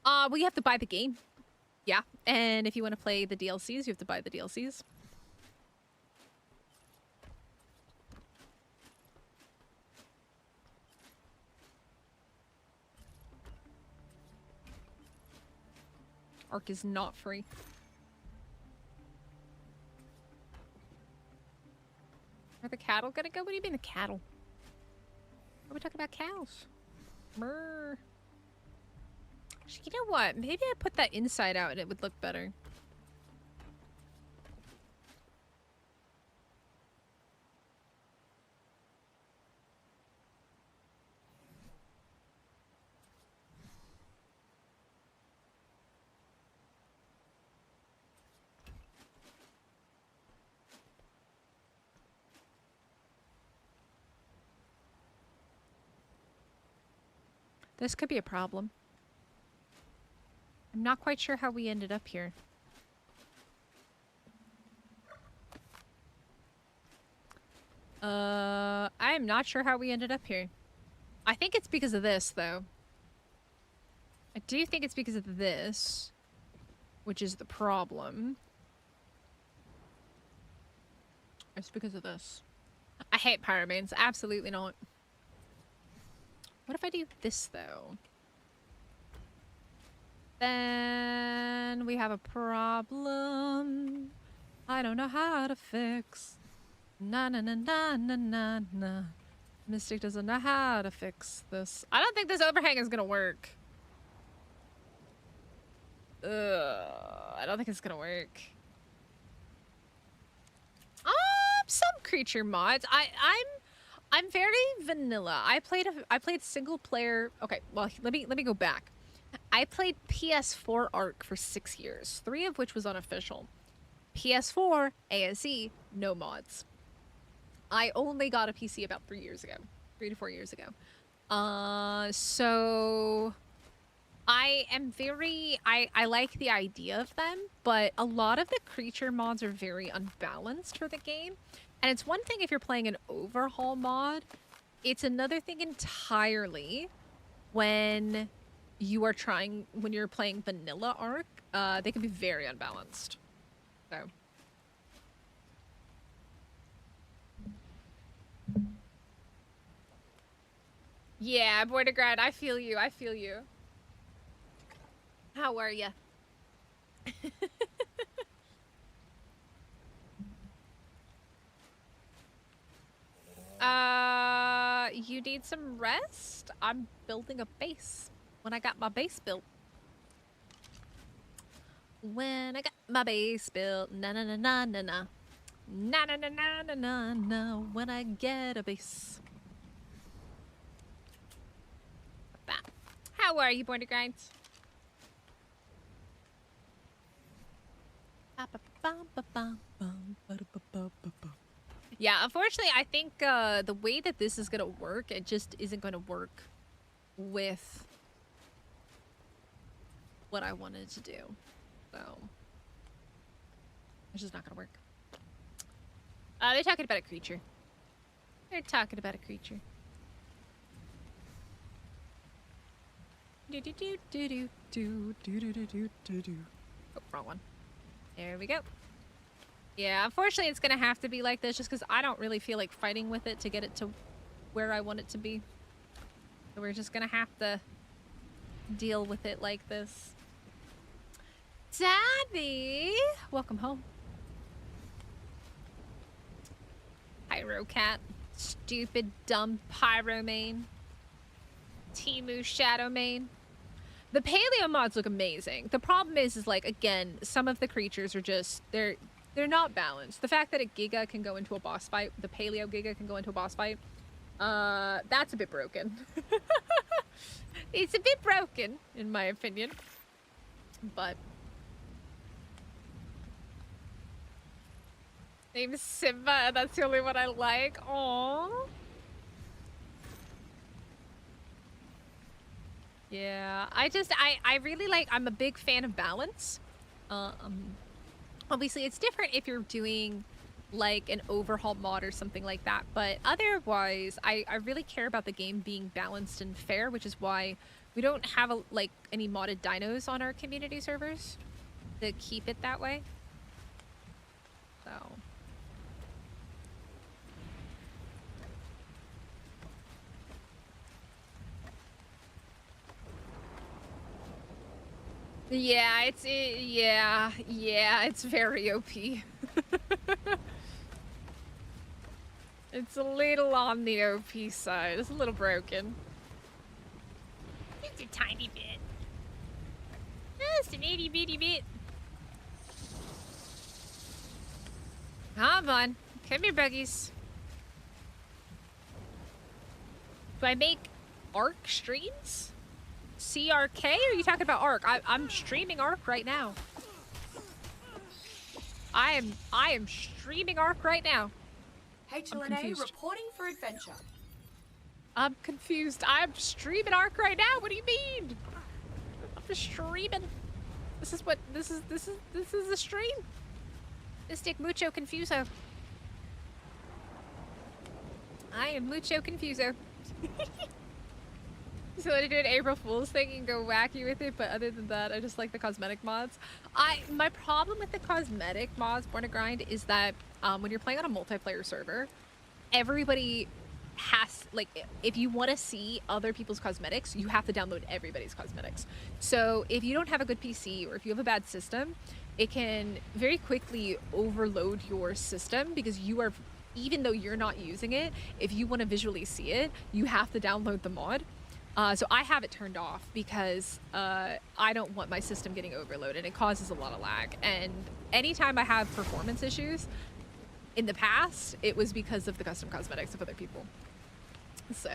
Well, you have to buy the game. Yeah, and if you want to play the DLCs, you have to buy the DLCs. Arc is not free. Are the cattle gonna go? What do you mean the cattle? Are we talking about cows? Brr. You know what? Maybe I put that inside out and it would look better. This could be a problem. I'm not quite sure how we ended up here. I am not sure how we ended up here. I think it's because of this, though. I do think it's because of this, which is the problem. It's because of this. I hate pyramanes. Absolutely not. What if I do this, though? Then we have a problem I don't know how to fix. Na na na na na na na. Mystic doesn't know how to fix this. I don't think this overhang is gonna work. I don't think it's gonna work. Some creature mods. I'm very vanilla. I played single player. Okay, well, let me go back. I played PS4 Arc for 6 years, 3 of which was unofficial. PS4 ASE, no mods. I only got a PC about 3 years ago, 3 to 4 years ago. So I am very, I like the idea of them, but a lot of the creature mods are very unbalanced for the game. And it's one thing if you're playing an overhaul mod, it's another thing entirely when you are trying, when you're playing vanilla Ark, they can be very unbalanced. So. Yeah, Border Grad, I feel you, I feel you. How are ya? You need some rest? I'm building a base. When I got my base built. When I got my base built. Na na na na na na. Na na na na na na na. When I get a base. How are you, Born to Grind? Yeah, unfortunately, I think the way that this is gonna work, it just isn't gonna work with what I wanted to do. So, it's just not gonna work. They're talking about a creature. They're talking about a creature. Oh, wrong one. There we go. Yeah, unfortunately it's gonna have to be like this just because I don't really feel like fighting with it to get it to where I want it to be. So we're just gonna have to deal with it like this. Daddy! Welcome home. Pyro Cat. Stupid, dumb Pyromane. Timu Shadowmane. The paleo mods look amazing. The problem is like, again, some of the creatures are just, they're not balanced. The fact that a Giga can go into a boss fight, the paleo Giga can go into a boss fight, that's a bit broken. It's a bit broken, in my opinion. But name is Simba, and that's the only one I like. Aww. Yeah, I really like, I'm a big fan of balance. Obviously it's different if you're doing like an overhaul mod or something like that, but otherwise I really care about the game being balanced and fair, which is why we don't have like any modded dinos on our community servers to keep it that way. So yeah, it's very OP. It's a little on the OP side. It's a little broken. Just a tiny bit. Just an itty bitty bit. Come on. Come here, buggies. Do I make Ark streams? CRK? Or are you talking about Ark? I'm streaming Ark right now. I am streaming Ark right now. HLNA reporting for adventure. I'm confused. I'm streaming Ark right now. What do you mean? I'm just streaming. This is a stream. Mystic mucho confuso. I am mucho confuso. So I do an April Fool's thing and go wacky with it, but other than that, I just like the cosmetic mods. My problem with the cosmetic mods, Born to Grind, is that when you're playing on a multiplayer server, everybody has, like, if you want to see other people's cosmetics, you have to download everybody's cosmetics. So if you don't have a good PC or if you have a bad system, it can very quickly overload your system because you are, even though you're not using it, if you want to visually see it, you have to download the mod. So I have it turned off because I don't want my system getting overloaded. It causes a lot of lag. And anytime I have performance issues, in the past, it was because of the custom cosmetics of other people. So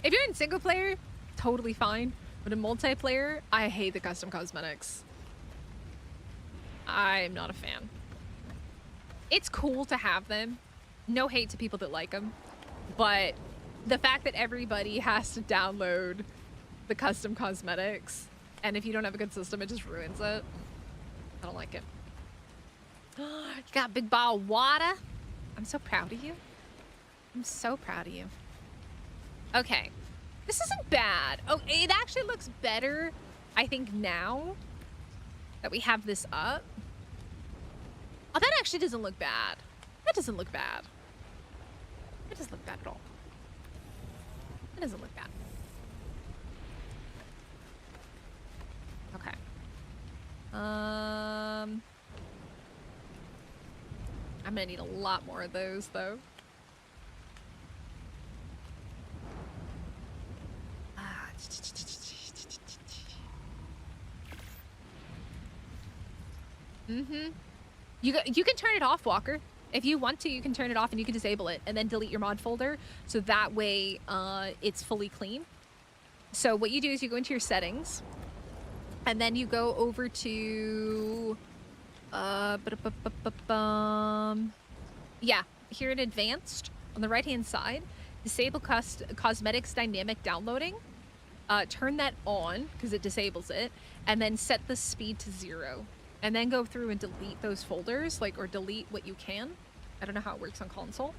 if you're in single player, totally fine. But in multiplayer, I hate the custom cosmetics. I'm not a fan. It's cool to have them. No hate to people that like them. But the fact that everybody has to download the custom cosmetics, and if you don't have a good system, it just ruins it. I don't like it. You got a big bottle of water. I'm so proud of you. I'm so proud of you. Okay. This isn't bad. Oh, it actually looks better, I think, now that we have this up. Oh, that actually doesn't look bad. That doesn't look bad. It doesn't look bad at all. It doesn't look bad. Okay. I'm gonna need a lot more of those, though. Mm-hmm. You can turn it off, Walker. If you want to, you can turn it off and you can disable it and then delete your mod folder. So that way it's fully clean. So what you do is you go into your settings and then you go over to yeah, here in advanced on the right hand side, disable cosmetics dynamic downloading. Turn that on because it disables it, and then set the speed to 0. And then go through and delete those folders, like, or delete what you can. I don't know how it works on console,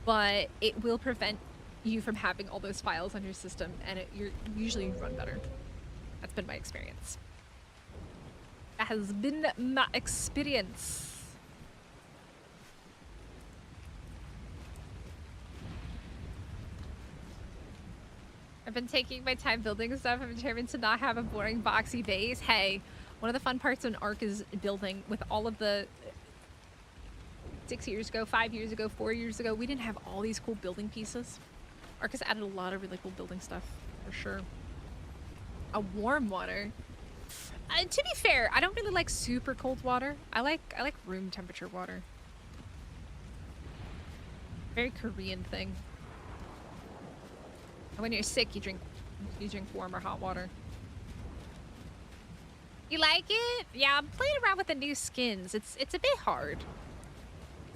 but it will prevent you from having all those files on your system, and you usually run better. That's been my experience. That has been my experience. I've been taking my time building stuff. I'm determined to not have a boring, boxy base. Hey. One of the fun parts on Ark is building with all of the 6 years ago, 5 years ago, 4 years ago. We didn't have all these cool building pieces. Ark has added a lot of really cool building stuff, for sure. A warm water. To be fair, I don't really like super cold water. I like room temperature water. Very Korean thing. And when you're sick, you drink warm or hot water. You like it? Yeah, I'm playing around with the new skins. It's a bit hard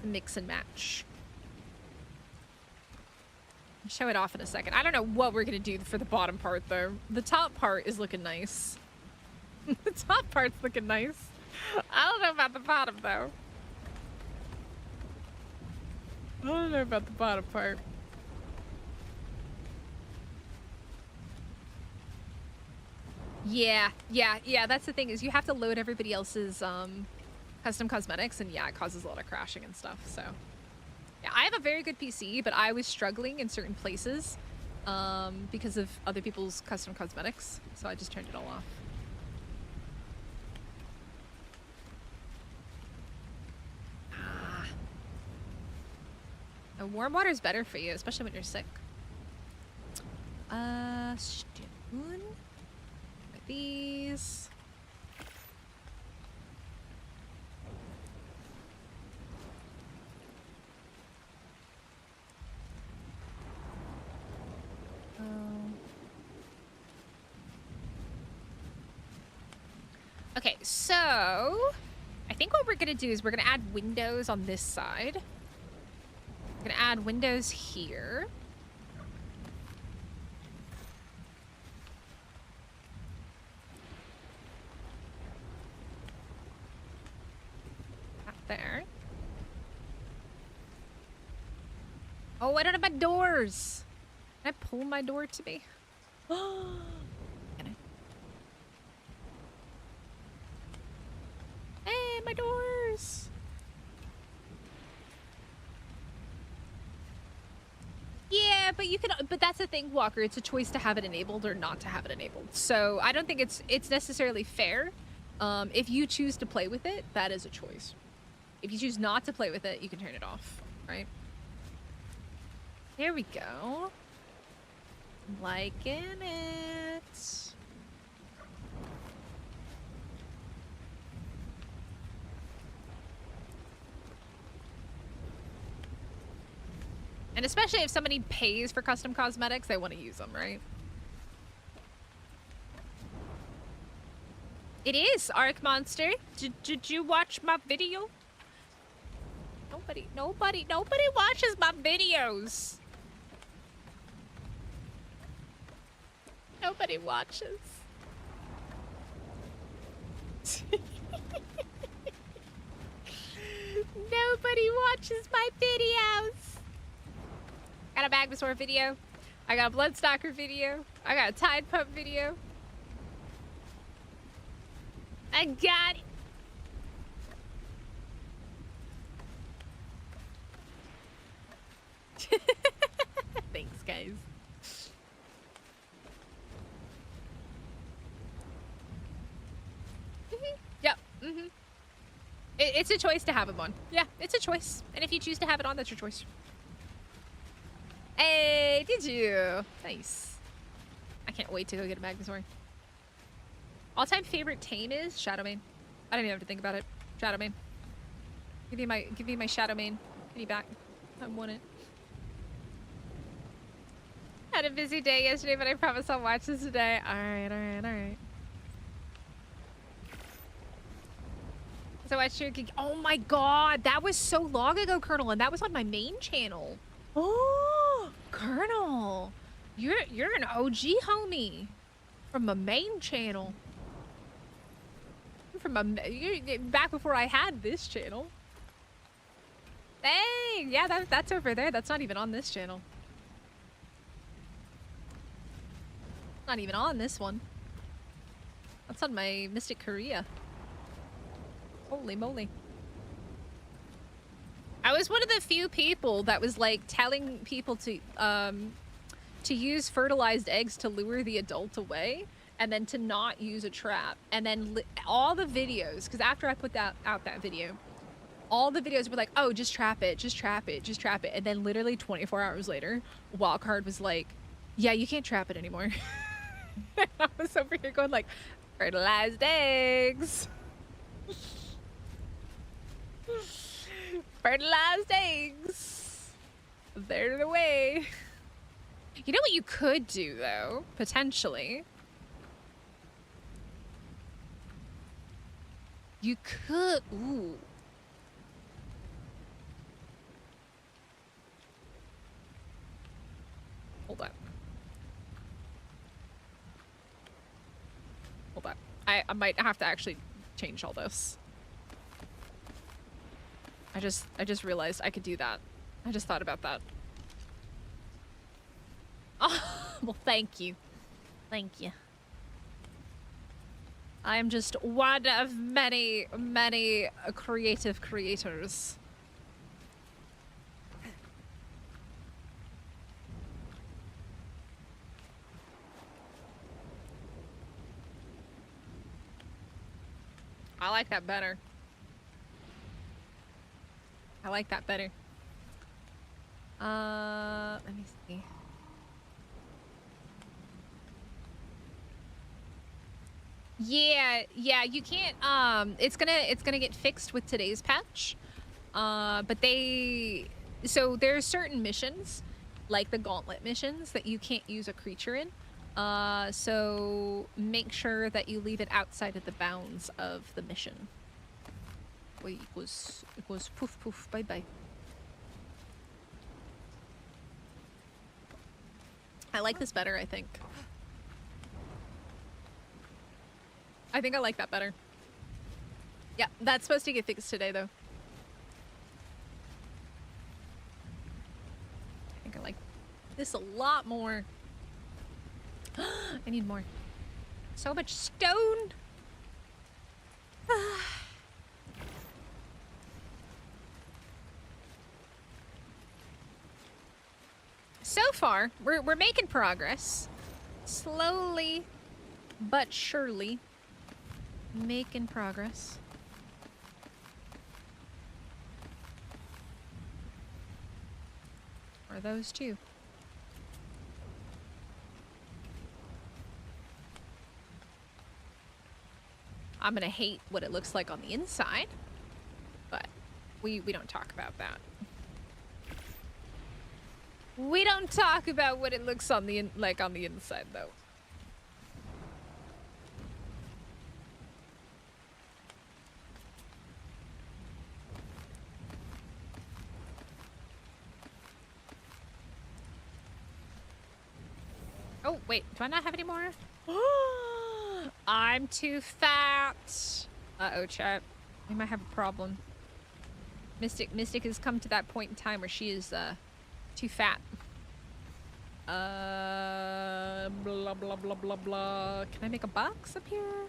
to mix and match. I'll show it off in a second. I don't know what we're gonna do for the bottom part though. The top part is looking nice. The top part's looking nice. I don't know about the bottom though. I don't know about the bottom part. Yeah, that's the thing, is you have to load everybody else's custom cosmetics, and yeah, it causes a lot of crashing and stuff, so. Yeah, I have a very good PC, but I was struggling in certain places because of other people's custom cosmetics, so I just turned it all off. Warm water is better for you, especially when you're sick. Spoon. These. Okay, so I think what we're gonna do is we're gonna add windows on this side. We're gonna add windows here. There. Oh, I don't have my doors. Can I pull my door to me? Can I? Hey, my doors. Yeah, but you can. But that's the thing, Walker. It's a choice to have it enabled or not to have it enabled. So I don't think it's necessarily fair. If you choose to play with it, that is a choice. If you choose not to play with it, you can turn it off, right? There we go. Liking it. And especially if somebody pays for custom cosmetics, they want to use them, right? It is, Ark Monster. Did you watch my video? Nobody watches my videos. Nobody watches. Nobody watches my videos. Got a Magnusor video. I got a Bloodstalker video. I got a Tide Pump video. I got it. Thanks, guys. Yep. It's a choice to have him on. Yeah, it's a choice. And if you choose to have it on, that's your choice. Hey, did you? Nice. I can't wait to go get a Magnusor. All-time favorite tame is Shadowmane. I don't even have to think about it. Shadowmane. Give me my Shadowmane. Give me back. I want it. Had a busy day yesterday, but I promise I'll watch this today. Alright. So I sure could. Oh my god, that was so long ago, Colonel, and that was on my main channel. Oh, Colonel, you're an OG homie from my main channel. You're back before I had this channel. Dang, yeah, that's over there. That's not even on this channel. Not even on this one. That's on my Mystic Korea. Holy moly. I was one of the few people that was like telling people to use fertilized eggs to lure the adult away and then to not use a trap. And then all the videos, because after I put out that video, all the videos were like, oh, just trap it, just trap it, just trap it. And then literally 24 hours later, Wildcard was like, yeah, you can't trap it anymore. I was over here going like, fertilized eggs. Fertilized eggs. They're the way. You know what you could do, though? Potentially. You could... Ooh. Hold on. Hold on. I might have to actually change all this. I just realized I could do that. I just thought about that. Oh, well, thank you. Thank you. I am just one of many, many creative creators. I like that better. I like that better. Let me see. Yeah, you can't, it's gonna get fixed with today's patch. But so there's certain missions, like the gauntlet missions, that you can't use a creature in. So make sure that you leave it outside of the bounds of the mission. Wait, it was poof poof, bye bye. I like this better, I think. I think I like that better. Yeah, that's supposed to get fixed today, though. I think I like this a lot more. I need more. So much stone. So far, we're making progress. Slowly, but surely, making progress. Or those two. I'm gonna hate what it looks like on the inside, but we don't talk about that. We don't talk about what it looks on the on the inside, though. Oh, wait. Do I not have any more? I'm too fat. Uh-oh, chat. We might have a problem. Mystic has come to that point in time where she is, too fat. Blah, blah, blah, blah, blah. Can I make a box up here?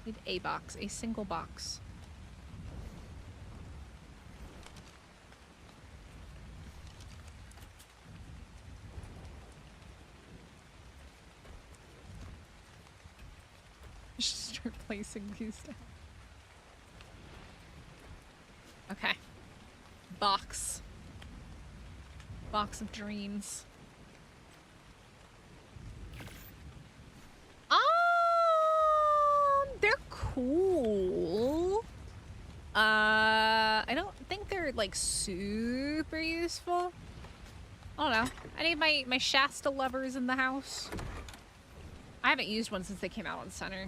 Need a box. A single box. Just start placing these down. Okay. Box. Box of dreams. They're cool. I don't think they're like super useful. I don't know. I need my Shasta lovers in the house. I haven't used one since they came out on Center.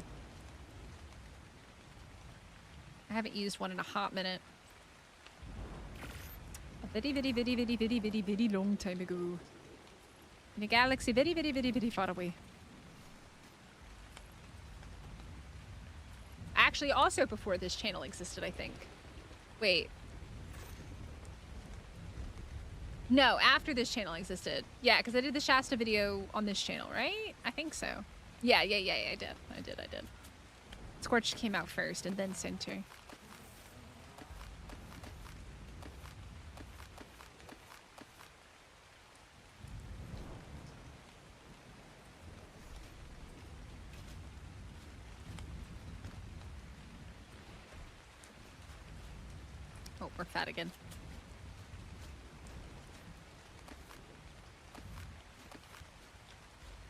I haven't used one in a hot minute. A very long time ago. In a galaxy very far away. Actually, also before this channel existed, I think. Wait. No, after this channel existed. Yeah, because I did the Shasta video on this channel, right? I think so. Yeah, I did. Scorched came out first, and then Center. Oh, we're fat again.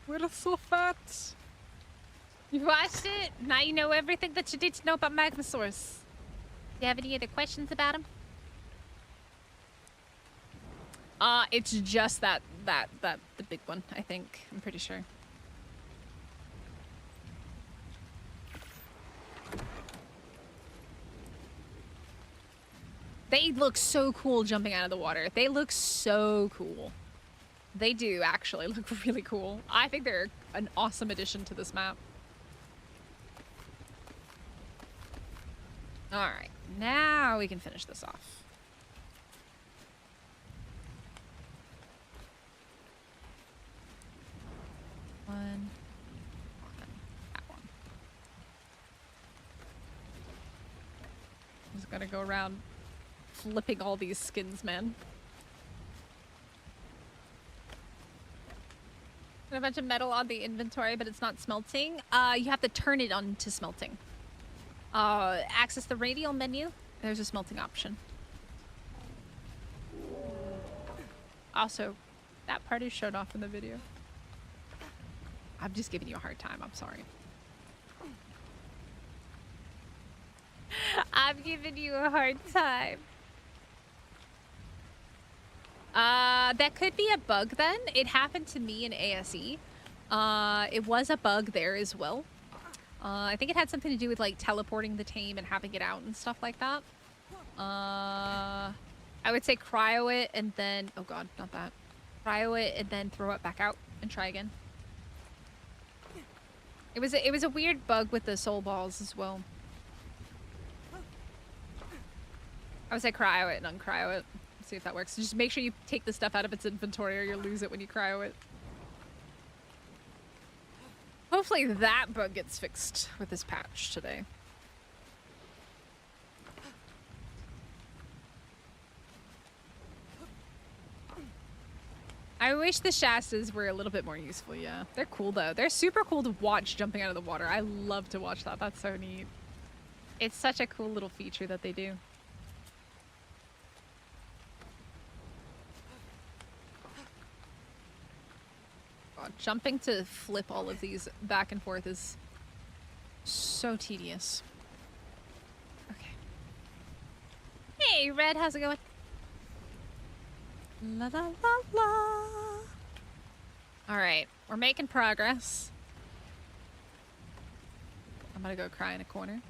We're so fat. You watched it? Now you know everything that you need to know about Magmasaurus. Do you have any other questions about him? It's just the big one, I think. I'm pretty sure. They look so cool jumping out of the water. They look so cool. They do actually look really cool. I think they're an awesome addition to this map. Alright, now we can finish this off. One. That one. Just gotta go around flipping all these skins, man. A bunch of metal on the inventory, but it's not smelting. You have to turn it on to smelting. Access the radial menu. There's a smelting option. Also, that part is showed off in the video. I'm just giving you a hard time. I'm sorry. I'm giving you a hard time. That could be a bug then. It happened to me in ASE. It was a bug there as well. I think it had something to do with like teleporting the tame and having it out and stuff like that. I would say cryo it and then, oh god, not that. Cryo it and then throw it back out and try again. It was a weird bug with the soul balls as well. I would say cryo it and uncryo it. See if that works. Just make sure you take the stuff out of its inventory or you'll lose it when you cryo it. Hopefully that bug gets fixed with this patch today. I wish the Shastas were a little bit more useful, yeah. They're cool though. They're super cool to watch jumping out of the water. I love to watch that. That's so neat. It's such a cool little feature that they do. God, jumping to flip all of these back and forth is so tedious. Okay. Hey, Red, how's it going? La la la la. All right, we're making progress. I'm gonna go cry in a corner.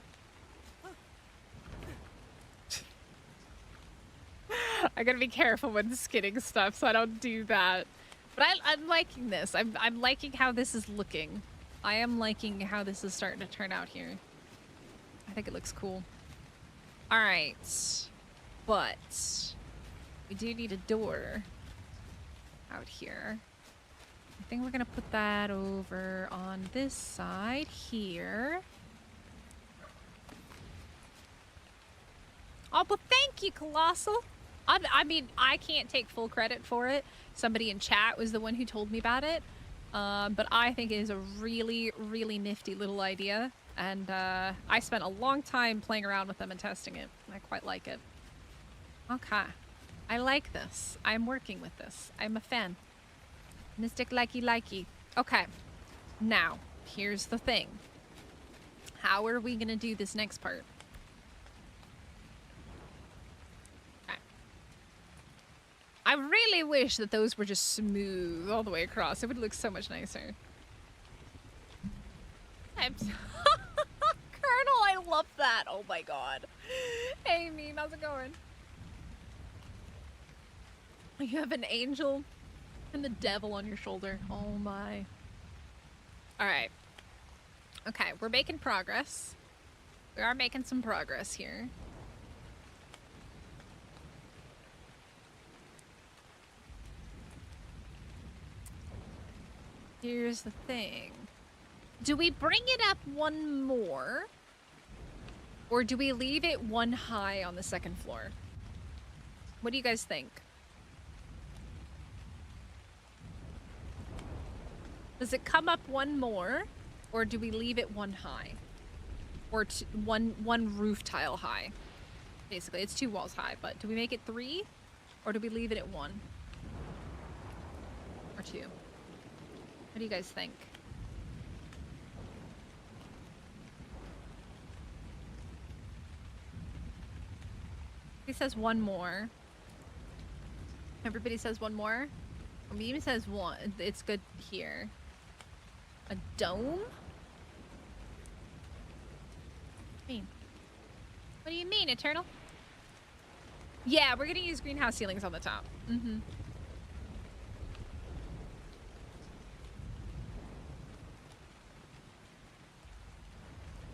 I gotta be careful when skinning stuff so I don't do that. But I'm liking this. I'm liking how this is looking. I am liking how this is starting to turn out here. I think it looks cool. All right. But we do need a door out here. I think we're going to put that over on this side here. Oh, but thank you, Colossal. I mean, I can't take full credit for it. Somebody in chat was the one who told me about it. But I think it is a really, really nifty little idea. And I spent a long time playing around with them and testing it. I quite like it. Okay. I like this. I'm working with this. I'm a fan. Mystic likey. Okay. Now, here's the thing. How are we going to do this next part? I really wish that those were just smooth all the way across. It would look so much nicer. Colonel, I love that. Oh my god. Hey, meme, how's it going? You have an angel and the devil on your shoulder. Oh my. Alright. Okay, we're making progress. We are making some progress here. Here's the thing. Do we bring it up one more? Or do we leave it one high on the second floor? What do you guys think? Does it come up one more? Or do we leave it one high? Or one roof tile high? Basically, it's 2 walls high, but do we make it 3? Or do we leave it at 1? Or 2? What do you guys think? He says 1 more. Everybody says 1 more. Meme says 1. It's good here. A dome? What do you mean, Eternal? Yeah, we're gonna use greenhouse ceilings on the top. Mm-hmm.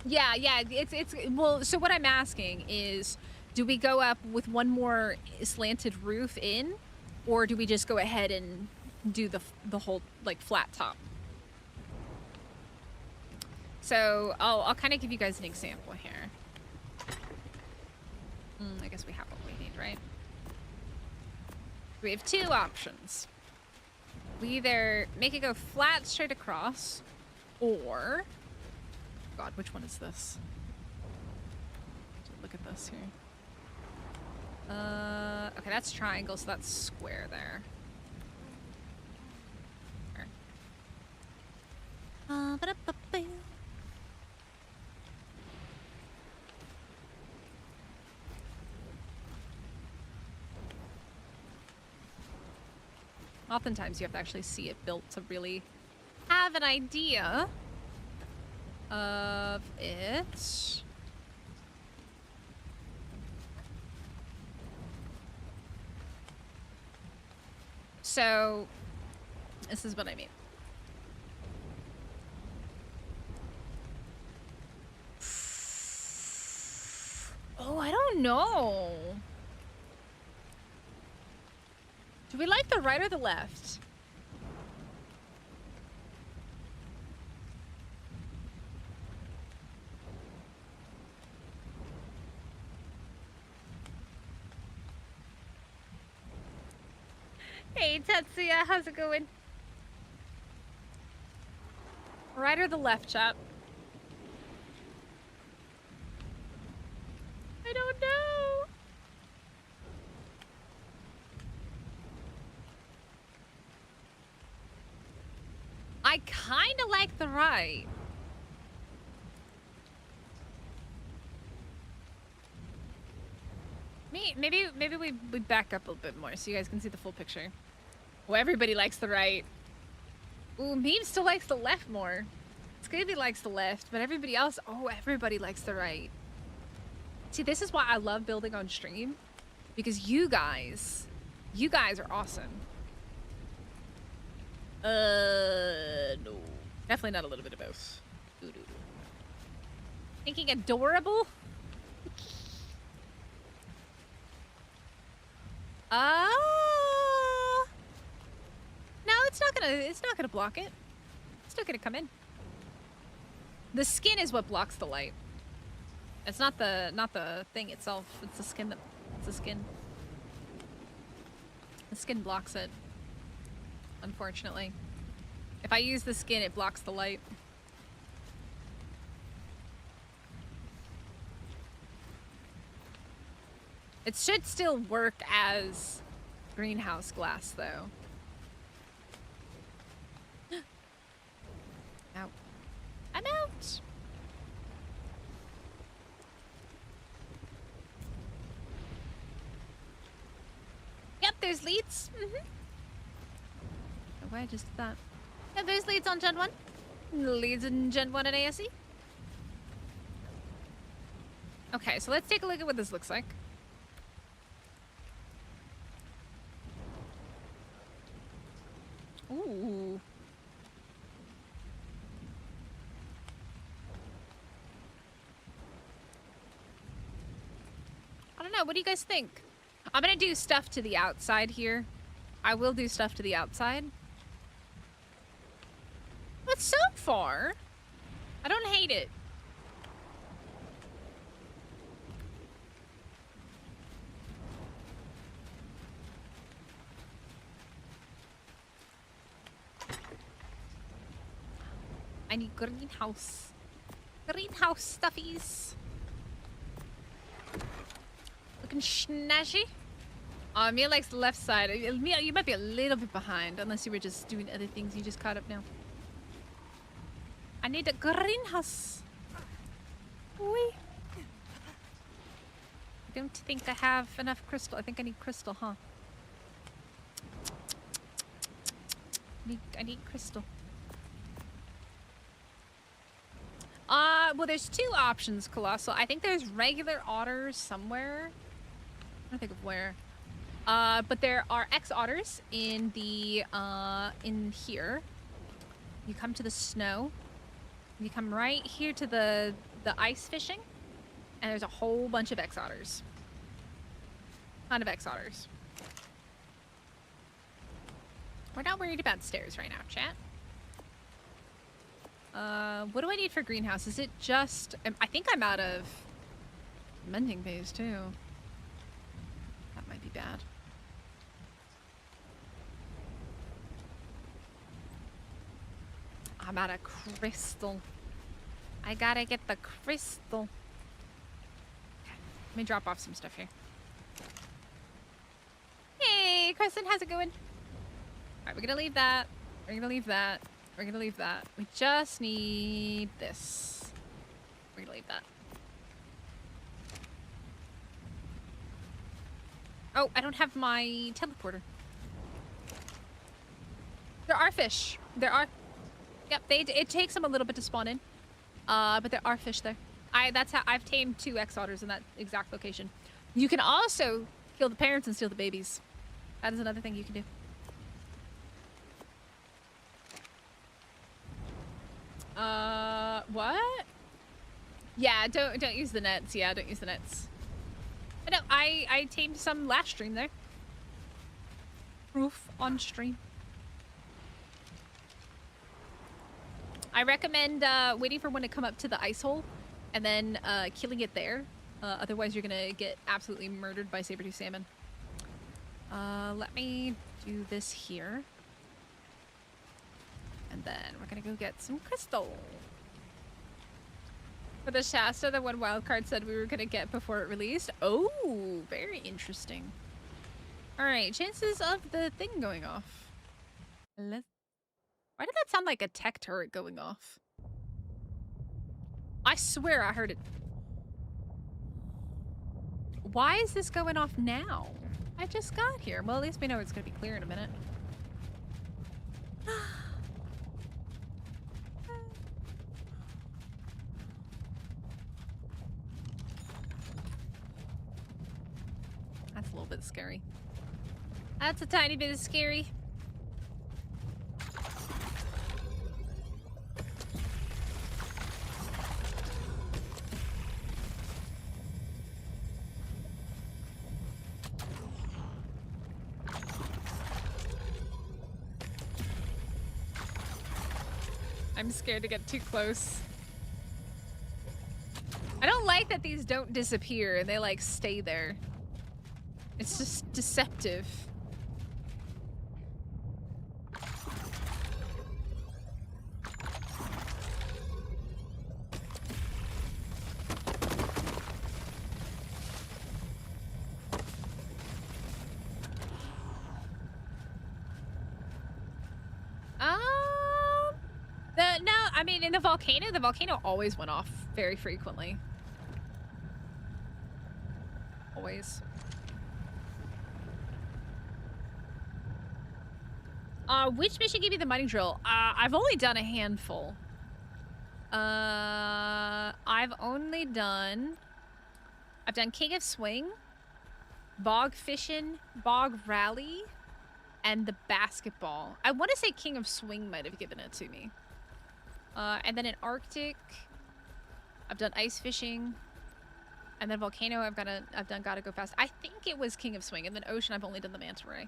Yeah, it's well, so what I'm asking is, do we go up with 1 more slanted roof in, or do we just go ahead and do the whole, like, flat top? So, I'll kind of give you guys an example here. I guess we have what we need, right? We have 2 options. We either make it go flat straight across, or... God, which one is this? Look at this here. Okay, that's triangle, so that's square there. Oftentimes you have to actually see it built to really have an idea of it. So, this is what I mean. Oh, I don't know. Do we like the right or the left? Hey, Tetsuya, how's it going? Right or the left, chap? I don't know. I kind of like the right. Maybe we back up a little bit more so you guys can see the full picture. Oh, everybody likes the right. Ooh, Meme still likes the left more. Scaly likes the left, but everybody else, oh, everybody likes the right. See, this is why I love building on stream, because you guys are awesome. No. Definitely not a little bit of both. Thinking adorable? No, it's not gonna block it. It's still gonna come in. The skin is what blocks the light. It's not the thing itself. It's the skin it's the skin. The skin blocks it. Unfortunately. If I use the skin, it blocks the light. It should still work as greenhouse glass, though. Out. I'm out! Yep, there's leads. Mm-hmm. Oh, why I just did that. Yeah, there's leads on Gen 1. Leads in Gen 1 and ASE. Okay, so let's take a look at what this looks like. Ooh. I don't know. What do you guys think? I'm gonna do stuff to the outside here. I will do stuff to the outside. But so far, I don't hate it. I need greenhouse. Greenhouse stuffies. Looking snazzy. Mia likes the left side. Mia, you might be a little bit behind, unless you were just doing other things. You just caught up now. I need a greenhouse. Wee. I don't think I have enough crystal. I think I need crystal, huh? I need crystal. Well, there's two options, Colossal. I think there's regular otters somewhere. I don't think of where. But there are X otters in the, in here. You come to the snow. You come right here to the ice fishing. And there's a whole bunch of X otters. Ton of X otters. We're not worried about stairs right now, chat. What do I need for greenhouse? Is it just... I think I'm out of mending bays, too. That might be bad. I'm out of crystal. I gotta get the crystal. Okay, let me drop off some stuff here. Hey, Kristen, how's it going? Alright, we're gonna leave that. We're gonna leave that. We're gonna leave that. We just need this. We're gonna leave that. Oh, I don't have my teleporter. There are fish. There are. Yep, it takes them a little bit to spawn in. But there are fish there. That's how I've tamed 2 X otters in that exact location. You can also kill the parents and steal the babies. That is another thing you can do. What? Yeah, don't use the nets. Yeah, don't use the nets. But no, I tamed some last stream there. Proof on stream. I recommend waiting for one to come up to the ice hole and then killing it there. Otherwise, you're gonna get absolutely murdered by saber-tooth salmon. Let me do this here. And then we're gonna go get some crystal. For the Shasta, the one wildcard said we were gonna get before it released. Oh, very interesting. Alright, chances of the thing going off. Why did that sound like a tech turret going off? I swear I heard it. Why is this going off now? I just got here. Well, at least we know it's gonna be clear in a minute. That's a little bit scary. That's a tiny bit scary. I'm scared to get too close. I don't like that these don't disappear and they like stay there. It's just deceptive. No, I mean, in the volcano always went off very frequently. Always. Which mission gave you the mining drill? I've only done a handful. I've done King of Swing, Bog Fishing, Bog Rally, and the basketball. I want to say King of Swing might have given it to me. And then in Arctic, I've done ice fishing, and then volcano. I've done Gotta Go Fast. I think it was King of Swing, and then ocean. I've only done the manta ray.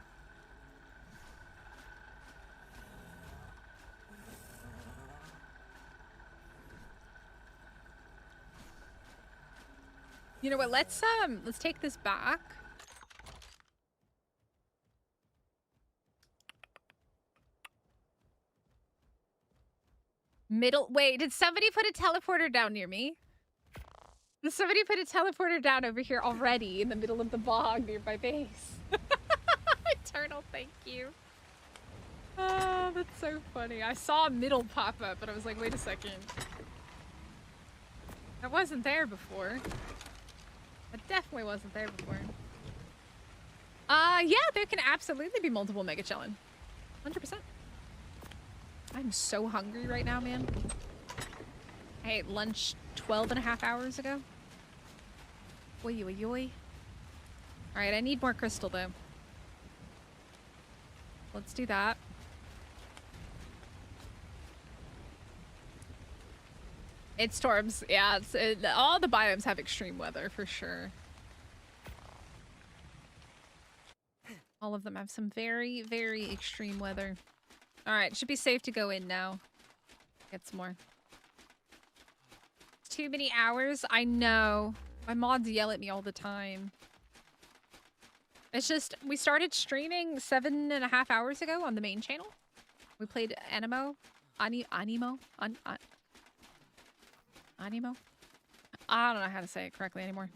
You know what? Let's take this back. Wait, did somebody put a teleporter down near me? Did somebody put a teleporter down over here already in the middle of the bog near my base? Eternal, thank you. Oh, that's so funny. I saw a middle pop up, but I was like, wait a second. That wasn't there before. That definitely wasn't there before. Yeah, there can absolutely be multiple Mega Chillin'. 100%. I'm so hungry right now, man. I ate lunch 12.5 hours ago. Oy, oy, oy. Alright, I need more crystal, though. Let's do that. It storms. Yeah, all the biomes have extreme weather, for sure. All of them have some very, very extreme weather. Alright, should be safe to go in now. Get some more. Too many hours? I know. My mods yell at me all the time. It's just, we started streaming 7.5 hours ago on the main channel. We played Animo. Animo? Animo? I don't know how to say it correctly anymore.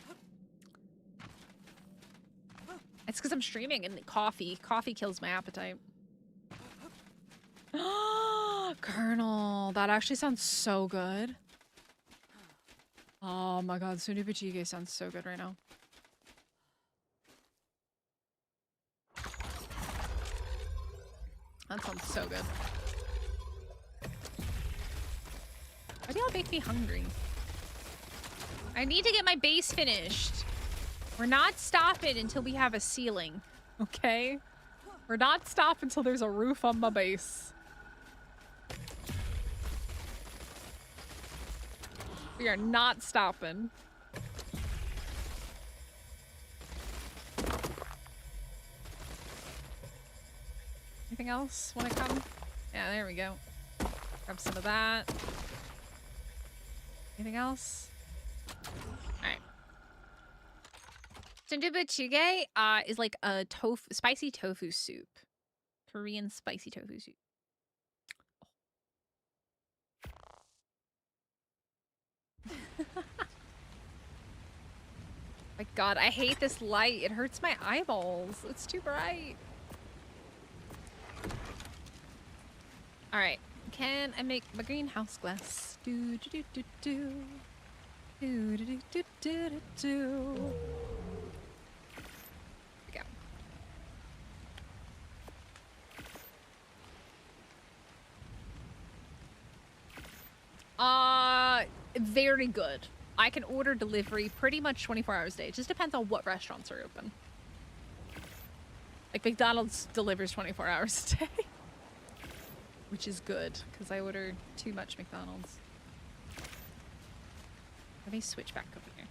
It's because I'm streaming and coffee. Coffee kills my appetite. Colonel, that actually sounds so good. Oh my god, Sunupachige sounds so good right now. That sounds so good. Why do y'all make me hungry? I need to get my base finished. We're not stopping until we have a ceiling, okay? We're not stopping until there's a roof on my base. We are not stopping. Anything else want to come? Yeah, there we go. Grab some of that. Anything else? Alright. Sundubuchige is like a spicy tofu soup. Korean spicy tofu soup. My god, I hate this light. It hurts my eyeballs. It's too bright. Alright. Can I make my greenhouse glass? Do do do do do. Do do do do do do do. There we go. Very good. I can order delivery pretty much 24 hours a day. It just depends on what restaurants are open. Like McDonald's delivers 24 hours a day. Which is good, because I ordered too much McDonald's. Let me switch back over here.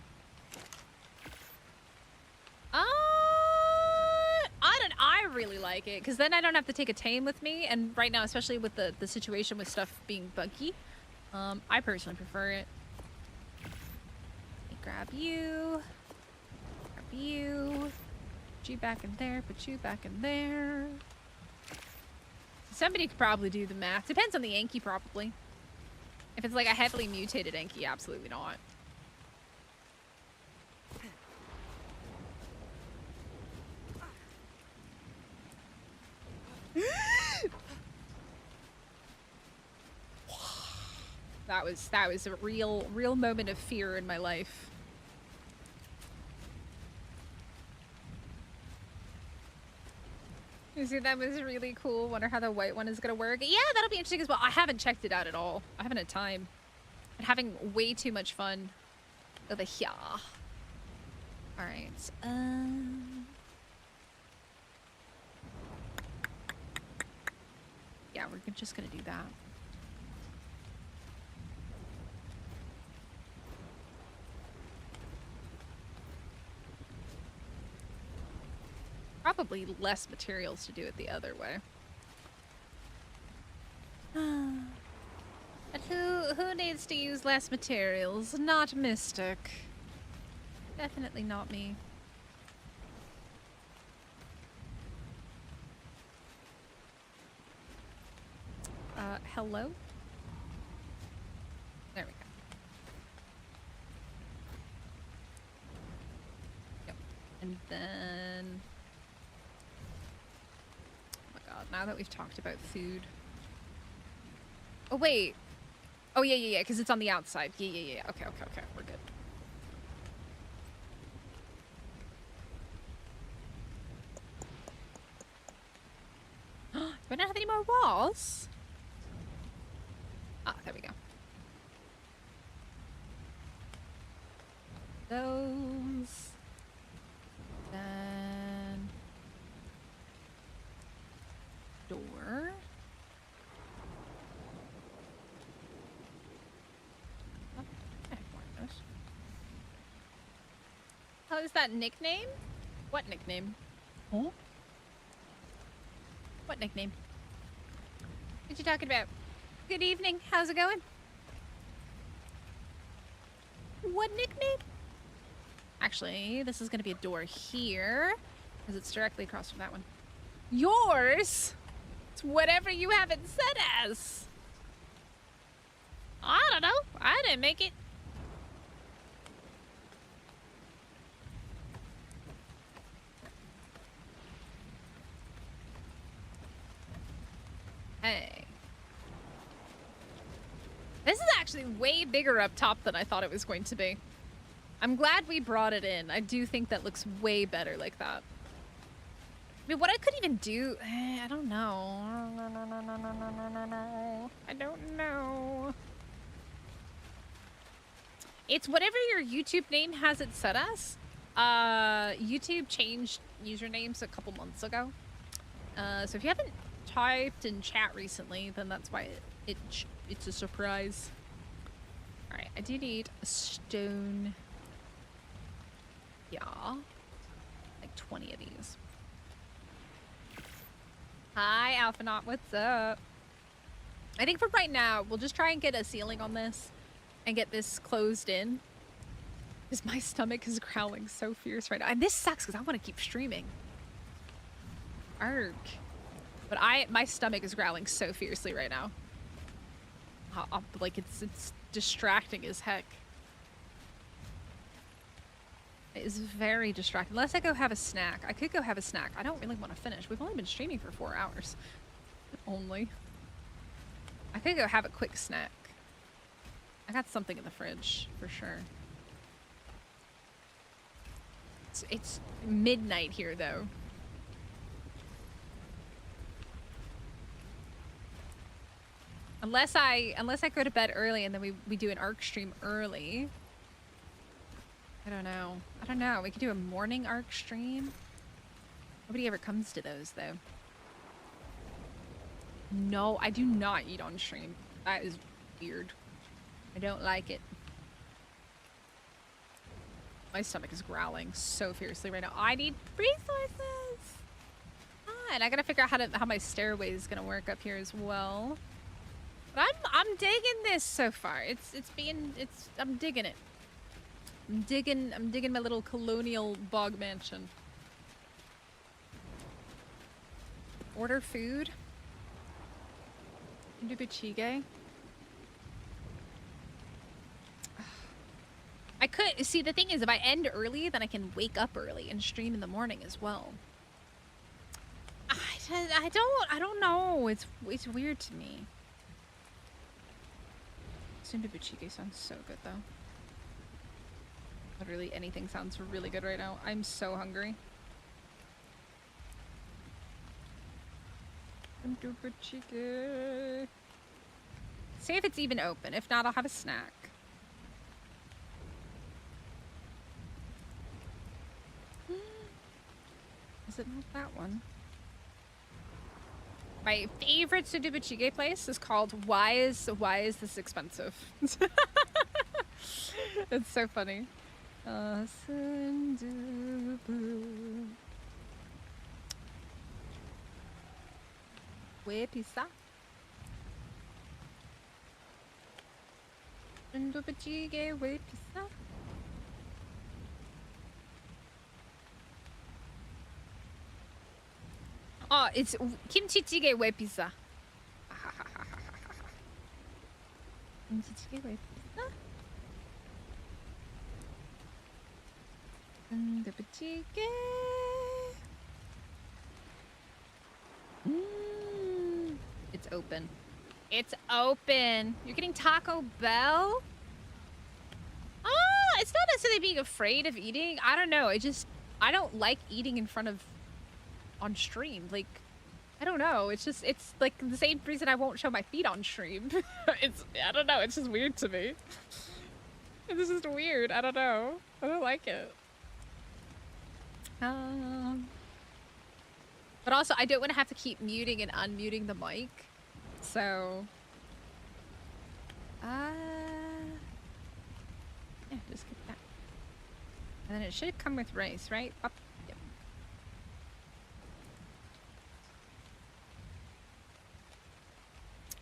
I really like it, because then I don't have to take a tame with me, and right now, especially with the situation with stuff being buggy, I personally prefer it. Let me grab you. Grab you. Put you back in there, put you back in there. Somebody could probably do the math. Depends on the Yankee, probably. If it's like a heavily mutated Yankee, absolutely not. That was a real moment of fear in my life. You see, that was really cool. Wonder how the white one is gonna work. Yeah, that'll be interesting as well. I haven't checked it out at all. I haven't had time. I'm having way too much fun over here. All right. Yeah, we're just gonna do that. Probably less materials to do it the other way. But who needs to use less materials? Not Mystic. Definitely not me. Hello? There we go. Yep. And then... now that we've talked about food. Oh, wait. Oh, yeah, because it's on the outside. Yeah. Okay. We're good. Do I not have any more walls? Ah, there we go. Those. Then... door. Oh, I have more of those. How is that nickname? What nickname? Huh? What nickname? What you talking about? Good evening. How's it going? What nickname? Actually, this is going to be a door here because it's directly across from that one. Yours? It's whatever you have it set as. I don't know. I didn't make it. Hey. This is actually way bigger up top than I thought it was going to be. I'm glad we brought it in. I do think that looks way better like that. I mean, what I could even do... I don't know. I don't know. It's whatever your YouTube name has it set as. YouTube changed usernames a couple months ago. So if you haven't typed in chat recently, then that's why it's a surprise. Alright, I do need a stone. Yeah. Like 20 of these. Hi, Alphanaut, what's up? I think for right now, we'll just try and get a ceiling on this and get this closed in. Because my stomach is growling so fierce right now. And this sucks because I want to keep streaming. Arg. But my stomach is growling so fiercely right now. Like, it's distracting as heck. It is very distracting. Unless I go have a snack. I could go have a snack. I don't really want to finish. We've only been streaming for 4 hours. Only. I could go have a quick snack. I got something in the fridge, for sure. It's midnight here, though. Unless I go to bed early and then we do an ARC stream early. I don't know. We could do a morning ARC stream. Nobody ever comes to those, though. No, I do not eat on stream. That is weird. I don't like it. My stomach is growling so fiercely right now. I need resources. and I gotta figure out how my stairway is gonna work up here as well. But I'm digging this so far. I'm digging it. I'm digging my little colonial bog mansion. Order food. Ndubuchige. I could see, the thing is, if I end early, then I can wake up early and stream in the morning as well. I don't know. It's weird to me. Ndubuchige sounds so good though. Literally anything sounds really good right now. I'm so hungry. Ndubuchige. See if it's even open. If not, I'll have a snack. Is it not that one? My favorite Ndubuchige place is called Why is this expensive? It's so funny. Sundubu. Where pizza? Ndubuchige where pizza? Oh, it's kimchi jjigae where pizza. Kimchi jjigae where pizza? Ndubuchige. It's open. It's open. You're getting Taco Bell? Oh, it's not necessarily being afraid of eating. I don't know. I don't like eating in front of on stream. Like, I don't know. It's like the same reason I won't show my feet on stream. I don't know. It's just weird to me. It's just weird. I don't know. I don't like it. But also, I don't want to have to keep muting and unmuting the mic. So, yeah, just get that. And then it should come with rice, right? Up. Yep.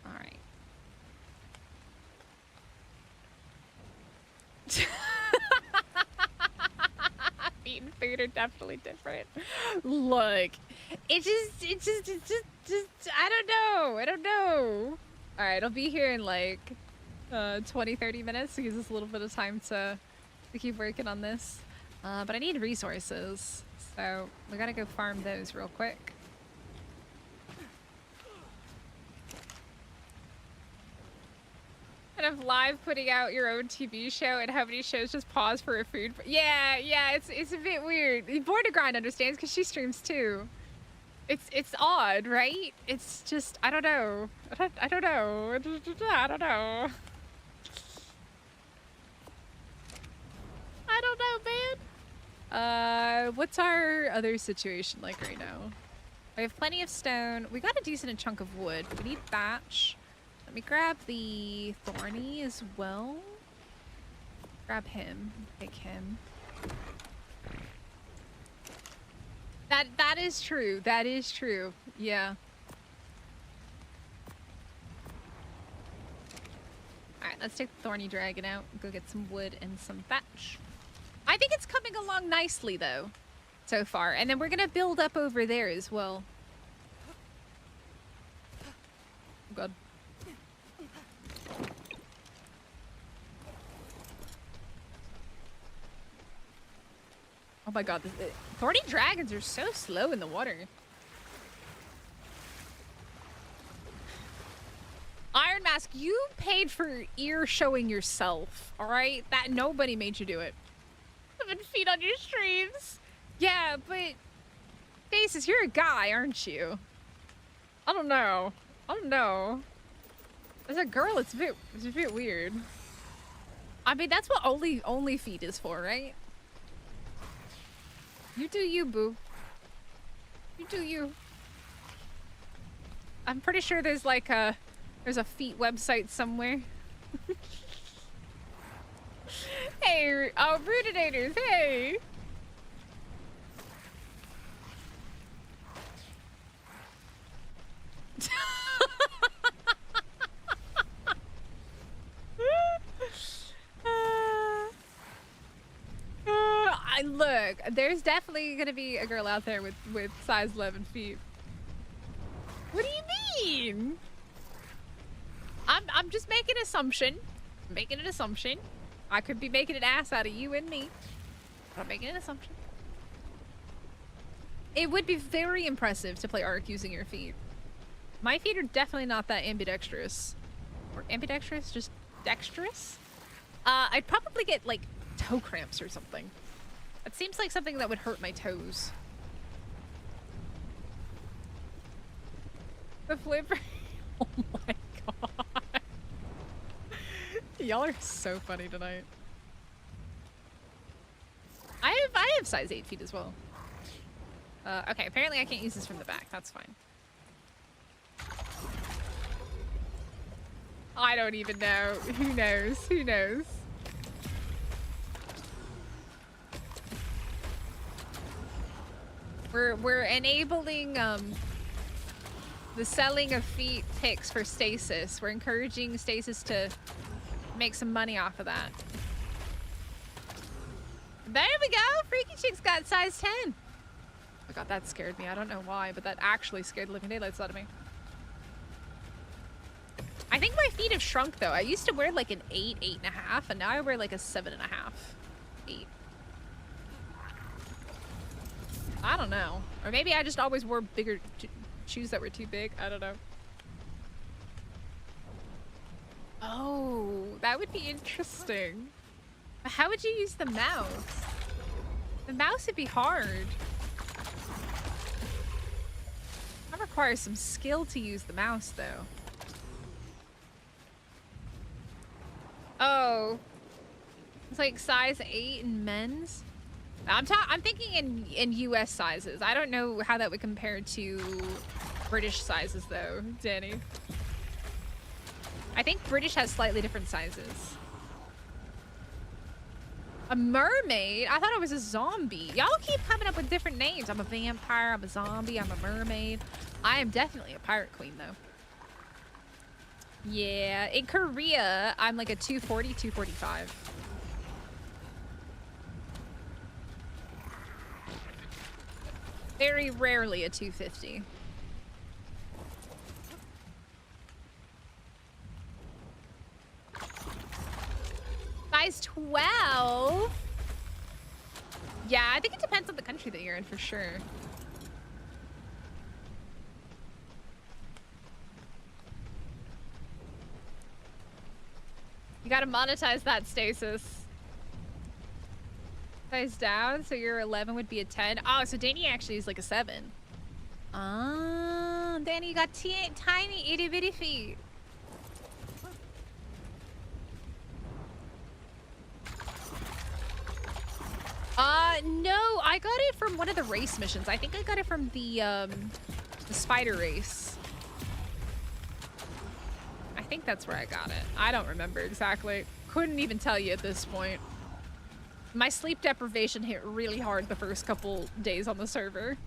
All right. Meat and food are definitely different. Look, it's just, I don't know. All right, I'll be here in like 20-30 minutes to give us a little bit of time to keep working on this. But I need resources, so we gotta go farm those real quick. And if live putting out your own TV show and how many shows just pause for a food. Yeah, it's a bit weird. Born to Grind understands because she streams too. It's odd, right? It's just, I don't know. I don't know. I don't know. I don't know, man. What's our other situation like right now? We have plenty of stone. We got a decent chunk of wood. We need thatch. Let me grab the thorny as well. Grab him. Pick him. That is true. That is true. Yeah. Alright, let's take the thorny dragon out. Go get some wood and some thatch. I think it's coming along nicely though, so far. And then we're gonna build up over there as well. Oh god. Oh my god, thorny dragons are so slow in the water. Iron Mask, you paid for ear showing yourself, alright? That nobody made you do it. 7 feet on your streams. Yeah, but Faces, you're a guy, aren't you? I don't know. I don't know. As a girl, it's a bit weird. I mean, that's what only feet is for, right? You do you, boo. You do you. I'm pretty sure there's like there's a feet website somewhere. Hey, oh, Brutinators, hey! Look, there's definitely gonna be a girl out there with size 11 feet. What do you mean? I'm just making an assumption. I'm making an assumption. I could be making an ass out of you and me. But I'm making an assumption. It would be very impressive to play Ark using your feet. My feet are definitely not that ambidextrous. Or ambidextrous? Just dexterous? I'd probably get, like, toe cramps or something. It seems like something that would hurt my toes. The flipper. Oh my god. Y'all are so funny tonight. I have size 8 feet as well. Okay, apparently I can't use this from the back. That's fine. I don't even know. Who knows? Who knows? We're enabling the selling of feet picks for Stasis. We're encouraging Stasis to make some money off of that. There we go! Freaky Chick's got size 10. Oh my god, that scared me. I don't know why, but that actually scared the living daylights out of me. I think my feet have shrunk though. I used to wear like an 8, 8.5, and now I wear like a 7.5, 8. I don't know. Or maybe I just always wore bigger shoes that were too big. I don't know. Oh, that would be interesting. How would you use the mouse? The mouse would be hard. That requires some skill to use the mouse though. Oh. It's like size 8 in men's. I'm thinking in US sizes. I don't know how that would compare to British sizes though, Danny. I think British has slightly different sizes. A mermaid? I thought I was a zombie. Y'all keep coming up with different names. I'm a vampire, I'm a zombie, I'm a mermaid. I am definitely a pirate queen though. Yeah, in Korea, I'm like a 240, 245. Very rarely a 250. Size 12? Yeah, I think it depends on the country that you're in for sure. You gotta monetize that, Stasis. Size down, so your 11 would be a 10. Oh, so Danny actually is like a 7. Ah, Danny, you got tiny itty bitty feet. No, I got it from one of the race missions. I think I got it from the spider race. I think that's where I got it. I don't remember exactly. Couldn't even tell you at this point. My sleep deprivation hit really hard the first couple days on the server.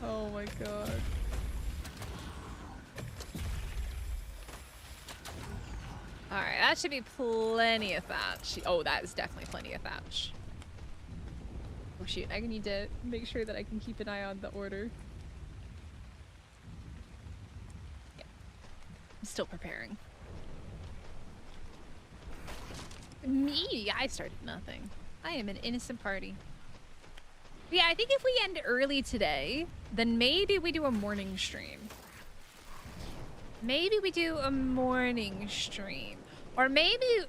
Oh my god. Alright, that should be plenty of thatch. Oh, that is definitely plenty of thatch. Oh shoot, I need to make sure that I can keep an eye on the order. Yeah. I'm still preparing. Me? I started nothing. I am an innocent party. But yeah, I think if we end early today, then maybe we do a morning stream. Maybe we do a morning stream. Or maybe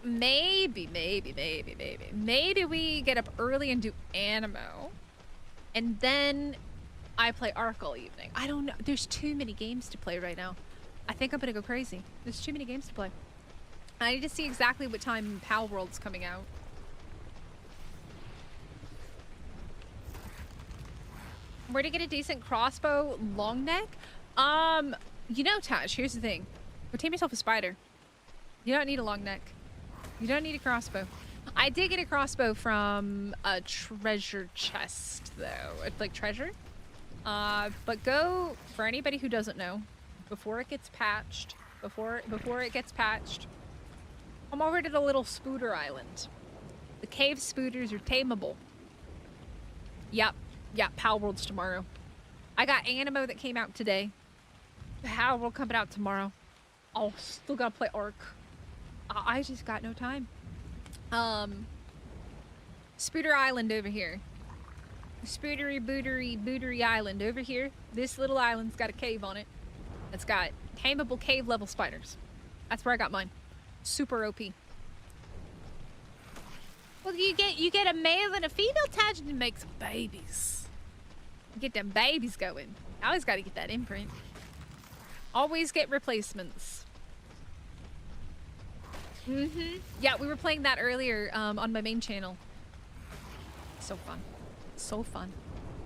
we get up early and do Animo. And then I play Ark all evening. I don't know. There's too many games to play right now. I think I'm gonna go crazy. There's too many games to play. I need to see exactly what time Pal World's coming out. Where to get a decent crossbow long neck? You know, Tash, here's the thing. Go tame yourself a spider. You don't need a long neck. You don't need a crossbow. I did get a crossbow from a treasure chest, though. It's like treasure. But go, for anybody who doesn't know, before it gets patched, before it gets patched, come over to the little spooter island. The cave spooters are tameable. Yep, Pal World's tomorrow. I got Animo that came out today. Pal World coming out tomorrow. Oh, still gotta play Ark. I just got no time. Spooter Island over here. Spootery bootery island over here. This little island's got a cave on it. It's got tameable cave level spiders. That's where I got mine. Super OP. Well, you get a male and a female attached and make some babies. Get them babies going. I always gotta get that imprint. Always get replacements. Yeah, we were playing that earlier on my main channel. So fun. So fun.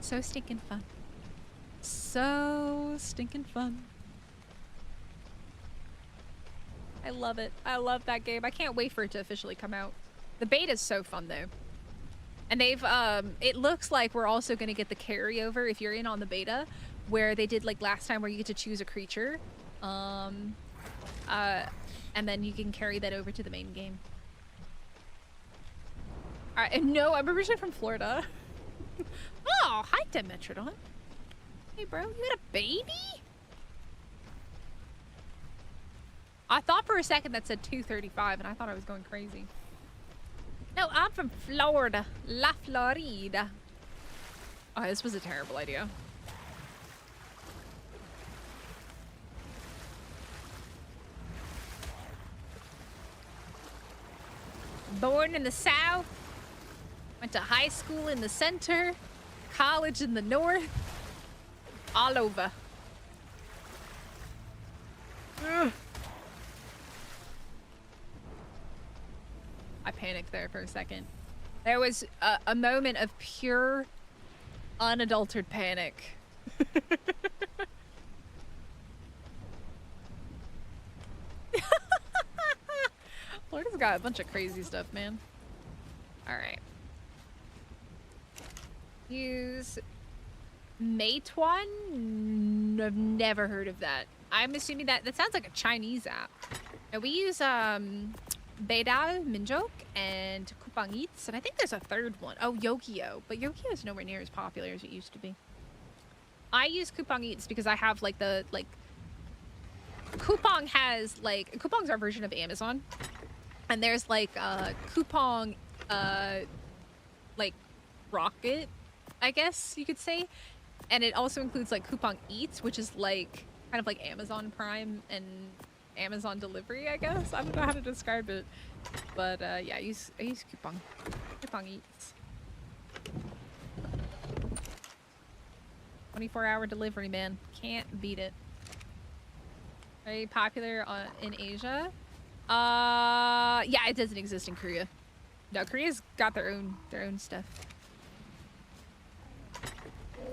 So stinking fun. So stinking fun. I love it. I love that game. I can't wait for it to officially come out. The beta's so fun though. And they've, it looks like we're also going to get the carryover if you're in on the beta, where they did like last time where you get to choose a creature. And then you can carry that over to the main game. Alright, and no, I'm originally from Florida. Oh, hi Demetrodon. Hey bro, you got a baby? I thought for a second that said 235 and I thought I was going crazy. No, I'm from Florida. La Florida. Oh, this was a terrible idea. Born in the South. Went to high school in the center. College in the north. All over. Ugh. I panicked there for a second. There was a moment of pure, unadulterated panic. Florida's got a bunch of crazy stuff, man. Alright. Use Meituan? I've never heard of that. I'm assuming that sounds like a Chinese app. Now we use Beidao, Minjok, and Coupang Eats, and I think there's a third one. Oh, Yogio, but Yogio is nowhere near as popular as it used to be. I use Coupang Eats because I have like Coupang has like, Coupang's our version of Amazon, and there's like Coupang like Rocket, I guess you could say, and it also includes like Coupang Eats, which is like kind of like Amazon Prime and Amazon delivery, I guess. I don't know how to describe it, but yeah, I use Coupang Eats. 24-hour delivery, man, can't beat it. Very popular in Asia. Yeah, it doesn't exist in Korea. No, Korea's got their own stuff.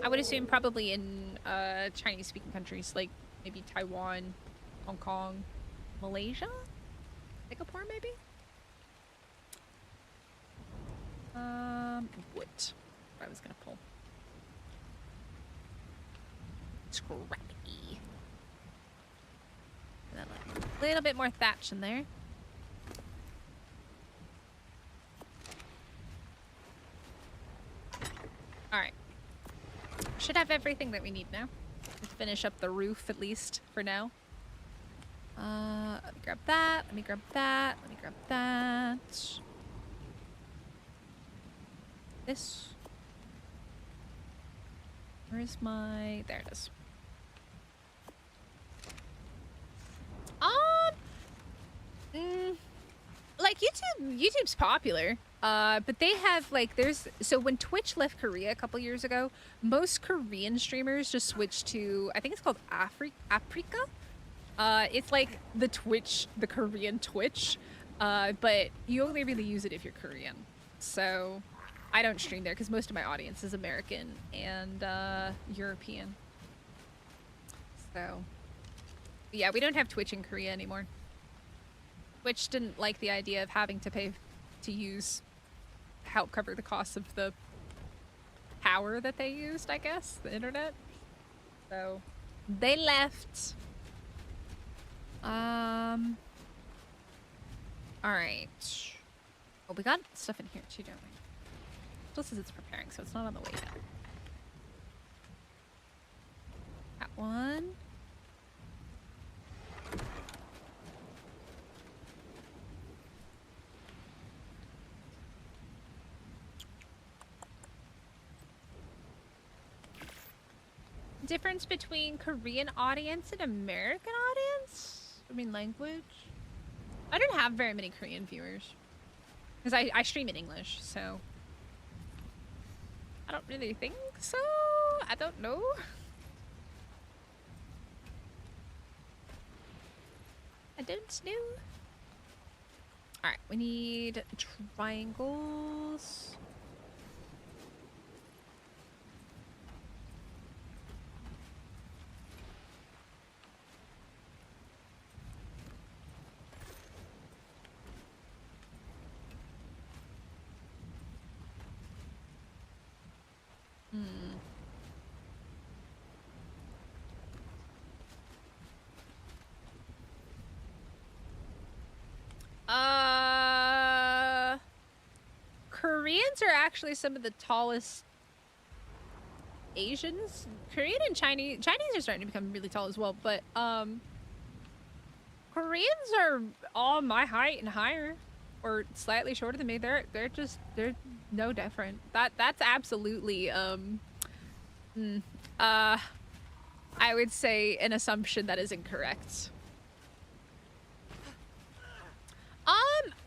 I would assume probably in Chinese-speaking countries like maybe Taiwan, Hong Kong, Malaysia, Singapore, maybe. What I was gonna pull. Scrappy. And then like a little bit more thatch in there. All right. Should have everything that we need now. Let's finish up the roof at least for now. Let me grab that. Let me grab that. Let me grab that. This. Where's my... There it is. Like YouTube's popular. But they have like, so when Twitch left Korea a couple years ago, most Korean streamers just switched to, I think it's called Africa. It's like the Korean Twitch, but you only really use it if you're Korean. So I don't stream there because most of my audience is American and European. So yeah, we don't have Twitch in Korea anymore. Twitch didn't like the idea of having to pay to help cover the cost of the power that they used, I guess, the internet. So they left. All right. Oh, we got stuff in here too, don't we? Still says it's preparing, so it's not on the way down. That one. Difference between Korean audience and American audience? I mean, language? I don't have very many Korean viewers. Because I stream in English, so... I don't really think so. I don't know. I don't know. Alright, we need triangles. Koreans are actually some of the tallest Asians. Korean and Chinese are starting to become really tall as well, but Koreans are all my height and higher, or slightly shorter than me. They're no different. That's absolutely I would say an assumption that is incorrect.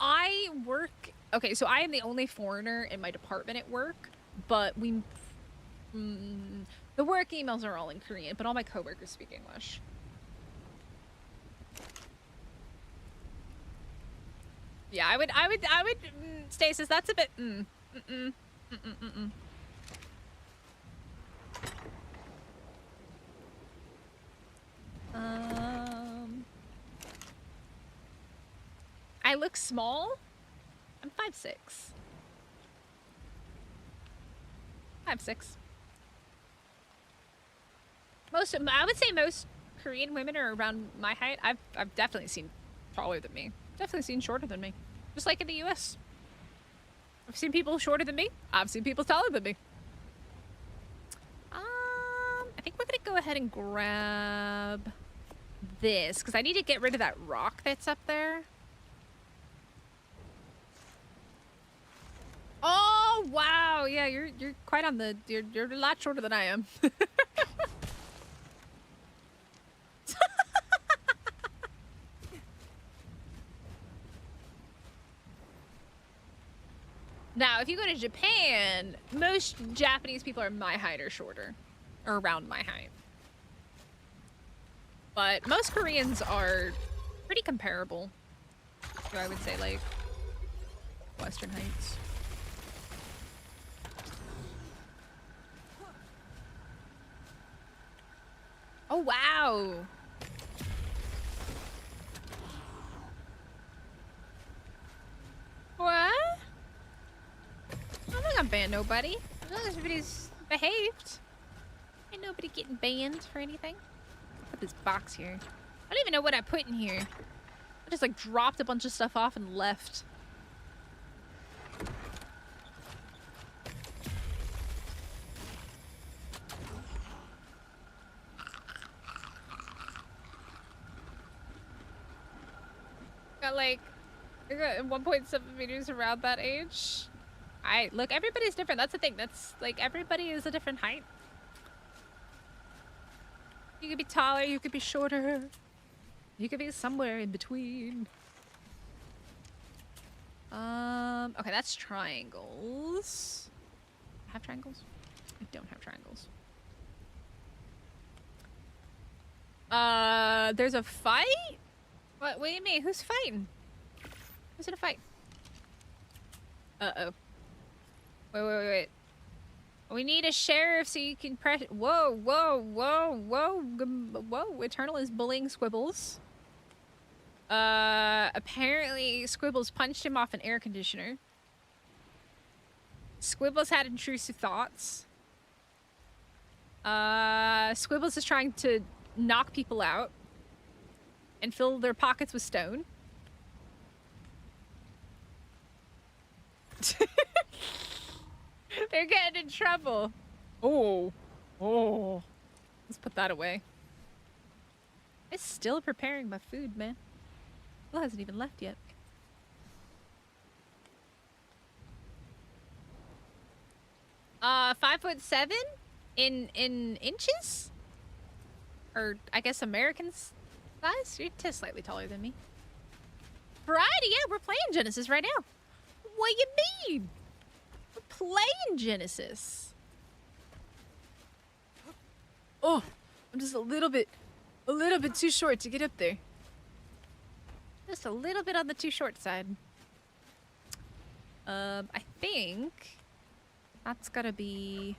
I work... Okay, so I am the only foreigner in my department at work, but the work emails are all in Korean, but all my coworkers speak English. Yeah, I would, Stasis, that's a bit, I look small. I'm 5'6". 5'6". I would say most Korean women are around my height. I've definitely seen taller than me. Definitely seen shorter than me. Just like in the US. I've seen people shorter than me. I've seen people taller than me. I think we're gonna go ahead and grab this because I need to get rid of that rock that's up there. Oh wow, yeah, you're quite on the you're a lot shorter than I am. Now, if you go to Japan, most Japanese people are my height or shorter, or around my height. But most Koreans are pretty comparable to, I would say, like, Western heights. Oh, wow. What? I'm not gonna ban nobody. As long as everybody's behaved. Ain't nobody getting banned for anything. Put this box here. I don't even know what I put in here. I just like dropped a bunch of stuff off and left. Got like 1.7 meters around that age. Look, everybody's different. That's the thing. That's like everybody is a different height. You could be taller, you could be shorter. You could be somewhere in between. Okay, that's triangles. I have triangles? I don't have triangles. There's a fight? What do you mean? Who's fighting? Who's in a fight? Uh-oh. Wait. We need a sheriff so you can press... Whoa. Eternal is bullying Squibbles. Apparently Squibbles punched him off an air conditioner. Squibbles had intrusive thoughts. Squibbles is trying to knock people out and fill their pockets with stone. They're getting in trouble. Oh. Oh. Let's put that away. It's still preparing my food, man. Well, hasn't even left yet. 5'7" in inches? Or I guess American size? You're just slightly taller than me. Variety, yeah, we're playing Genesis right now. What you mean? We're playing Genesis. Oh, I'm just a little bit too short to get up there. Just a little bit on the too short side. I think that's gotta be.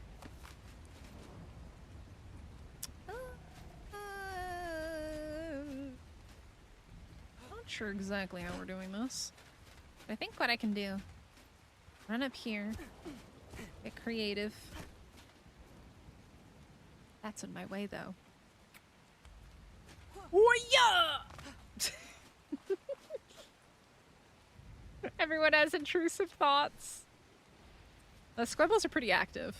Not sure exactly how we're doing this. But I think what I can do, run up here, get creative. That's in my way though. Oh yeah! Everyone has intrusive thoughts. The squibbles are pretty active.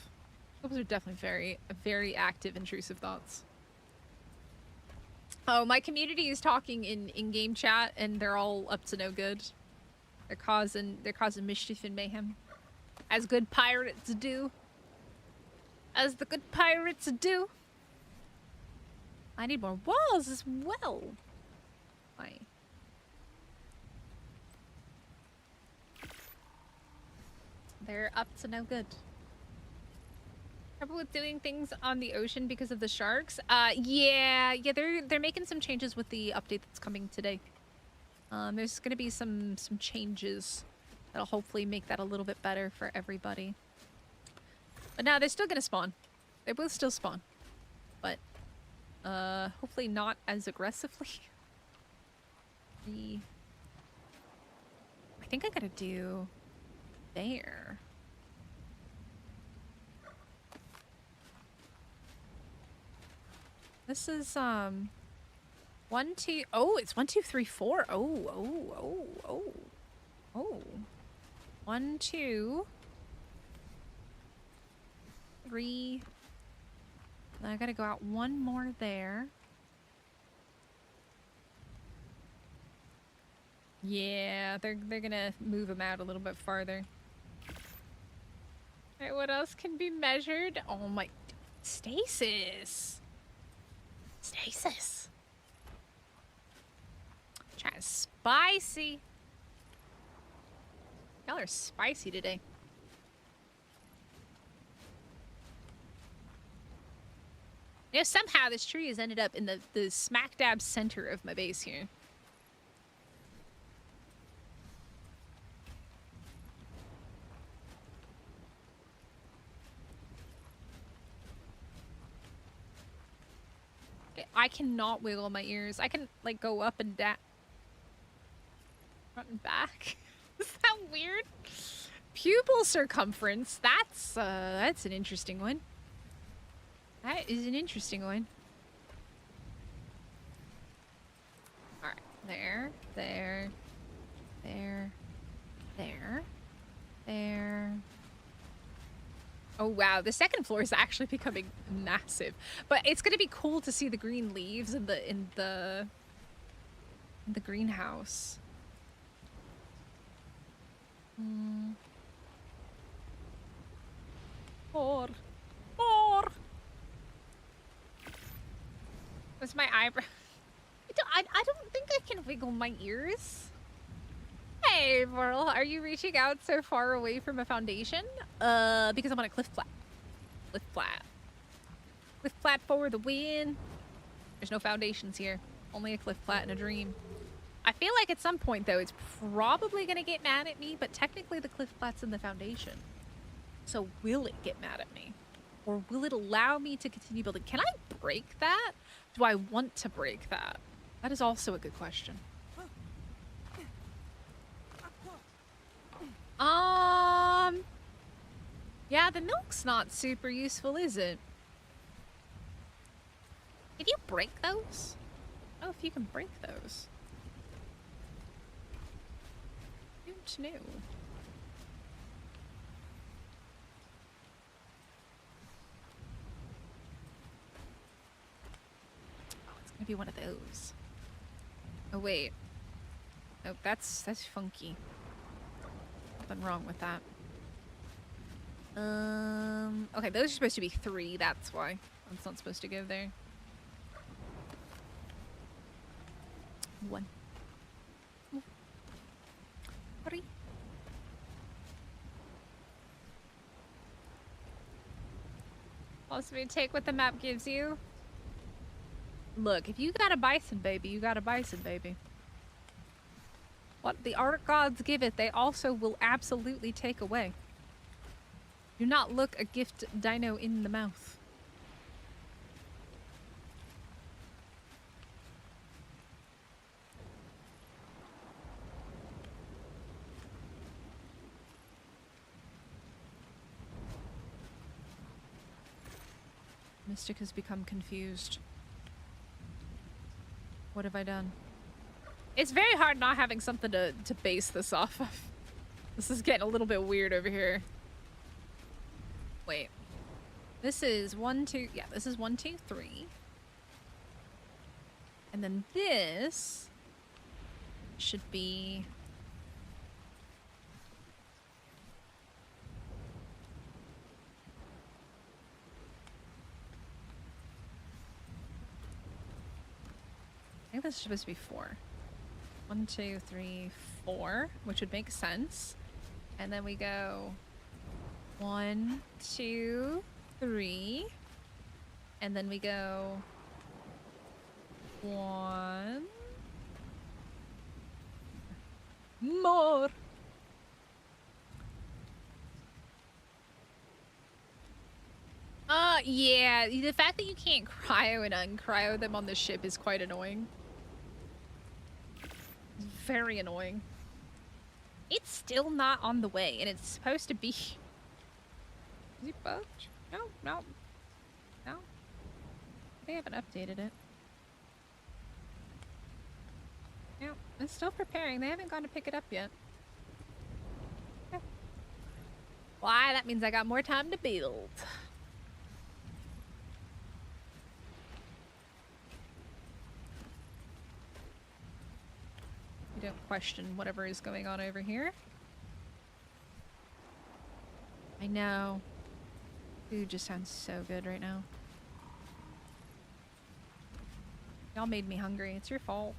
Squibbles are definitely very active intrusive thoughts. Oh, my community is talking in game chat, and they're all up to no good. They're causing mischief and mayhem, as good pirates do. As the good pirates do. I need more walls as well. Why? They're up to no good. Trouble with doing things on the ocean because of the sharks? Yeah, they're making some changes with the update that's coming today. There's gonna be some changes that'll hopefully make that a little bit better for everybody. But now they're still gonna spawn. They will still spawn. But hopefully not as aggressively. I think I gotta do there. This is 1, 2. Oh, it's 1, 2, 3, 4. Oh. 1, 2, 3. Then I gotta go out one more there. Yeah, they're gonna move them out a little bit farther. Alright, what else can be measured? Oh my... Stasis! Stasis! Trying spicy. Y'all are spicy today. You know, somehow this tree has ended up in the smack dab center of my base here. I cannot wiggle my ears. I can, like, go up and down. Front and back. Is that weird? Pupil circumference. That's an interesting one. That is an interesting one. Alright. There. Oh wow, the second floor is actually becoming massive. But it's gonna be cool to see the green leaves in the greenhouse. Or what's my eyebrow? I don't think I can wiggle my ears. Hey, Vorl, are you reaching out so far away from a foundation? Because I'm on a cliff flat. Cliff flat for the win. There's no foundations here. Only a cliff flat and a dream. I feel like at some point, though, it's probably gonna get mad at me, but technically the cliff flat's in the foundation. So will it get mad at me? Or will it allow me to continue building? Can I break that? Do I want to break that? That is also a good question. Yeah, the milk's not super useful, is it? Can you break those? Oh, if you can break those. Don't know. Oh, it's gonna be one of those. Oh wait. Oh, that's funky. Something wrong with that. Okay, those are supposed to be 3, that's why. That's not supposed to go there. 1. 3. Also, take what the map gives you. Look, if you got a bison baby, you got a bison baby. What the art gods giveth, they also will absolutely take away. Do not look a gift dino in the mouth. Mystic has become confused. What have I done? It's very hard not having something to base this off of. This is getting a little bit weird over here. Wait. This is 1, 2... Yeah, this is 1, 2, 3. And then this should be... I think this is supposed to be 4. 1, 2, 3, 4, which would make sense. And then we go 1, 2, 3. And then we go 1 more. Yeah, the fact that you can't cryo and uncryo them on the ship is quite annoying. Very annoying. It's still not on the way, and it's supposed to be. Is it bugged? No, no, no. They haven't updated it. No, it's still preparing. They haven't gone to pick it up yet. Okay. Why? That means I got more time to build. Don't question whatever is going on over here. I know. Food just sounds so good right now. Y'all made me hungry. It's your fault.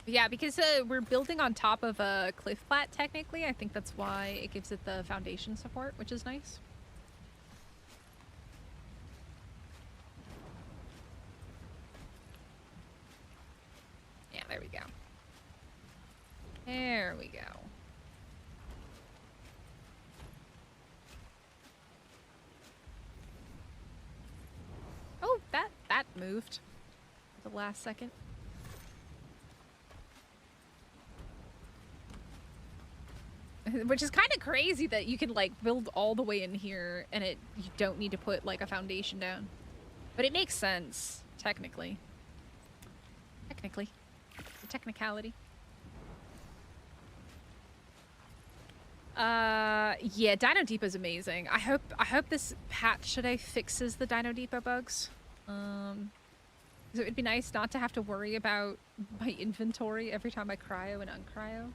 But yeah, because we're building on top of a cliff flat, technically. I think that's why it gives it the foundation support, which is nice. Yeah, there we go. There we go. Oh, that moved at the last second. Which is kind of crazy that you can like build all the way in here and you don't need to put like a foundation down. But it makes sense, technically. Technically. The technicality. Yeah, Dino Depot's amazing. I hope this patch today fixes the Dino Depot bugs. So it'd be nice not to have to worry about my inventory every time I cryo and uncryo.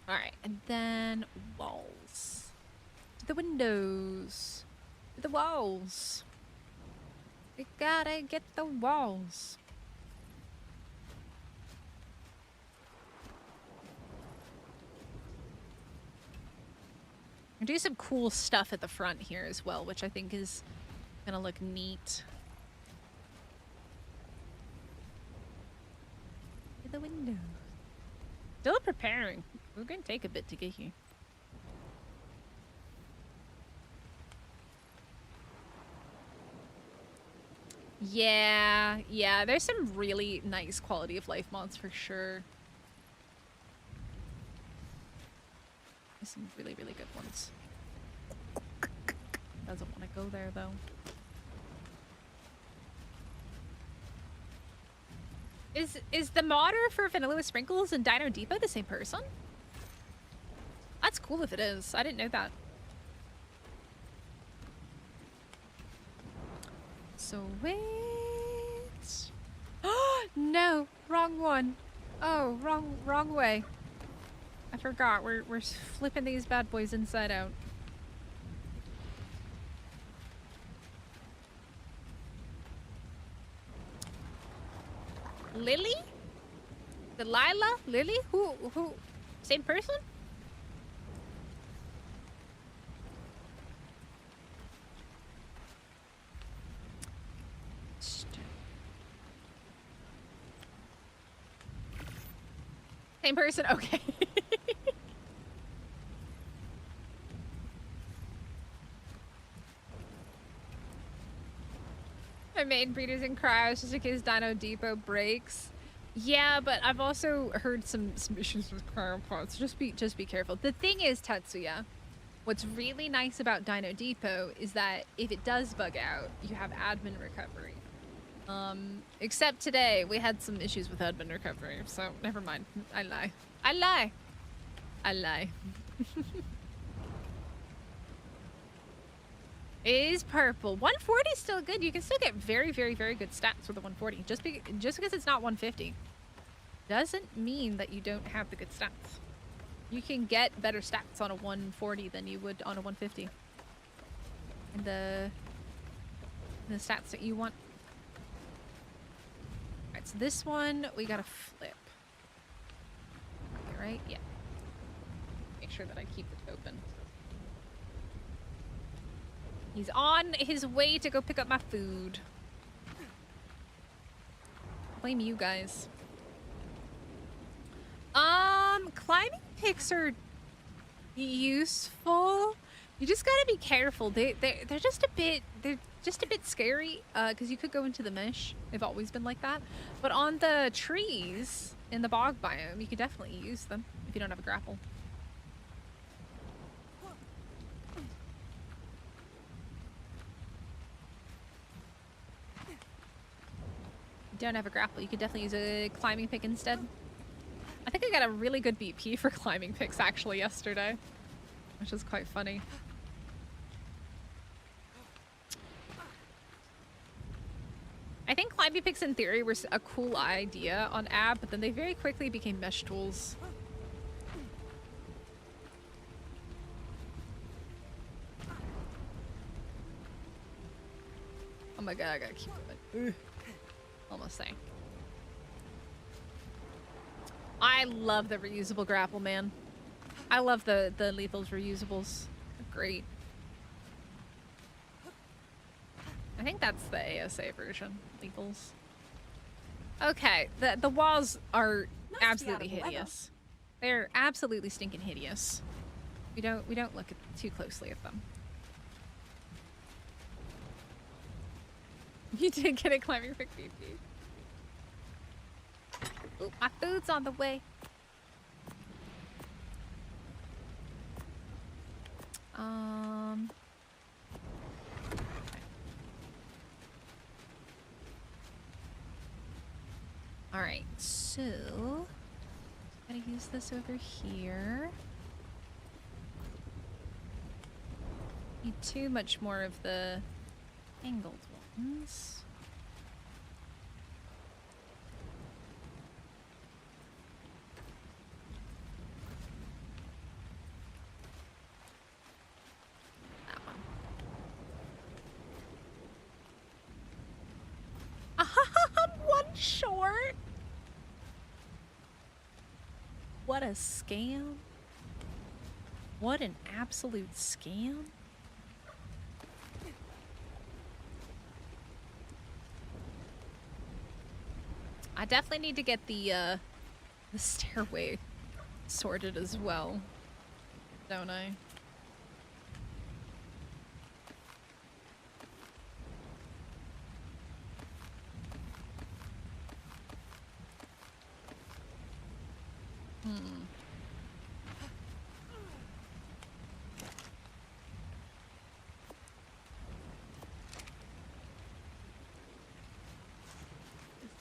Alright, and then walls. To the windows. To the walls. We gotta get the walls. And do some cool stuff at the front here as well, which I think is gonna look neat. To the windows. Still preparing. We're gonna take a bit to get here. Yeah, there's some really nice quality of life mods for sure. There's some really, really good ones. Doesn't want to go there though. Is the modder for Vanilla with Sprinkles and Dino Depot the same person? That's cool if it is. I didn't know that. So wait. Oh no, wrong one. Oh, wrong way. I forgot. We're flipping these bad boys inside out. Lily? Delilah? Lily? Who? Same person? Same person? Okay. I made breeders and cryos just in case Dino Depot breaks. Yeah, but I've also heard some issues with cryopods. Just be careful. The thing is, Tatsuya, what's really nice about Dino Depot is that if it does bug out, you have admin recovery. Except today we had some issues with admin recovery, so never mind. I lie. It is purple. 140 is still good. You can still get very, very, very good stats with the 140. Just because it's not 150 doesn't mean that you don't have the good stats. You can get better stats on a 140 than you would on a 150. And the stats that you want. Alright, so this one we gotta flip. Okay, right? Yeah. Make sure that I keep it open. He's on his way to go pick up my food. Blame you guys. Climbing picks are useful. You just gotta be careful. They're just a bit scary. Because you could go into the mesh. They've always been like that. But on the trees in the bog biome, you could definitely use them if you don't have a grapple. Don't have a grapple, you could definitely use a climbing pick instead. I think I got a really good BP for climbing picks actually yesterday, which is quite funny. I think climbing picks in theory were a cool idea on AB, but then they very quickly became mesh tools. Oh my god, I gotta keep moving. Almost there. I love the reusable grapple, man. I love the lethals reusables. They're great. I think that's the ASA version. Lethals. Okay, the walls are absolutely hideous. They're absolutely stinking hideous. We don't look too closely at them. You did get a climbing pick BP. Ooh, my food's on the way. Alright, so gotta use this over here. Need too much more of the angled ones. That one. I'm one short. What a scam. What an absolute scam. I definitely need to get the stairway sorted as well, don't I?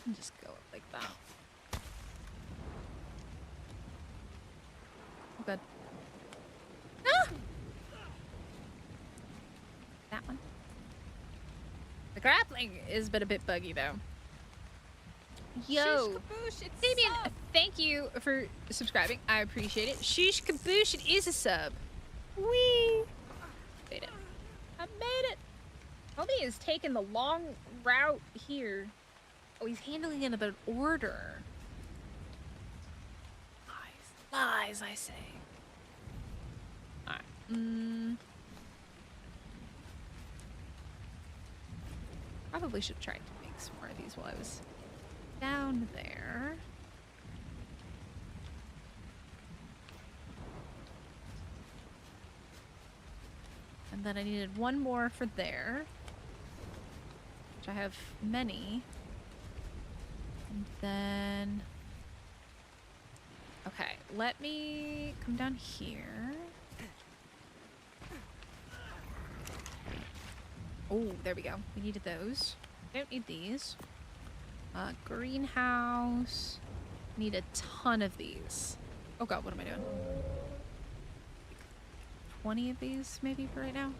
And just go up like that. Oh, good. Ah! That one. The grappling is a bit buggy though. Yo, Damien, thank you for subscribing. I appreciate it. Sheesh kaboosh, it is a sub. Wee. Made it. I made it. Homie is taking the long route here. Oh, he's handling it in an order. Lies, I say. Alright. Probably should try to make some more of these while I was down there. And then I needed one more for there. Which I have many. And then... Okay, let me come down here. Oh, there we go. We needed those. Don't need these. Greenhouse. Need a ton of these. Oh god, what am I doing? 20 of these maybe for right now.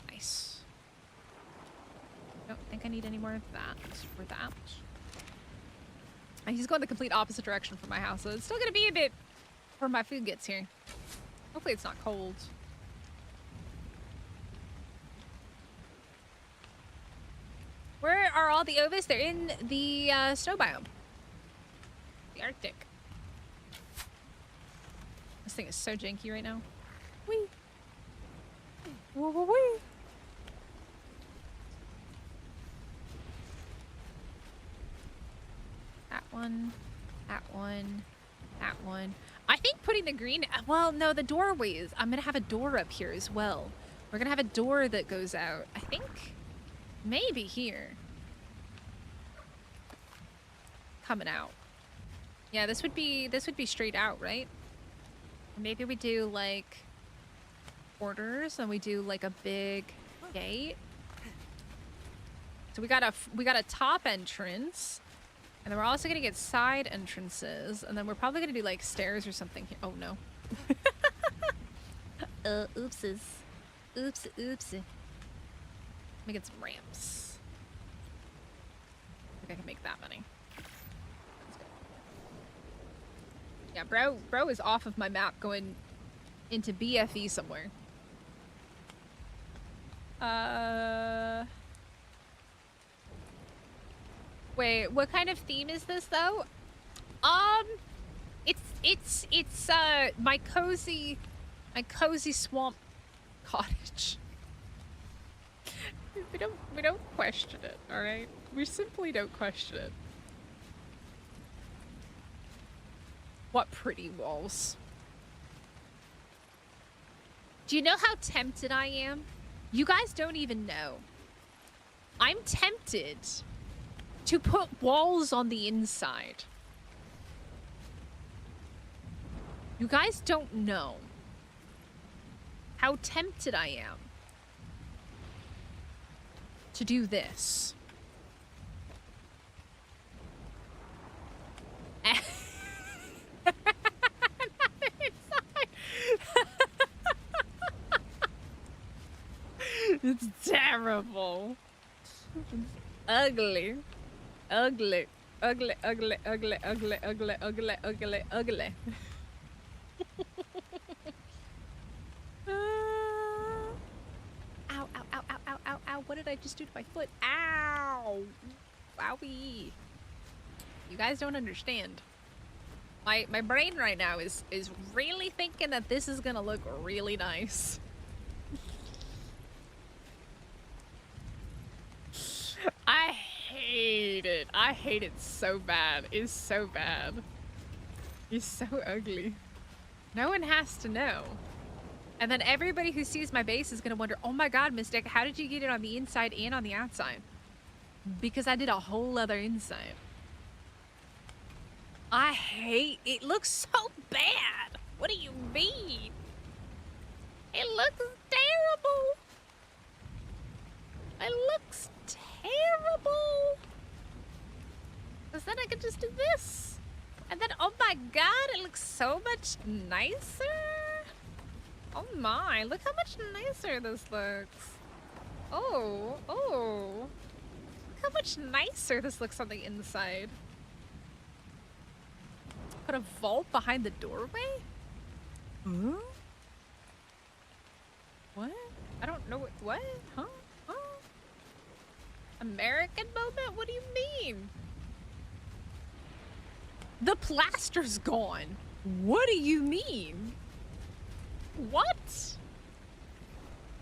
Nice. Don't think I need any more of that for that. And he's going the complete opposite direction from my house, so it's still gonna be a bit before my food gets here. Hopefully it's not cold. Where are all the ovis? They're in the snow biome. The Arctic. This thing is so janky right now. Wee. Woo woo wee. That one. That one. That one. I think putting the green... Well, no, the doorways. I'm going to have a door up here as well. We're going to have a door that goes out. I think... Maybe here. Coming out. Yeah, this would be straight out, right? Maybe we do like orders and we do like a big gate. So we got a top entrance, and then we're also gonna get side entrances, and then we're probably gonna do like stairs or something here. Oh no. Oopses. Oops, oopsie. Let me get some ramps. I think I can make that money. Yeah, bro is off of my map going into BFE somewhere. Wait, what kind of theme is this though? It's my cozy swamp cottage. We don't question it, all right? We simply don't question it. What pretty walls. Do you know how tempted I am? You guys don't even know. I'm tempted to put walls on the inside. You guys don't know how tempted I am to do this. It's terrible. It's ugly. Ugly. Ugly, ugly, ugly, ugly, ugly, ugly, ugly, ugly. Ow, ow, ow, ow, ow, ow, ow. What did I just do to my foot? Ow. Wowie. You guys don't understand. My brain right now is really thinking that this is gonna look really nice. I hate it. I hate it so bad. It's so bad. It's so ugly. No one has to know. And then everybody who sees my base is gonna wonder, oh my god, Mystic, how did you get it on the inside and on the outside? Because I did a whole other inside. I hate it. Looks so bad. What do you mean? It looks terrible. It looks terrible. looks so much nicer. Oh my, look how much nicer this looks. Oh, look how much nicer this looks on the inside. Put a vault behind the doorway? Huh? What? I don't know what? Huh? Huh? American moment? What do you mean? The plaster's gone. What do you mean? What?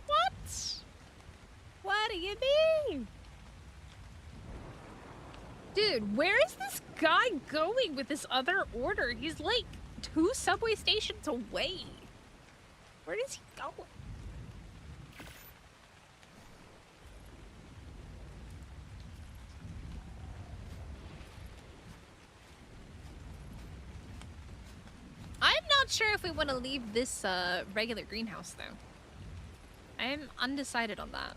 What? What do you mean? Dude, where is this guy going with this other order? He's like 2 subway stations away. Where does he go? I'm not sure if we want to leave this regular greenhouse though. I am undecided on that.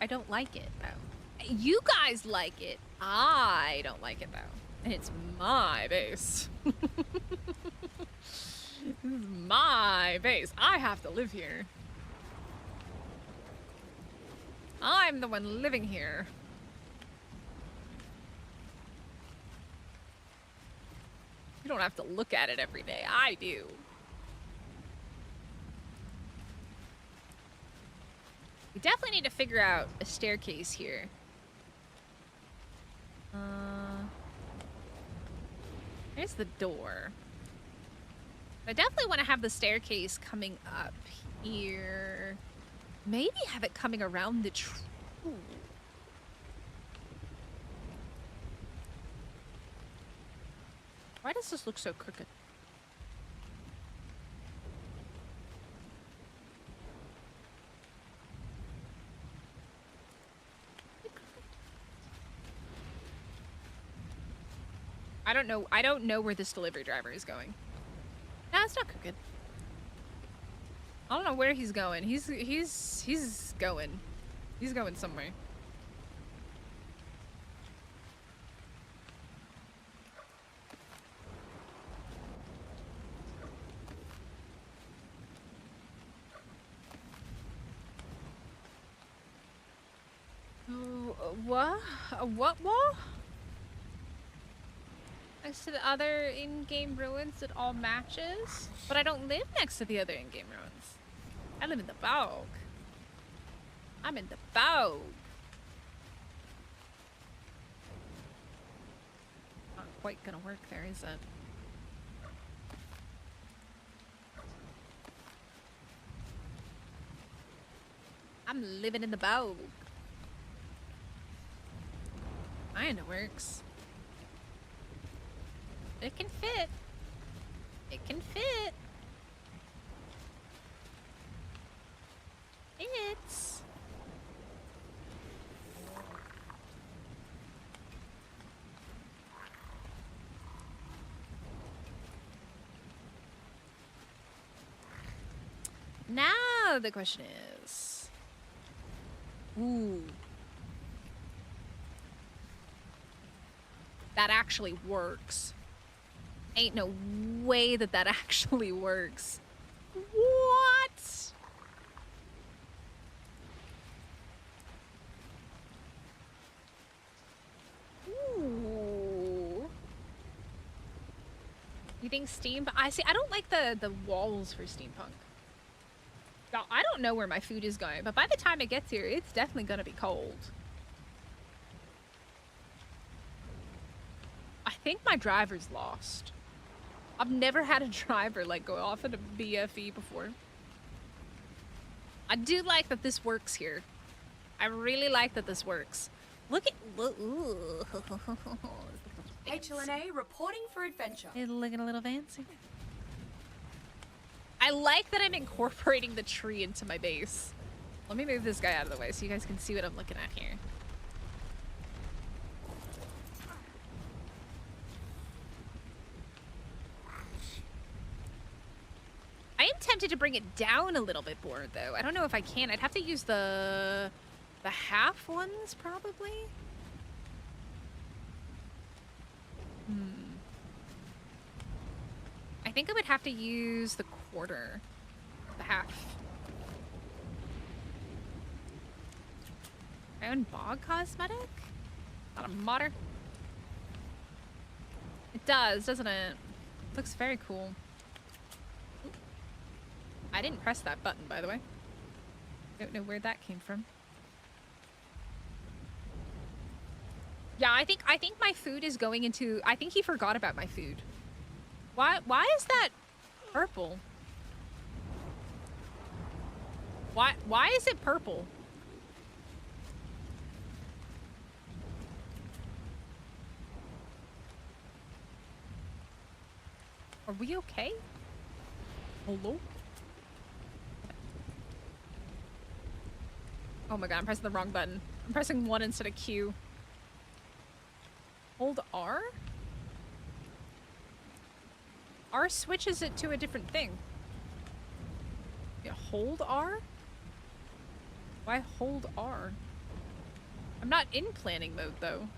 I don't like it though. You guys like it. I don't like it though. And it's my base. This is my base. I have to live here. I'm the one living here. You don't have to look at it every day. I do. We definitely need to figure out a staircase here. Here's the door. I definitely want to have the staircase coming up here. Maybe have it coming around the tree. Why does this look so crooked? I don't know where this delivery driver is going. No, it's not crooked. I don't know where he's going. He's going. He's going somewhere. What? What wall? Next to the other in-game ruins, it all matches. But I don't live next to the other in-game ruins. I live in the bog. I'm in the bog. Not quite gonna work there, is it? I'm living in the bog. Kinda works. It can fit. It can fit. It's... Now the question is... Ooh. That actually works. Ain't no way that that actually works. What? Ooh. You think steam? I see. I don't like the walls for steampunk. Now, I don't know where my food is going, but by the time it gets here, it's definitely gonna be cold. I think my driver's lost. I've never had a driver like go off at a BFE before. I do like that this works here. I really like that this works. Look at ooh. HLNA reporting for adventure. It's looking a little fancy. I like that I'm incorporating the tree into my base. Let me move this guy out of the way so you guys can see what I'm looking at here. I am tempted to bring it down a little bit more, though. I don't know if I can. I'd have to use the half ones, probably. I think I would have to use the quarter, the half. My own bog cosmetic? Not a modder. It does, doesn't it? Looks very cool. I didn't press that button, by the way. Don't know where that came from. Yeah, I think my food is going into... I think he forgot about my food. Why is that purple? Why is it purple? Are we okay? Hello? Oh my god, I'm pressing the wrong button. I'm pressing 1 instead of Q. Hold R? R switches it to a different thing. Yeah, hold R? Why hold R? I'm not in planning mode, though.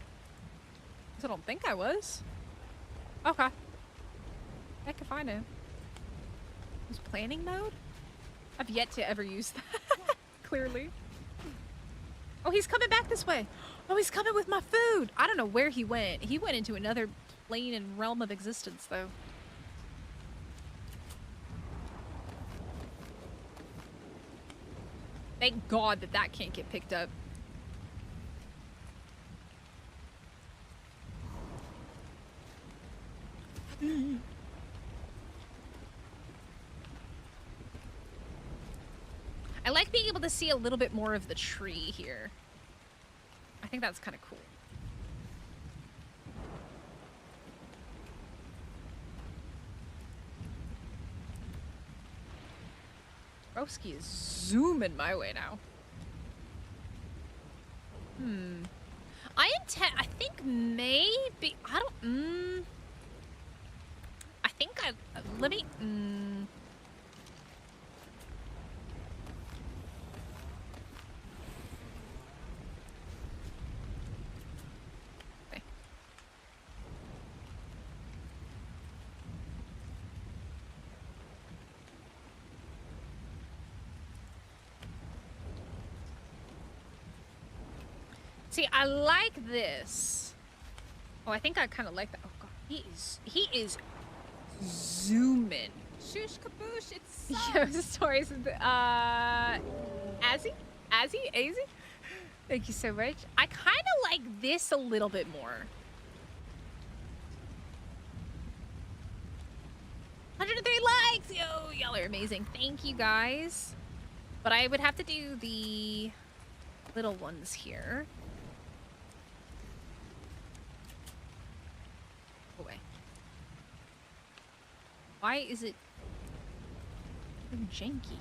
I don't think I was. Okay. Heck if I know. Was planning mode? I've yet to ever use that. Clearly. Oh, he's coming back this way. Oh, he's coming with my food. I don't know where he went. He went into another plane and realm of existence, though. Thank God that that can't get picked up. I like being able to see a little bit more of the tree here. I think that's kind of cool. Broski is zooming my way now. I think maybe, I don't, I think let me, okay. See, I like this. Oh, I think I kind of like that. Oh god, he is zooming. Shush kaboosh, it's Yo, the stories of the, Azzy? Thank you so much. I kind of like this a little bit more. 103 likes! Yo, y'all are amazing. Thank you, guys. But I would have to do the little ones here. Away. Why is it janky?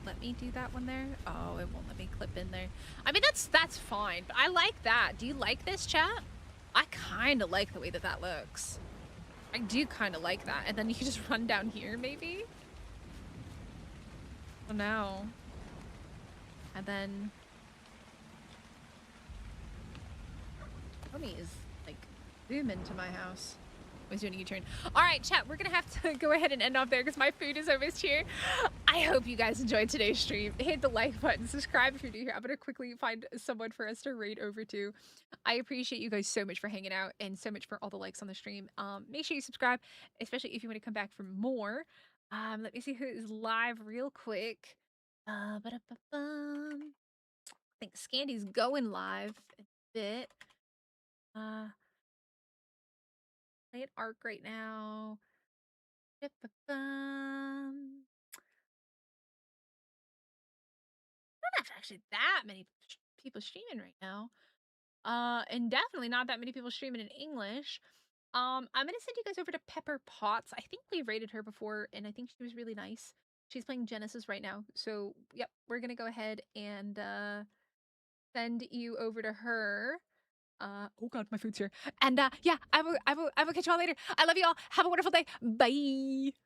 Let me do that one there. Oh, it won't let me clip in there. I mean, that's fine, but I like that. Do you like this, chat? I kind of like the way that that looks. I do kind of like that. And then you can just run down here, maybe? Oh, no. And then... Homie is, like, zoom into my house. I was doing a U-turn. All right, chat, we're gonna have to go ahead and end off there because my food is almost here. I hope you guys enjoyed today's stream. Hit the like button, subscribe if you're new here. I'm gonna quickly find someone for us to raid over to. I appreciate you guys so much for hanging out and so much for all the likes on the stream. Make sure you subscribe, especially if you want to come back for more. Let me see who is live real quick. I think Scandy's going live in a bit. Playing Arc right now. Don't have actually that many people streaming right now. And definitely not that many people streaming in English. I'm gonna send you guys over to Pepper Potts. I think we rated her before, and I think she was really nice. She's playing Genesis right now. So, yep, we're gonna go ahead and send you over to her. Oh god, my food's here. And yeah, I will catch you all later. I love you all. Have a wonderful day. Bye.